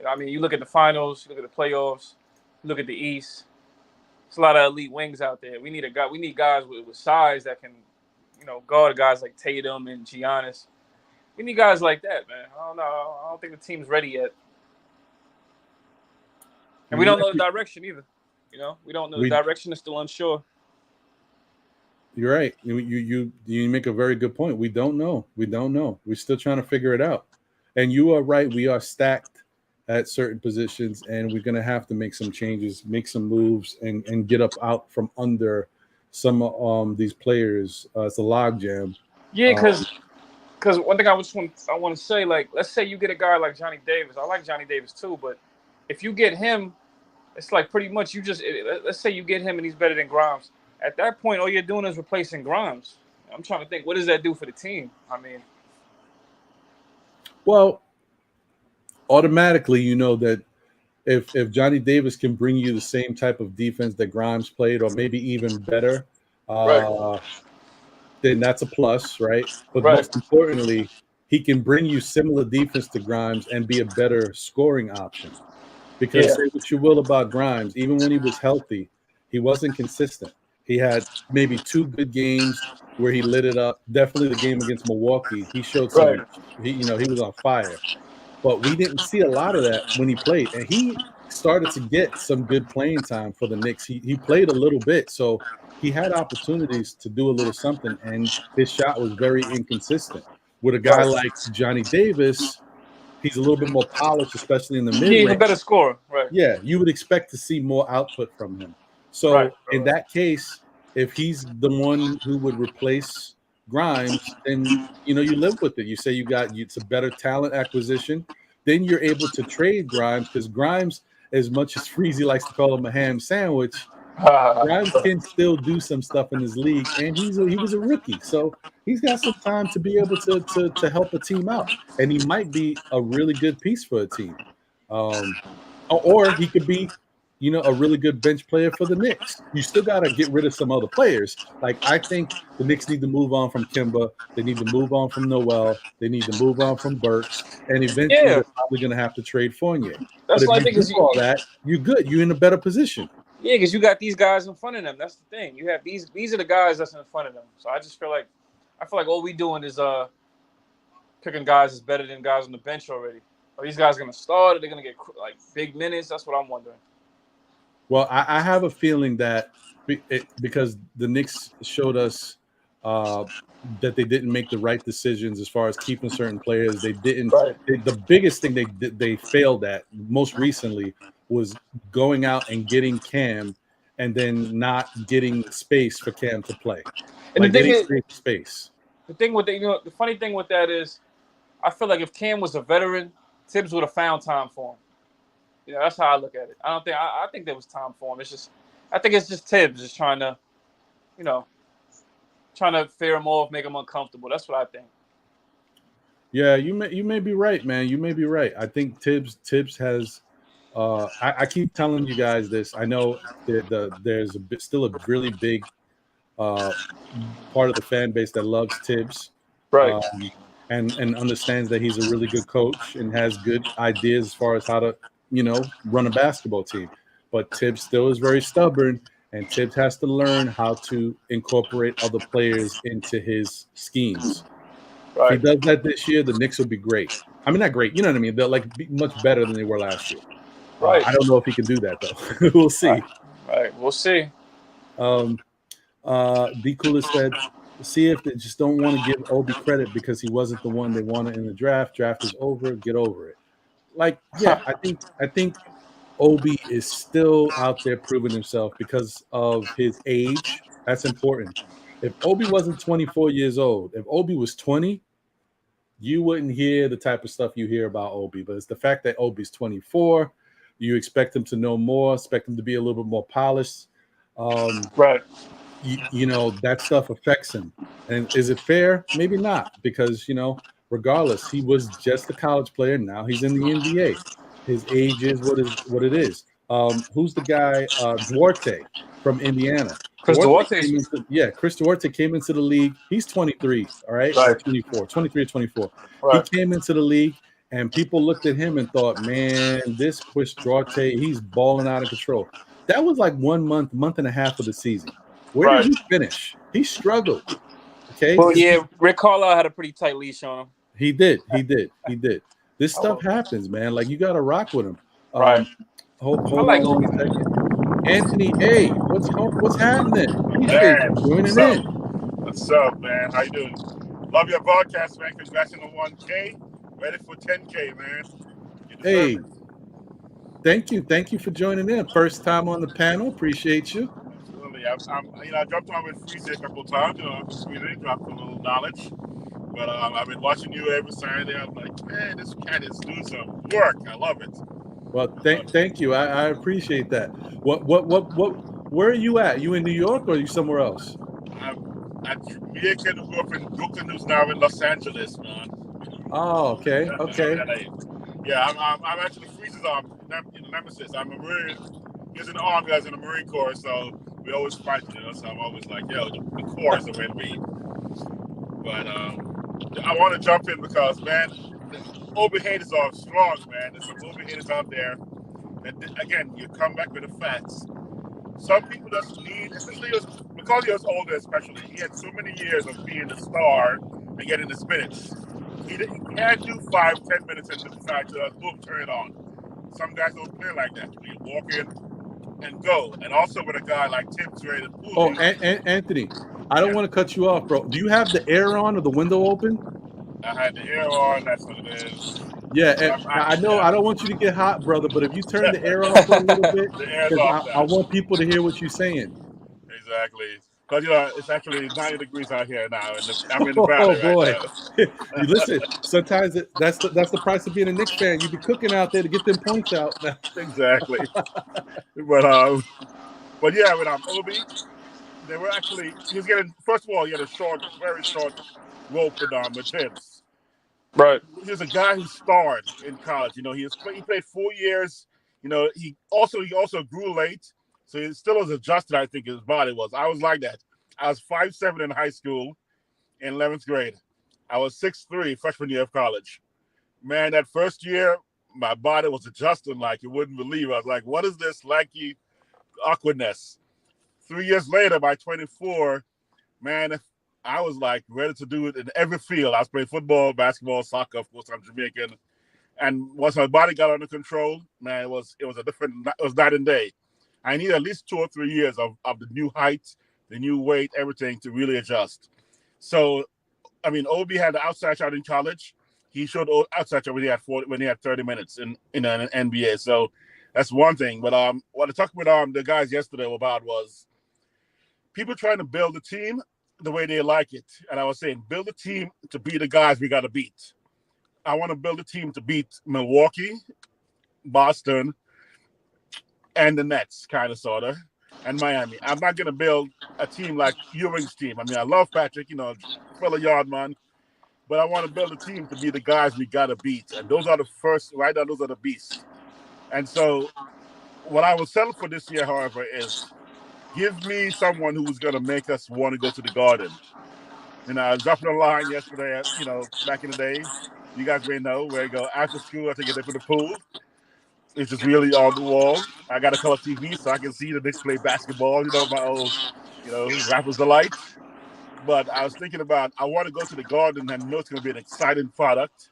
I mean, you look at the finals, you look at the playoffs, you look at the East. There's a lot of elite wings out there. We need a guy. We need guys with size that can, guard guys like Tatum and Giannis. We need guys like that, man. I don't know. I don't think the team's ready yet. And we don't know the direction either. We don't know the direction. Is still unsure. You're right. You make a very good point. We don't know. We're still trying to figure it out. And you are right. We are stacked at certain positions, and we're going to have to make some changes, make some moves, and get up out from under some of these players. It's a logjam. Yeah, because one thing I want to say, like, let's say you get a guy like Johnny Davis. I like Johnny Davis too, but if you get him, it's like pretty much let's say you get him and he's better than Grimes. At that point, all you're doing is replacing Grimes. I'm trying to think, what does that do for the team? I mean, well, automatically, that if Johnny Davis can bring you the same type of defense that Grimes played, or maybe even better, then that's a plus, right? But most importantly, he can bring you similar defense to Grimes and be a better scoring option. Because say what you will about Grimes, even when he was healthy, he wasn't consistent. He had maybe 2 good games where he lit it up. Definitely the game against Milwaukee. He showed some, he was on fire. But we didn't see a lot of that when he played. And he started to get some good playing time for the Knicks. He played a little bit, so he had opportunities to do a little something, and his shot was very inconsistent. With a guy like Johnny Davis, he's a little bit more polished, especially in the mid-range. He's a better scorer, right? Yeah, you would expect to see more output from him. So in that case, if he's the one who would replace Grimes, then you live with it. You say it's a better talent acquisition. Then you're able to trade Grimes, because Grimes, as much as Freezy likes to call him a ham sandwich, Grimes can still do some stuff in his league, and he was a rookie, so he's got some time to be able to help a team out, and he might be a really good piece for a team, or he could be, a really good bench player for the Knicks. You still got to get rid of some other players. Like, I think the Knicks need to move on from Kimba. They need to move on from Noel. They need to move on from Burks, and eventually they're probably going to have to trade Fournier. That's but if you do all that, you're good. You're in a better position. Yeah, because you got these guys in front of them. That's the thing. You have these are the guys that's in front of them. So I just feel like all we doing is picking guys that's better than guys on the bench already. Are these guys going to start? Are they going to get like big minutes? That's what I'm wondering. Well, I have a feeling that because the Knicks showed us that they didn't make the right decisions as far as keeping certain players. They didn't. The biggest thing they failed at most recently was going out and getting Cam, and then not getting space for Cam to play. And the thing is, space. The thing with the funny thing with that is, I feel like if Cam was a veteran, Tibbs would have found time for him. That's how I look at it. I think there was time for him. I think it's just Tibbs just trying to fear him off, make him uncomfortable. That's what I think. Yeah, you may be right, man. You may be right. I think Tibbs has. I keep telling you guys this. I know there's still a really big part of the fan base that loves Tibbs, right? And understands that he's a really good coach and has good ideas as far as how to run a basketball team. But Tibbs still is very stubborn, and Tibbs has to learn how to incorporate other players into his schemes. Right. If he does that this year, the Knicks will be great. I mean, not great. You know what I mean? They'll be much better than they were last year. Right. I don't know if he can do that though. We'll see. Right. We'll see. D Coolest said, see if they just don't want to give Obi credit because he wasn't the one they wanted in the draft. Draft is over. Get over it. Like, yeah, I think Obi is still out there proving himself because of his age. That's important. If Obi wasn't 24 years old, if Obi was 20, you wouldn't hear the type of stuff you hear about Obi. But it's the fact that Obi's 24, You expect him to know more, expect him to be a little bit more polished. Right. You know, that stuff affects him. And is it fair? Maybe not, because, you know, regardless, he was just a college player. Now he's in the NBA. His age is what it is. Who's the guy? Duarte from Indiana. Chris Duarte. Chris Duarte came into the league. He's 23, all right? Right. 23 or 24. Right. He came into the league, and people looked at him and thought, man, this Chris Duarte, he's balling out of control. That was like 1 month and a half of the season. Where did he finish? He struggled. Okay. Well, yeah, Rick Carlisle had a pretty tight leash on him. He did. This stuff happens, man. Like, you got to rock with him. Right. Hold on Obi. a second. Anthony A, what's happening? Man, joining in. What's up, man? How you doing? Love your broadcast, man. Congrats on the 1K. Ready for 10K, man. Hey, thank you for joining in. First time on the panel. Appreciate you. Absolutely. I jumped on with Freezer a couple of times. Dropped a little knowledge. But I've been watching you every Saturday. I'm like, man, this cat is doing some work. I love it. Well, thank you. I appreciate that. Where are you at? You in New York or are you somewhere else? I'm a kid who grew up in Brooklyn, who's now in Los Angeles, man. Oh, okay. Yeah, I'm actually Freeze's nemesis. I'm a Marine. He's in the Army, I was in the Marine Corps, so we always fight, you know. So I'm always like, yo, the Corps is the way to be. But I want to jump in because, man, Obi haters are strong, man. There's some Obi haters out there. And again, you come back with the facts. Some people just need, especially because he was older, especially, he had so many years of being the star and getting his minutes. He can't do 5-10 minutes and decide to boom, turn it on. Some guys don't play like that. You walk in and go. And also with a guy like Tim's ready to pull. Oh, Anthony, I don't want to cut you off, bro. Do you have the air on or the window open? I had the air on. That's what it is. Yeah, I know. I don't want you to get hot, brother, but if you turn the air off a little bit, the air's off I want people to hear what you're saying. Exactly. Because, you know, it's actually 90 degrees out here now. And I'm in the valley right now. Listen, sometimes that's the price of being a Knicks fan. You be cooking out there to get them points out. Exactly. But yeah, with Obi, they were actually, he was getting, first of all, he had a very short rope with Tibbs. Right. He was a guy who starred in college. You know, he played 4 years. You know, he also grew late. So he still was adjusted, I think, his body was. I was like that. I was 5'7" in high school in 11th grade. I was 6'3" freshman year of college. Man, that first year, my body was adjusting like you wouldn't believe. I was like, what is this lanky awkwardness? 3 years later, by 24, man, I was like ready to do it in every field. I was playing football, basketball, soccer. Of course, I'm Jamaican. And once my body got under control, man, it was night and day. I need at least 2 or 3 years of the new height, the new weight, everything to really adjust. So, I mean, Obi had the outside shot in college. He showed outside shot when he had 30 minutes in an NBA. So that's one thing. But what I talked with the guys yesterday about was people trying to build a team the way they like it. And I was saying, build a team to be the guys we got to beat. I want to build a team to beat Milwaukee, Boston, and the Nets, kind of, sort of, and Miami. I'm not going to build a team like Ewing's team. I mean, I love Patrick, you know, fellow Yardman, but I want to build a team to be the guys we got to beat. And those are the first, right now, those are the beasts. And so what I will settle for this year, however, is give me someone who's going to make us want to go to the Garden. You know, I was dropping a line yesterday, you know, back in the day. You guys may know where you go after school, I take it there for the pool. It's just really on the wall. I got a color TV so I can see the Knicks play basketball. You know, my old, you know, Rappers Delight. But I was thinking about, I want to go to the Garden and know it's going to be an exciting product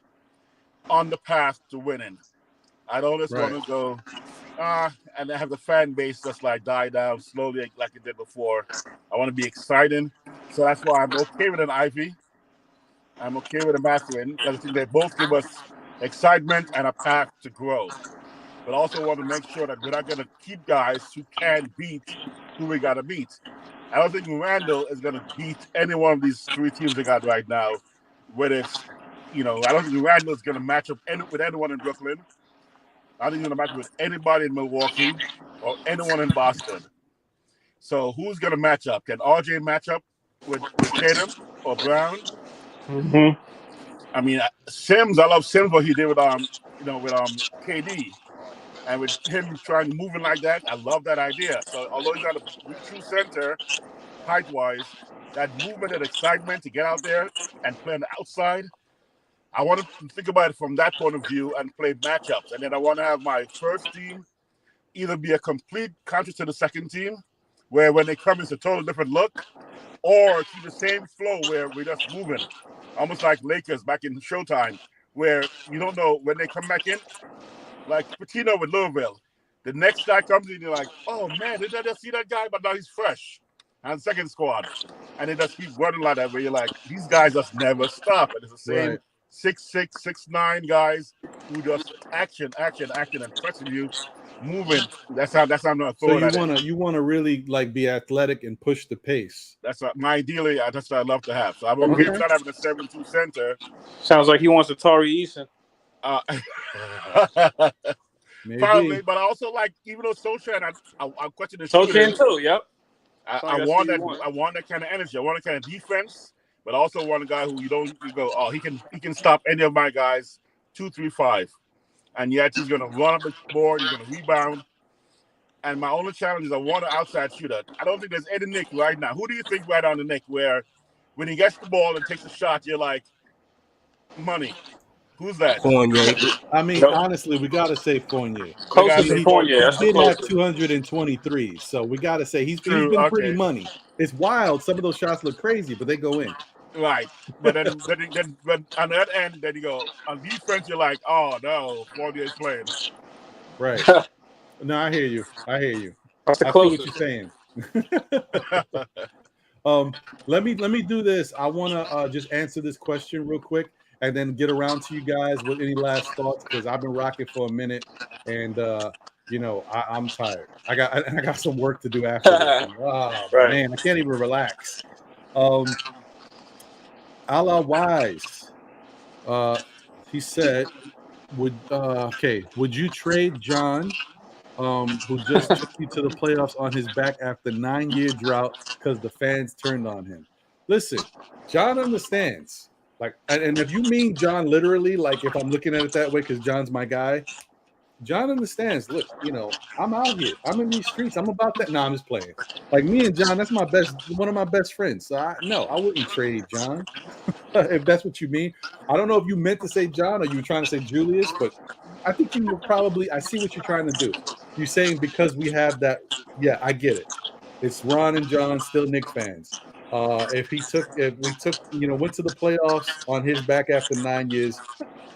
on the path to winning. I don't just want to go, and have the fan base just like die down slowly like it did before. I want to be exciting. So that's why I'm okay with an Ivy. I'm okay with a Mathurin because I think they both give us excitement and a path to grow. But also want to make sure that we're not going to keep guys who can beat who we got to beat. I don't think Randall is going to beat any one of these 3 teams they got right now. Whether it's, you know, I don't think Randall is going to match up with anyone in Brooklyn. I think he's going to match with anybody in Milwaukee or anyone in Boston. So who's going to match up? Can RJ match up with Tatum or Brown? Mm-hmm. I mean, Sims. I love Sims what he did with KD, and with him trying moving like that. I love that idea. So although he's not a true center, height wise, that movement and excitement to get out there and play on the outside. I want to think about it from that point of view and play matchups. And then I want to have my first team either be a complete counter to the second team, where when they come, it's a totally different look, or keep the same flow where we're just moving, almost like Lakers back in Showtime, where you don't know when they come back in, like Patino with Louisville. The next guy comes in, you're like, oh man, did I just see that guy? But now he's fresh. And second squad. And they just keep running like that, where you're like, these guys just never stop. And it's the same 6'6", 6'9" guys who just action, and pressing you, moving. That's how I'm gonna throw it. So you wanna really like be athletic and push the pace. That's ideally that's what I'd love to have. So I'm okay with not having a 7-2 center. Sounds like he wants a Tari Eason. Probably, but I also like, even though Sochan, I question the Sochan too. Yep. I want that kind of energy. I want that kind of defense, but I also want a guy who you go, oh, he can stop any of my guys 2, 3, 5, and yet he's gonna run up the board. He's gonna rebound. And my only challenge is I want an outside shooter. I don't think there's any Nick right now. Who do you think right on the Nick where when he gets the ball and takes a shot, you're like, money? Who's that? Fournier. I mean, honestly, we got to say Fournier. Closest to Fournier. He did have 223, so we got to say he's been pretty money. It's wild. Some of those shots look crazy, but they go in. Right. But then on that end, then you go, on defense, you're like, oh, no, Fournier's playing. Right. No, I hear you. That's the I see closest. what you're saying. Let me do this. I want to just answer this question real quick, and then get around to you guys with any last thoughts, because I've been rocking for a minute, and I'm tired. I got some work to do after this. Right. Man, I can't even relax. A la Wise, he said, would you trade John, who just took you to the playoffs on his back after 9-year drought because the fans turned on him? Listen, John understands. Like, and if you mean John literally, like if I'm looking at it that way, because John's my guy, John understands. Look, I'm out here. I'm in these streets. I'm about that. No, I'm just playing. Like me and John, that's one of my best friends. So I wouldn't trade John. If that's what you mean. I don't know if you meant to say John or you were trying to say Julius, but I think you were probably, I see what you're trying to do. You're saying because we have that. Yeah, I get it. It's Ron and John, still Knicks fans. If we took, went to the playoffs on his back after 9 years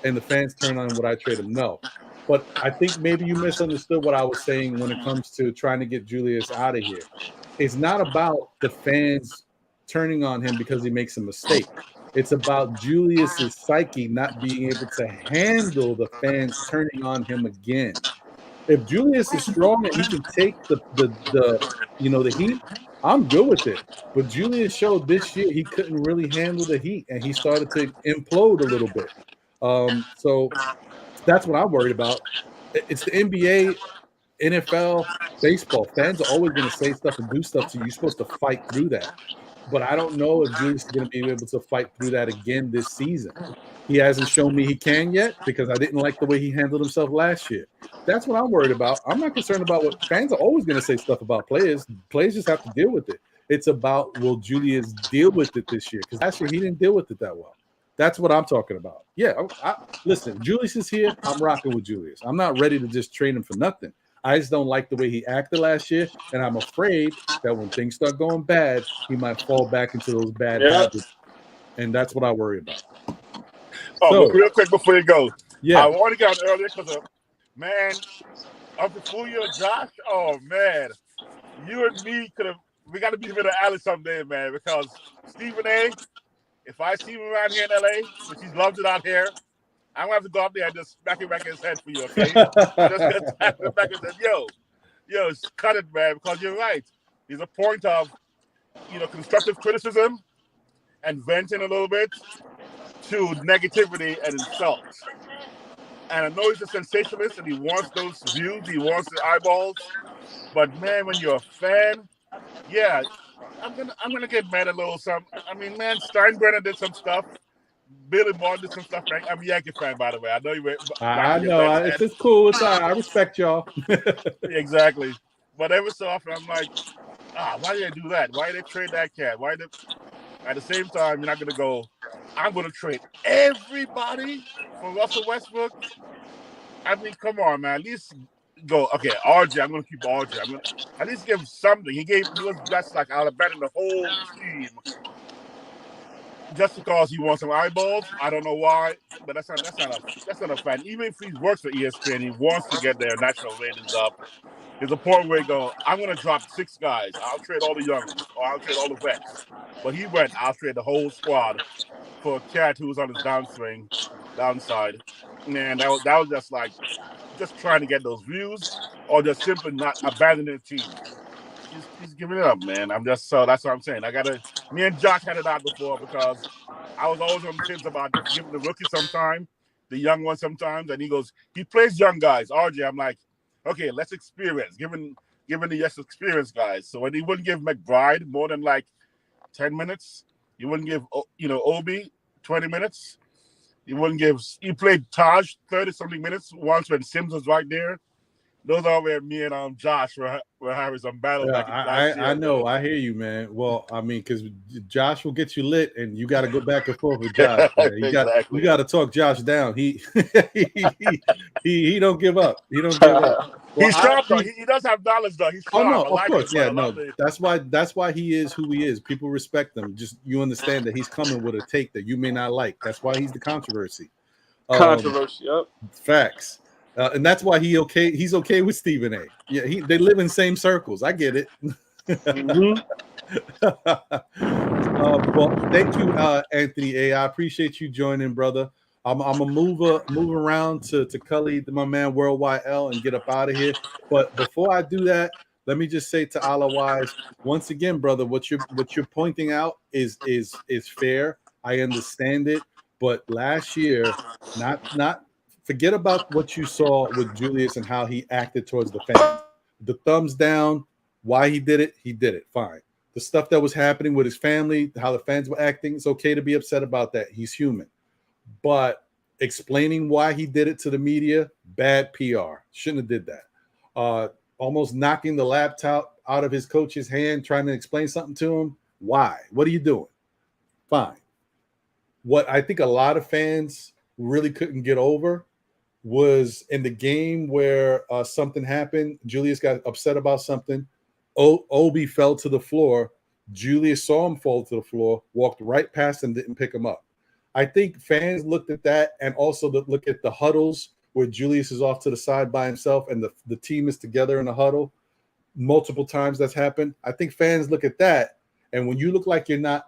and the fans turn on him, would I trade him? No. But I think maybe you misunderstood what I was saying when it comes to trying to get Julius out of here. It's not about the fans turning on him because he makes a mistake. It's about Julius's psyche not being able to handle the fans turning on him again. If Julius is strong and he can take the heat, I'm good with it. But Julius showed this year he couldn't really handle the heat, and he started to implode a little bit. So that's what I'm worried about. It's the NBA, NFL, baseball. Fans are always going to say stuff and do stuff to you. You're supposed to fight through that. But I don't know if Julius is going to be able to fight through that again this season. He hasn't shown me he can yet, because I didn't like the way he handled himself last year. That's what I'm worried about. I'm not concerned about what fans are always going to say stuff about players. Players just have to deal with it. It's about, will Julius deal with it this year? Because last year he didn't deal with it that well. That's what I'm talking about. Yeah, listen, Julius is here. I'm rocking with Julius. I'm not ready to just trade him for nothing. I just don't like the way he acted last year, and I'm afraid that when things start going bad, he might fall back into those bad habits, and that's what I worry about. Oh, but real quick before you go, yeah, I wanted to get on earlier because of the full year of Josh. Oh man, you and me we got to be a bit of Alice someday, man. Because Stephen A, if I see him around here in LA, which he's loved it out here, I'm gonna have to go up there and just smack him back in his head for you, okay? Just gonna tap him back and say, yo, cut it, man, because you're right. There's a point of, constructive criticism and venting a little bit to negativity and insults. And I know he's a sensationalist and he wants those views, he wants the eyeballs. But man, when you're a fan, yeah, I'm gonna get mad a little something. I mean, man, Steinbrenner did some stuff. Billy Martin did some stuff. I'm a Yankee fan, by the way. I know you were. I know. It's just cool. It's all right. I respect y'all. Exactly. But every so often, I'm like, why did they do that? Why did they trade that cat? Why did? At the same time, you're not gonna go. I'm gonna trade everybody for Russell Westbrook. I mean, come on, man. At least go. Okay, RJ. I'm gonna keep RJ. I'm gonna at least give him something. He was just like I'll abandon the whole team just because he wants some eyeballs. I don't know why, but that's not a fan. Even if he works for ESPN, he wants to get their national ratings up. There's a point where he go, I'm gonna drop 6 guys. I'll trade all the youngs, or I'll trade all the vets. But he went, I'll trade the whole squad for a cat who was on his downside. Man, that was just like trying to get those views, or just simply not abandoning the team. He's giving it up, man. That's what I'm saying. Me and Josh had it out before because I was always on the fence about giving the rookie sometime, the young one sometimes, and he plays young guys. RJ, I'm like, okay, let's experience, giving the yes experience guys. So when he wouldn't give McBride more than like 10 minutes, he wouldn't give Obi 20 minutes. He played Taj 30-something minutes once when Sims was right there. Those are where me and Josh were having some battles. Yeah, I know. I hear you, man. Well, I mean, because Josh will get you lit, and you got to go back and forth with Josh. You got to talk Josh down. He don't give up. He don't give up. Well, he's sharp though. He does have knowledge though. He's sharp. Oh no, of course, yeah, no. That's why he is who he is. People respect him. Just you understand that he's coming with a take that you may not like. That's why he's the controversy. Controversy. Yep. Facts. And that's why he's okay with Stephen A. Yeah, they live in same circles. I get it. Well, thank you, Anthony A. I appreciate you joining, brother. I'm gonna move around to Cully, my man, Worldwide L, and get up out of here. But before I do that, let me just say to Allah Wise, once again, brother, what you're pointing out is fair. I understand it, but last year, not. Forget about what you saw with Julius and how he acted towards the fans. The thumbs down, why he did it, fine. The stuff that was happening with his family, how the fans were acting, it's okay to be upset about that. He's human. But explaining why he did it to the media, bad PR. Shouldn't have did that. Almost knocking the laptop out of his coach's hand, trying to explain something to him. Why? What are you doing? Fine. What I think a lot of fans really couldn't get over was in the game where something happened. Julius got upset about something. Obi fell to the floor. Julius saw him fall to the floor, walked right past him, didn't pick him up. I think fans looked at that and also look at the huddles where Julius is off to the side by himself and the team is together in a huddle. Multiple times that's happened. I think fans look at that, and when you look like you're not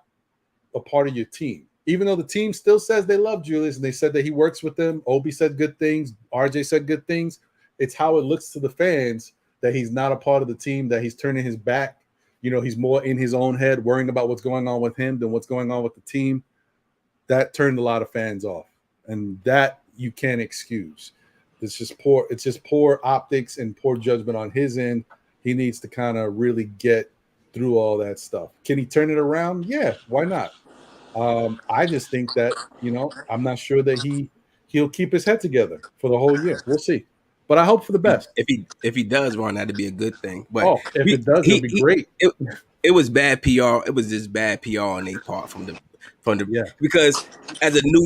a part of your team, even though the team still says they love Julius and they said that he works with them, Obi said good things, RJ said good things, it's how it looks to the fans that he's not a part of the team, that he's turning his back. He's more in his own head, worrying about what's going on with him than what's going on with the team. That turned a lot of fans off, and that you can't excuse. It's just poor optics and poor judgment on his end. He needs to kind of really get through all that stuff. Can he turn it around? Yeah, why not? I just think that, I'm not sure that he'll keep his head together for the whole year. We'll see. But I hope for the best. If he does, Ron, that'd be a good thing. But if it does, it'll be great. It was bad PR. It was just bad PR on their part from the because as a New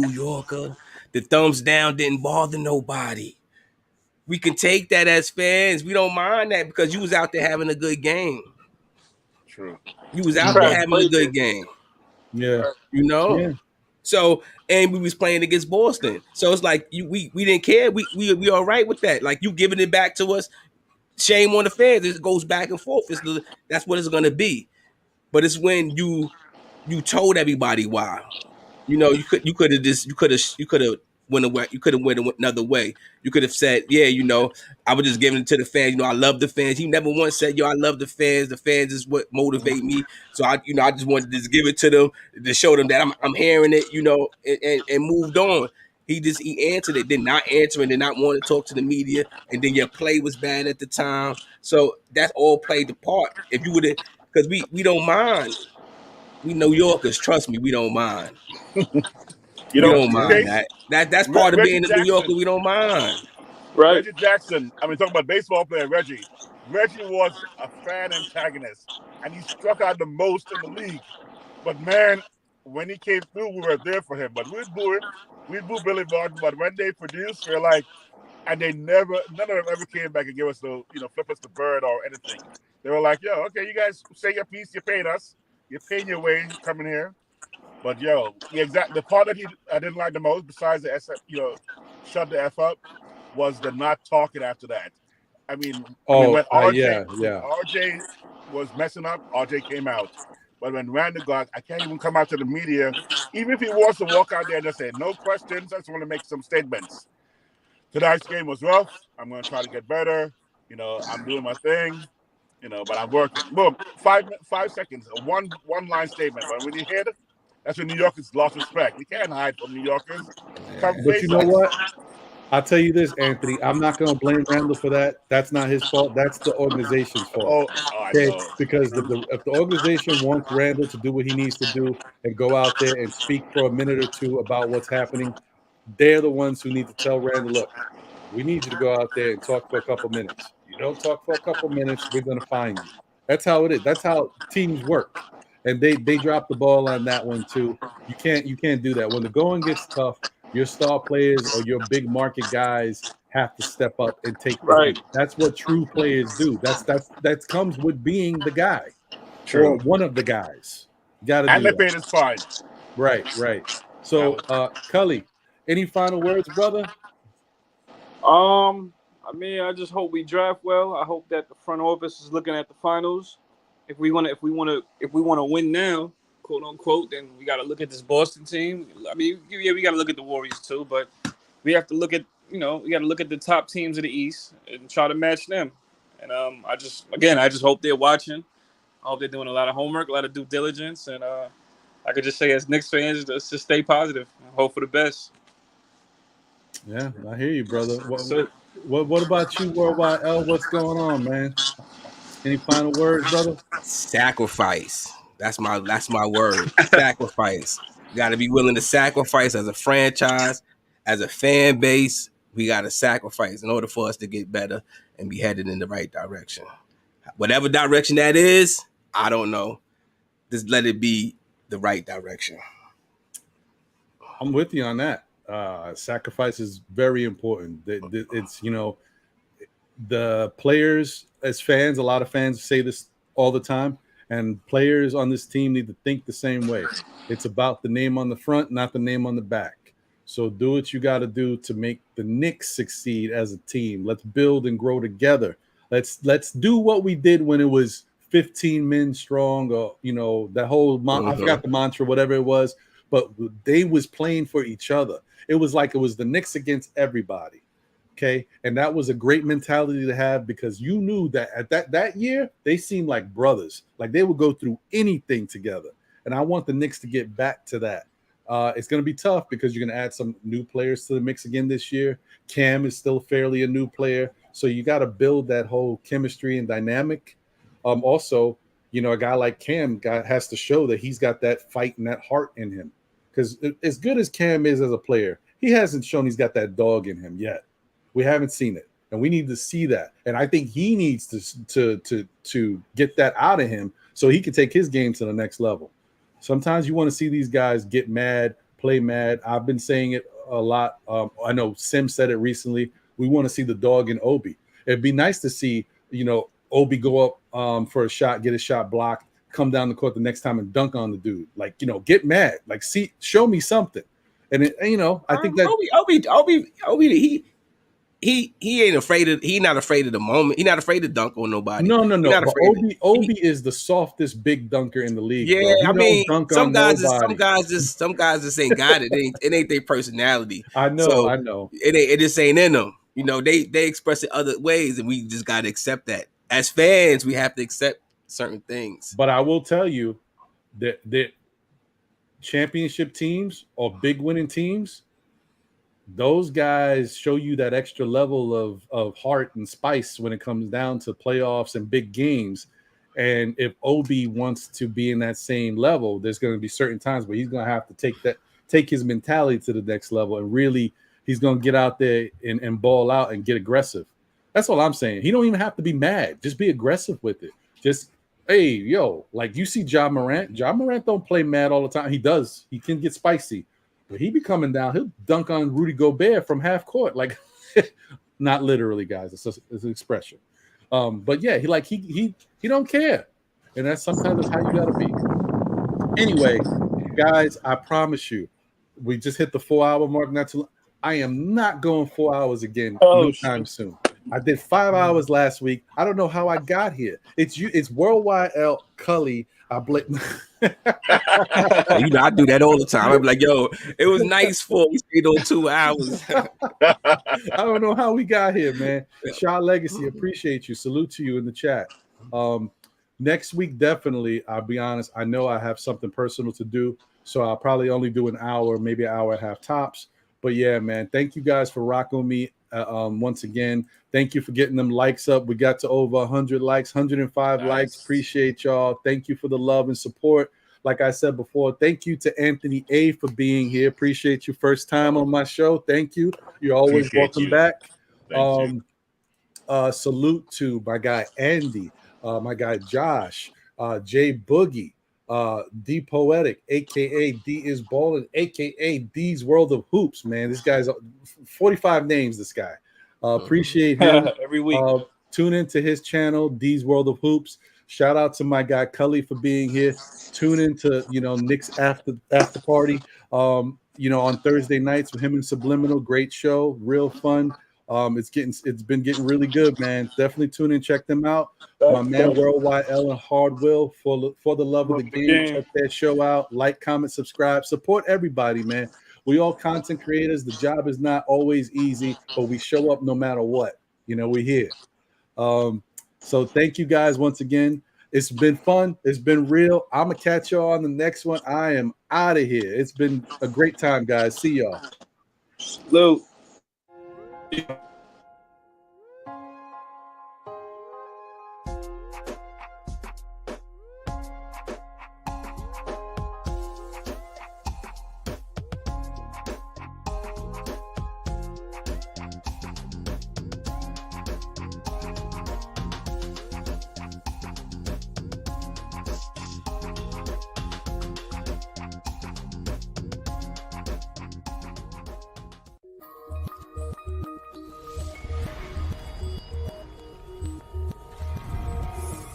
Yorker, the thumbs down didn't bother nobody. We can take that as fans. We don't mind that because you was out there having a good game. True. You was out there having a good game. Yeah. Yeah. So, and we was playing against Boston. So it's like we didn't care. We all right with that. Like, you giving it back to us. Shame on the fans. It goes back and forth. That's what it's gonna be. But it's when you told everybody why. You could have went away. You could have went another way. You could have said, I was just giving it to the fans. I love the fans. He never once said, I love the fans. The fans is what motivate me. So I just wanted to just give it to them to show them that I'm hearing it, and moved on. He answered it, did not answer and did not want to talk to the media, and then your play was bad at the time. So that all played the part. If you would have, because we don't mind. We New Yorkers, trust me, we don't mind. You We know, don't mind Chase, that's part of Reggie being a New Yorker. Jackson. We don't mind. Right. Reggie Jackson. I mean, talking about baseball player Reggie. Reggie was a fan antagonist, and he struck out the most in the league. But man, when he came through, we were there for him. But we'd boo him. We'd boo Billy Barton. But when they produced, we are like, and none of them ever came back and give us flip us the bird or anything. They were like, yo, okay, you guys say your piece. You're paying us. You're paying your way coming here. But the part that I didn't like the most, besides the shut the F up, was the not talking after that. I mean, when RJ was messing up, RJ came out. But when Randall got, I can't even come out to the media. Even if he wants to walk out there and just say, no questions, I just want to make some statements. Tonight's game was rough. I'm going to try to get better. I'm doing my thing, but I'm working. Boom, 5 seconds, a one-line statement. But when you hit, that's when New Yorkers lost respect. You can't hide from New Yorkers. But you know what? I'll tell you this, Anthony. I'm not going to blame Randall for that. That's not his fault. That's the organization's fault. I Okay, know. because if the organization wants Randall to do what he needs to do and go out there and speak for a minute or two about what's happening, they're the ones who need to tell Randall, look, we need you to go out there and talk for a couple minutes. You don't talk for a couple minutes, we're going to fine you. That's how it is. That's how teams work. And they dropped the ball on that one too. You can't do that. When the going gets tough, your star players or your big market guys have to step up and take the Right. hit. That's what true players do. That comes with being the guy. True. Or one of the guys. Got to do And they that. paid his fine. Right. So, Cully, any final words, brother? I mean, I just hope we draft well. I hope that the front office is looking at the finals. If we want to win now, quote unquote, then we got to look at this Boston team. I mean, yeah, we got to look at the Warriors too, but we have to look at we got to look at the top teams of the East and try to match them. And I just hope they're watching. I hope they're doing a lot of homework, a lot of due diligence, and I could just say as Knicks fans, just stay positive and hope for the best. Yeah, I hear you, brother. What about you, Worldwide L? What's going on, man? Any final words, brother? Sacrifice. That's my word. Sacrifice. You got to be willing to sacrifice as a franchise, as a fan base. We got to sacrifice in order for us to get better and be headed in the right direction. Whatever direction that is, I don't know. Just let it be the right direction. I'm with you on that. Sacrifice is very important. It's the players as fans, a lot of fans say this all the time, and players on this team need to think the same way. It's about the name on the front, not the name on the back. So do what you got to do to make the Knicks succeed as a team. Let's build and grow together. Let's do what we did when it was 15 men strong, or that whole I forgot the mantra, whatever it was, but they was playing for each other. It was like it was the Knicks against everybody. Okay, and that was a great mentality to have, because you knew that at that year they seemed like brothers, like they would go through anything together. And I want the Knicks to get back to that. It's going to be tough because you're going to add some new players to the mix again this year. Cam is still fairly a new player, so you got to build that whole chemistry and dynamic. Also, a guy like Cam has to show that he's got that fight and that heart in him, because as good as Cam is as a player, he hasn't shown he's got that dog in him yet. We haven't seen it, and we need to see that. And I think he needs to get that out of him so he can take his game to the next level. Sometimes you want to see these guys get mad, play mad. I've been saying it a lot. I know Sim said it recently. We want to see the dog in Obi. It'd be nice to see, Obi go up for a shot, get a shot blocked, come down the court the next time and dunk on the dude. Like, get mad. Like, show me something. And I think that Obi, he ain't afraid of. He not afraid of the moment. He not afraid to dunk on nobody. No. But Obi is the softest big dunker in the league. Yeah, bro. I mean, some guys just ain't got it. It ain't their personality. I know. So I know. It just ain't in them. They express it other ways, and we just got to accept that. As fans, we have to accept certain things. But I will tell you that championship teams or big winning teams, those guys show you that extra level of heart and spice when it comes down to playoffs and big games. And if Obi wants to be in that same level, there's going to be certain times where he's going to have to take his mentality to the next level, and really he's going to get out there and ball out and get aggressive. That's all I'm saying. He don't even have to be mad. Just be aggressive with it. Just, hey, yo, like you see Ja Morant. Ja Morant don't play mad all the time. He does. He can get spicy. But he be coming down. He'll dunk on Rudy Gobert from half court. Like, not literally, guys. It's an expression. But yeah, he don't care. And that's sometimes how you got to be. Anyway, guys, I promise you, we just hit the 4-hour mark. Not too long. I am not going 4 hours again no time soon. I did 5 hours last week. I don't know how I got here. It's Worldwide L. Cully. I blame. You know, I do that all the time. I'm like, yo, it was nice for we stayed on 2 hours. I don't know how we got here, man. Shaw Legacy, appreciate you. Salute to you in the chat. Next week, definitely, I'll be honest, I know I have something personal to do, so I'll probably only do an hour, maybe an hour and a half tops. But yeah, man, thank you guys for rocking with me once again. Thank you for getting them likes up. We got to over 100 likes, 105 likes. Appreciate y'all. Thank you for the love and support. Like I said before, thank you to Anthony A for being here. Appreciate you. First time on my show. Thank you. You're always welcome back. Salute to my guy Andy, my guy Josh, Jay Boogie, D Poetic, aka D is Ballin', aka D's World of Hoops. Man, this guy's 45 names. This guy. Appreciate him every week. Tune into his channel, D's World of Hoops. Shout out to my guy Cully for being here. Tune into Knicks after party. On Thursday nights with him and Subliminal. Great show, real fun. It's been getting really good, man. Definitely tune in, check them out. My man Worldwide Ellen Hardwill for the love of the game. Check that show out. Like, comment, subscribe. Support everybody, man. We all content creators. The job is not always easy, but we show up no matter what. We're here. So thank you guys once again. It's been fun. It's been real. I'm gonna catch y'all on the next one. I am out of here. It's been a great time, guys. See y'all. Lou.